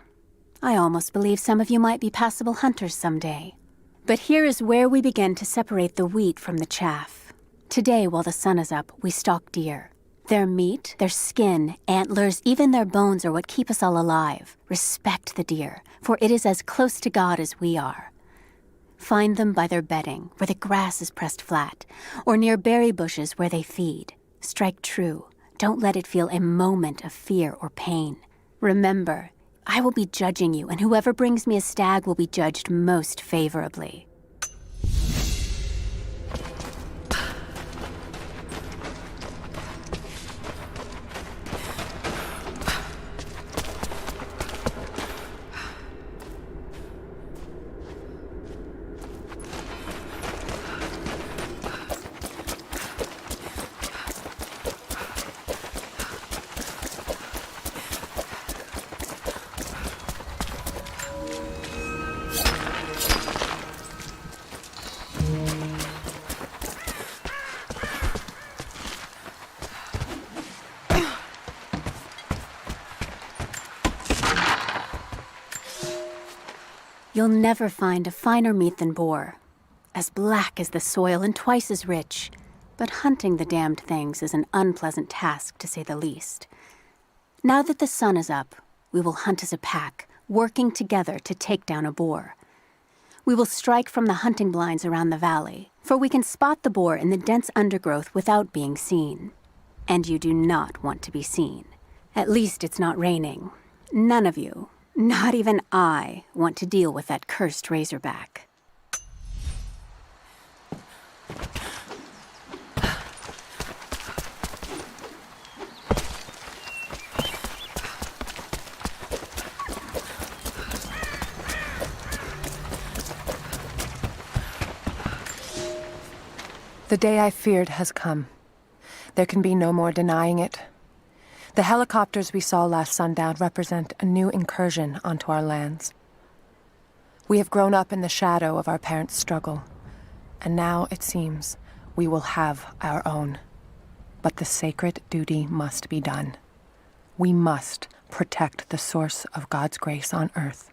[SPEAKER 20] I almost believe some of you might be passable hunters someday. But here is where we begin to separate the wheat from the chaff. Today, while the sun is up, we stalk deer. Their meat, their skin, antlers, even their bones are what keep us all alive. Respect the deer, for it is as close to God as we are. Find them by their bedding, where the grass is pressed flat, or near berry bushes where they feed. Strike true. Don't let it feel a moment of fear or pain. Remember, I will be judging you, and whoever brings me a stag will be judged most favorably. You'll never find a finer meat than boar. As black as the soil and twice as rich. But hunting the damned things is an unpleasant task, to say the least. Now that the sun is up, we will hunt as a pack, working together to take down a boar. We will strike from the hunting blinds around the valley, for we can spot the boar in the dense undergrowth without being seen. And you do not want to be seen. At least it's not raining. None of you, not even I, want to deal with that cursed razorback.
[SPEAKER 3] The day I feared has come. There can be no more denying it. The helicopters we saw last sundown represent a new incursion onto our lands. We have grown up in the shadow of our parents' struggle, and now, it seems, we will have our own. But the sacred duty must be done. We must protect the source of God's grace on earth.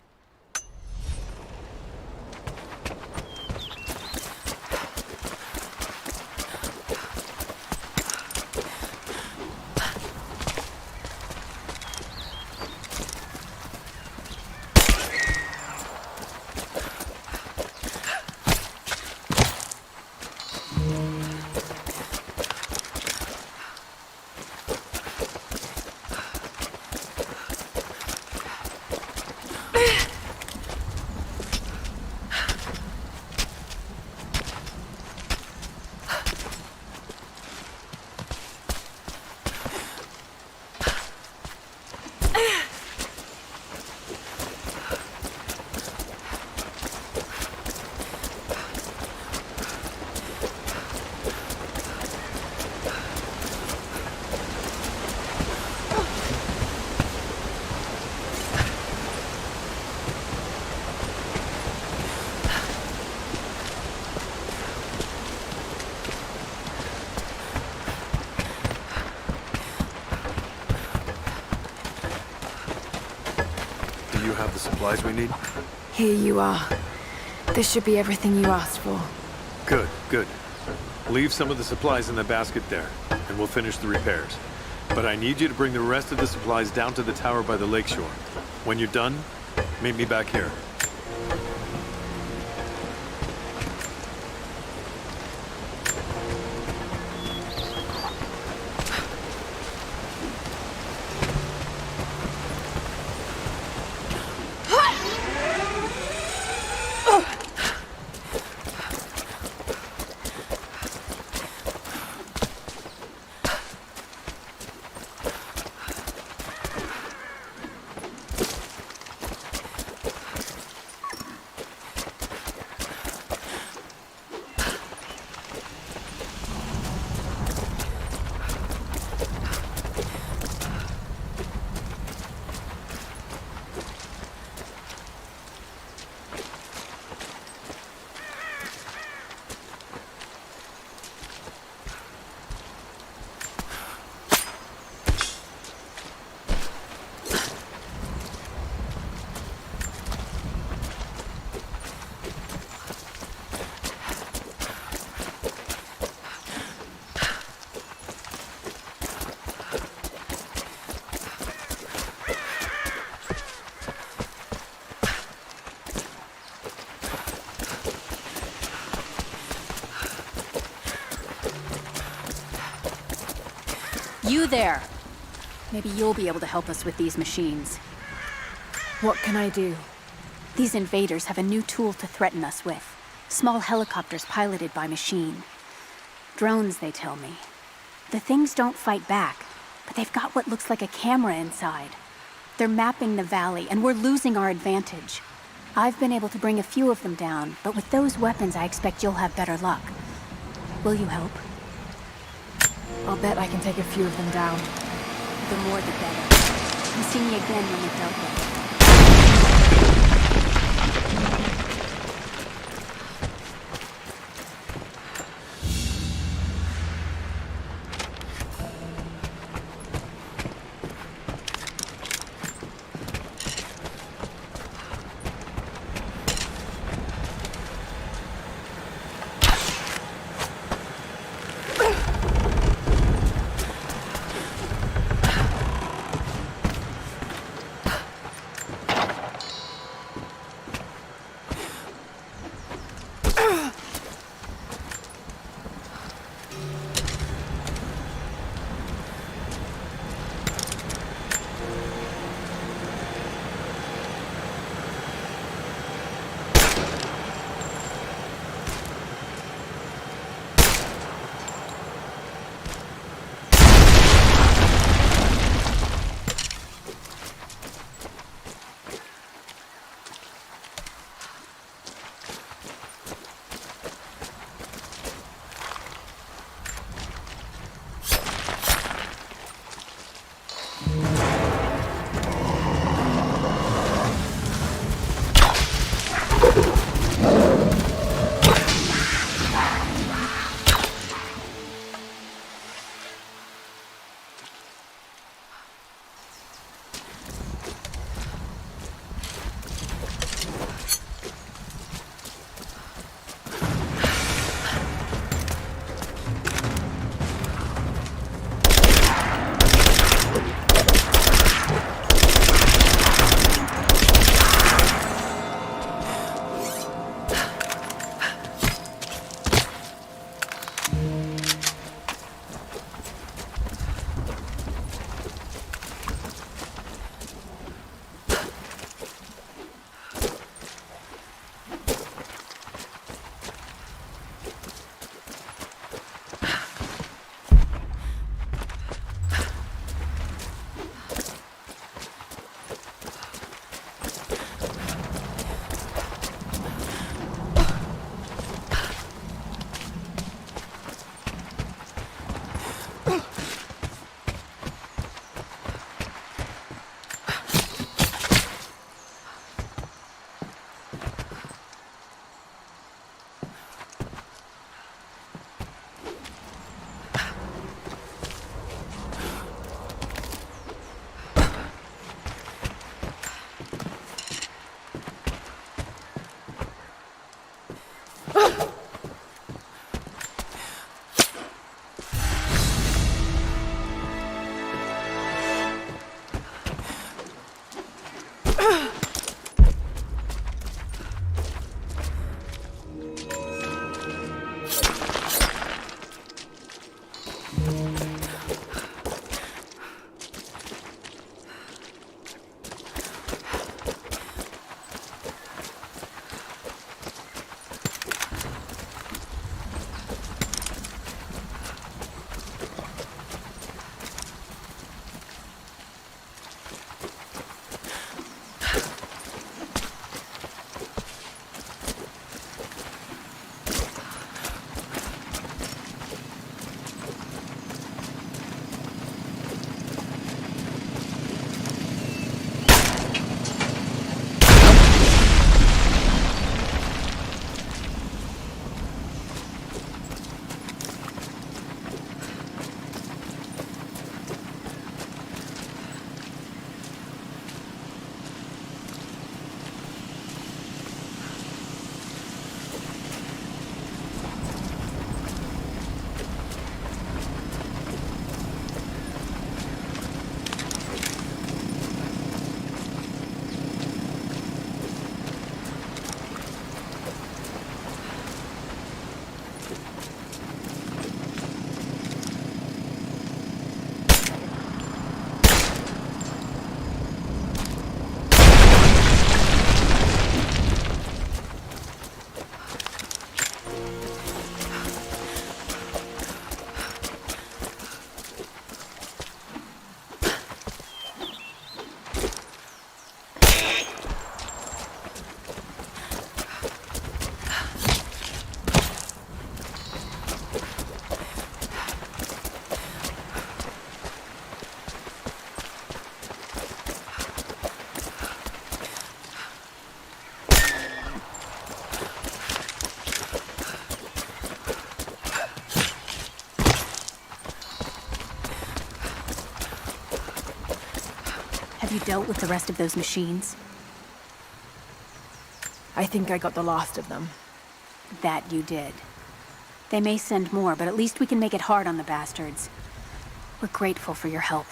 [SPEAKER 8] Have the supplies we need?
[SPEAKER 3] Here you are. This should be everything you asked for.
[SPEAKER 8] Good, good. Leave some of the supplies in the basket there, and we'll finish the repairs. But I need you to bring the rest of the supplies down to the tower by the lakeshore. When you're done, meet me back here.
[SPEAKER 20] You there! Maybe you'll be able to help us with these machines.
[SPEAKER 3] What can I do?
[SPEAKER 20] These invaders have a new tool to threaten us with. Small helicopters piloted by machine. Drones, they tell me. The things don't fight back, but they've got what looks like a camera inside. They're mapping the valley, and we're losing our advantage. I've been able to bring a few of them down, but with those weapons I expect you'll have better luck. Will you help?
[SPEAKER 3] I'll bet I can take a few of them down.
[SPEAKER 20] The more the better. Come see me again when we've dealt with it. Have you dealt with the rest of those machines?
[SPEAKER 3] I think I got the last of them.
[SPEAKER 20] That you did. They may send more, but at least we can make it hard on the bastards. We're grateful for your help.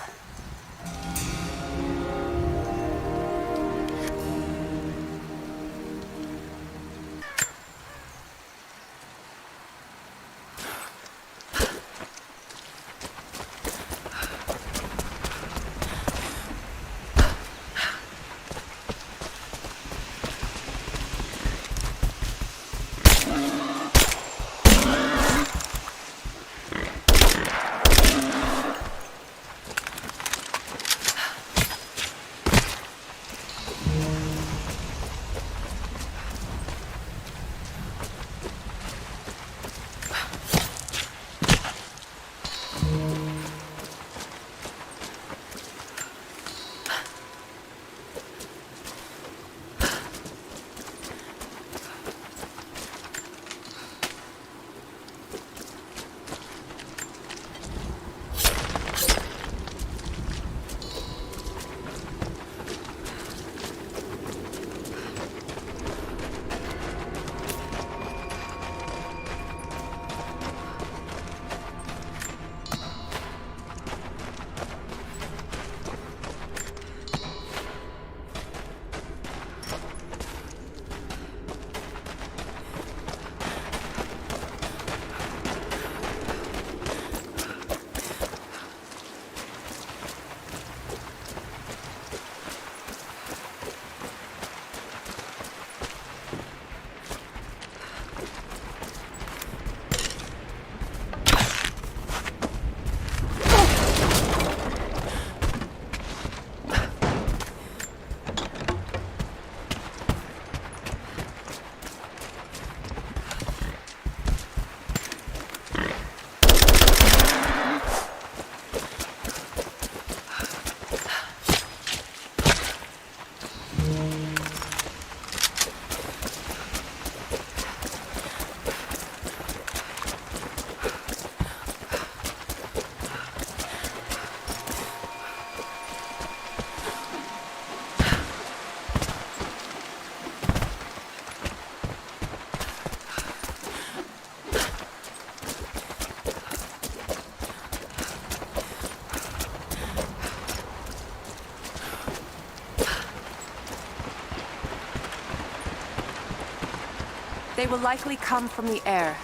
[SPEAKER 1] They will likely come from the air.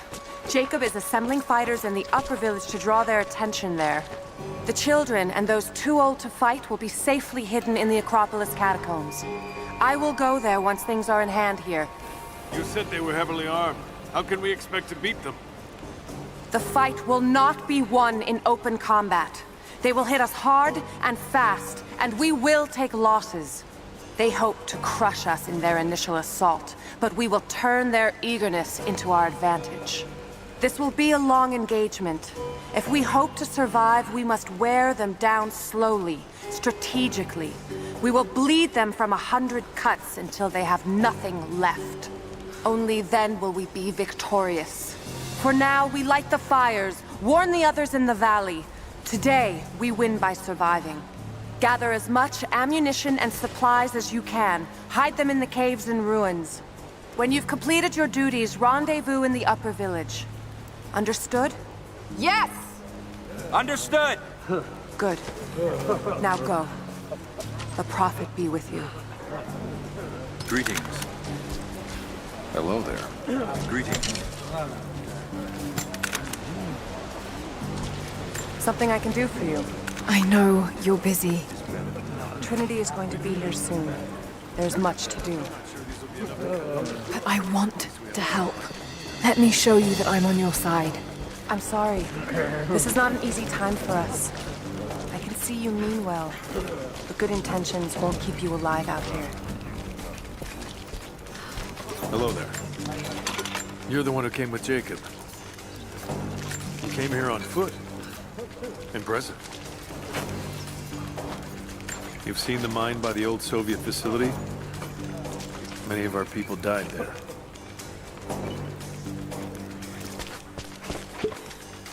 [SPEAKER 1] Jacob is assembling fighters in the upper village to draw their attention there. The children and those too old to fight will be safely hidden in the Acropolis catacombs. I will go there once things are in hand here.
[SPEAKER 8] You said they were heavily armed. How can we expect to beat them?
[SPEAKER 1] The fight will not be won in open combat. They will hit us hard and fast, and we will take losses. They hope to crush us in their initial assault, but we will turn their eagerness into our advantage. This will be a long engagement. If we hope to survive, we must wear them down slowly, strategically. We will bleed them from 100 cuts until they have nothing left. Only then will we be victorious. For now, we light the fires, warn the others in the valley. Today, we win by surviving. Gather as much ammunition and supplies as you can. Hide them in the caves and ruins. When you've completed your duties, rendezvous in the upper village. Understood?
[SPEAKER 6] Yes! Understood!
[SPEAKER 1] Good. Now go. The Prophet be with you.
[SPEAKER 15] Greetings. Hello there. Greetings.
[SPEAKER 1] Something I can do for you.
[SPEAKER 3] I know you're busy.
[SPEAKER 1] Trinity is going to be here soon. There's much to do.
[SPEAKER 3] But I want to help. Let me show you that I'm on your side.
[SPEAKER 1] I'm sorry. This is not an easy time for us. I can see you mean well, but good intentions won't keep you alive out here.
[SPEAKER 8] Hello there. You're the one who came with Jacob. You came here on foot. Impressive. You've seen the mine by the old Soviet facility? Many of our people died there.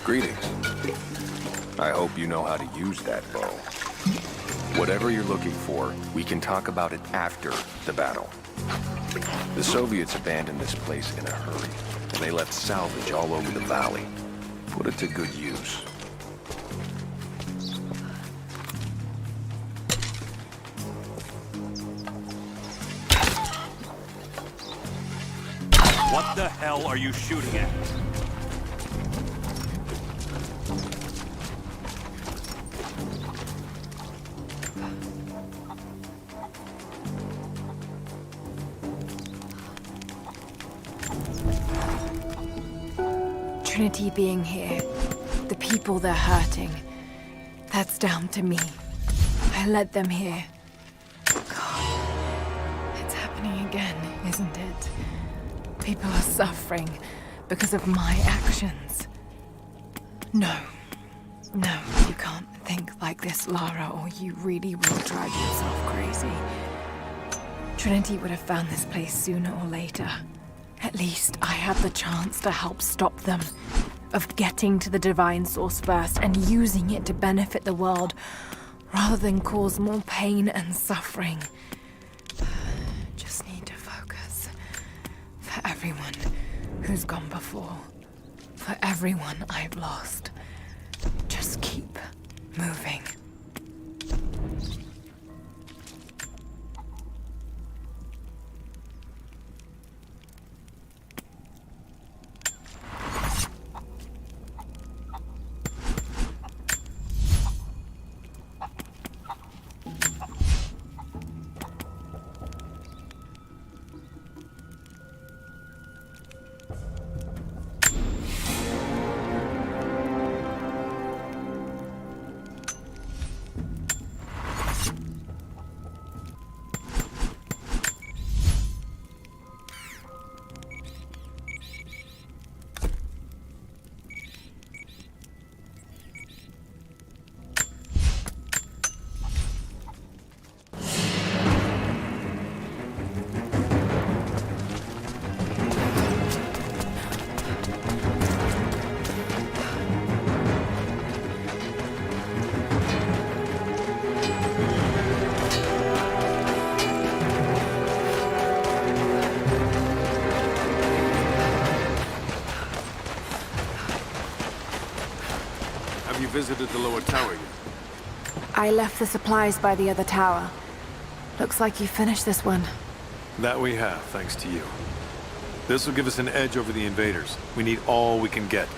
[SPEAKER 15] Greetings. I hope you know how to use that bow. Whatever you're looking for, we can talk about it after the battle. The Soviets abandoned this place in a hurry, and they left salvage all over the valley. Put it to good use.
[SPEAKER 11] What the hell are you shooting at?
[SPEAKER 3] Trinity being here, the people they're hurting, that's down to me. I led them here. God, it's happening again, isn't it? People are suffering because of my actions. No, you can't think like this, Lara, or you really will drive yourself crazy. Trinity would have found this place sooner or later. At least I had the chance to help stop them. Of getting to the Divine Source first and using it to benefit the world, rather than cause more pain and suffering. Just need to focus. For everyone who's gone before. For everyone I've lost. Just keep moving.
[SPEAKER 8] Visited the lower tower yet?
[SPEAKER 3] I left the supplies by the other tower. Looks like you finished this one.
[SPEAKER 8] That we have, thanks to you. This will give us an edge over the invaders. We need all we can get.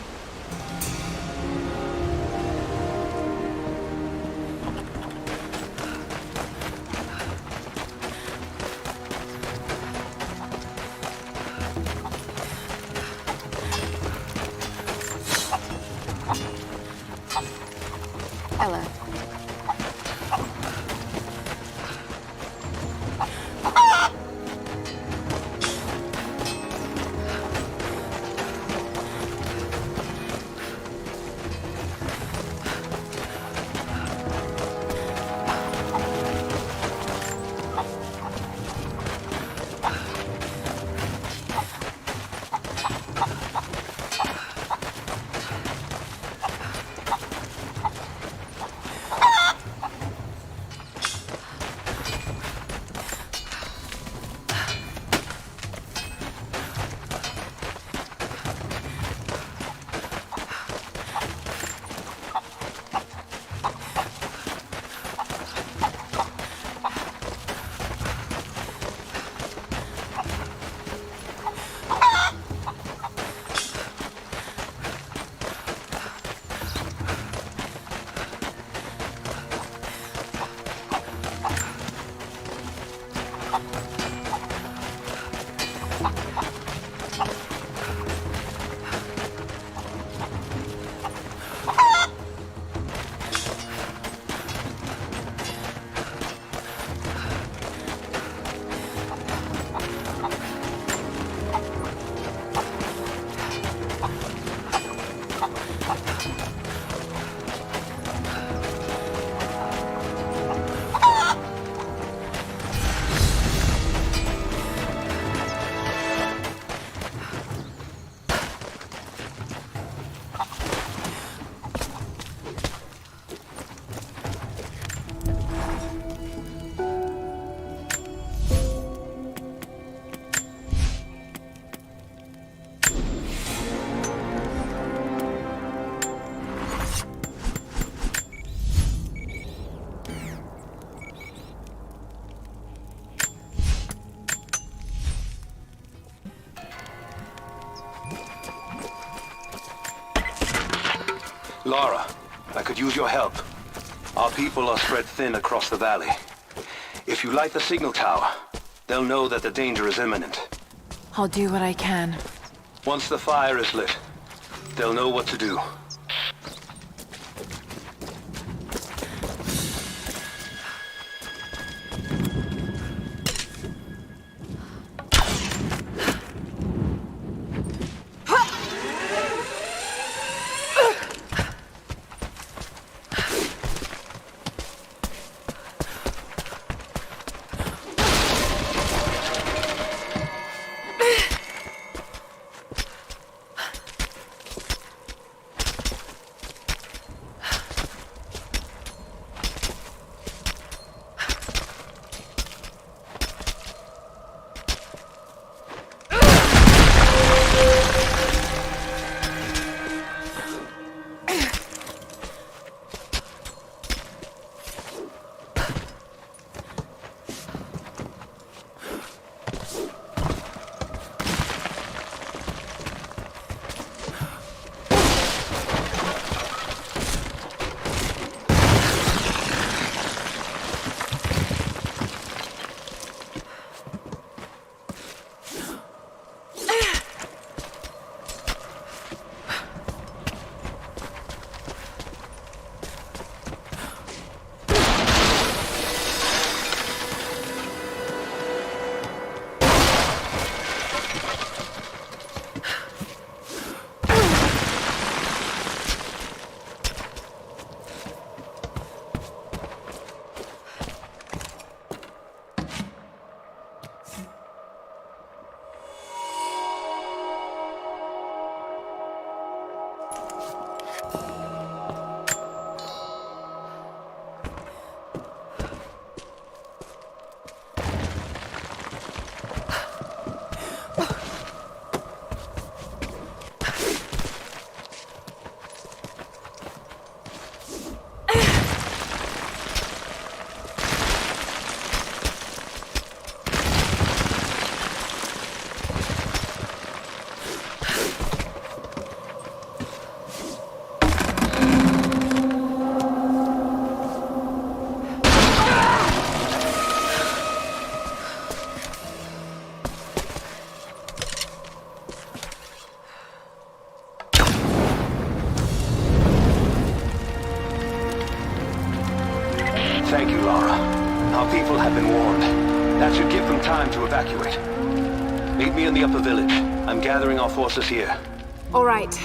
[SPEAKER 19] Ella.
[SPEAKER 14] Lara, I could use your help. Our people are spread thin across the valley. If you light the signal tower, they'll know that the danger is imminent.
[SPEAKER 3] I'll do what I can.
[SPEAKER 14] Once the fire is lit, they'll know what to do. Thank you, Lara. Our people have been warned. That should give them time to evacuate. Meet me in the upper village. I'm gathering our forces here.
[SPEAKER 3] All right.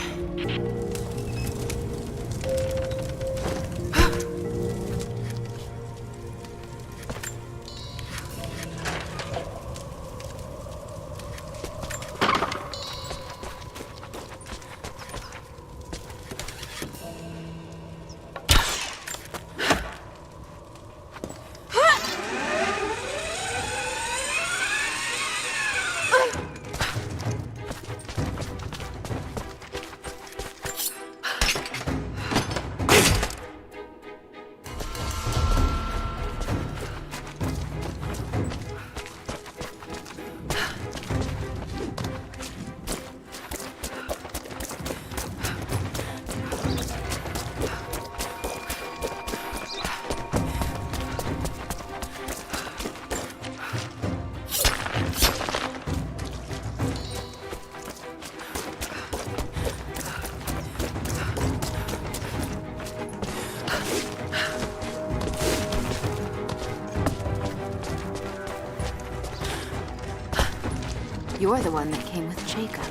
[SPEAKER 19] You're the one that came with Jacob.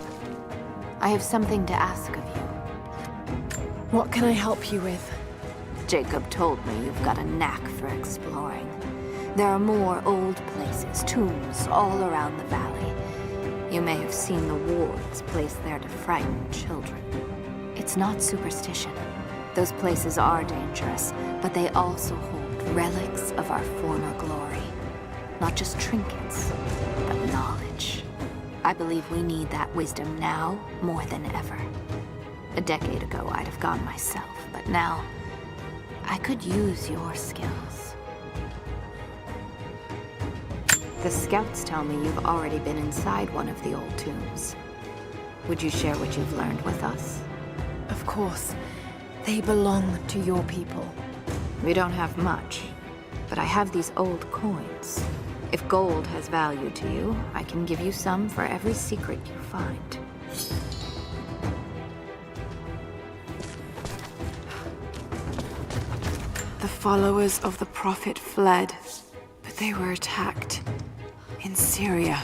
[SPEAKER 19] I have something to ask of you.
[SPEAKER 3] What can I help you with?
[SPEAKER 19] Jacob told me you've got a knack for exploring. There are more old places, tombs, all around the valley. You may have seen the wards placed there to frighten children. It's not superstition. Those places are dangerous, but they also hold relics of our former glory. Not just trinkets, but knowledge. I believe we need that wisdom now more than ever. A decade ago, I'd have gone myself, but now, I could use your skills. The scouts tell me you've already been inside one of the old tombs. Would you share what you've learned with us?
[SPEAKER 3] Of course. They belong to your people.
[SPEAKER 19] We don't have much, but I have these old coins. If gold has value to you, I can give you some for every secret you find.
[SPEAKER 3] The followers of the Prophet fled, but they were attacked in Syria.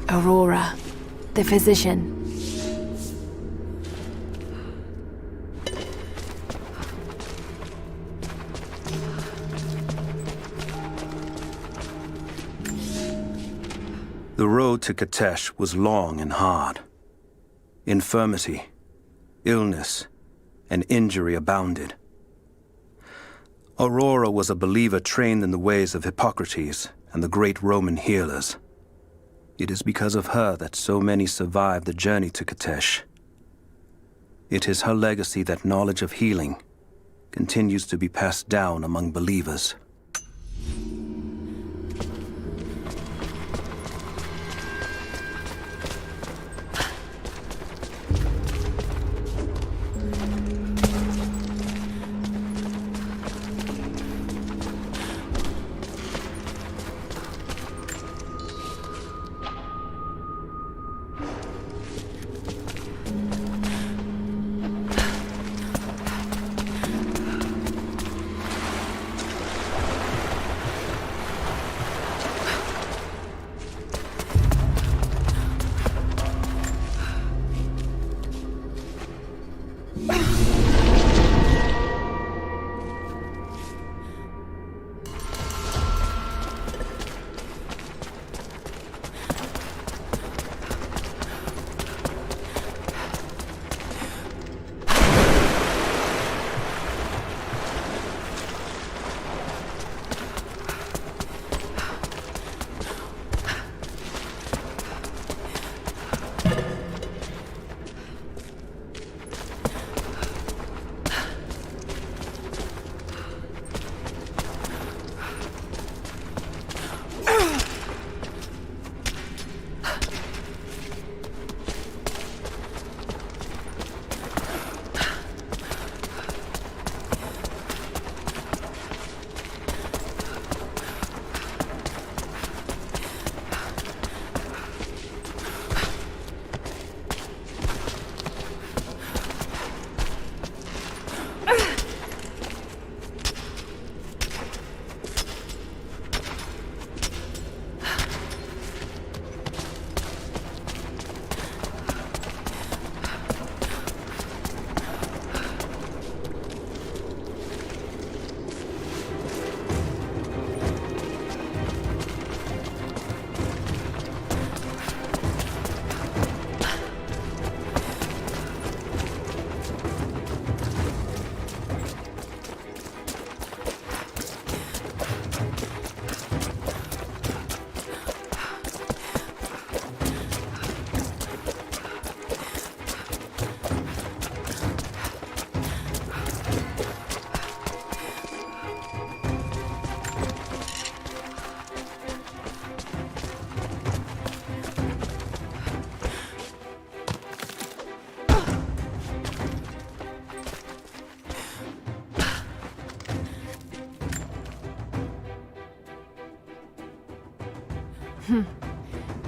[SPEAKER 3] Aurora, the physician.
[SPEAKER 21] The road to Kitezh was long and hard. Infirmity, illness, and injury abounded. Aurora was a believer trained in the ways of Hippocrates and the great Roman healers. It is because of her that so many survived the journey to Kitezh. It is her legacy that knowledge of healing continues to be passed down among believers.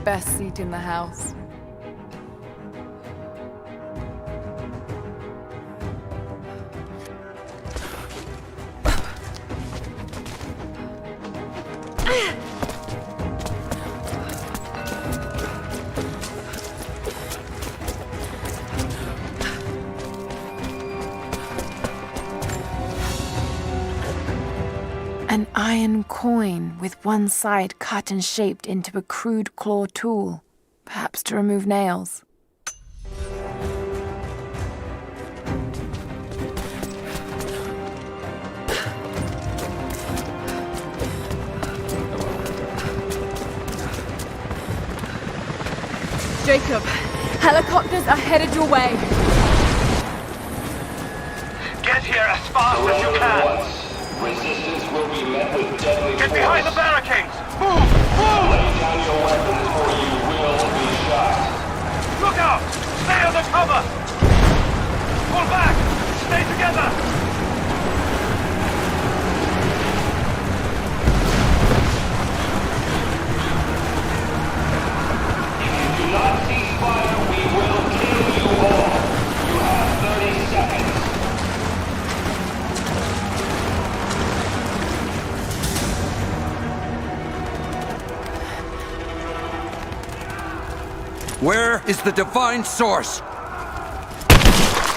[SPEAKER 3] best seat in the house. An iron coin with one side cut and shaped into a crude claw tool, perhaps to remove nails. Jacob, helicopters are headed your way.
[SPEAKER 16] Get here as fast as you can.
[SPEAKER 7] Resistance will be met with deadly force.
[SPEAKER 16] Get behind the barricades! Move! Move!
[SPEAKER 7] Lay down your weapons or you will be shot.
[SPEAKER 16] Look out! Stay under cover! Pull back! Stay together!
[SPEAKER 7] If you do not cease fire, we will kill you all. You have 30 seconds.
[SPEAKER 10] Where is the divine source?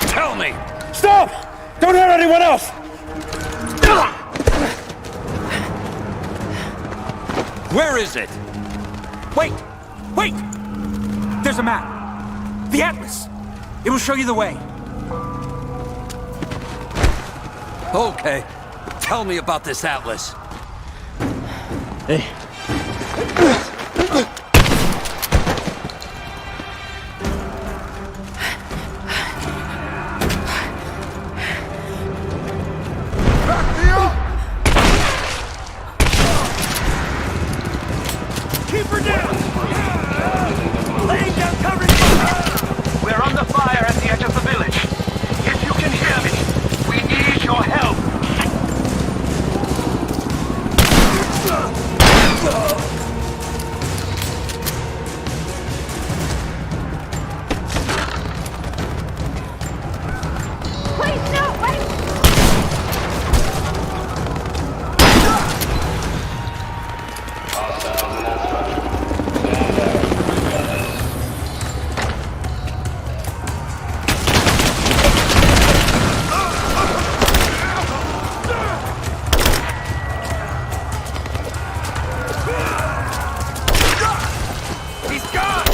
[SPEAKER 10] Tell me!
[SPEAKER 11] Stop! Don't hurt anyone else!
[SPEAKER 6] Where is it? Wait! Wait! There's a map. The Atlas. It will show you the way.
[SPEAKER 10] Okay. Tell me about this Atlas.
[SPEAKER 11] Hey.
[SPEAKER 16] Keep her down! Laying down covering fire! We're under fire at the edge of the village. If you can hear me, we need your help!
[SPEAKER 9] Wait, no, wait!
[SPEAKER 16] He's gone!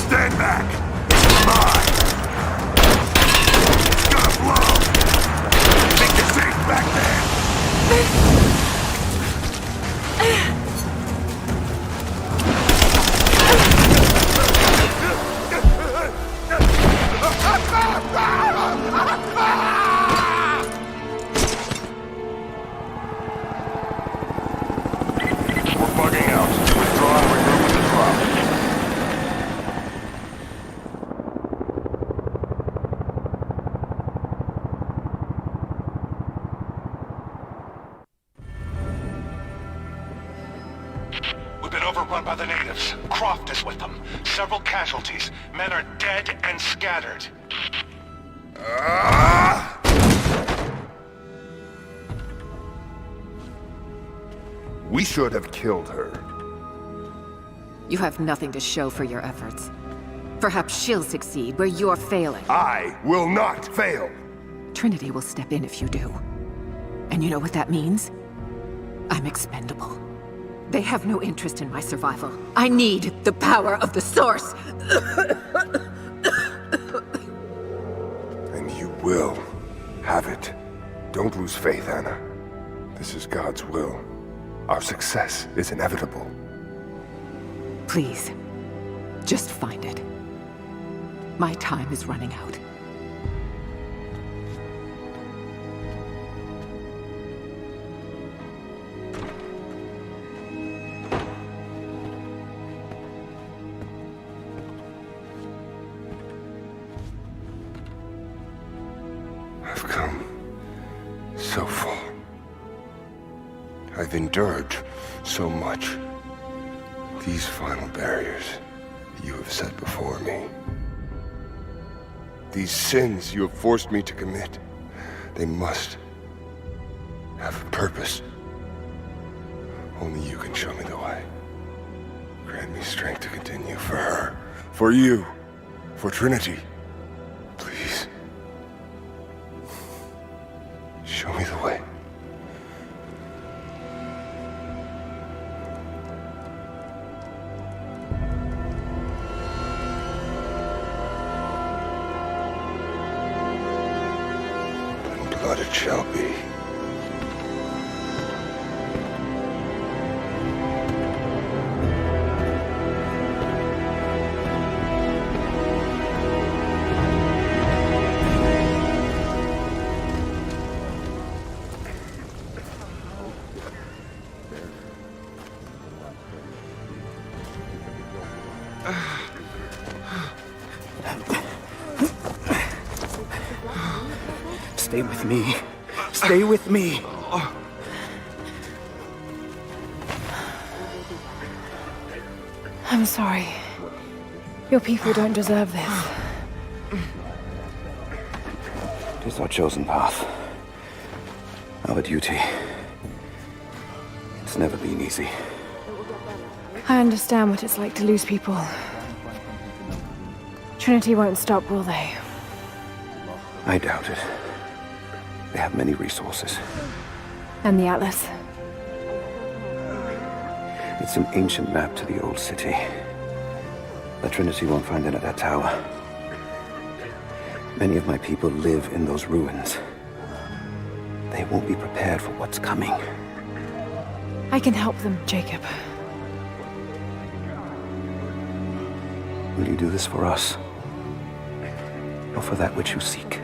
[SPEAKER 2] Stand back! It's mine! It's gonna blow! Think you're safe back there! We're bugging out. Withdraw and regroup with the drop.
[SPEAKER 13] We've been overrun by the natives. Croft is with them. Several casualties. Men are dead and scattered.
[SPEAKER 18] We should have killed her.
[SPEAKER 4] You have nothing to show for your efforts. Perhaps she'll succeed where you're failing.
[SPEAKER 18] I will not fail.
[SPEAKER 4] Trinity will step in if you do. And you know what that means? I'm expendable. They have no interest in my survival. I need the power of the Source!
[SPEAKER 18] And you will have it. Don't lose faith, Anna. This is God's will. Our success is inevitable.
[SPEAKER 4] Please, just find it. My time is running out.
[SPEAKER 18] I've come so far. I've endured so much. These final barriers you have set before me. These sins you have forced me to commit, they must have a purpose. Only you can show me the way. Grant me strength to continue for her, for you, for Trinity. Please. Show me the way. And blood it shall be.
[SPEAKER 6] Stay with me. Stay with me.
[SPEAKER 3] I'm sorry. Your people don't deserve this.
[SPEAKER 21] It is our chosen path. Our duty. It's never been easy.
[SPEAKER 3] I understand what it's like to lose people. Trinity won't stop, will they?
[SPEAKER 21] I doubt it. They have many resources.
[SPEAKER 3] And the Atlas?
[SPEAKER 21] It's an ancient map to the old city. The Trinity won't find it at that tower. Many of my people live in those ruins. They won't be prepared for what's coming.
[SPEAKER 3] I can help them, Jacob.
[SPEAKER 21] Will you do this for us? Or for that which you seek?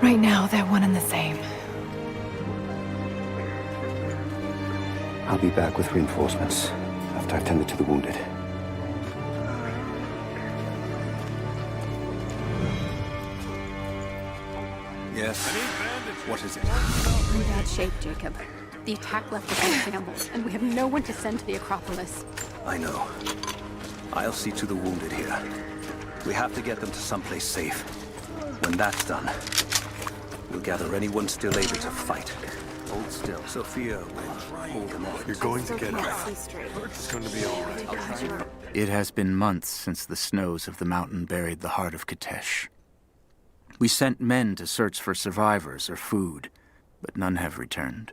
[SPEAKER 3] Right now, they're one and the same.
[SPEAKER 21] I'll be back with reinforcements after I've tended to the wounded.
[SPEAKER 17] Yes? What is it?
[SPEAKER 20] We're in bad shape, Jacob. The attack left us in shambles, and we have no one to send to the Acropolis.
[SPEAKER 17] I know. I'll see to the wounded here. We have to get them to someplace safe. When that's done, we'll gather anyone still able to fight. Hold still. Sophia will hold them off.
[SPEAKER 8] You're going to get out. It's going to be all right.
[SPEAKER 6] It has been months since the snows of the mountain buried the heart of Kitezh. We sent men to search for survivors or food, but none have returned.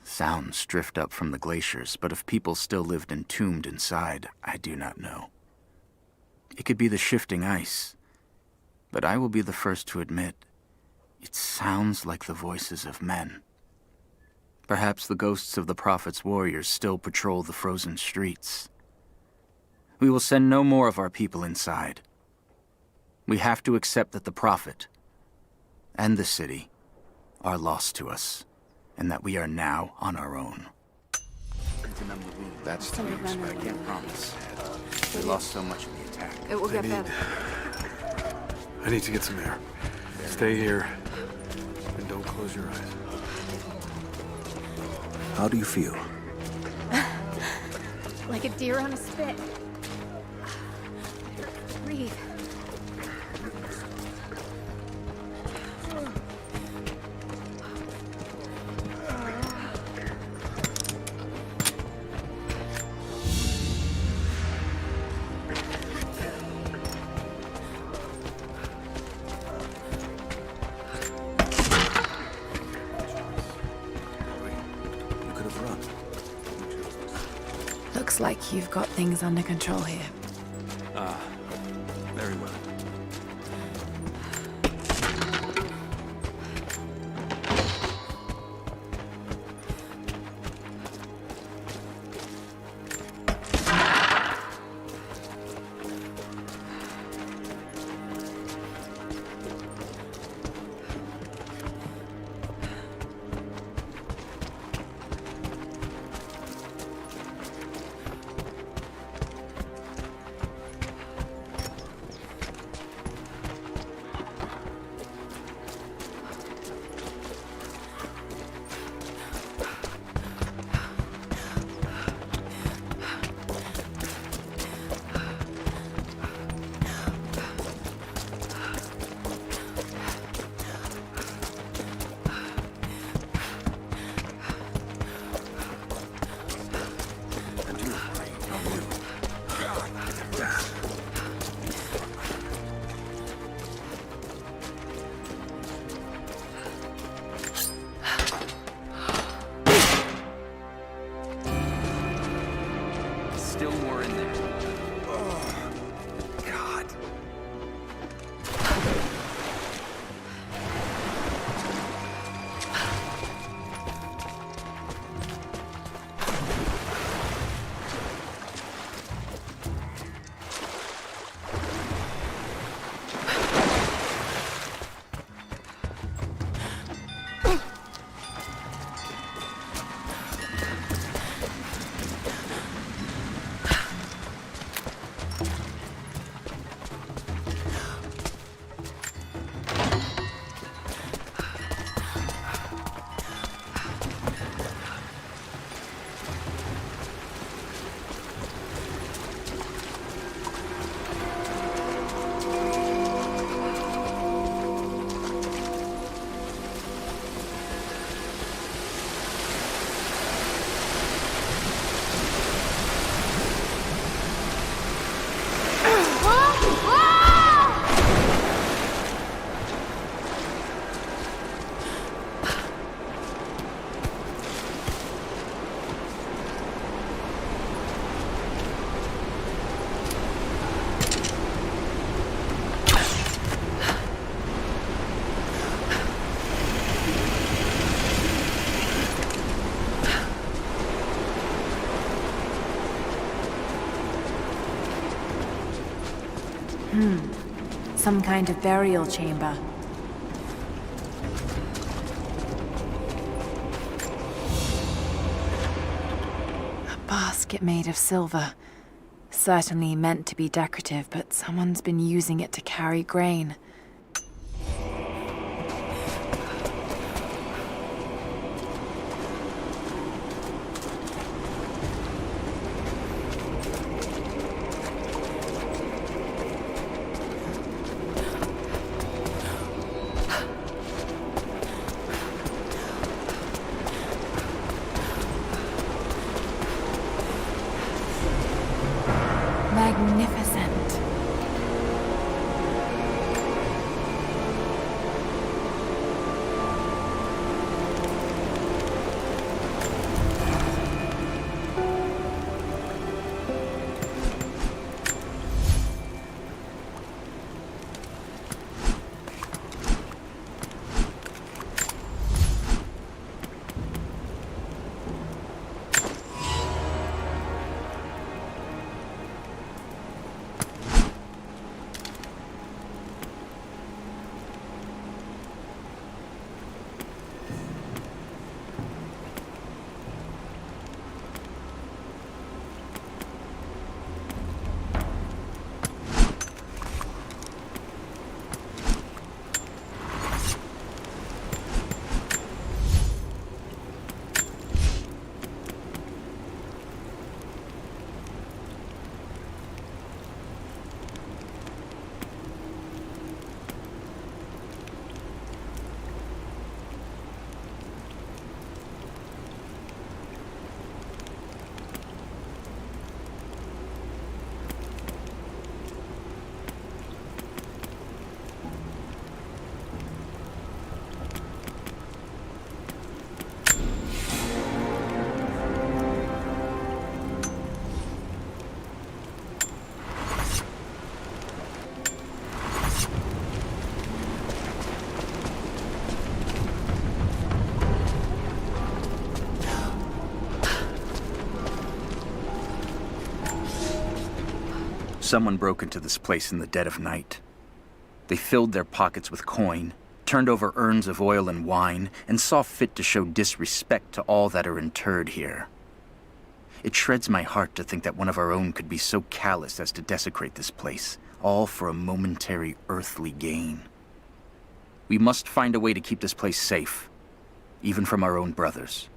[SPEAKER 6] Sounds drift up from the glaciers, but if people still lived entombed inside, I do not know. It could be the shifting ice, but I will be the first to admit, it sounds like the voices of men. Perhaps the ghosts of the Prophet's warriors still patrol the frozen streets. We will send no more of our people inside. We have to accept that the Prophet and the city are lost to us, and that we are now on our own.
[SPEAKER 10] That's to be expected.
[SPEAKER 6] I can't promise. We lost so much in the attack.
[SPEAKER 9] It will get better.
[SPEAKER 8] I need to get some air. Stay here. And don't close your eyes.
[SPEAKER 21] How do you feel?
[SPEAKER 20] Like a deer on a spit. Breathe.
[SPEAKER 3] Looks like you've got things under control here.
[SPEAKER 17] Very well.
[SPEAKER 3] Some kind of burial chamber. A basket made of silver. Certainly meant to be decorative, but someone's been using it to carry grain. Magnificent.
[SPEAKER 6] Someone broke into this place in the dead of night. They filled their pockets with coin, turned over urns of oil and wine, and saw fit to show disrespect to all that are interred here. It shreds my heart to think that one of our own could be so callous as to desecrate this place, all for a momentary earthly gain. We must find a way to keep this place safe, even from our own brothers.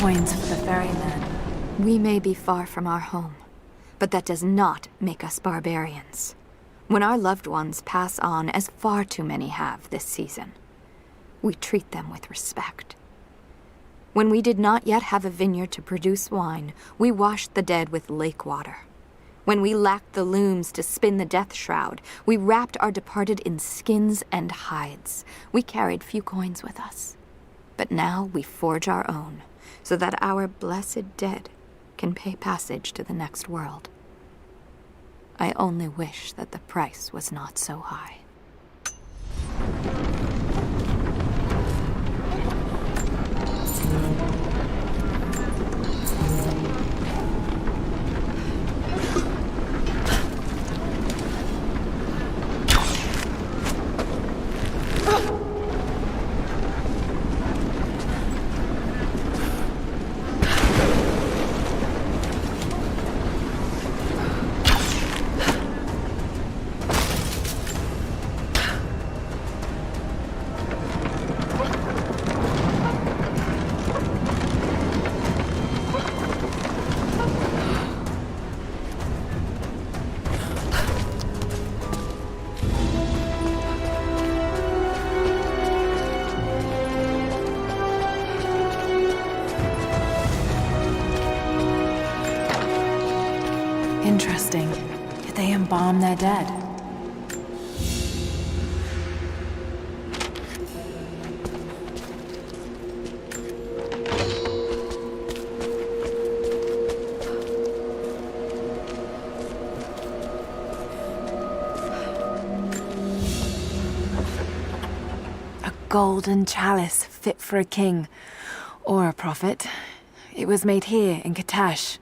[SPEAKER 3] Coins for the ferryman.
[SPEAKER 19] We may be far from our home, but that does not make us barbarians. When our loved ones pass on, as far too many have this season, we treat them with respect. When we did not yet have a vineyard to produce wine, we washed the dead with lake water. When we lacked the looms to spin the death shroud, we wrapped our departed in skins and hides. We carried few coins with us. But now we forge our own, so that our blessed dead can pay passage to the next world. I only wish that the price was not so high.
[SPEAKER 3] Interesting. Yet they embalm their dead. Golden chalice fit for a king or a prophet. It was made here in Katash.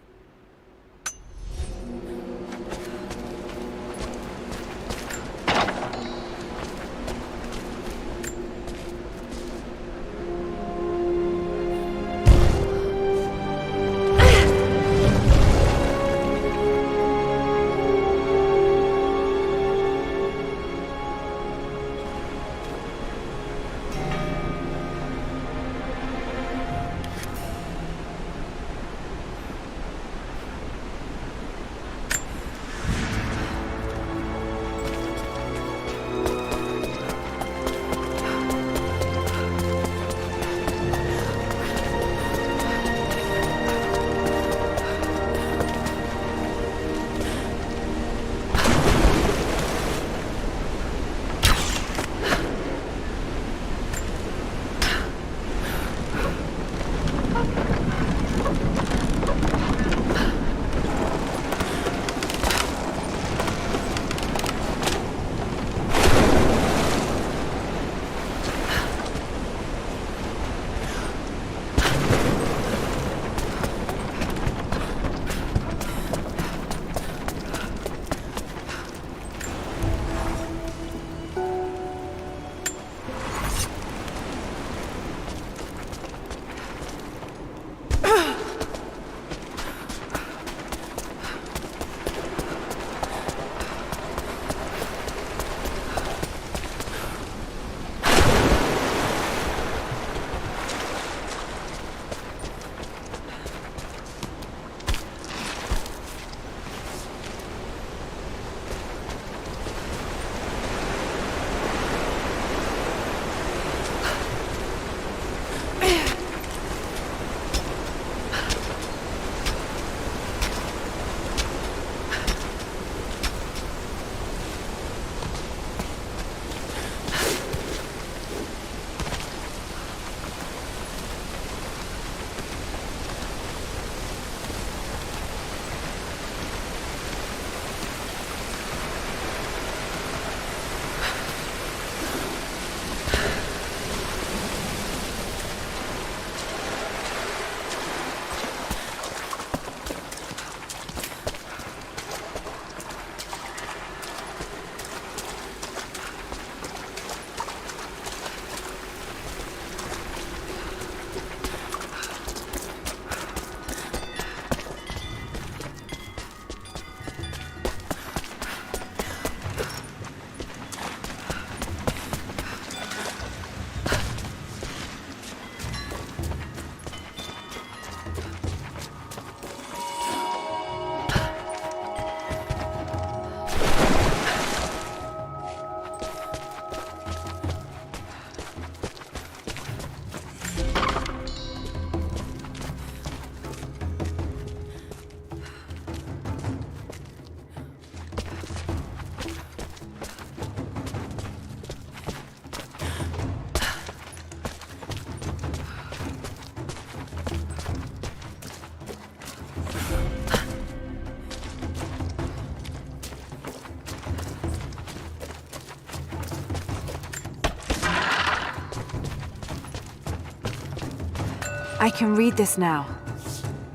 [SPEAKER 3] I can read this now.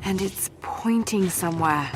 [SPEAKER 3] And it's pointing somewhere.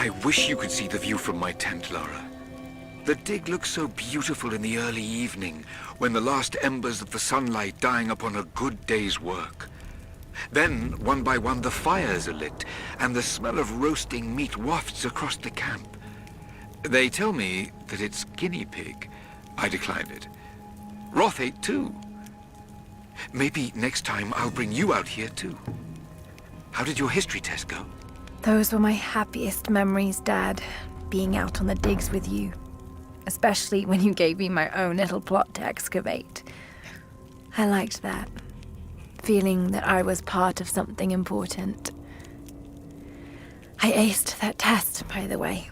[SPEAKER 12] I wish you could see the view from my tent, Lara. The dig looks so beautiful in the early evening, when the last embers of the sunlight dying upon a good day's work. Then, one by one, the fires are lit, and the smell of roasting meat wafts across the camp. They tell me that it's guinea pig. I declined it. Roth ate too. Maybe next time I'll bring you out here too. How did your history test go?
[SPEAKER 3] Those were my happiest memories, Dad. Being out on the digs with you. Especially when you gave me my own little plot to excavate. I liked that. Feeling that I was part of something important. I aced that test, by the way.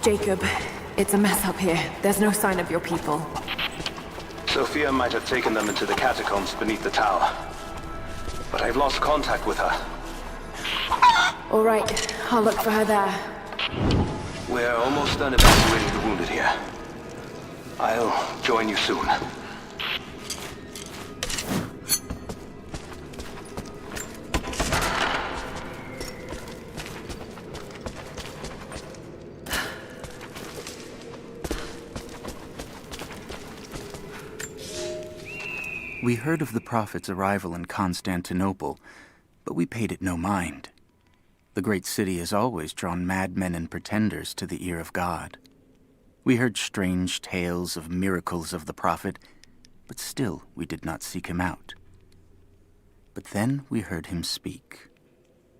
[SPEAKER 3] Jacob, it's a mess up here. There's no sign of your people.
[SPEAKER 14] Sophia might have taken them into the catacombs beneath the tower. But I've lost contact with her.
[SPEAKER 3] All right, I'll look for her there.
[SPEAKER 14] We're almost done evacuating the wounded here. I'll join you soon.
[SPEAKER 6] We heard of the Prophet's arrival in Constantinople, but we paid it no mind. The great city has always drawn madmen and pretenders to the ear of God. We heard strange tales of miracles of the Prophet, but still we did not seek him out. But then we heard him speak,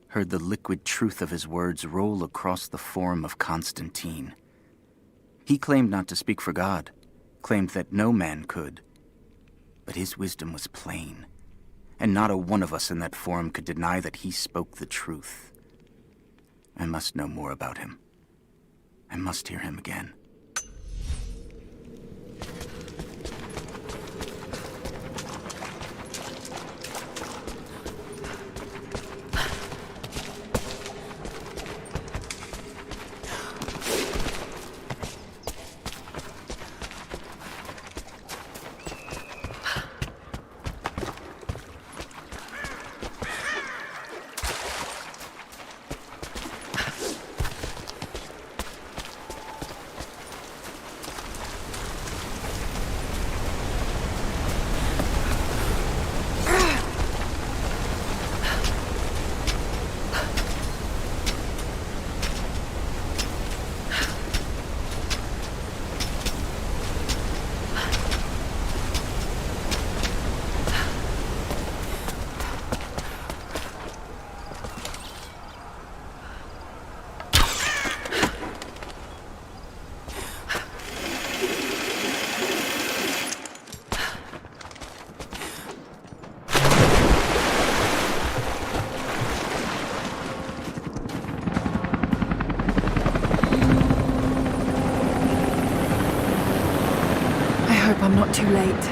[SPEAKER 6] heard the liquid truth of his words roll across the forum of Constantine. He claimed not to speak for God, claimed that no man could. But his wisdom was plain, and not a one of us in that forum could deny that he spoke the truth. I must know more about him. I must hear him again.
[SPEAKER 3] I'm not too late.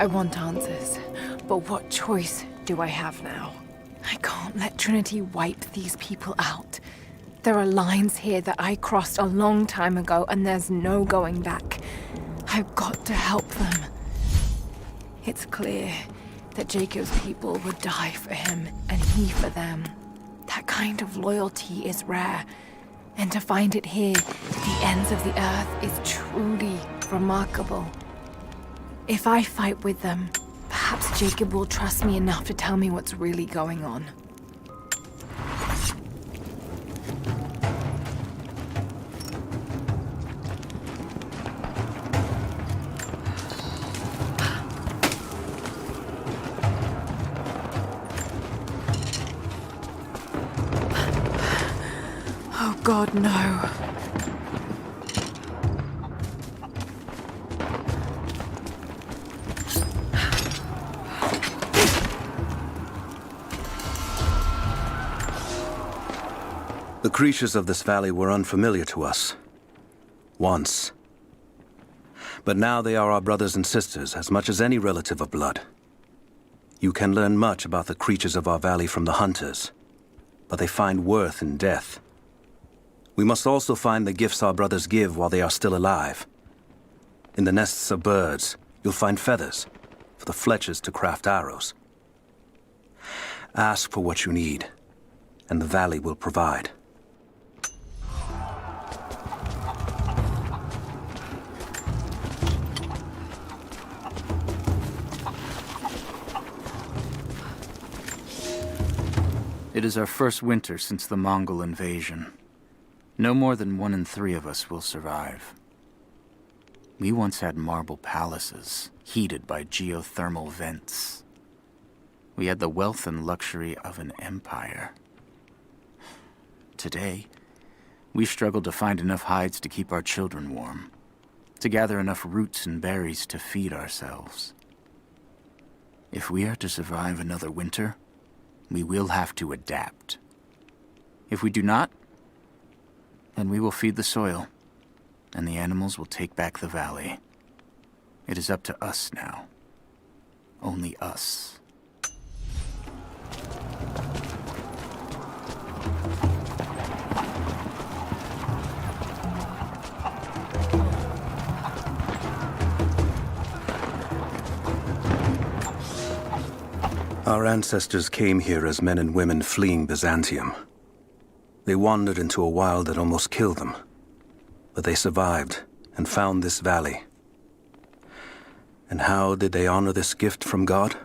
[SPEAKER 3] I want answers, but what choice do I have now? I can't let Trinity wipe these people out. There are lines here that I crossed a long time ago, and there's no going back. I've got to help them. It's clear that Jacob's people would die for him, and he for them. That kind of loyalty is rare, and to find it here at the ends of the earth is truly remarkable. If I fight with them, perhaps Jacob will trust me enough to tell me what's really going on. Oh God, no.
[SPEAKER 21] The creatures of this valley were unfamiliar to us. Once. But now they are our brothers and sisters as much as any relative of blood. You can learn much about the creatures of our valley from the hunters, but they find worth in death. We must also find the gifts our brothers give while they are still alive. In the nests of birds, you'll find feathers for the fletchers to craft arrows. Ask for what you need, and the valley will provide.
[SPEAKER 6] It is our first winter since the Mongol invasion. No more than 1 in 3 of us will survive. We once had marble palaces, heated by geothermal vents. We had the wealth and luxury of an empire. Today, we struggle to find enough hides to keep our children warm, to gather enough roots and berries to feed ourselves. If we are to survive another winter, we will have to adapt. If we do not, then we will feed the soil, and the animals will take back the valley. It is up to us now. Only us.
[SPEAKER 21] Our ancestors came here as men and women fleeing Byzantium. They wandered into a wild that almost killed them. But they survived and found this valley. And how did they honor this gift from God?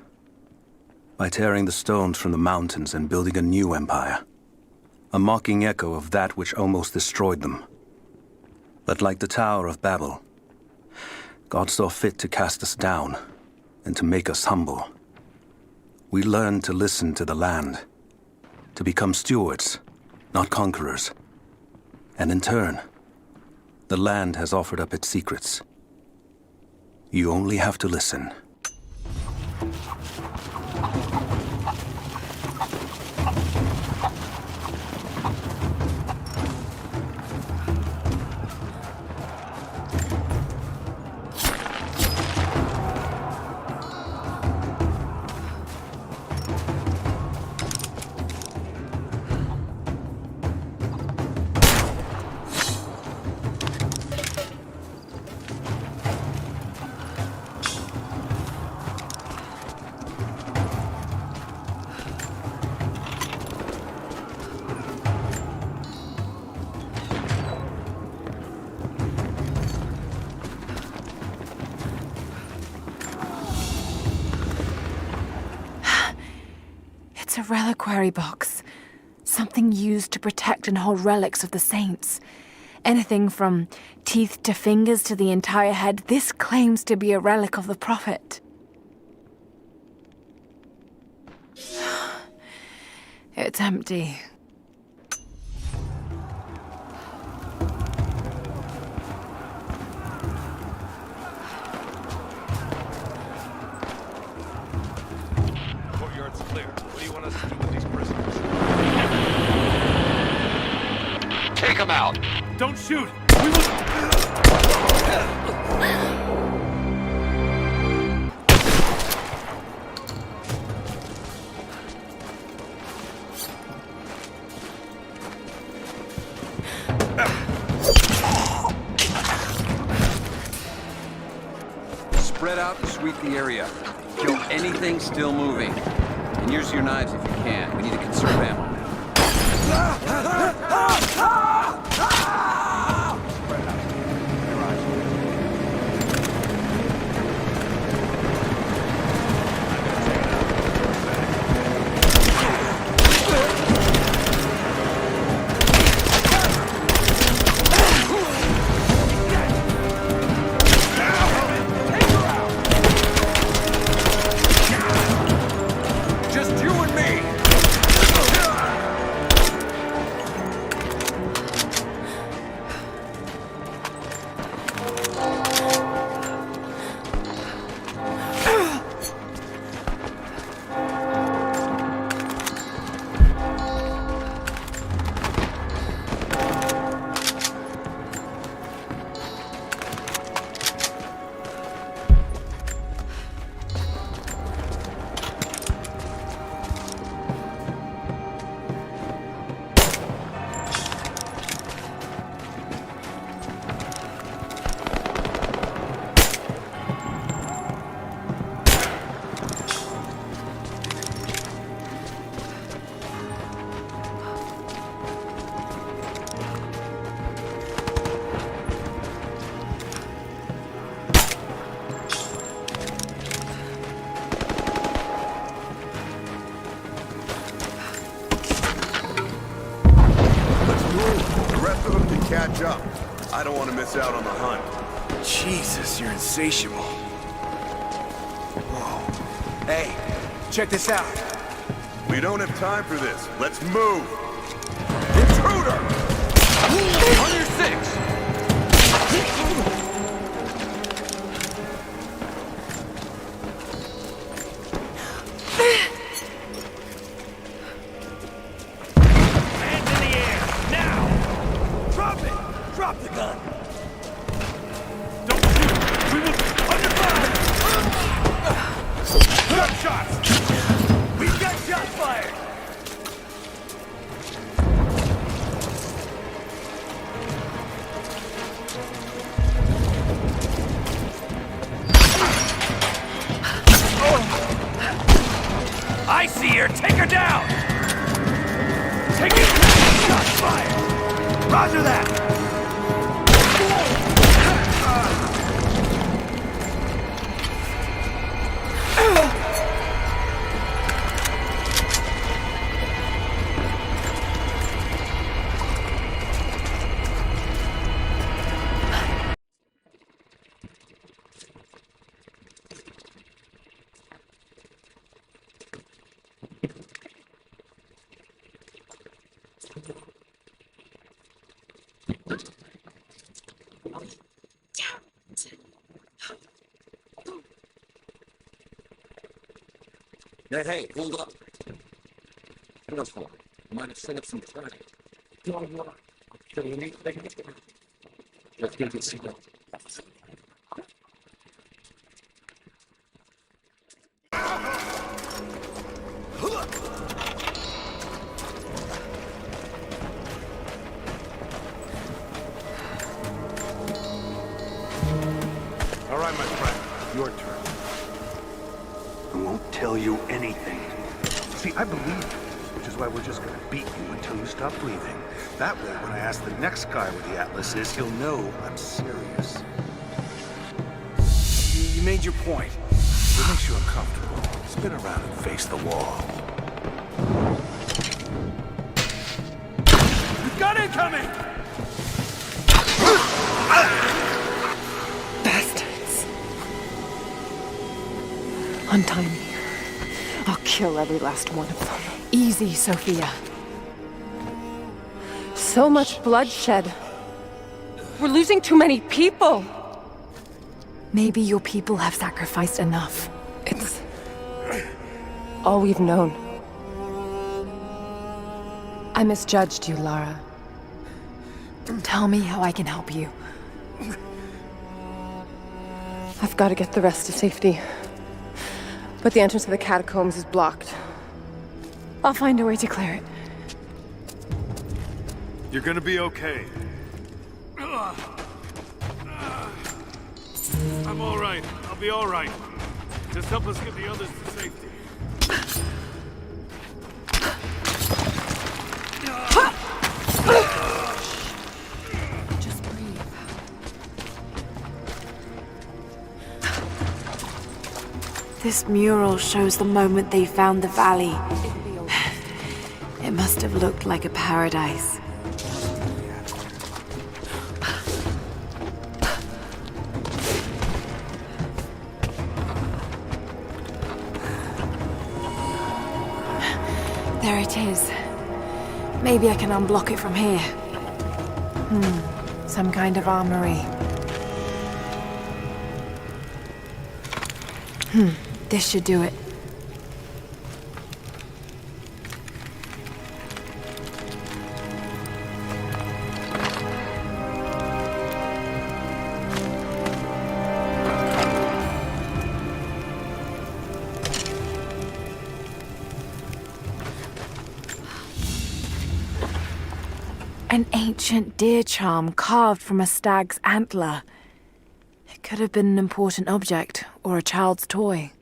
[SPEAKER 21] By tearing the stones from the mountains and building a new empire. A mocking echo of that which almost destroyed them. But like the Tower of Babel, God saw fit to cast us down and to make us humble. We learned to listen to the land, to become stewards, not conquerors. And in turn, the land has offered up its secrets. You only have to listen.
[SPEAKER 3] It's a reliquary box. Something used to protect and hold relics of the saints. Anything from teeth to fingers to the entire head, this claims to be a relic of the Prophet. It's empty.
[SPEAKER 5] Courtyard's clear. What do you want us to do with these prisoners?
[SPEAKER 12] Take them out!
[SPEAKER 5] Don't shoot!
[SPEAKER 21] Spread out and sweep the area. Kill anything still moving. And use your knives if you can. We need to conserve ammo.
[SPEAKER 18] Catch up. I don't want to miss out on the hunt.
[SPEAKER 1] Jesus, you're insatiable. Whoa. Hey, check this out.
[SPEAKER 18] We don't have time for this. Let's move.
[SPEAKER 1] Intruder! On your six!
[SPEAKER 5] Drop the gun! Don't shoot! We will... Under fire! Gunshots! We've got shots fired! I see her! Take her down! Take it! Shots fired! Roger that!
[SPEAKER 10] Hey, hold up. Careful. Might have set up some traffic. Don't worry. I'll kill anything. Let's get this going.
[SPEAKER 18] All right, my friend. Your turn.
[SPEAKER 14] I won't tell you anything.
[SPEAKER 22] See, I believe you, which is why we're just gonna beat you until you stop breathing. That way, when I ask the next guy where the Atlas is, he'll know I'm serious.
[SPEAKER 1] You made your point.
[SPEAKER 22] What makes you uncomfortable? Spin around and face the wall.
[SPEAKER 5] We've got incoming!
[SPEAKER 3] Bastards. Untie me. I'll kill every last one of them. Easy, Sophia. So much bloodshed. We're losing too many people. Maybe your people have sacrificed enough. It's all we've known. I misjudged you, Lara. Tell me how I can help you. I've got to get the rest to safety. But the entrance to the catacombs is blocked. I'll find a way to clear it.
[SPEAKER 8] You're gonna be okay.
[SPEAKER 5] I'm all right. I'll be all right. Just help us get the others to safety.
[SPEAKER 3] Just breathe. This mural shows the moment they found the valley. It must have looked like a paradise. There it is. Maybe I can unblock it from here. Some kind of armory. This should do it. An ancient deer charm carved from a stag's antler. It could have been an important object, or a child's toy.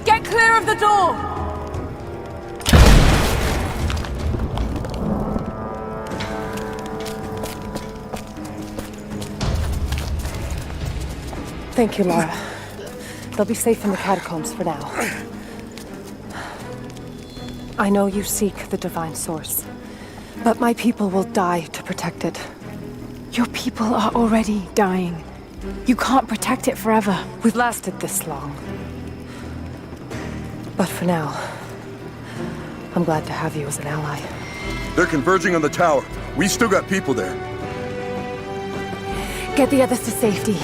[SPEAKER 3] Get clear of the door!
[SPEAKER 9] Thank you, Lara. They'll be safe in the catacombs for now. I know you seek the divine source, but my people will die to protect it.
[SPEAKER 3] Your people are already dying. You can't protect it forever.
[SPEAKER 9] We've lasted this long. But for now, I'm glad to have you as an ally.
[SPEAKER 18] They're converging on the tower. We still got people there.
[SPEAKER 3] Get the others to safety.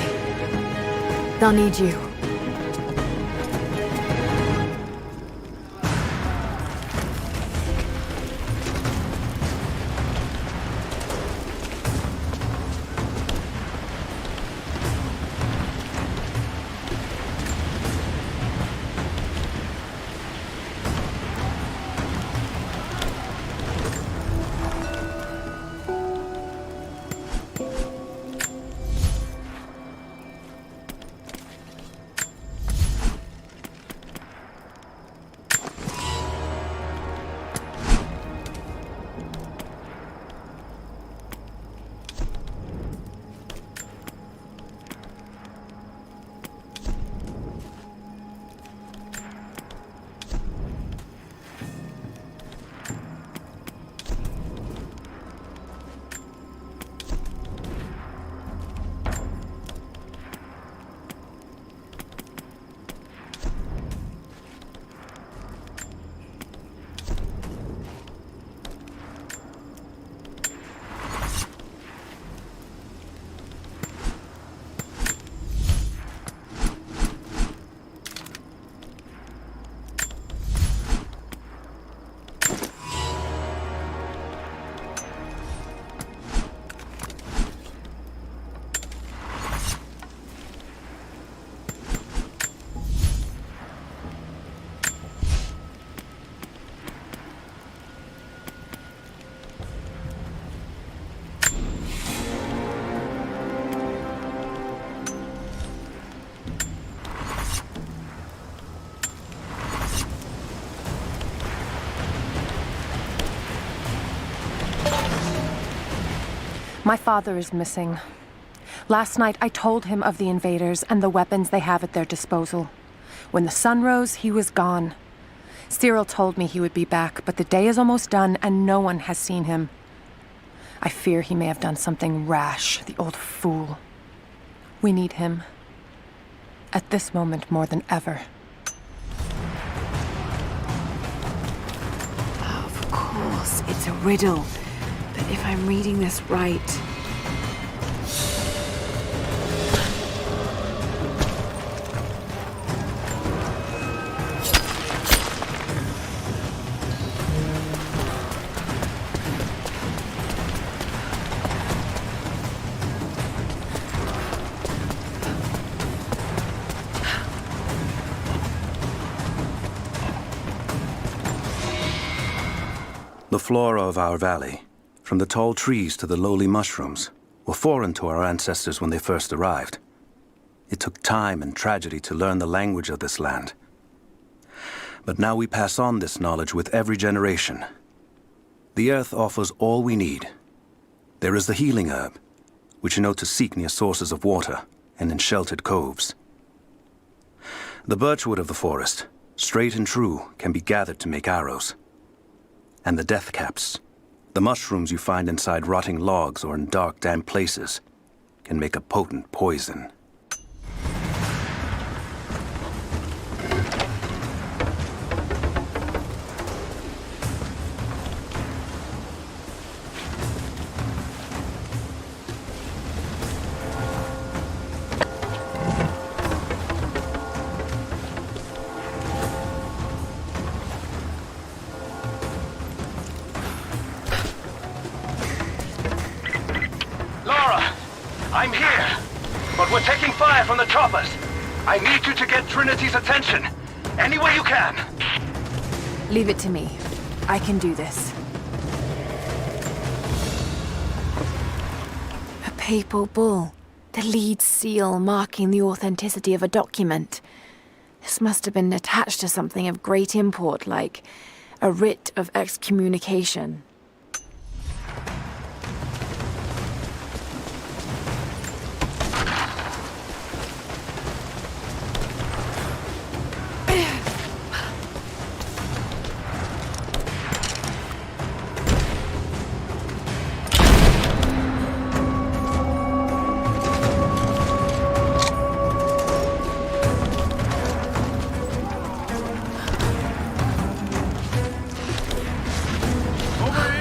[SPEAKER 3] They'll need you.
[SPEAKER 9] My father is missing. Last night, I told him of the invaders and the weapons they have at their disposal. When the sun rose, he was gone. Cyril told me he would be back, but the day is almost done and no one has seen him. I fear he may have done something rash, the old fool. We need him. At this moment more than ever.
[SPEAKER 3] Of course, it's a riddle. But if I'm reading this right...
[SPEAKER 21] The flora of our valley, from the tall trees to the lowly mushrooms, were foreign to our ancestors when they first arrived. It took time and tragedy to learn the language of this land. But now we pass on this knowledge with every generation. The earth offers all we need. There is the healing herb, which you know to seek near sources of water and in sheltered coves. The birchwood of the forest, straight and true, can be gathered to make arrows. And the death caps, the mushrooms you find inside rotting logs or in dark, damp places, can make a potent poison.
[SPEAKER 14] I'm here, but we're taking fire from the choppers. I need you to get Trinity's attention, any way you can.
[SPEAKER 3] Leave it to me. I can do this. A papal bull. The lead seal marking the authenticity of a document. This must have been attached to something of great import, like a writ of excommunication.
[SPEAKER 2] Over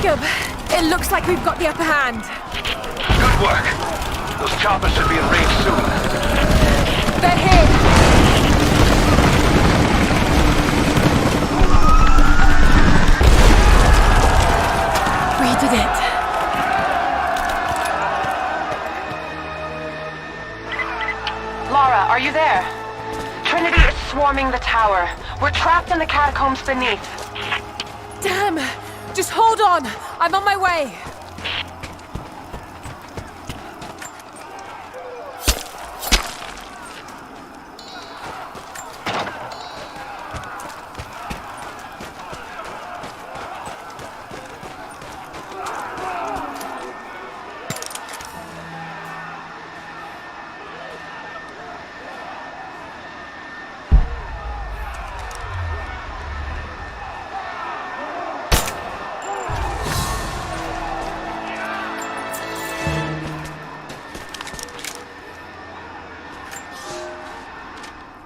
[SPEAKER 3] Jacob, it looks like we've got the upper hand.
[SPEAKER 14] Good work. Those choppers should be in range soon.
[SPEAKER 3] They're here. We did it.
[SPEAKER 7] Lara, are you there? Trinity is swarming the tower. We're trapped in the catacombs beneath.
[SPEAKER 3] Damn! Just hold on. I'm on my way.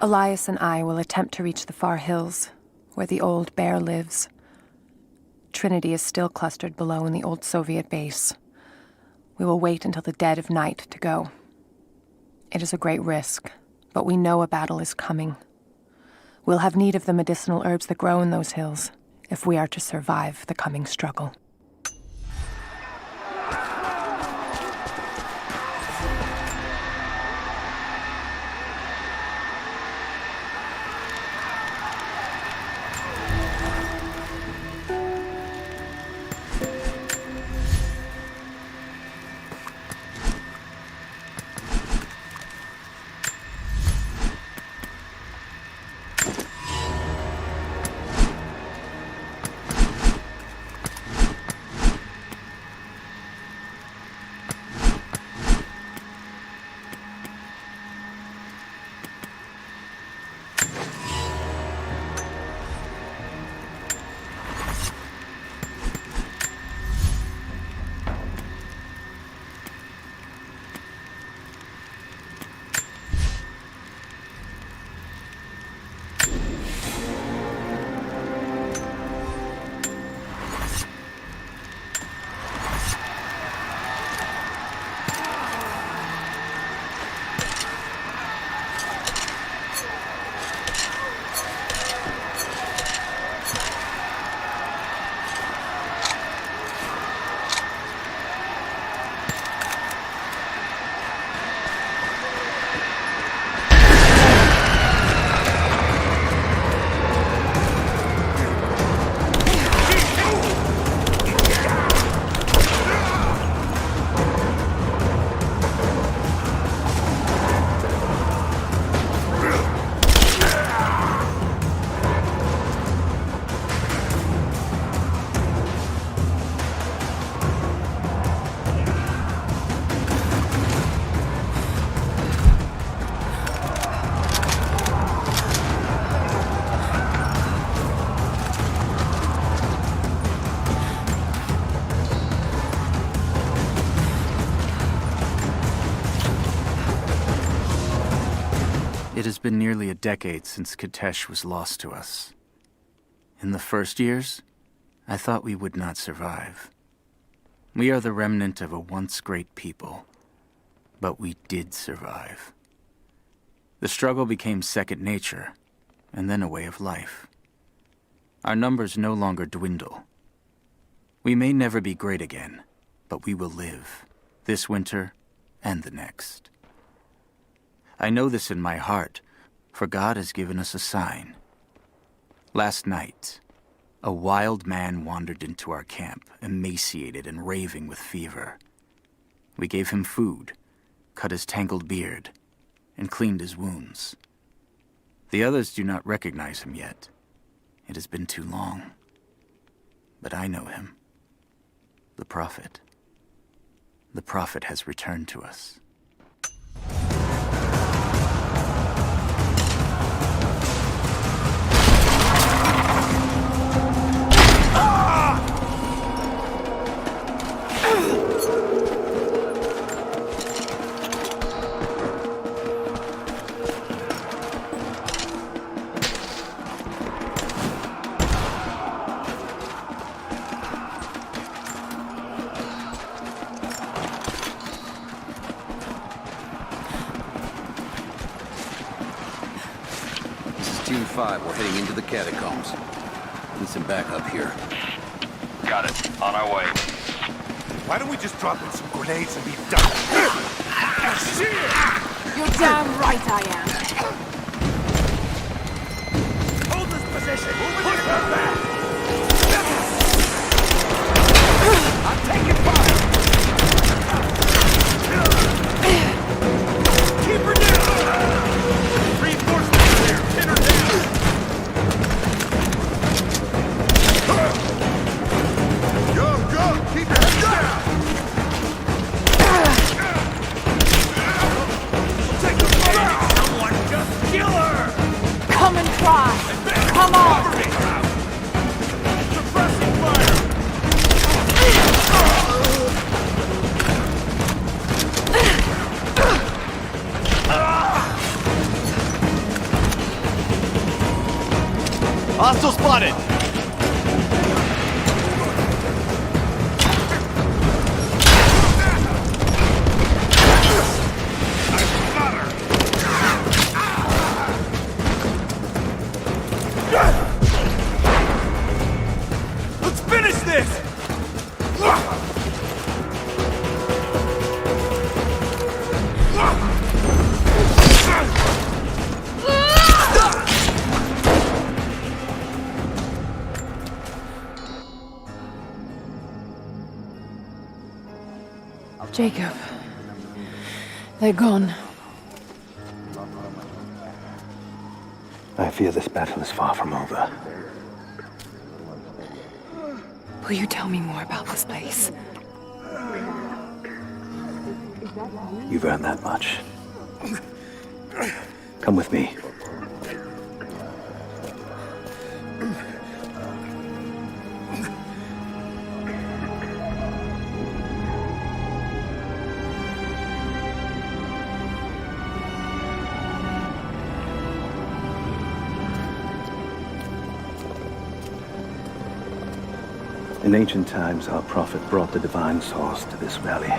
[SPEAKER 3] Elias and I will attempt to reach the far hills, where the old bear lives. Trinity is still clustered below in the old Soviet base. We will wait until the dead of night to go. It is a great risk, but we know a battle is coming. We'll have need of the medicinal herbs that grow in those hills, if we are to survive the coming struggle.
[SPEAKER 6] It has been nearly a decade since Kitezh was lost to us. In the first years, I thought we would not survive. We are the remnant of a once great people, but we did survive. The struggle became second nature, and then a way of life. Our numbers no longer dwindle. We may never be great again, but we will live, this winter and the next. I know this in my heart, for God has given us a sign. Last night, a wild man wandered into our camp, emaciated and raving with fever. We gave him food, cut his tangled beard, and cleaned his wounds. The others do not recognize him yet. It has been too long. But I know him. The Prophet. The Prophet has returned to us.
[SPEAKER 10] 5, we're heading into the catacombs. Need some backup here.
[SPEAKER 16] Got it. On our way.
[SPEAKER 22] Why don't we just drop in some grenades and be done?
[SPEAKER 9] You're damn right I am.
[SPEAKER 5] Hold this position! Push her back! I'm taking fire! Keep her down! Reinforcements are there! Pin her down!
[SPEAKER 22] Go! Keep your head down!
[SPEAKER 5] Take the fire! Someone just kill her!
[SPEAKER 9] Come and try! Come on!
[SPEAKER 5] Suppressing fire!
[SPEAKER 16] Hostile spotted!
[SPEAKER 5] Let's finish this!
[SPEAKER 3] Jacob. They're gone.
[SPEAKER 22] I fear this battle is far from over.
[SPEAKER 3] Will you tell me more about this place?
[SPEAKER 22] You've earned that much. Come with me. In ancient times, our prophet brought the divine source to this valley.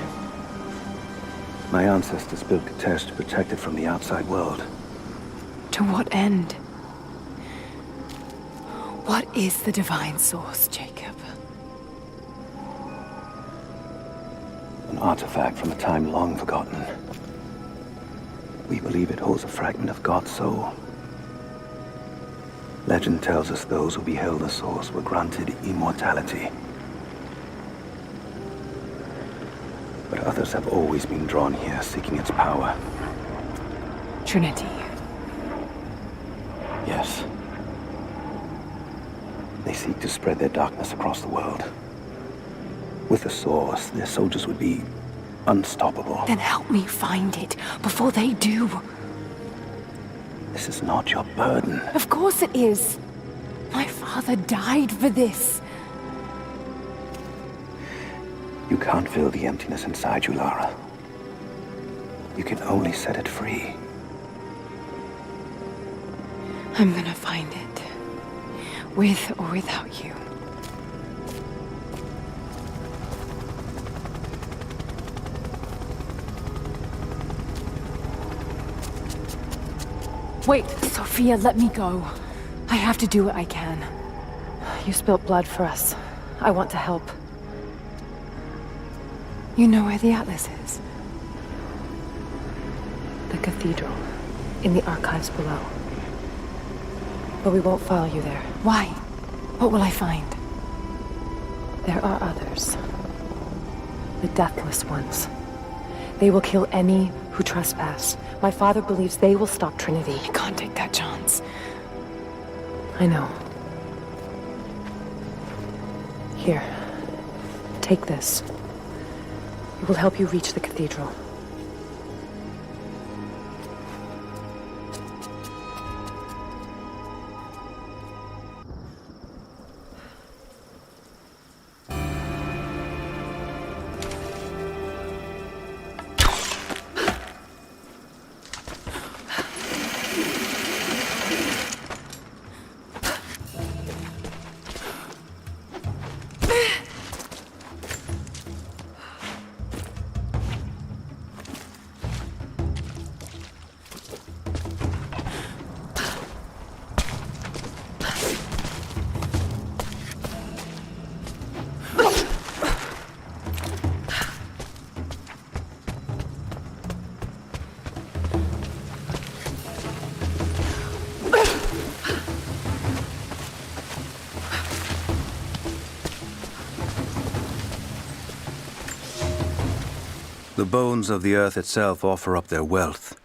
[SPEAKER 22] My ancestors built Kitezh to protect it from the outside world.
[SPEAKER 3] To what end? What is the divine source, Jacob?
[SPEAKER 22] An artifact from a time long forgotten. We believe it holds a fragment of God's soul. Legend tells us those who beheld the source were granted immortality. But others have always been drawn here, seeking its power.
[SPEAKER 3] Trinity.
[SPEAKER 22] Yes. They seek to spread their darkness across the world. With the source, their soldiers would be unstoppable.
[SPEAKER 3] Then help me find it before they do.
[SPEAKER 22] This is not your burden.
[SPEAKER 3] Of course it is. My father died for this.
[SPEAKER 22] You can't fill the emptiness inside you, Lara. You can only set it free.
[SPEAKER 3] I'm gonna find it. With or without you. Wait, Sophia, let me go. I have to do what I can. You spilt blood for us. I want to help. You know where the Atlas is? The cathedral. In the archives below. But we won't follow you there. Why? What will I find? There are others. The Deathless Ones. They will kill any who trespass. My father believes they will stop Trinity. I can't take that chance. I know. Here. Take this. It will help you reach the cathedral.
[SPEAKER 21] The bones of the earth itself offer up their wealth,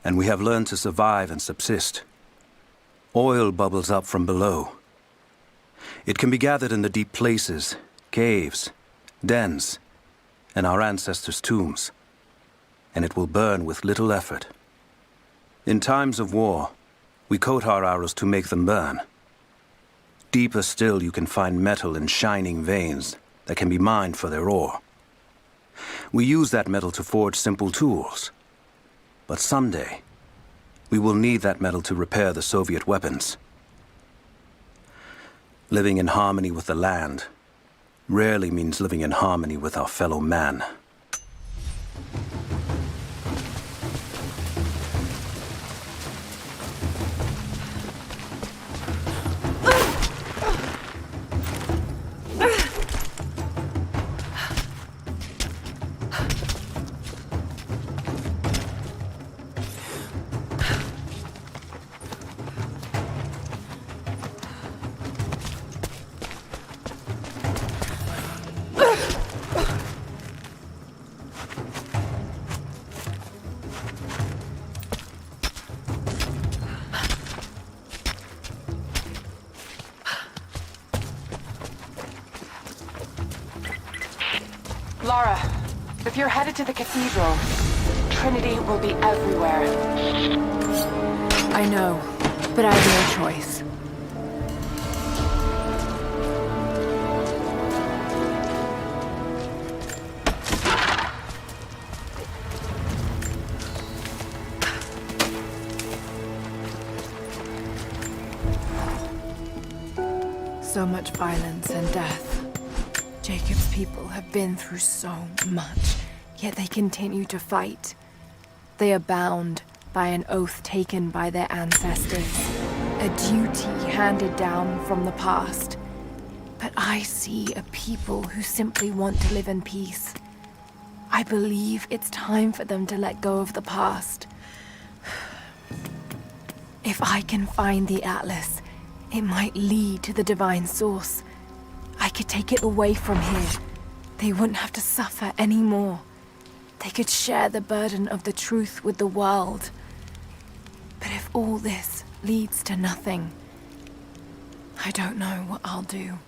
[SPEAKER 21] and we have learned to survive and subsist. Oil bubbles up from below. It can be gathered in the deep places, caves, dens, and our ancestors' tombs, and it will burn with little effort. In times of war, we coat our arrows to make them burn. Deeper still, you can find metal in shining veins that can be mined for their ore. We use that metal to forge simple tools. But someday, we will need that metal to repair the Soviet weapons. Living in harmony with the land rarely means living in harmony with our fellow man.
[SPEAKER 7] Lara, if you're headed to the cathedral, Trinity will be everywhere.
[SPEAKER 3] I know, but I have no choice. So much violence and death. Jacob's people have been through so much, yet they continue to fight. They are bound by an oath taken by their ancestors, a duty handed down from the past. But I see a people who simply want to live in peace. I believe it's time for them to let go of the past. If I can find the Atlas, it might lead to the divine source. I could take it away from here. They wouldn't have to suffer anymore. They could share the burden of the truth with the world. But if all this leads to nothing, I don't know what I'll do.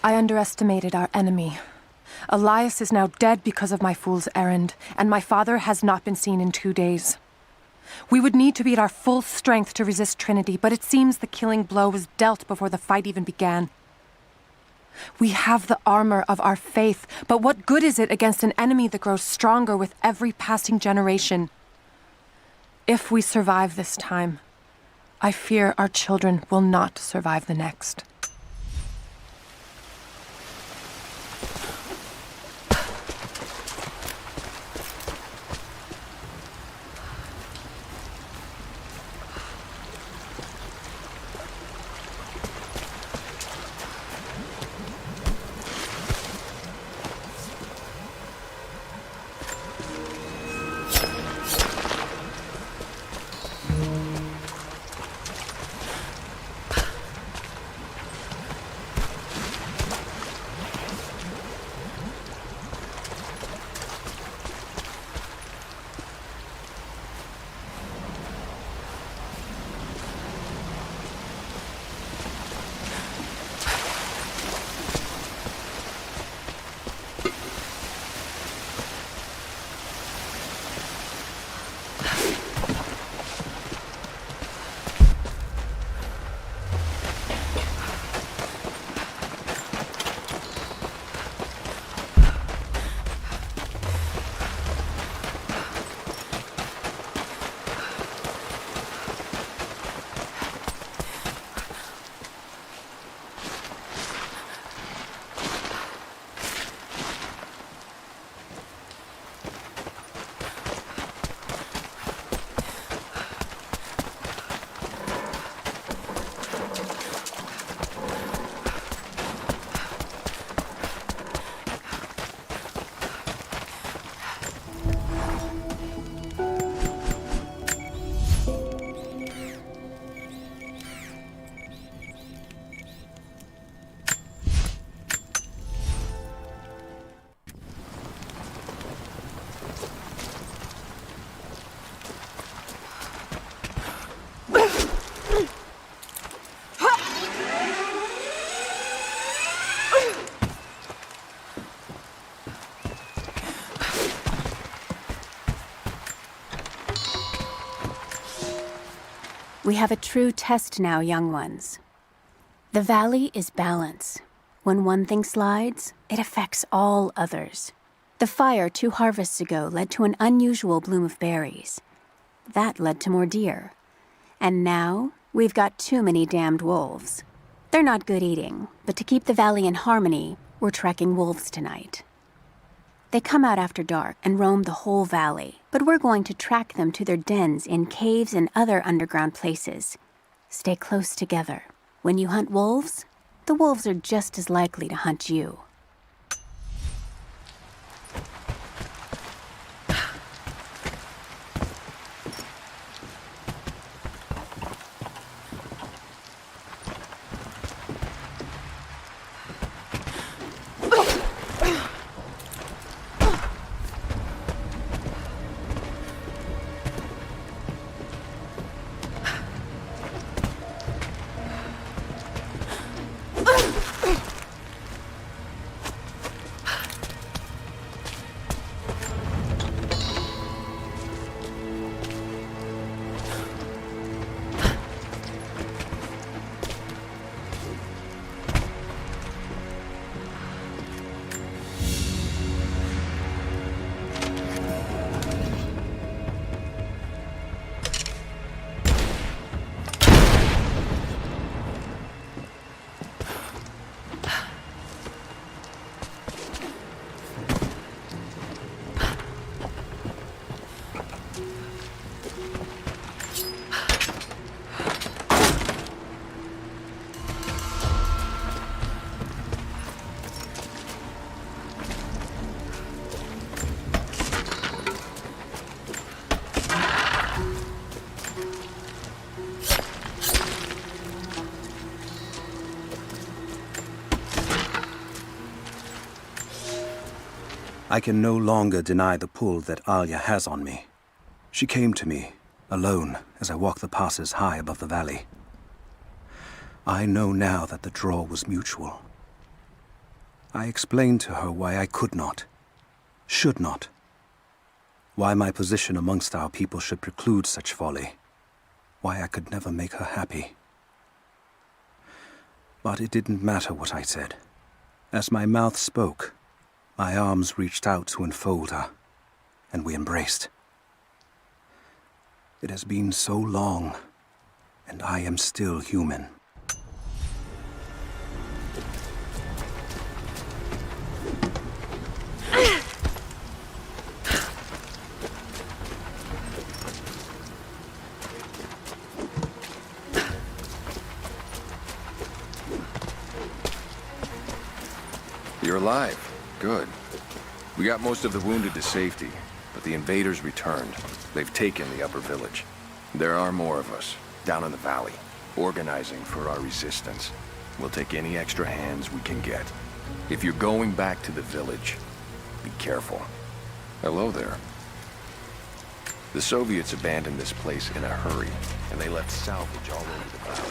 [SPEAKER 3] I underestimated our enemy. Elias is now dead because of my fool's errand, and my father has not been seen in 2 days. We would need to be at our full strength to resist Trinity, but it seems the killing blow was dealt before the fight even began. We have the armor of our faith, but what good is it against an enemy that grows stronger with every passing generation? If we survive this time, I fear our children will not survive the next.
[SPEAKER 20] We have a true test now, young ones. The valley is balance. When one thing slides, it affects all others. The fire 2 harvests ago led to an unusual bloom of berries. That led to more deer. And now, we've got too many damned wolves. They're not good eating, but to keep the valley in harmony, we're tracking wolves tonight. They come out after dark and roam the whole valley, but we're going to track them to their dens in caves and other underground places. Stay close together. When you hunt wolves, the wolves are just as likely to hunt you.
[SPEAKER 21] I can no longer deny the pull that Alia has on me. She came to me, alone, as I walked the passes high above the valley. I know now that the draw was mutual. I explained to her why I could not, should not. Why my position amongst our people should preclude such folly. Why I could never make her happy. But it didn't matter what I said. As my mouth spoke, my arms reached out to enfold her, and we embraced. It has been so long, and I am still human.
[SPEAKER 11] You're alive. Good. We got most of the wounded to safety, but the invaders returned. They've taken the upper village. There are more of us, down in the valley, organizing for our resistance. We'll take any extra hands we can get. If you're going back to the village, be careful. Hello there. The Soviets abandoned this place in a hurry, and they left salvage all over the valley.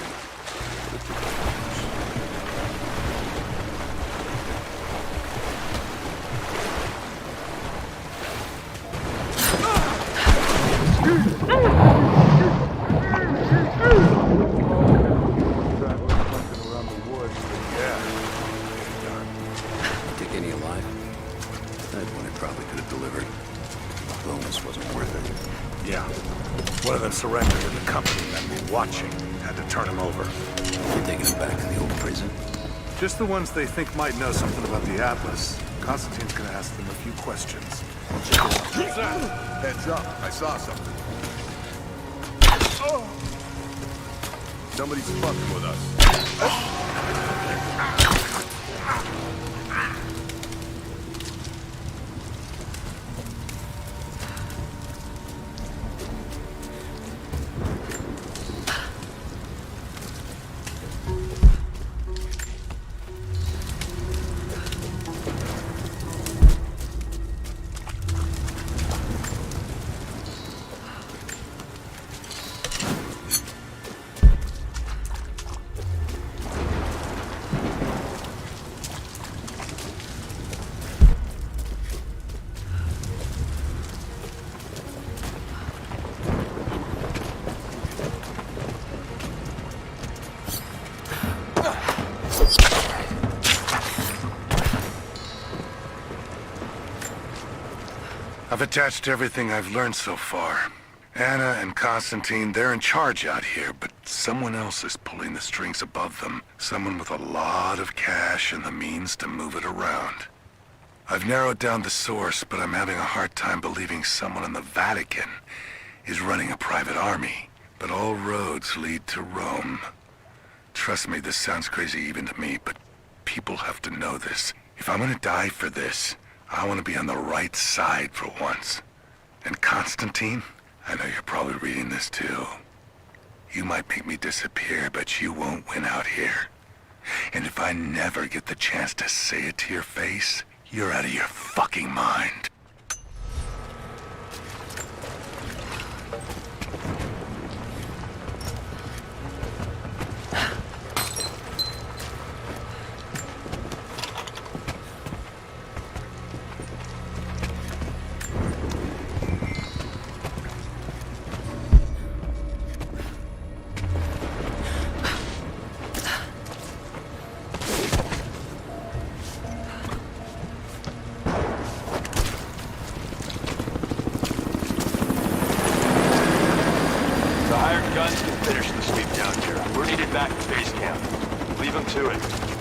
[SPEAKER 11] Take any alive? That one I probably could have delivered. The bonus wasn't worth it.
[SPEAKER 13] Yeah. One of them surrendered and the company I've been watching had to turn him over.
[SPEAKER 10] You're taking him back to the old prison?
[SPEAKER 13] Just the ones they think might know something about the Atlas. Constantine's gonna ask them a few questions.
[SPEAKER 11] Who's that? Heads up, I saw something. Somebody's fucking with us.
[SPEAKER 13] I've attached everything I've learned so far. Anna and Constantine, they're in charge out here, but someone else is pulling the strings above them. Someone with a lot of cash and the means to move it around. I've narrowed down the source, but I'm having a hard time believing someone in the Vatican is running a private army. But all roads lead to Rome. Trust me, this sounds crazy even to me, but people have to know this. If I'm gonna die for this, I want to be on the right side for once. And Constantine, I know you're probably reading this too. You might make me disappear, but you won't win out here. And if I never get the chance to say it to your face, you're out of your fucking mind.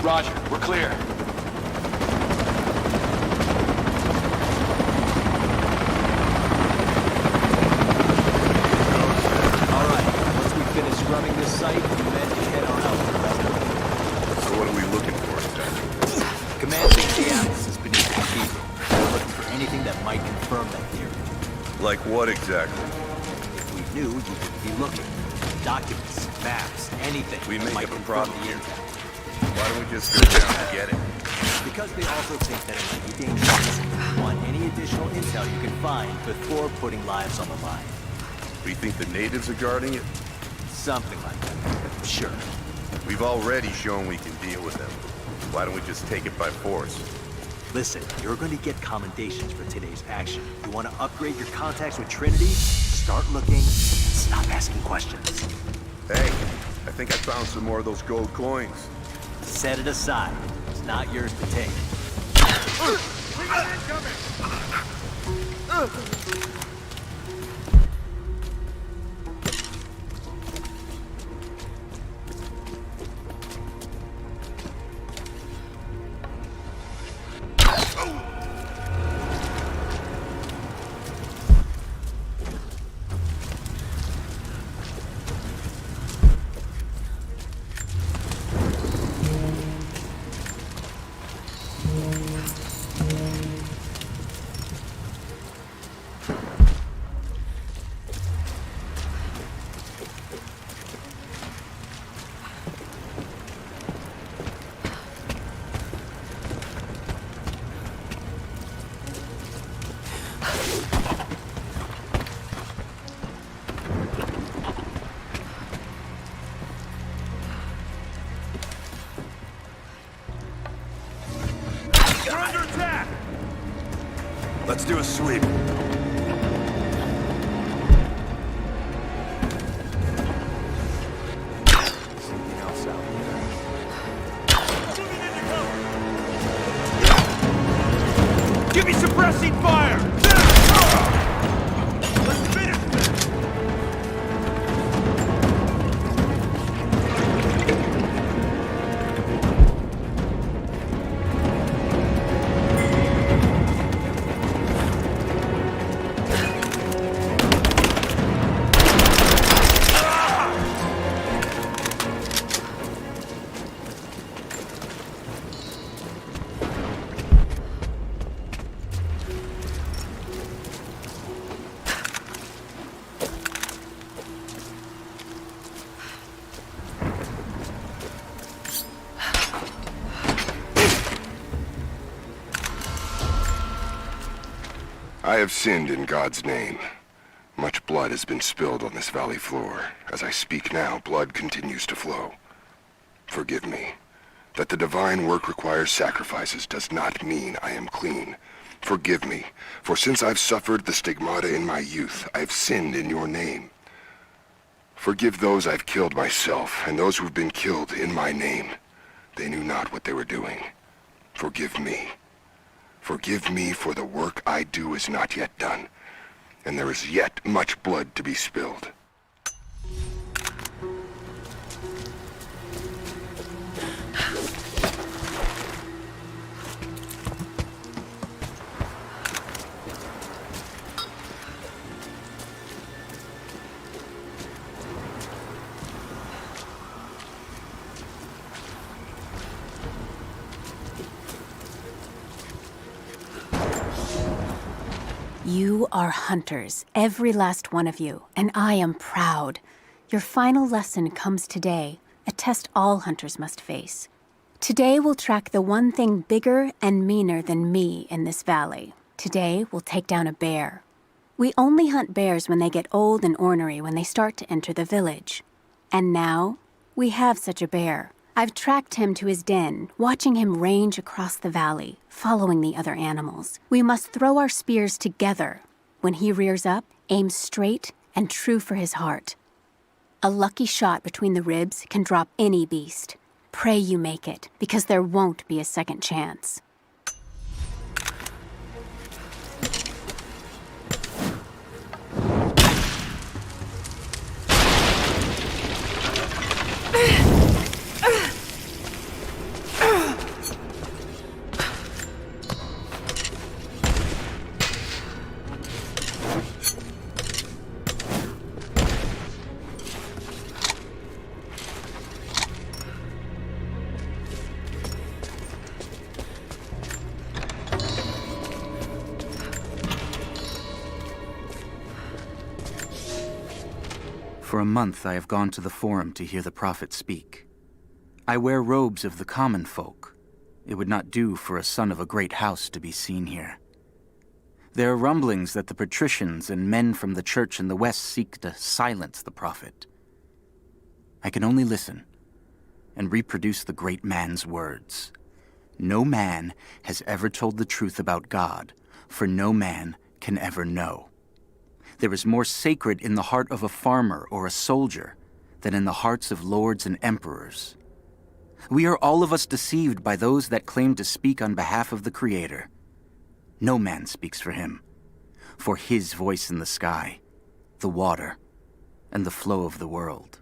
[SPEAKER 5] Roger, we're clear.
[SPEAKER 16] Alright, once we finish scrubbing this site, you men can head on out to the rest of it.
[SPEAKER 11] So what are we looking for exactly?
[SPEAKER 16] Command thinks the Atlas is beneath the cathedral. We're looking for anything that might confirm that theory.
[SPEAKER 11] Like what exactly?
[SPEAKER 16] If we knew, you could be looking. Documents, maps, anything
[SPEAKER 11] We
[SPEAKER 16] that
[SPEAKER 11] make
[SPEAKER 16] might
[SPEAKER 11] up a
[SPEAKER 16] confirm
[SPEAKER 11] problem
[SPEAKER 16] the
[SPEAKER 11] here.
[SPEAKER 16] intel.
[SPEAKER 11] Why don't we just go down and get it?
[SPEAKER 16] Because they also think that it might be dangerous. You want any additional intel you can find before putting lives on the line.
[SPEAKER 11] We think the natives are guarding it?
[SPEAKER 16] Something like that. Sure.
[SPEAKER 11] We've already shown we can deal with them.
[SPEAKER 4] Why don't we just take it by force?
[SPEAKER 16] Listen, you're going to get commendations for today's action. You want to upgrade your contacts with Trinity? Start looking, and stop asking questions.
[SPEAKER 4] Hey, I think I found some more of those gold coins.
[SPEAKER 16] Set it aside. It's not yours to take.
[SPEAKER 5] Let's do a sweep.
[SPEAKER 16] Something else out there.
[SPEAKER 5] Give me suppressing fire! Let's finish this!
[SPEAKER 18] I have sinned in God's name. Much blood has been spilled on this valley floor. As I speak now, blood continues to flow. Forgive me. That the divine work requires sacrifices does not mean I am clean. Forgive me, for since I've suffered the stigmata in my youth, I've sinned in your name. Forgive those I've killed myself, and those who've been killed in my name. They knew not what they were doing. Forgive me. Forgive me, for the work I do is not yet done, and there is yet much blood to be spilled.
[SPEAKER 20] You are hunters, every last one of you, and I am proud. Your final lesson comes today, a test all hunters must face. Today we'll track the one thing bigger and meaner than me in this valley. Today we'll take down a bear. We only hunt bears when they get old and ornery when they start to enter the village. And now, we have such a bear. I've tracked him to his den, watching him range across the valley, following the other animals. We must throw our spears together. When he rears up, aim straight and true for his heart. A lucky shot between the ribs can drop any beast. Pray you make it, because there won't be a second chance.
[SPEAKER 6] For a month I have gone to the Forum to hear the Prophet speak. I wear robes of the common folk. It would not do for a son of a great house to be seen here. There are rumblings that the patricians and men from the church in the west seek to silence the Prophet. I can only listen and reproduce the great man's words. No man has ever told the truth about God, for no man can ever know. There is more sacred in the heart of a farmer or a soldier than in the hearts of lords and emperors. We are all of us deceived by those that claim to speak on behalf of the Creator. No man speaks for him, for his voice in the sky, the water, and the flow of the world.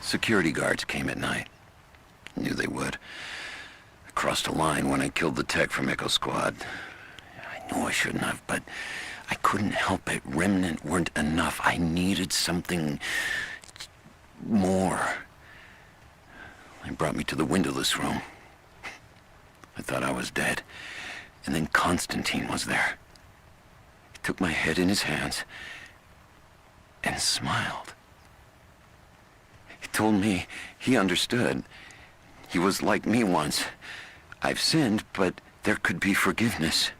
[SPEAKER 10] Security guards came at night. Knew they would. I crossed a line when I killed the tech from Echo Squad. I knew I shouldn't have, but I couldn't help it. Remnant weren't enough. I needed something more. They brought me to the windowless room. I thought I was dead. And then Constantine was there. He took my head in his hands and smiled. He told me he understood. He was like me once. I've sinned, but there could be forgiveness.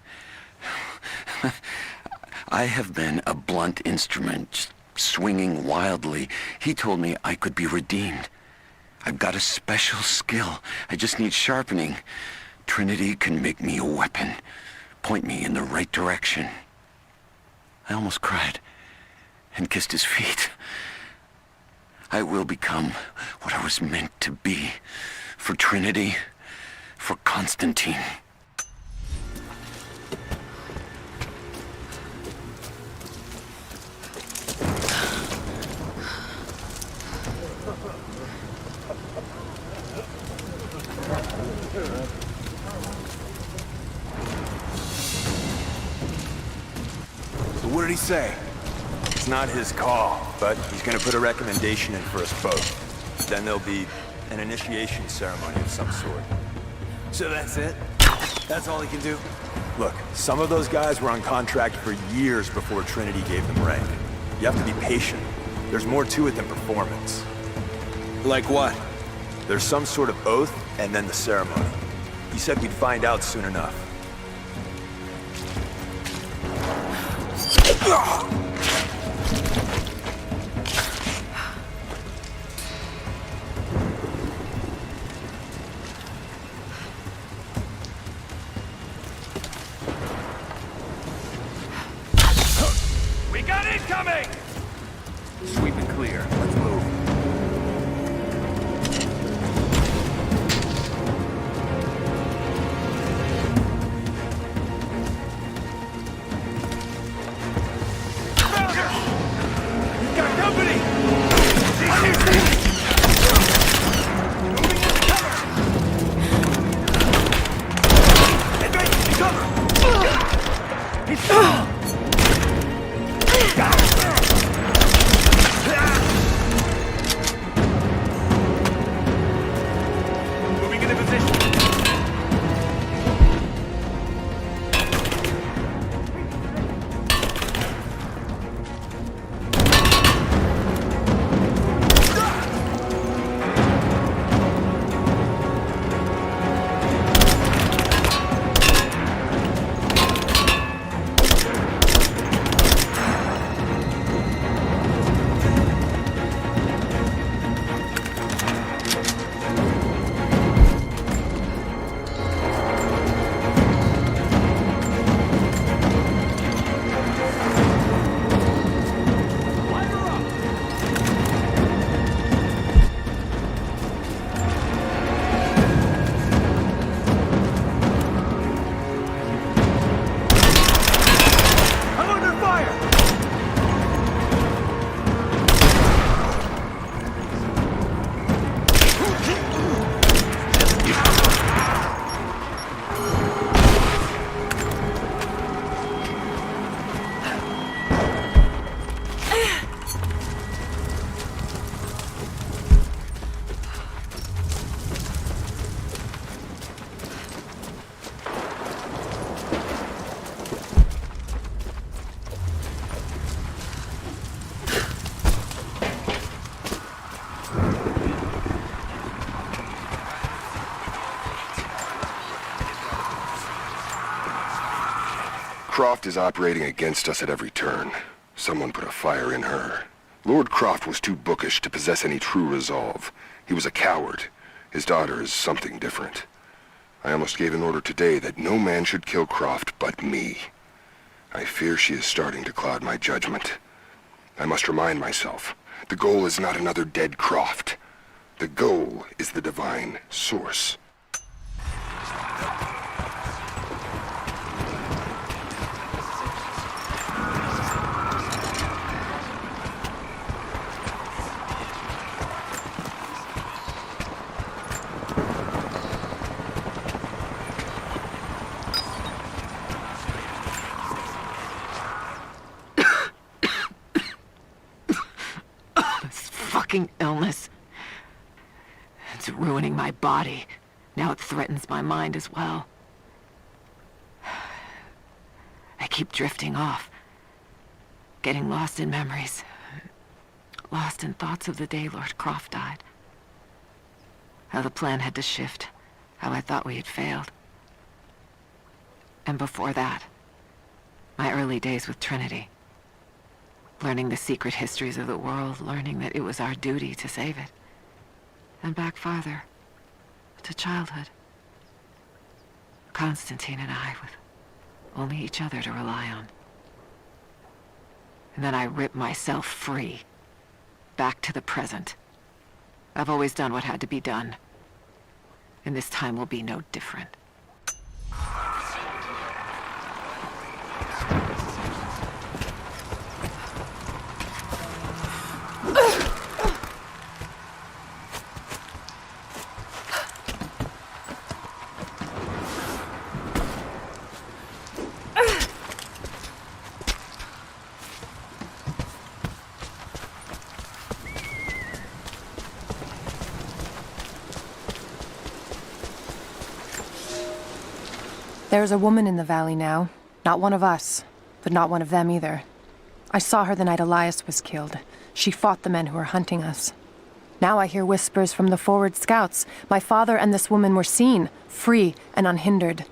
[SPEAKER 10] I have been a blunt instrument, swinging wildly. He told me I could be redeemed. I've got a special skill. I just need sharpening. Trinity can make me a weapon, point me in the right direction. I almost cried and kissed his feet. I will become what I was meant to be. For Trinity, for Constantine.
[SPEAKER 1] So what did he say?
[SPEAKER 15] It's not his call, but he's gonna put a recommendation in for us both. Then there'll be an initiation ceremony of some sort.
[SPEAKER 1] So that's it? That's all he can do?
[SPEAKER 15] Look, some of those guys were on contract for years before Trinity gave them rank. You have to be patient. There's more to it than performance.
[SPEAKER 1] Like what?
[SPEAKER 15] There's some sort of oath, and then the ceremony. He said we'd find out soon enough.
[SPEAKER 5] We got incoming!
[SPEAKER 1] Sweep and clear. Let's move.
[SPEAKER 4] Croft is operating against us at every turn. Someone put a fire in her. Lord Croft was too bookish to possess any true resolve. He was a coward. His daughter is something different. I almost gave an order today that no man should kill Croft but me. I fear she is starting to cloud my judgment. I must remind myself, the goal is not another dead Croft. The goal is the divine source.
[SPEAKER 7] Illness. It's ruining my body. Now it threatens my mind as well. I keep drifting off. Getting lost in memories. Lost in thoughts of the day Lord Croft died. How the plan had to shift. How I thought we had failed. And before that, my early days with Trinity. Learning the secret histories of the world, learning that it was our duty to save it. And back farther, to childhood. Constantine and I, with only each other to rely on. And then I ripped myself free, back to the present. I've always done what had to be done, and this time will be no different.
[SPEAKER 3] There's a woman in the valley now. Not one of us, but not one of them either. I saw her the night Elias was killed. She fought the men who were hunting us. Now I hear whispers from the forward scouts. My father and this woman were seen, free and unhindered.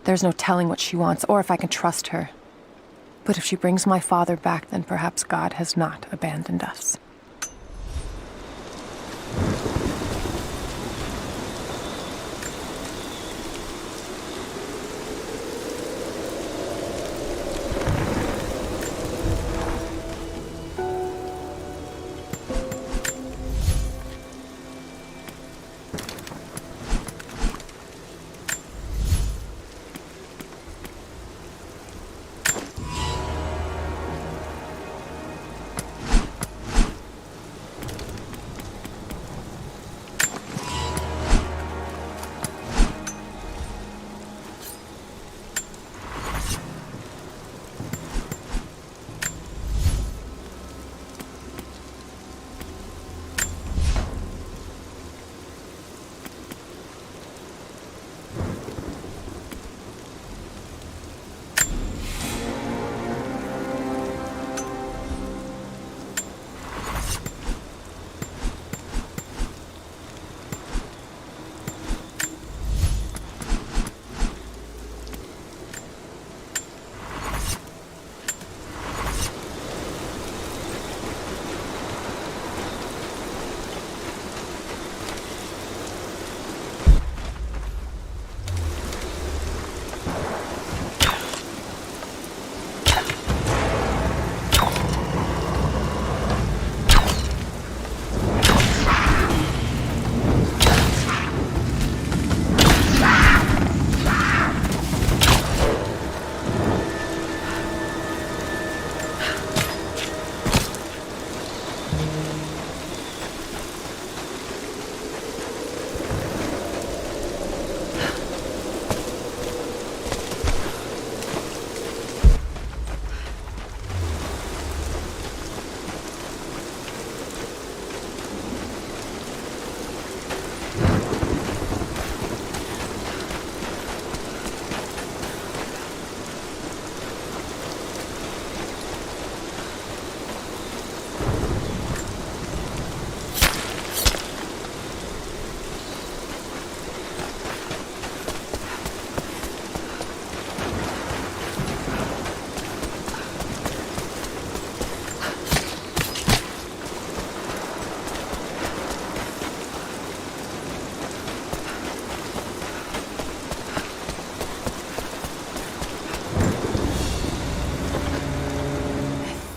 [SPEAKER 3] There's no telling what she wants, or if I can trust her. But if she brings my father back, then perhaps God has not abandoned us.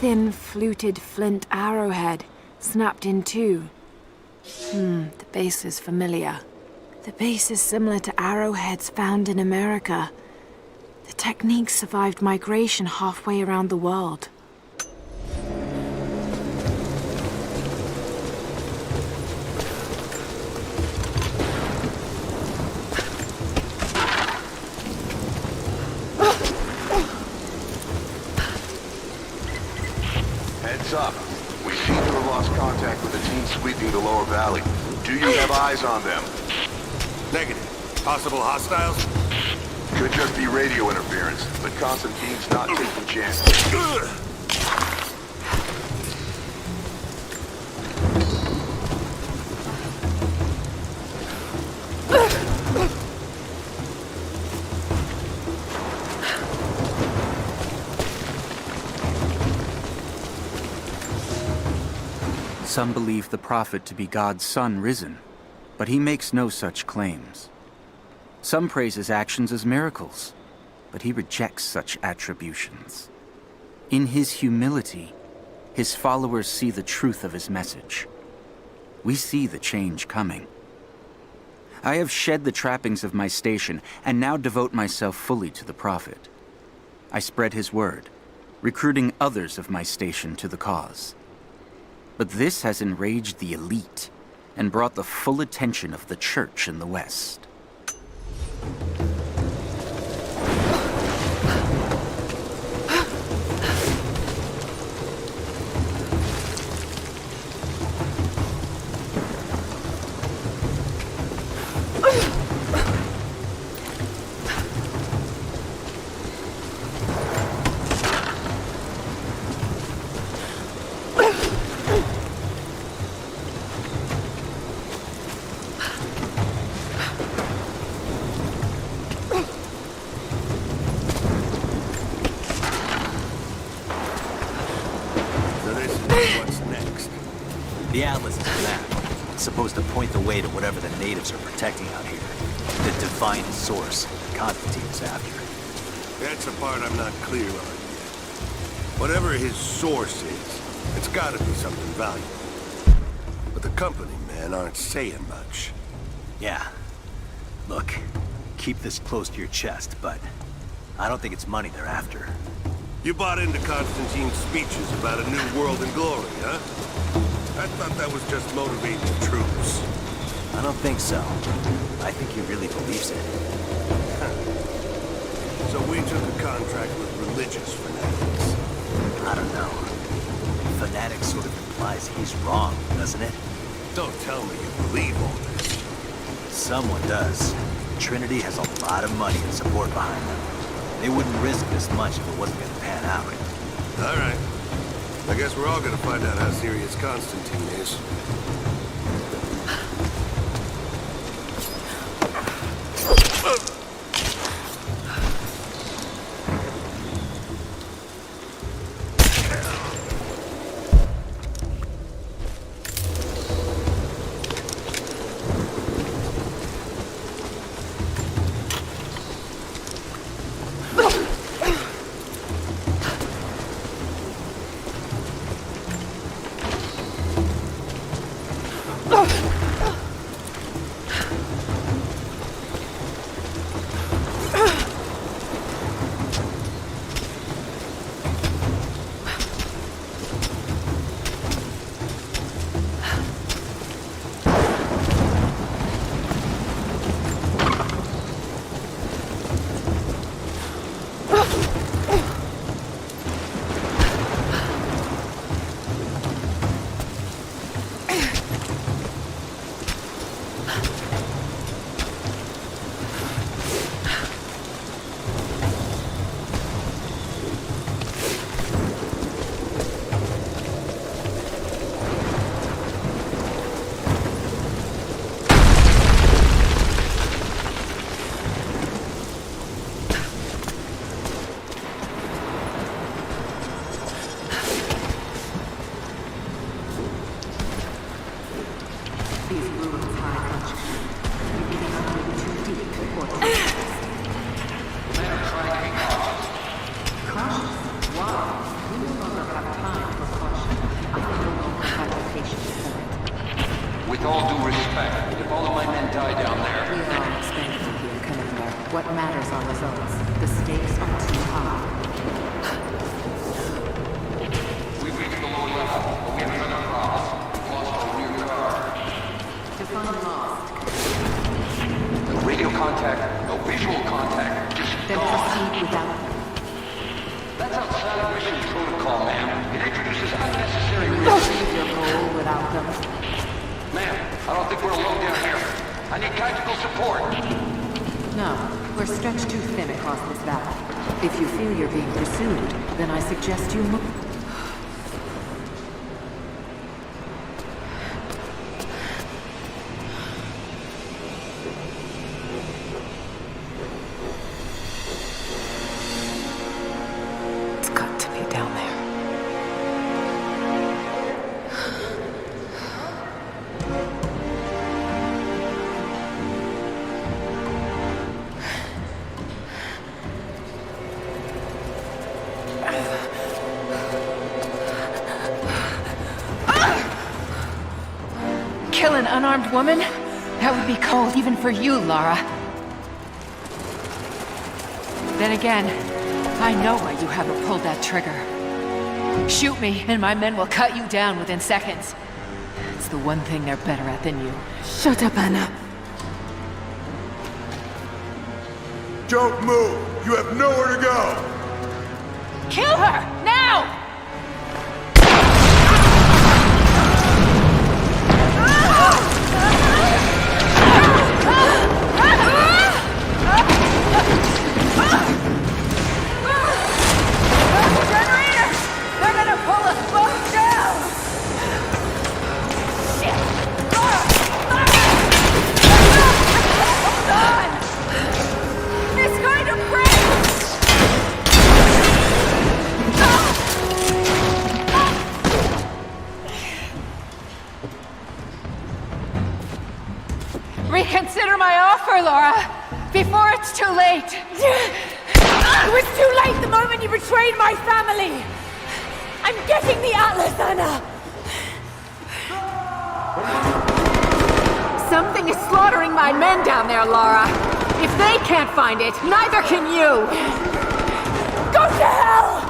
[SPEAKER 3] thin, fluted flint arrowhead, snapped in two. The base is familiar. The base is similar to arrowheads found in America. The technique survived migration halfway around the world.
[SPEAKER 17] Heads up. We seem to have lost contact with the team sweeping the lower valley. Do you have eyes on them?
[SPEAKER 2] Negative. Possible hostiles?
[SPEAKER 17] Could just be radio interference, but Constantine's not taking chances.
[SPEAKER 6] Some believe the prophet to be God's son risen, but he makes no such claims. Some praise his actions as miracles, but he rejects such attributions. In his humility, his followers see the truth of his message. We see the change coming. I have shed the trappings of my station and now devote myself fully to the prophet. I spread his word, recruiting others of my station to the cause. But this has enraged the elite and brought the full attention of the church in the West.
[SPEAKER 16] The Atlas is a map. It's supposed to point the way to whatever the natives are protecting out here. The divine source Constantine is after.
[SPEAKER 19] That's the part I'm not clear on yet. Whatever his source is, it's gotta be something valuable. But the company men aren't saying much.
[SPEAKER 16] Yeah. Look, keep this close to your chest, but I don't think it's money they're after.
[SPEAKER 19] You bought into Constantine's speeches about a new world and glory, huh? I thought that was just motivating the troops.
[SPEAKER 16] I don't think so. I think he really believes it.
[SPEAKER 19] So we took a contract with religious fanatics.
[SPEAKER 16] I don't know. Fanatic sort of implies he's wrong, doesn't it?
[SPEAKER 19] Don't tell me you believe all this.
[SPEAKER 16] Someone does. Trinity has a lot of money and support behind them. They wouldn't risk this much if it wasn't going to pan out.
[SPEAKER 19] All right. I guess we're all gonna find out how serious Constantine is.
[SPEAKER 7] Cautious. Why? We no longer have time. What matters are results. The stakes are too high.
[SPEAKER 17] We've reached the lower level, but we haven't been across. We've lost our rear guard.
[SPEAKER 7] Define lost.
[SPEAKER 17] No radio contact, no visual contact. Just
[SPEAKER 7] Then proceed without them.
[SPEAKER 17] That's outside of mission protocol, ma'am. It introduces unnecessary
[SPEAKER 7] You
[SPEAKER 17] risks.
[SPEAKER 7] achieve your goal without them.
[SPEAKER 17] Ma'am, I don't think we're alone down here. I need tactical support.
[SPEAKER 7] No, we're stretched too thin across this valley. If you feel you're being pursued, then I suggest you move. It's got to be down there.
[SPEAKER 8] Kill an unarmed woman? That would be cold even for you, Lara. Then again, I know why you haven't pulled that trigger. Shoot me, and my men will cut you down within seconds. It's the one thing they're better at than you.
[SPEAKER 9] Shut up, Anna.
[SPEAKER 2] Don't move! You have nowhere to go!
[SPEAKER 8] Kill her! Now! Generators! They're gonna pull us both down! Shit! Lara! Hold on! It's going to break! Reconsider my offer, Laura, before it's too late.
[SPEAKER 9] It was too late the moment you betrayed my family! I'm getting the Atlas, Anna!
[SPEAKER 8] Something is slaughtering my men down there, Laura. If they can't find it, neither can you.
[SPEAKER 9] Go to hell!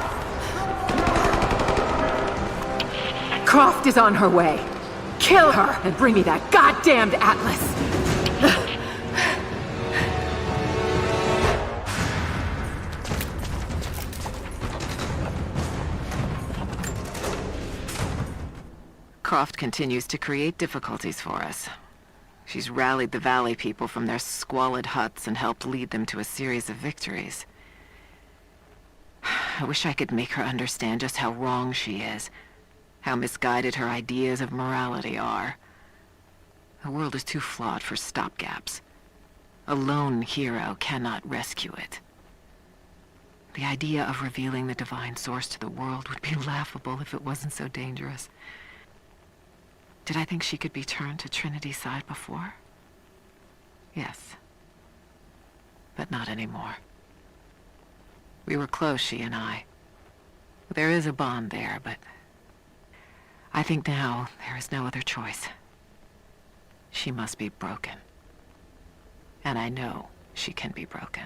[SPEAKER 8] Croft is on her way. Kill her and bring me that goddamned Atlas.
[SPEAKER 7] Croft continues to create difficulties for us. She's rallied the Valley people from their squalid huts and helped lead them to a series of victories. I wish I could make her understand just how wrong she is, how misguided her ideas of morality are. The world is too flawed for stopgaps. A lone hero cannot rescue it. The idea of revealing the divine source to the world would be laughable if it wasn't so dangerous. Did I think she could be turned to Trinity's side before? Yes. But not anymore. We were close, she and I. There is a bond there, but I think now there is no other choice. She must be broken. And I know she can be broken.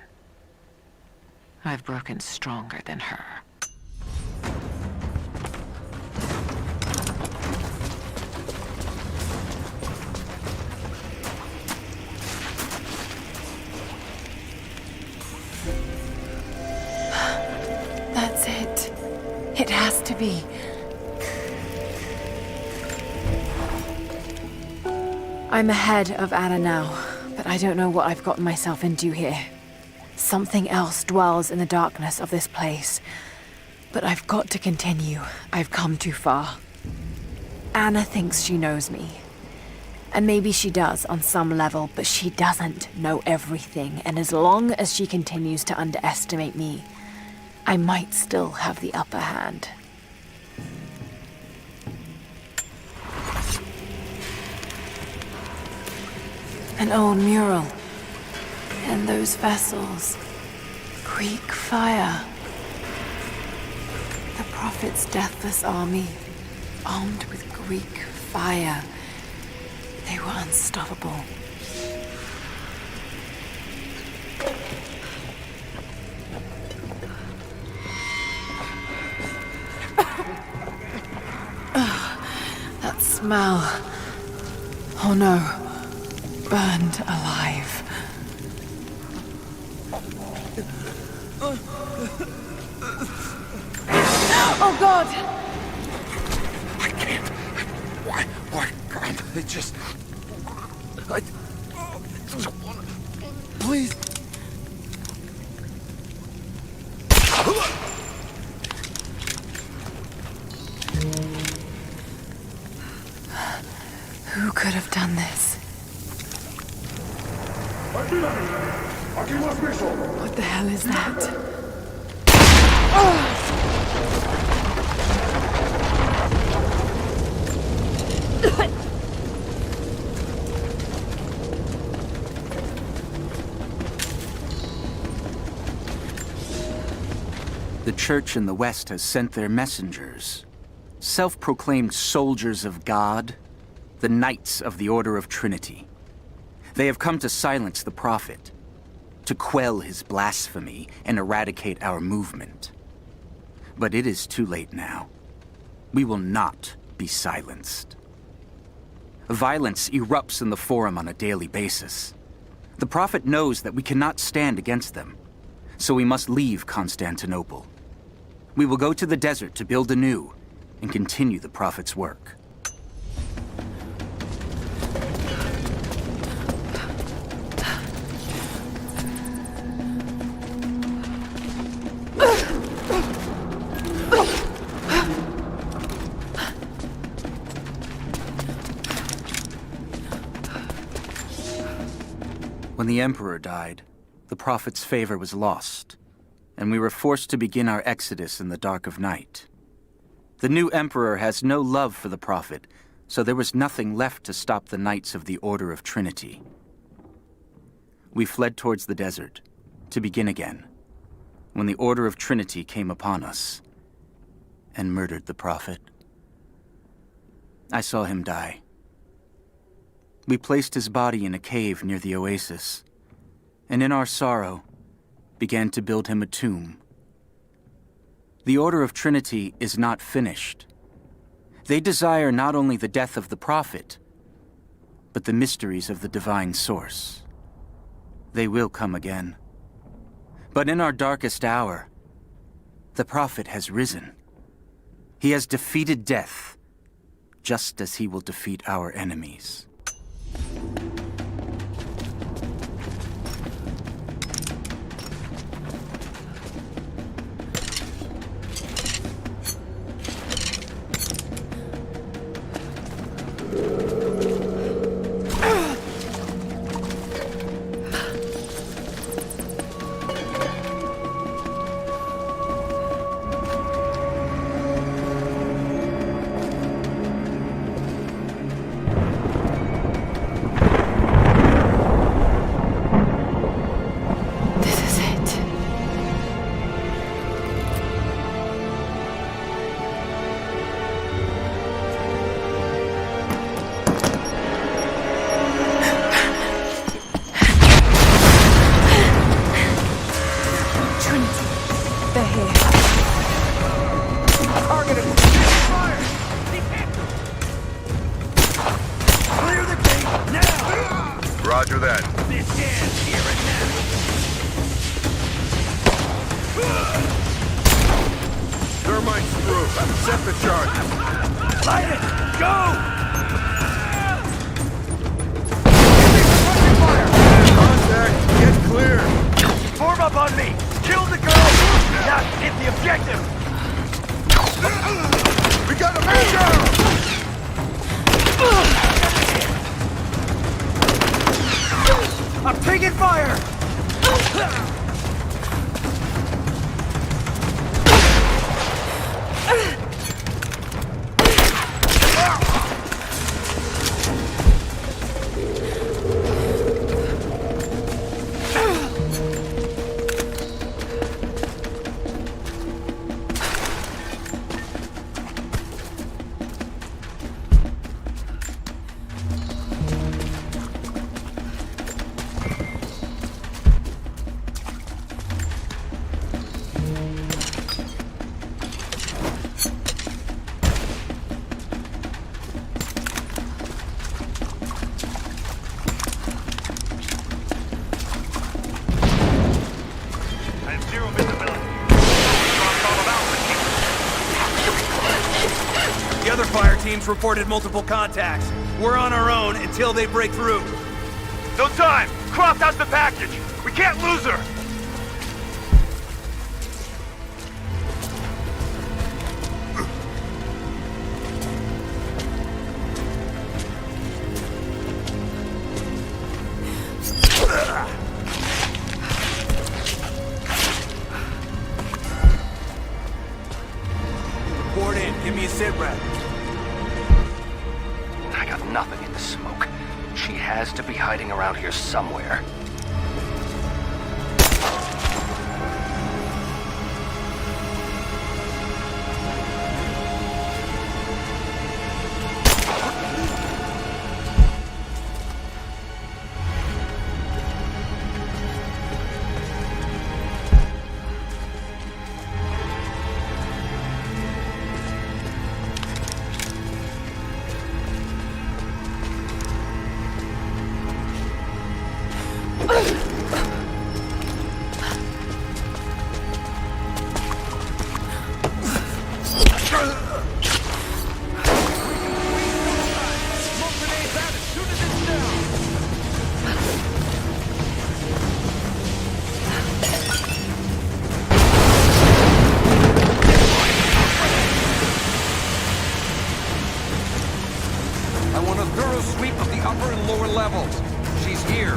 [SPEAKER 7] I've broken stronger than her.
[SPEAKER 3] That's it. It has to be. I'm ahead of Anna now, but I don't know what I've gotten myself into here. Something else dwells in the darkness of this place. But I've got to continue. I've come too far. Anna thinks she knows me. And maybe she does on some level, but she doesn't know everything. And as long as she continues to underestimate me, I might still have the upper hand. An old mural. And those vessels. Greek fire. The Prophet's deathless army, armed with Greek fire. They were unstoppable. Mal. Oh no. Burned alive. Oh God!
[SPEAKER 4] I can't. Why, God? It just... I don't want to... Please.
[SPEAKER 3] Who could have done this? What the hell is that?
[SPEAKER 6] The Church in the West has sent their messengers, self-proclaimed soldiers of God, the Knights of the Order of Trinity. They have come to silence the Prophet, to quell his blasphemy and eradicate our movement. But it is too late now. We will not be silenced. Violence erupts in the Forum on a daily basis. The Prophet knows that we cannot stand against them, so we must leave Constantinople. We will go to the desert to build anew and continue the Prophet's work. When the Emperor died, the Prophet's favor was lost, and we were forced to begin our exodus in the dark of night. The new Emperor has no love for the Prophet, so there was nothing left to stop the Knights of the Order of Trinity. We fled towards the desert, to begin again, when the Order of Trinity came upon us and murdered the Prophet. I saw him die. We placed his body in a cave near the oasis, and in our sorrow, began to build him a tomb. The Order of Trinity is not finished. They desire not only the death of the Prophet, but the mysteries of the divine source. They will come again. But in our darkest hour, the Prophet has risen. He has defeated death, just as he will defeat our enemies.
[SPEAKER 17] Roger that.
[SPEAKER 5] This ends here and now.
[SPEAKER 17] Thermite's through. Set the charge.
[SPEAKER 5] Light it! Go!
[SPEAKER 17] Contact! Get clear!
[SPEAKER 5] Form up on me! Kill the girl! Now hit the objective!
[SPEAKER 17] We got a man down!
[SPEAKER 5] I'm taking fire! teams reported multiple contacts. We're on our own until they break through. No time! Croft has the package! We can't lose her! Report in. Give me a sit rep.
[SPEAKER 12] I got nothing in the smoke. She has to be hiding around here somewhere.
[SPEAKER 14] I want a thorough sweep of the upper and lower levels. She's here.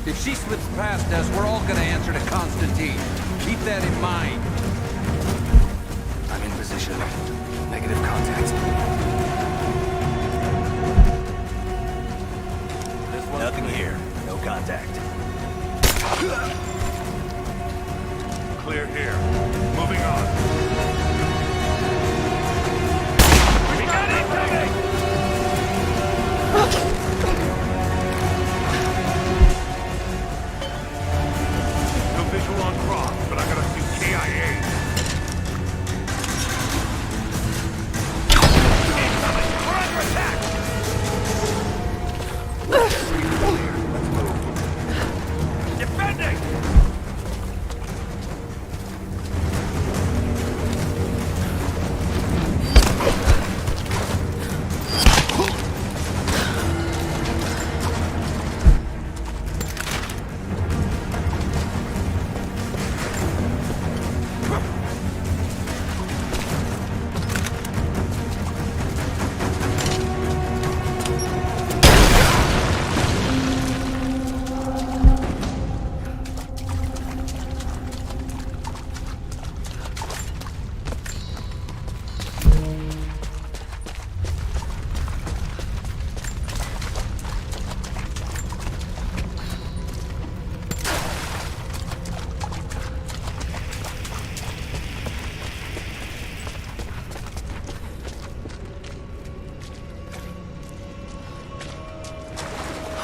[SPEAKER 14] If she slips past us, we're all gonna answer to Constantine. Keep that in mind.
[SPEAKER 12] I'm in position. Negative contact.
[SPEAKER 5] Nothing here. No contact.
[SPEAKER 2] Clear here. Moving on.
[SPEAKER 5] We got incoming!
[SPEAKER 2] No visual on Croft, but I got a few KIA.
[SPEAKER 5] Incoming! We're under attack! Defending!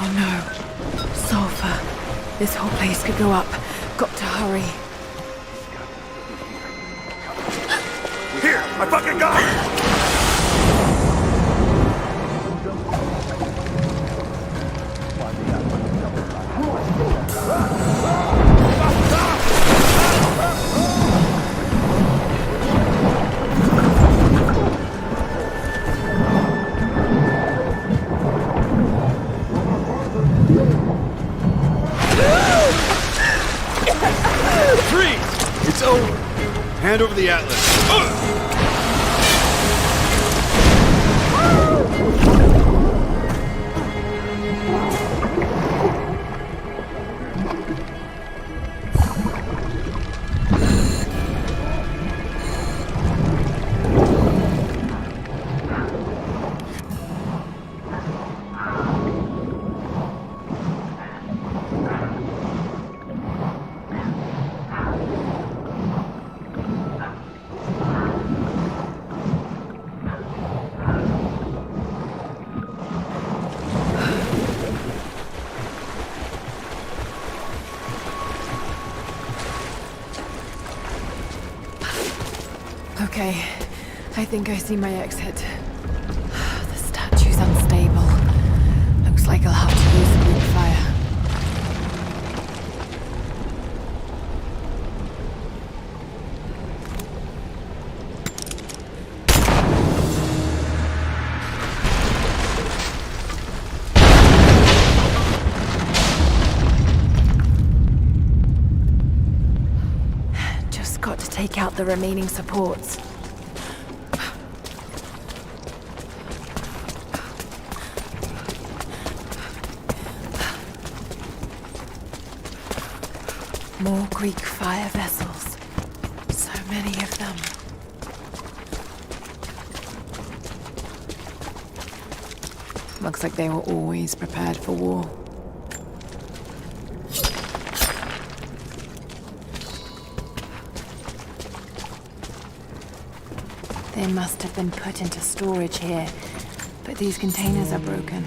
[SPEAKER 3] Oh no. Sulfur. This whole place could go up. Got to hurry.
[SPEAKER 5] Here! I fucking got it!
[SPEAKER 1] Freeze! It's over. Hand over the atlas.
[SPEAKER 3] Okay, I think I see my exit. The statue's unstable. Looks like I'll have to use the Greek fire. take out the remaining supports. More Greek fire vessels. So many of them. Looks like they were always prepared for war. They must have been put into storage here, but these containers are broken.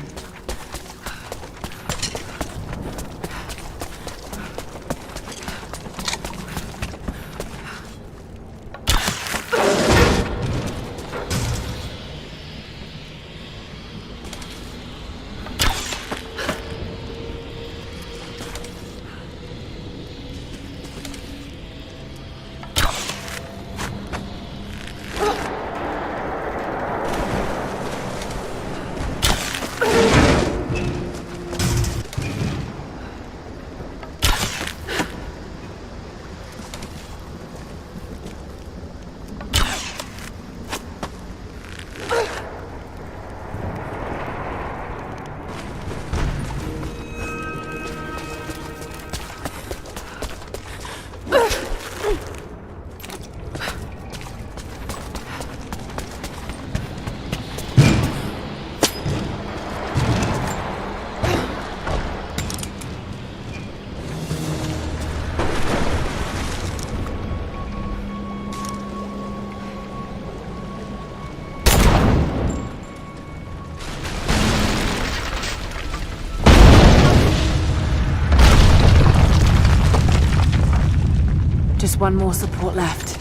[SPEAKER 3] Just one more support left.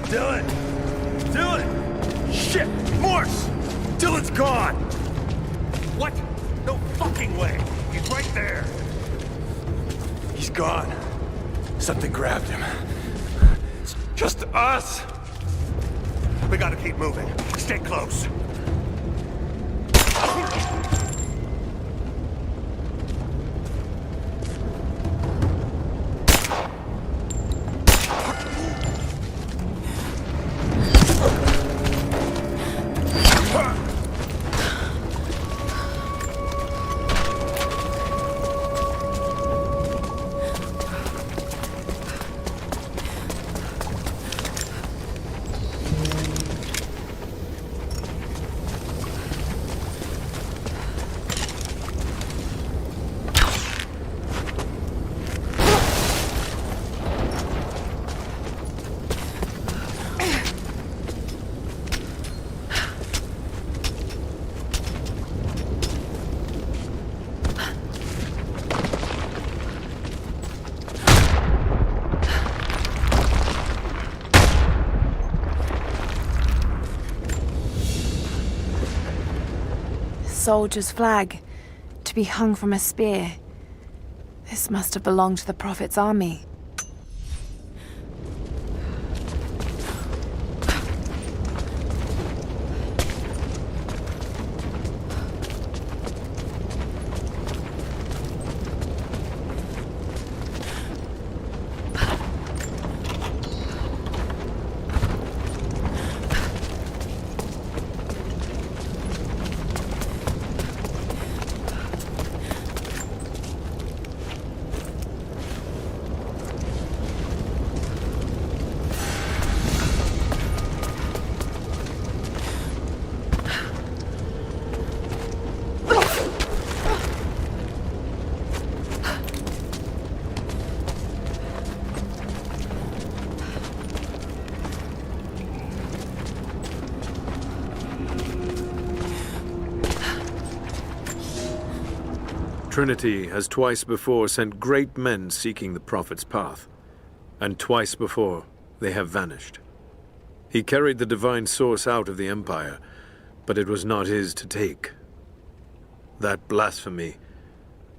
[SPEAKER 5] Dylan! Dylan! Shit! Morse! Dylan's gone! What? No fucking way! He's right there!
[SPEAKER 15] He's gone. Something grabbed him.
[SPEAKER 5] It's just us! We gotta keep moving. Stay close.
[SPEAKER 3] Soldier's flag, to be hung from a spear. This must have belonged to the Prophet's army.
[SPEAKER 21] Trinity has twice before sent great men seeking the Prophet's path, and twice before they have vanished. He carried the divine source out of the Empire, but it was not his to take. That blasphemy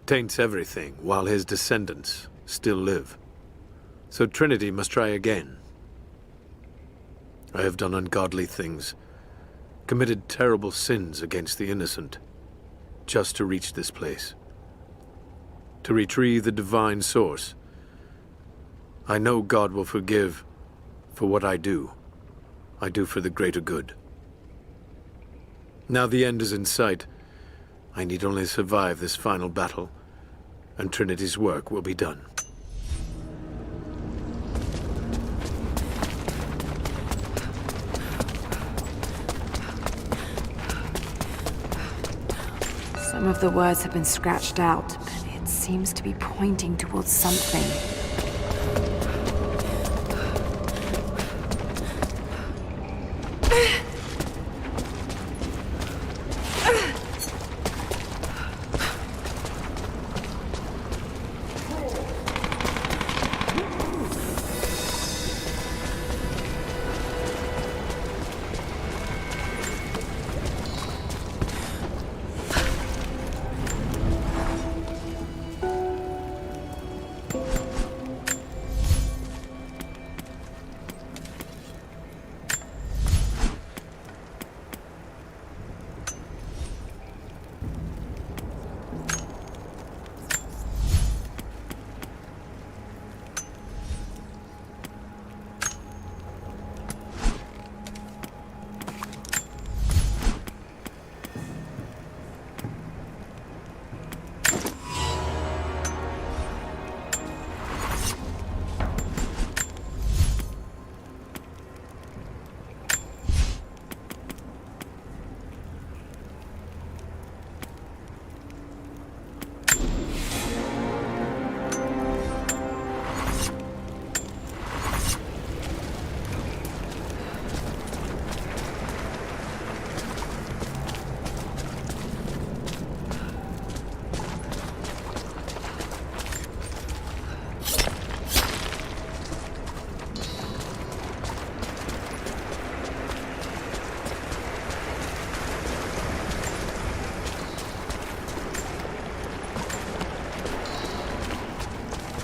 [SPEAKER 21] taints everything while his descendants still live. So Trinity must try again. I have done ungodly things, committed terrible sins against the innocent, just to reach this place. To retrieve the divine source. I know God will forgive for what I do. I do for the greater good. Now the end is in sight. I need only survive this final battle, and Trinity's work will be done.
[SPEAKER 3] Some of the words have been scratched out, but it seems to be pointing towards something.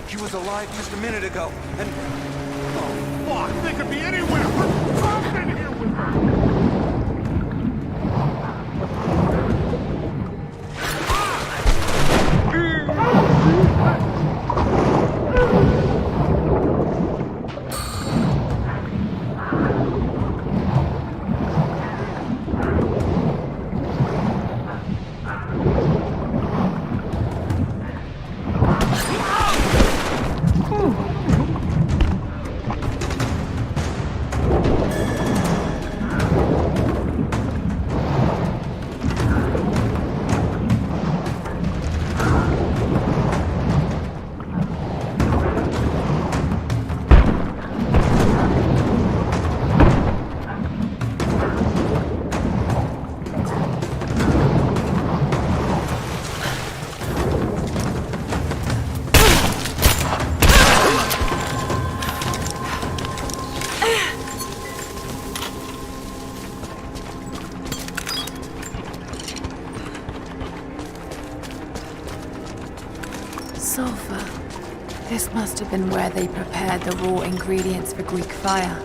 [SPEAKER 14] He was alive just a minute ago, and...
[SPEAKER 2] Oh, fuck! They could be anywhere! Put something here with her!
[SPEAKER 3] Sulfur. This must have been where they prepared the raw ingredients for Greek fire.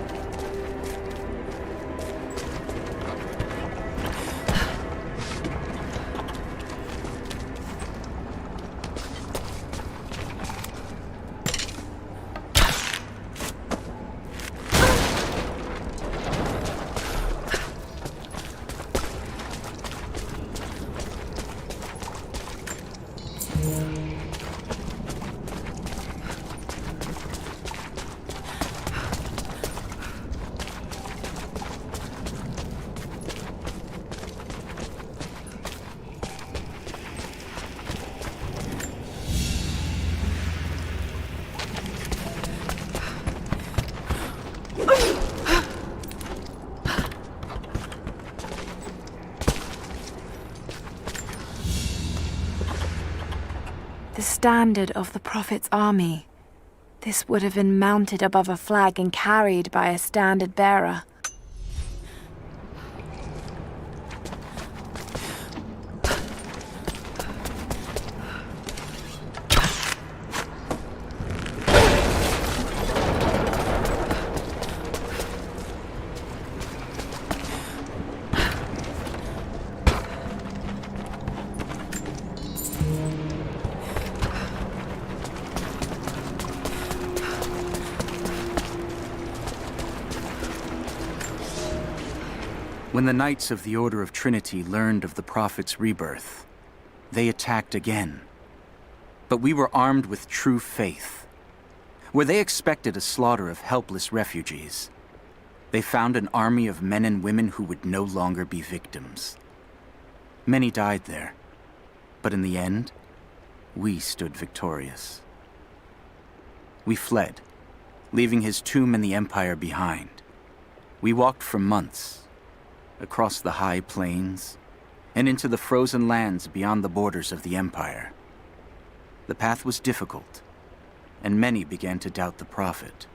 [SPEAKER 3] The standard of the Prophet's army. This would have been mounted above a flag and carried by a standard bearer.
[SPEAKER 6] When the Knights of the Order of Trinity learned of the Prophet's rebirth, they attacked again. But we were armed with true faith. Where they expected a slaughter of helpless refugees, they found an army of men and women who would no longer be victims. Many died there, but in the end, we stood victorious. We fled, leaving his tomb and the Empire behind. We walked for months, across the high plains, and into the frozen lands beyond the borders of the Empire. The path was difficult, and many began to doubt the Prophet.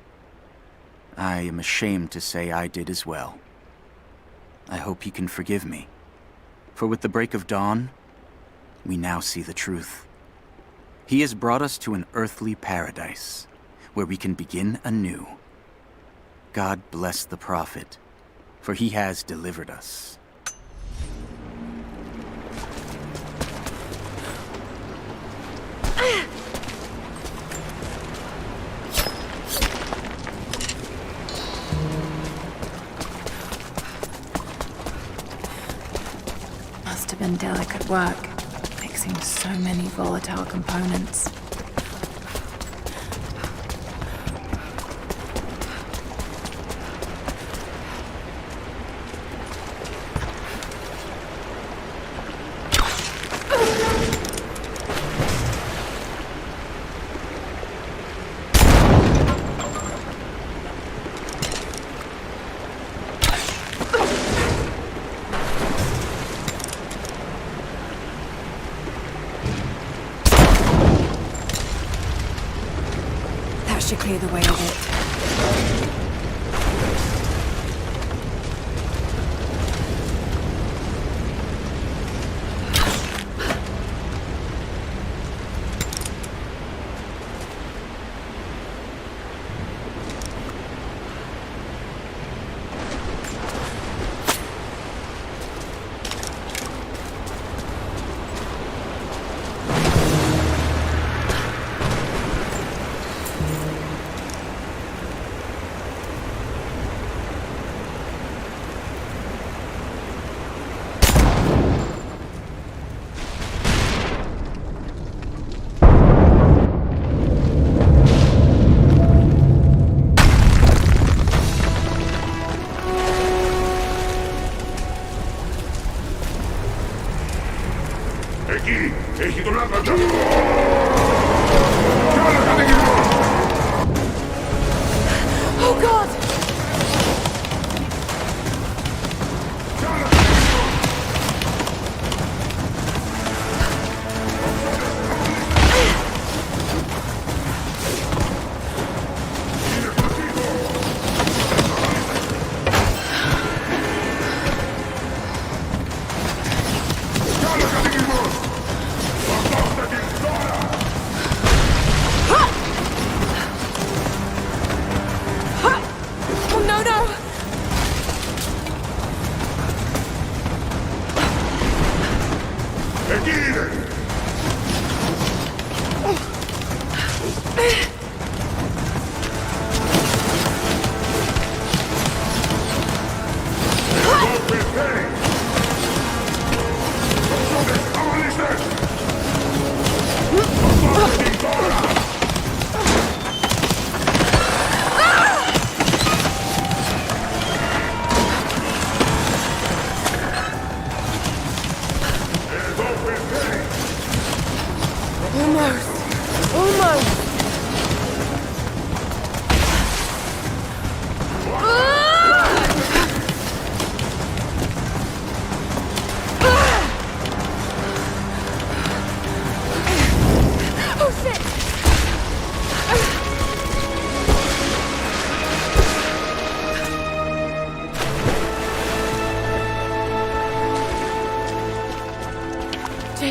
[SPEAKER 6] I am ashamed to say I did as well. I hope he can forgive me, for with the break of dawn, we now see the truth. He has brought us to an earthly paradise, where we can begin anew. God bless the Prophet, for he has delivered us.
[SPEAKER 3] Must have been delicate work, mixing so many volatile components. Should clear the way of it. Oh God!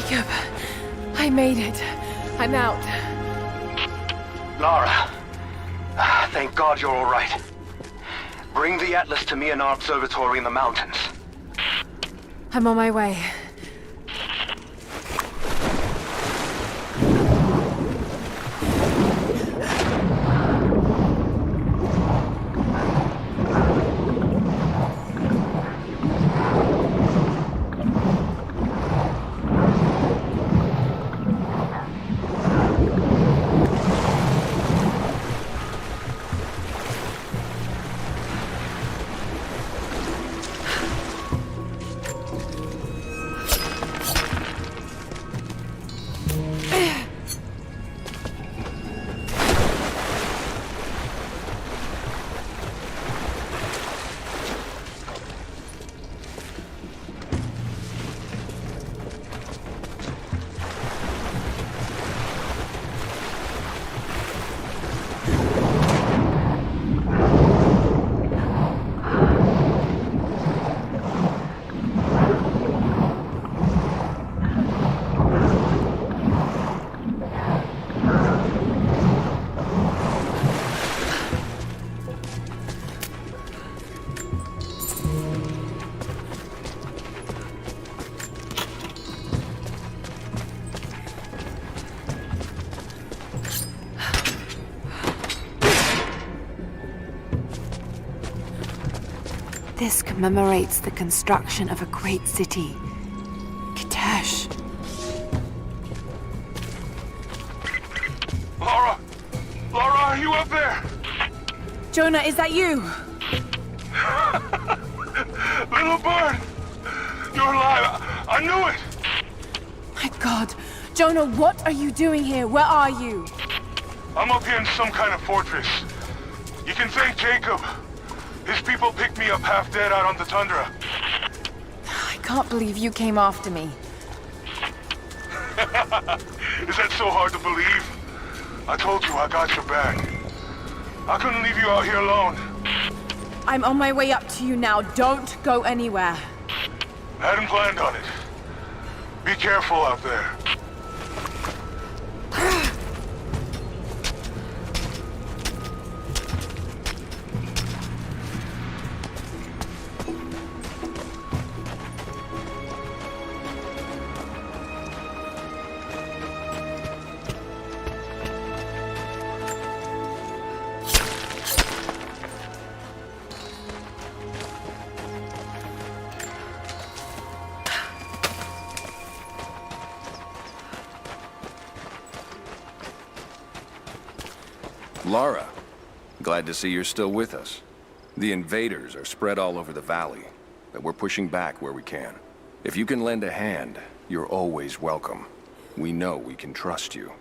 [SPEAKER 3] Jacob, I made it. I'm out.
[SPEAKER 12] Lara, thank God you're all right. Bring the Atlas to me in our observatory in the mountains.
[SPEAKER 3] I'm on my way. This commemorates the construction of a great city, Kitezh.
[SPEAKER 2] Lara! Lara, are you up there?
[SPEAKER 3] Jonah, is that you?
[SPEAKER 2] Little bird! You're alive! I knew it!
[SPEAKER 3] My God. Jonah, what are you doing here? Where are you?
[SPEAKER 2] I'm up here in some kind of fortress. You can thank Jacob. His people picked me up half dead out on the tundra.
[SPEAKER 3] I can't believe you came after me.
[SPEAKER 2] Is that so hard to believe? I told you I got your back. I couldn't leave you out here alone.
[SPEAKER 3] I'm on my way up to you now. Don't go anywhere.
[SPEAKER 2] I hadn't planned on it. Be careful out there.
[SPEAKER 11] Lara, glad to see you're still with us. The invaders are spread all over the valley, but we're pushing back where we can. If you can lend a hand, you're always welcome. We know we can trust you.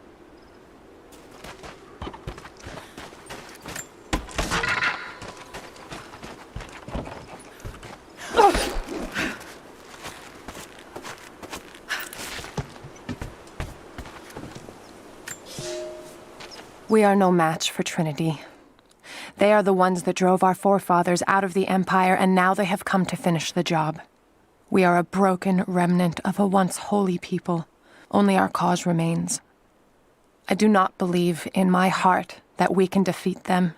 [SPEAKER 3] We are no match for Trinity. They are the ones that drove our forefathers out of the Empire, and now they have come to finish the job. We are a broken remnant of a once holy people. Only our cause remains. I do not believe in my heart that we can defeat them,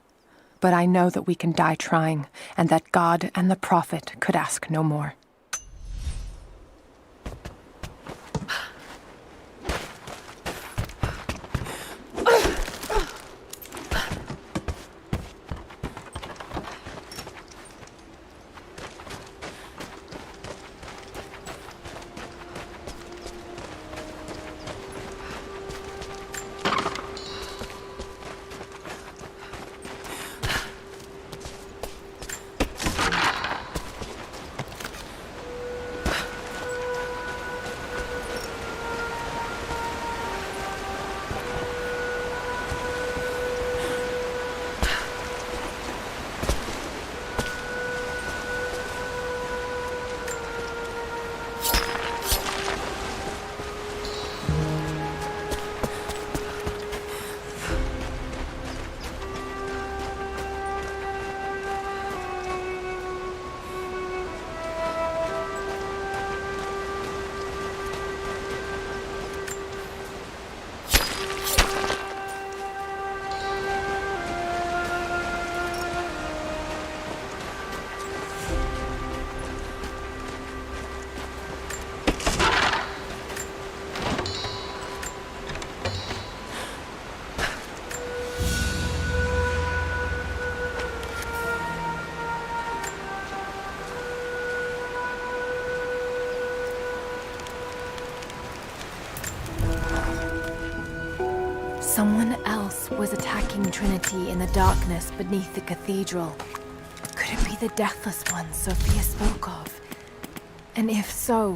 [SPEAKER 3] but I know that we can die trying, and that God and the Prophet could ask no more. Someone else was attacking Trinity in the darkness beneath the cathedral. Could it be the Deathless One Sophia spoke of? And if so,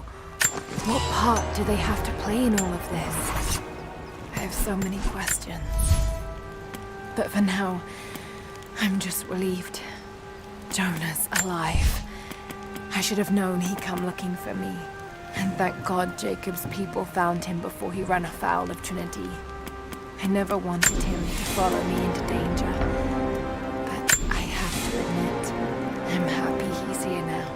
[SPEAKER 3] what part do they have to play in all of this? I have so many questions. But for now, I'm just relieved. Jonah's alive. I should have known he'd come looking for me. And thank God Jacob's people found him before he ran afoul of Trinity. I never wanted him to follow me into danger. But I have to admit, I'm happy he's here now.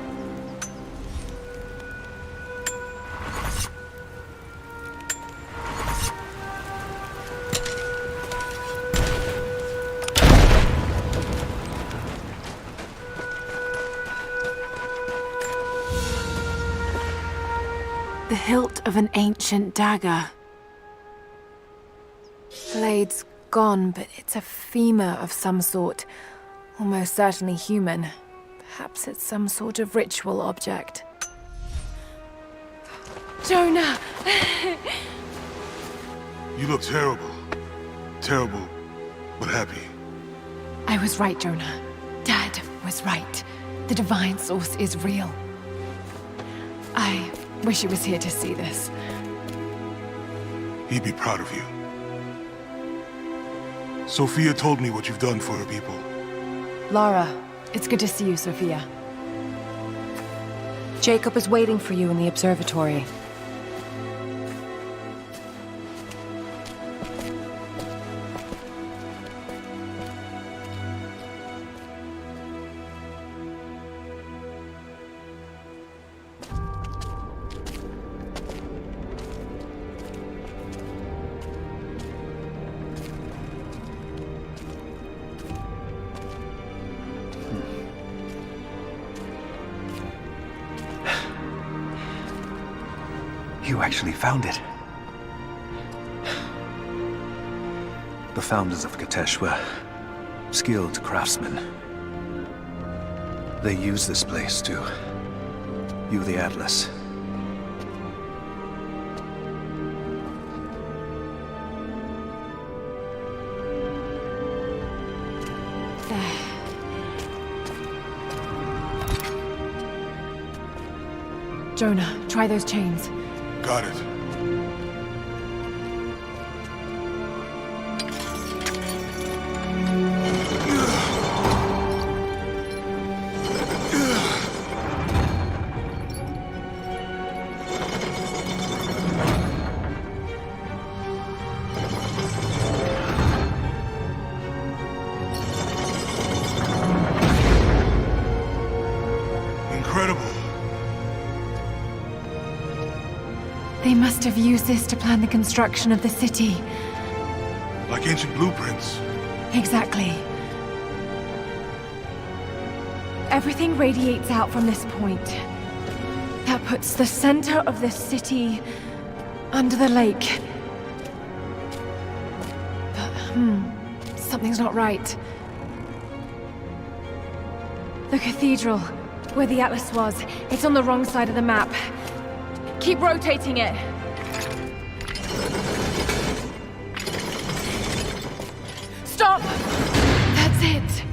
[SPEAKER 3] The hilt of an ancient dagger. Blade's gone, but it's a femur of some sort. Almost certainly human. Perhaps it's some sort of ritual object. Jonah!
[SPEAKER 2] You look terrible. Terrible, but happy.
[SPEAKER 3] I was right, Jonah. Dad was right. The Divine Source is real. I wish he was here to see this.
[SPEAKER 2] He'd be proud of you. Sophia told me what you've done for her people.
[SPEAKER 3] Lara, it's good to see you, Sophia.
[SPEAKER 13] Jacob is waiting for you in the observatory.
[SPEAKER 1] You actually found it. The founders of Kitezh were skilled craftsmen. They used this place to view the Atlas.
[SPEAKER 3] Jonah, try those chains.
[SPEAKER 2] Got it. Incredible.
[SPEAKER 3] They must have used this to plan the construction of the city.
[SPEAKER 2] Like ancient blueprints.
[SPEAKER 3] Exactly. Everything radiates out from this point. That puts the center of the city under the lake. But, something's not right. The cathedral, where the Atlas was, it's on the wrong side of the map. Keep rotating it. Stop! That's it.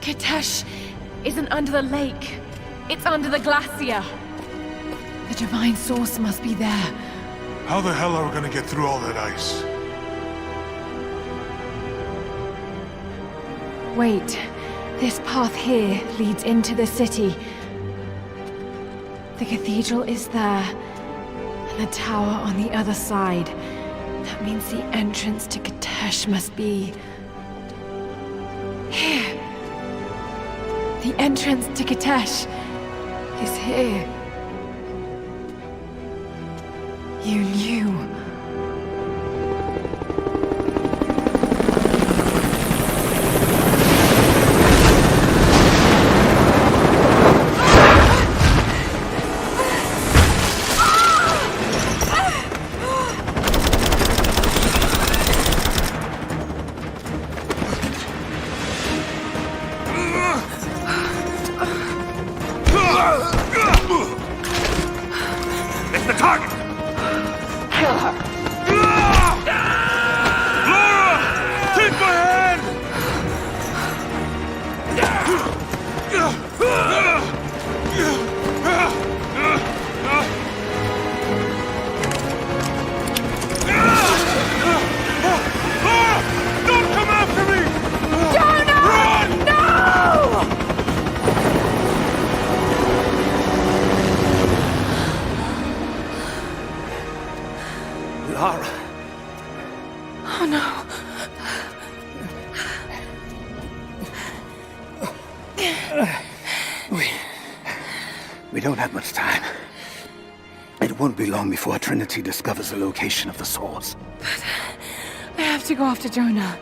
[SPEAKER 3] Kitezh isn't under the lake. It's under the glacier. The Divine Source must be there.
[SPEAKER 2] How the hell are we gonna get through all that ice?
[SPEAKER 3] Wait. This path here leads into the city. The cathedral is there, and the tower on the other side. That means the entrance to Kitezh must be... here. The entrance to Kitezh is here. You knew.
[SPEAKER 5] It's the target! Kill her! We don't have much time. It won't be long before Trinity discovers the location of the source.
[SPEAKER 8] But I have to go after Jonah.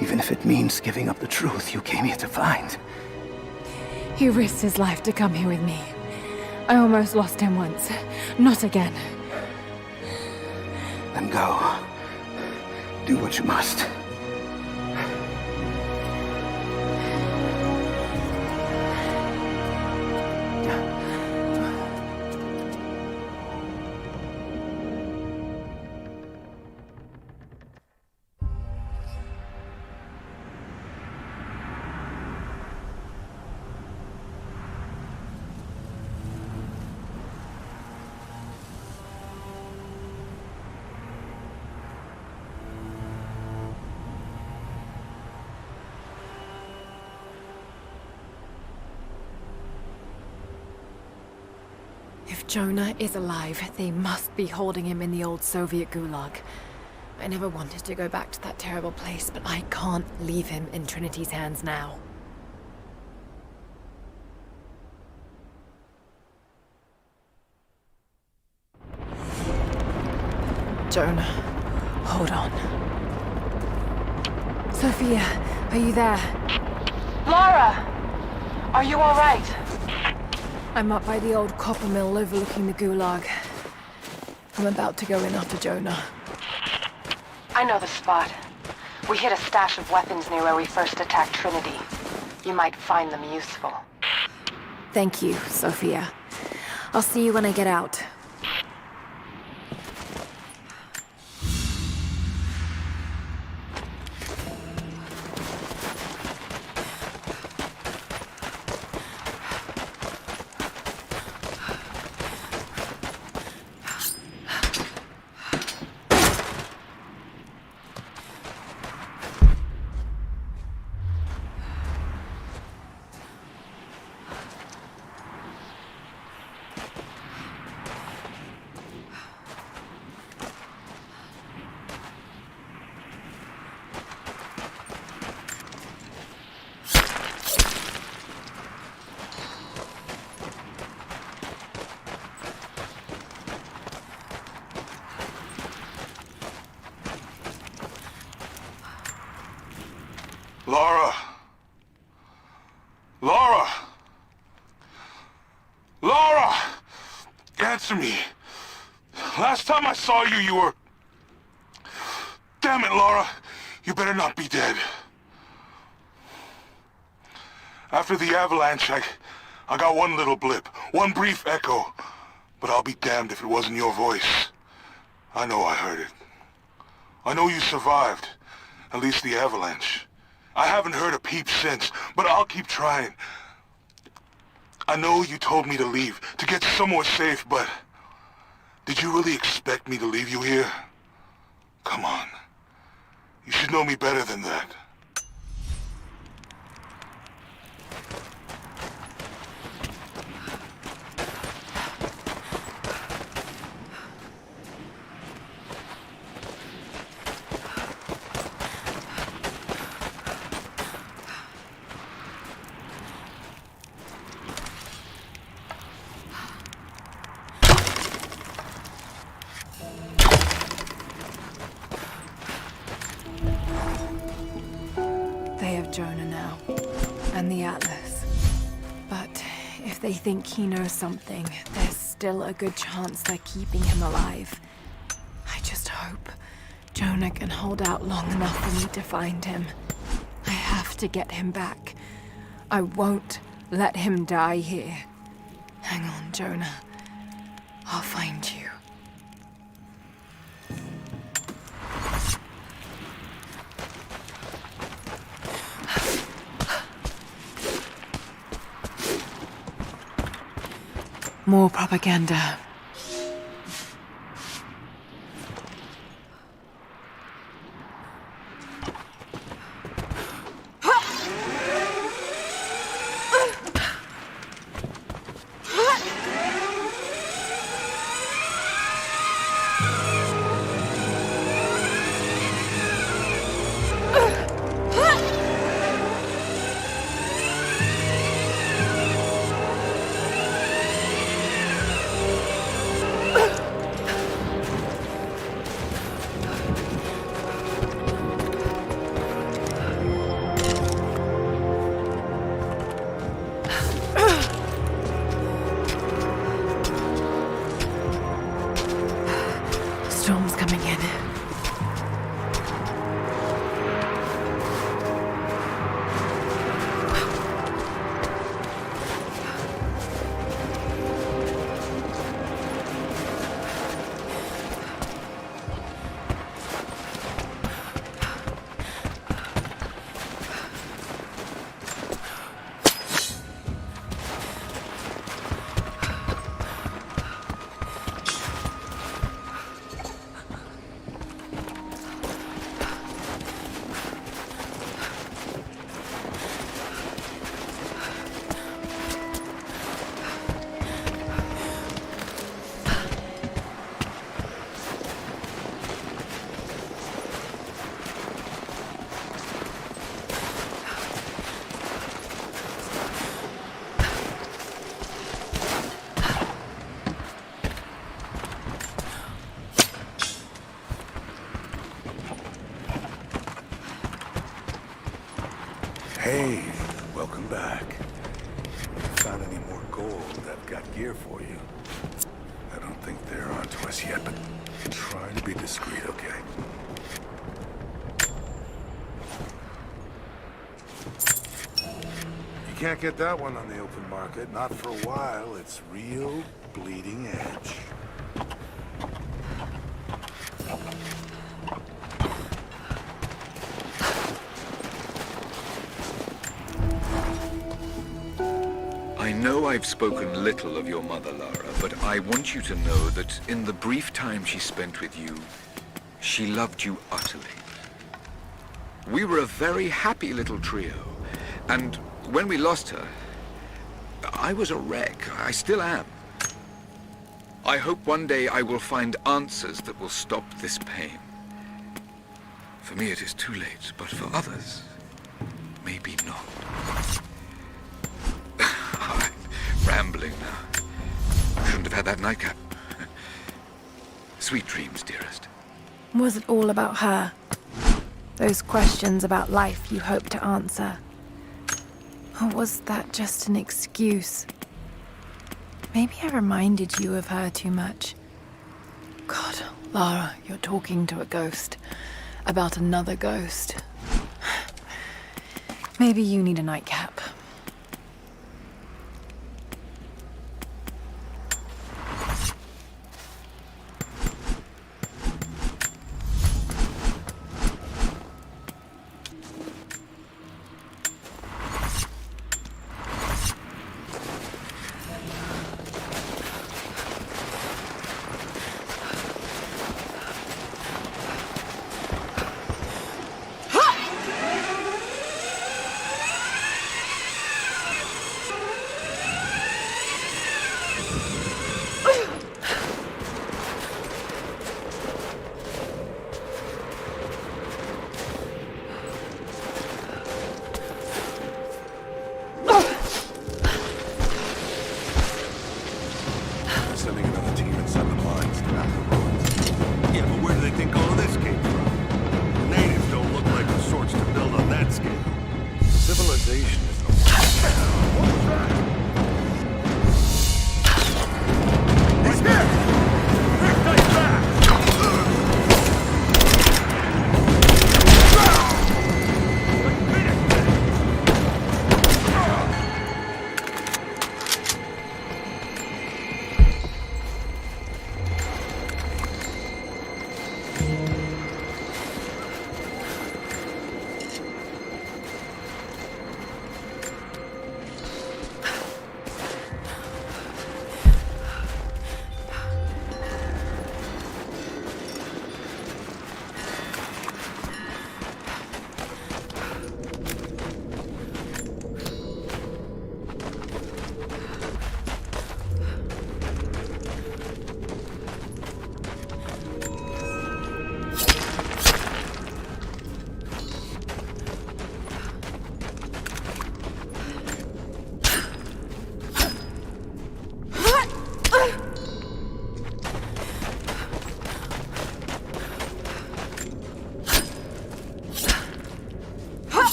[SPEAKER 5] Even if it means giving up the truth you came here to find.
[SPEAKER 8] He risked his life to come here with me. I almost lost him once. Not again.
[SPEAKER 5] Then go. Do what you must.
[SPEAKER 3] If Jonah is alive, they must be holding him in the old Soviet gulag. I never wanted to go back to that terrible place, but I can't leave him in Trinity's hands now. Jonah, hold on. Sophia, are you there?
[SPEAKER 8] Lara! Are you all right?
[SPEAKER 3] I'm up by the old copper mill overlooking the gulag. I'm about to go in after Jonah.
[SPEAKER 7] I know the spot. We hid a stash of weapons near where we first attacked Trinity. You might find them useful.
[SPEAKER 3] Thank you, Sophia. I'll see you when I get out.
[SPEAKER 2] Lara! Lara! Lara! Answer me. Last time I saw you, you were... Damn it, Lara. You better not be dead. After the avalanche, I got one little blip, one brief echo. But I'll be damned if it wasn't your voice. I know I heard it. I know you survived. At least the avalanche. I haven't heard a peep since, but I'll keep trying. I know you told me to leave, to get somewhere safe, but... Did you really expect me to leave you here? Come on. You should know me better than that.
[SPEAKER 3] They have Jonah now, and the Atlas. But if they think he knows something, there's still a good chance they're keeping him alive. I just hope Jonah can hold out long enough for me to find him. I have to get him back. I won't let him die here. Hang on, Jonah. I'll find you. More propaganda.
[SPEAKER 19] Welcome back. If you found any more gold, I've got gear for you. I don't think they're onto us yet, but try to be discreet, okay? You can't get that one on the open market, not for a while. It's real bleeding edge.
[SPEAKER 18] I know I've spoken little of your mother, Lara, but I want you to know that in the brief time she spent with you, she loved you utterly. We were a very happy little trio, and when we lost her, I was a wreck. I still am. I hope one day I will find answers that will stop this pain. For me it is too late, but for others, maybe not. Rambling now. Shouldn't have had that nightcap. Sweet dreams, dearest.
[SPEAKER 3] Was it all about her? Those questions about life you hoped to answer? Or was that just an excuse? Maybe I reminded you of her too much. God, Lara, you're talking to a ghost. About another ghost. Maybe you need a nightcap.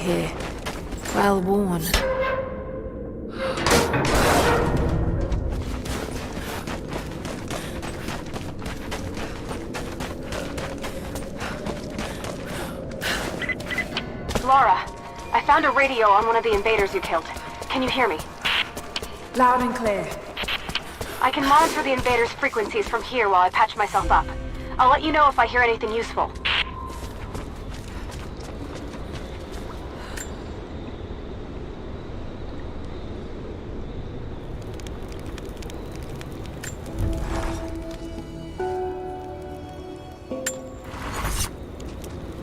[SPEAKER 3] Here, well worn.
[SPEAKER 9] Lara, I found a radio on one of the invaders you killed. Can you hear me?
[SPEAKER 3] Loud and clear.
[SPEAKER 9] I can monitor the invaders' frequencies from here while I patch myself up. I'll let you know if I hear anything useful.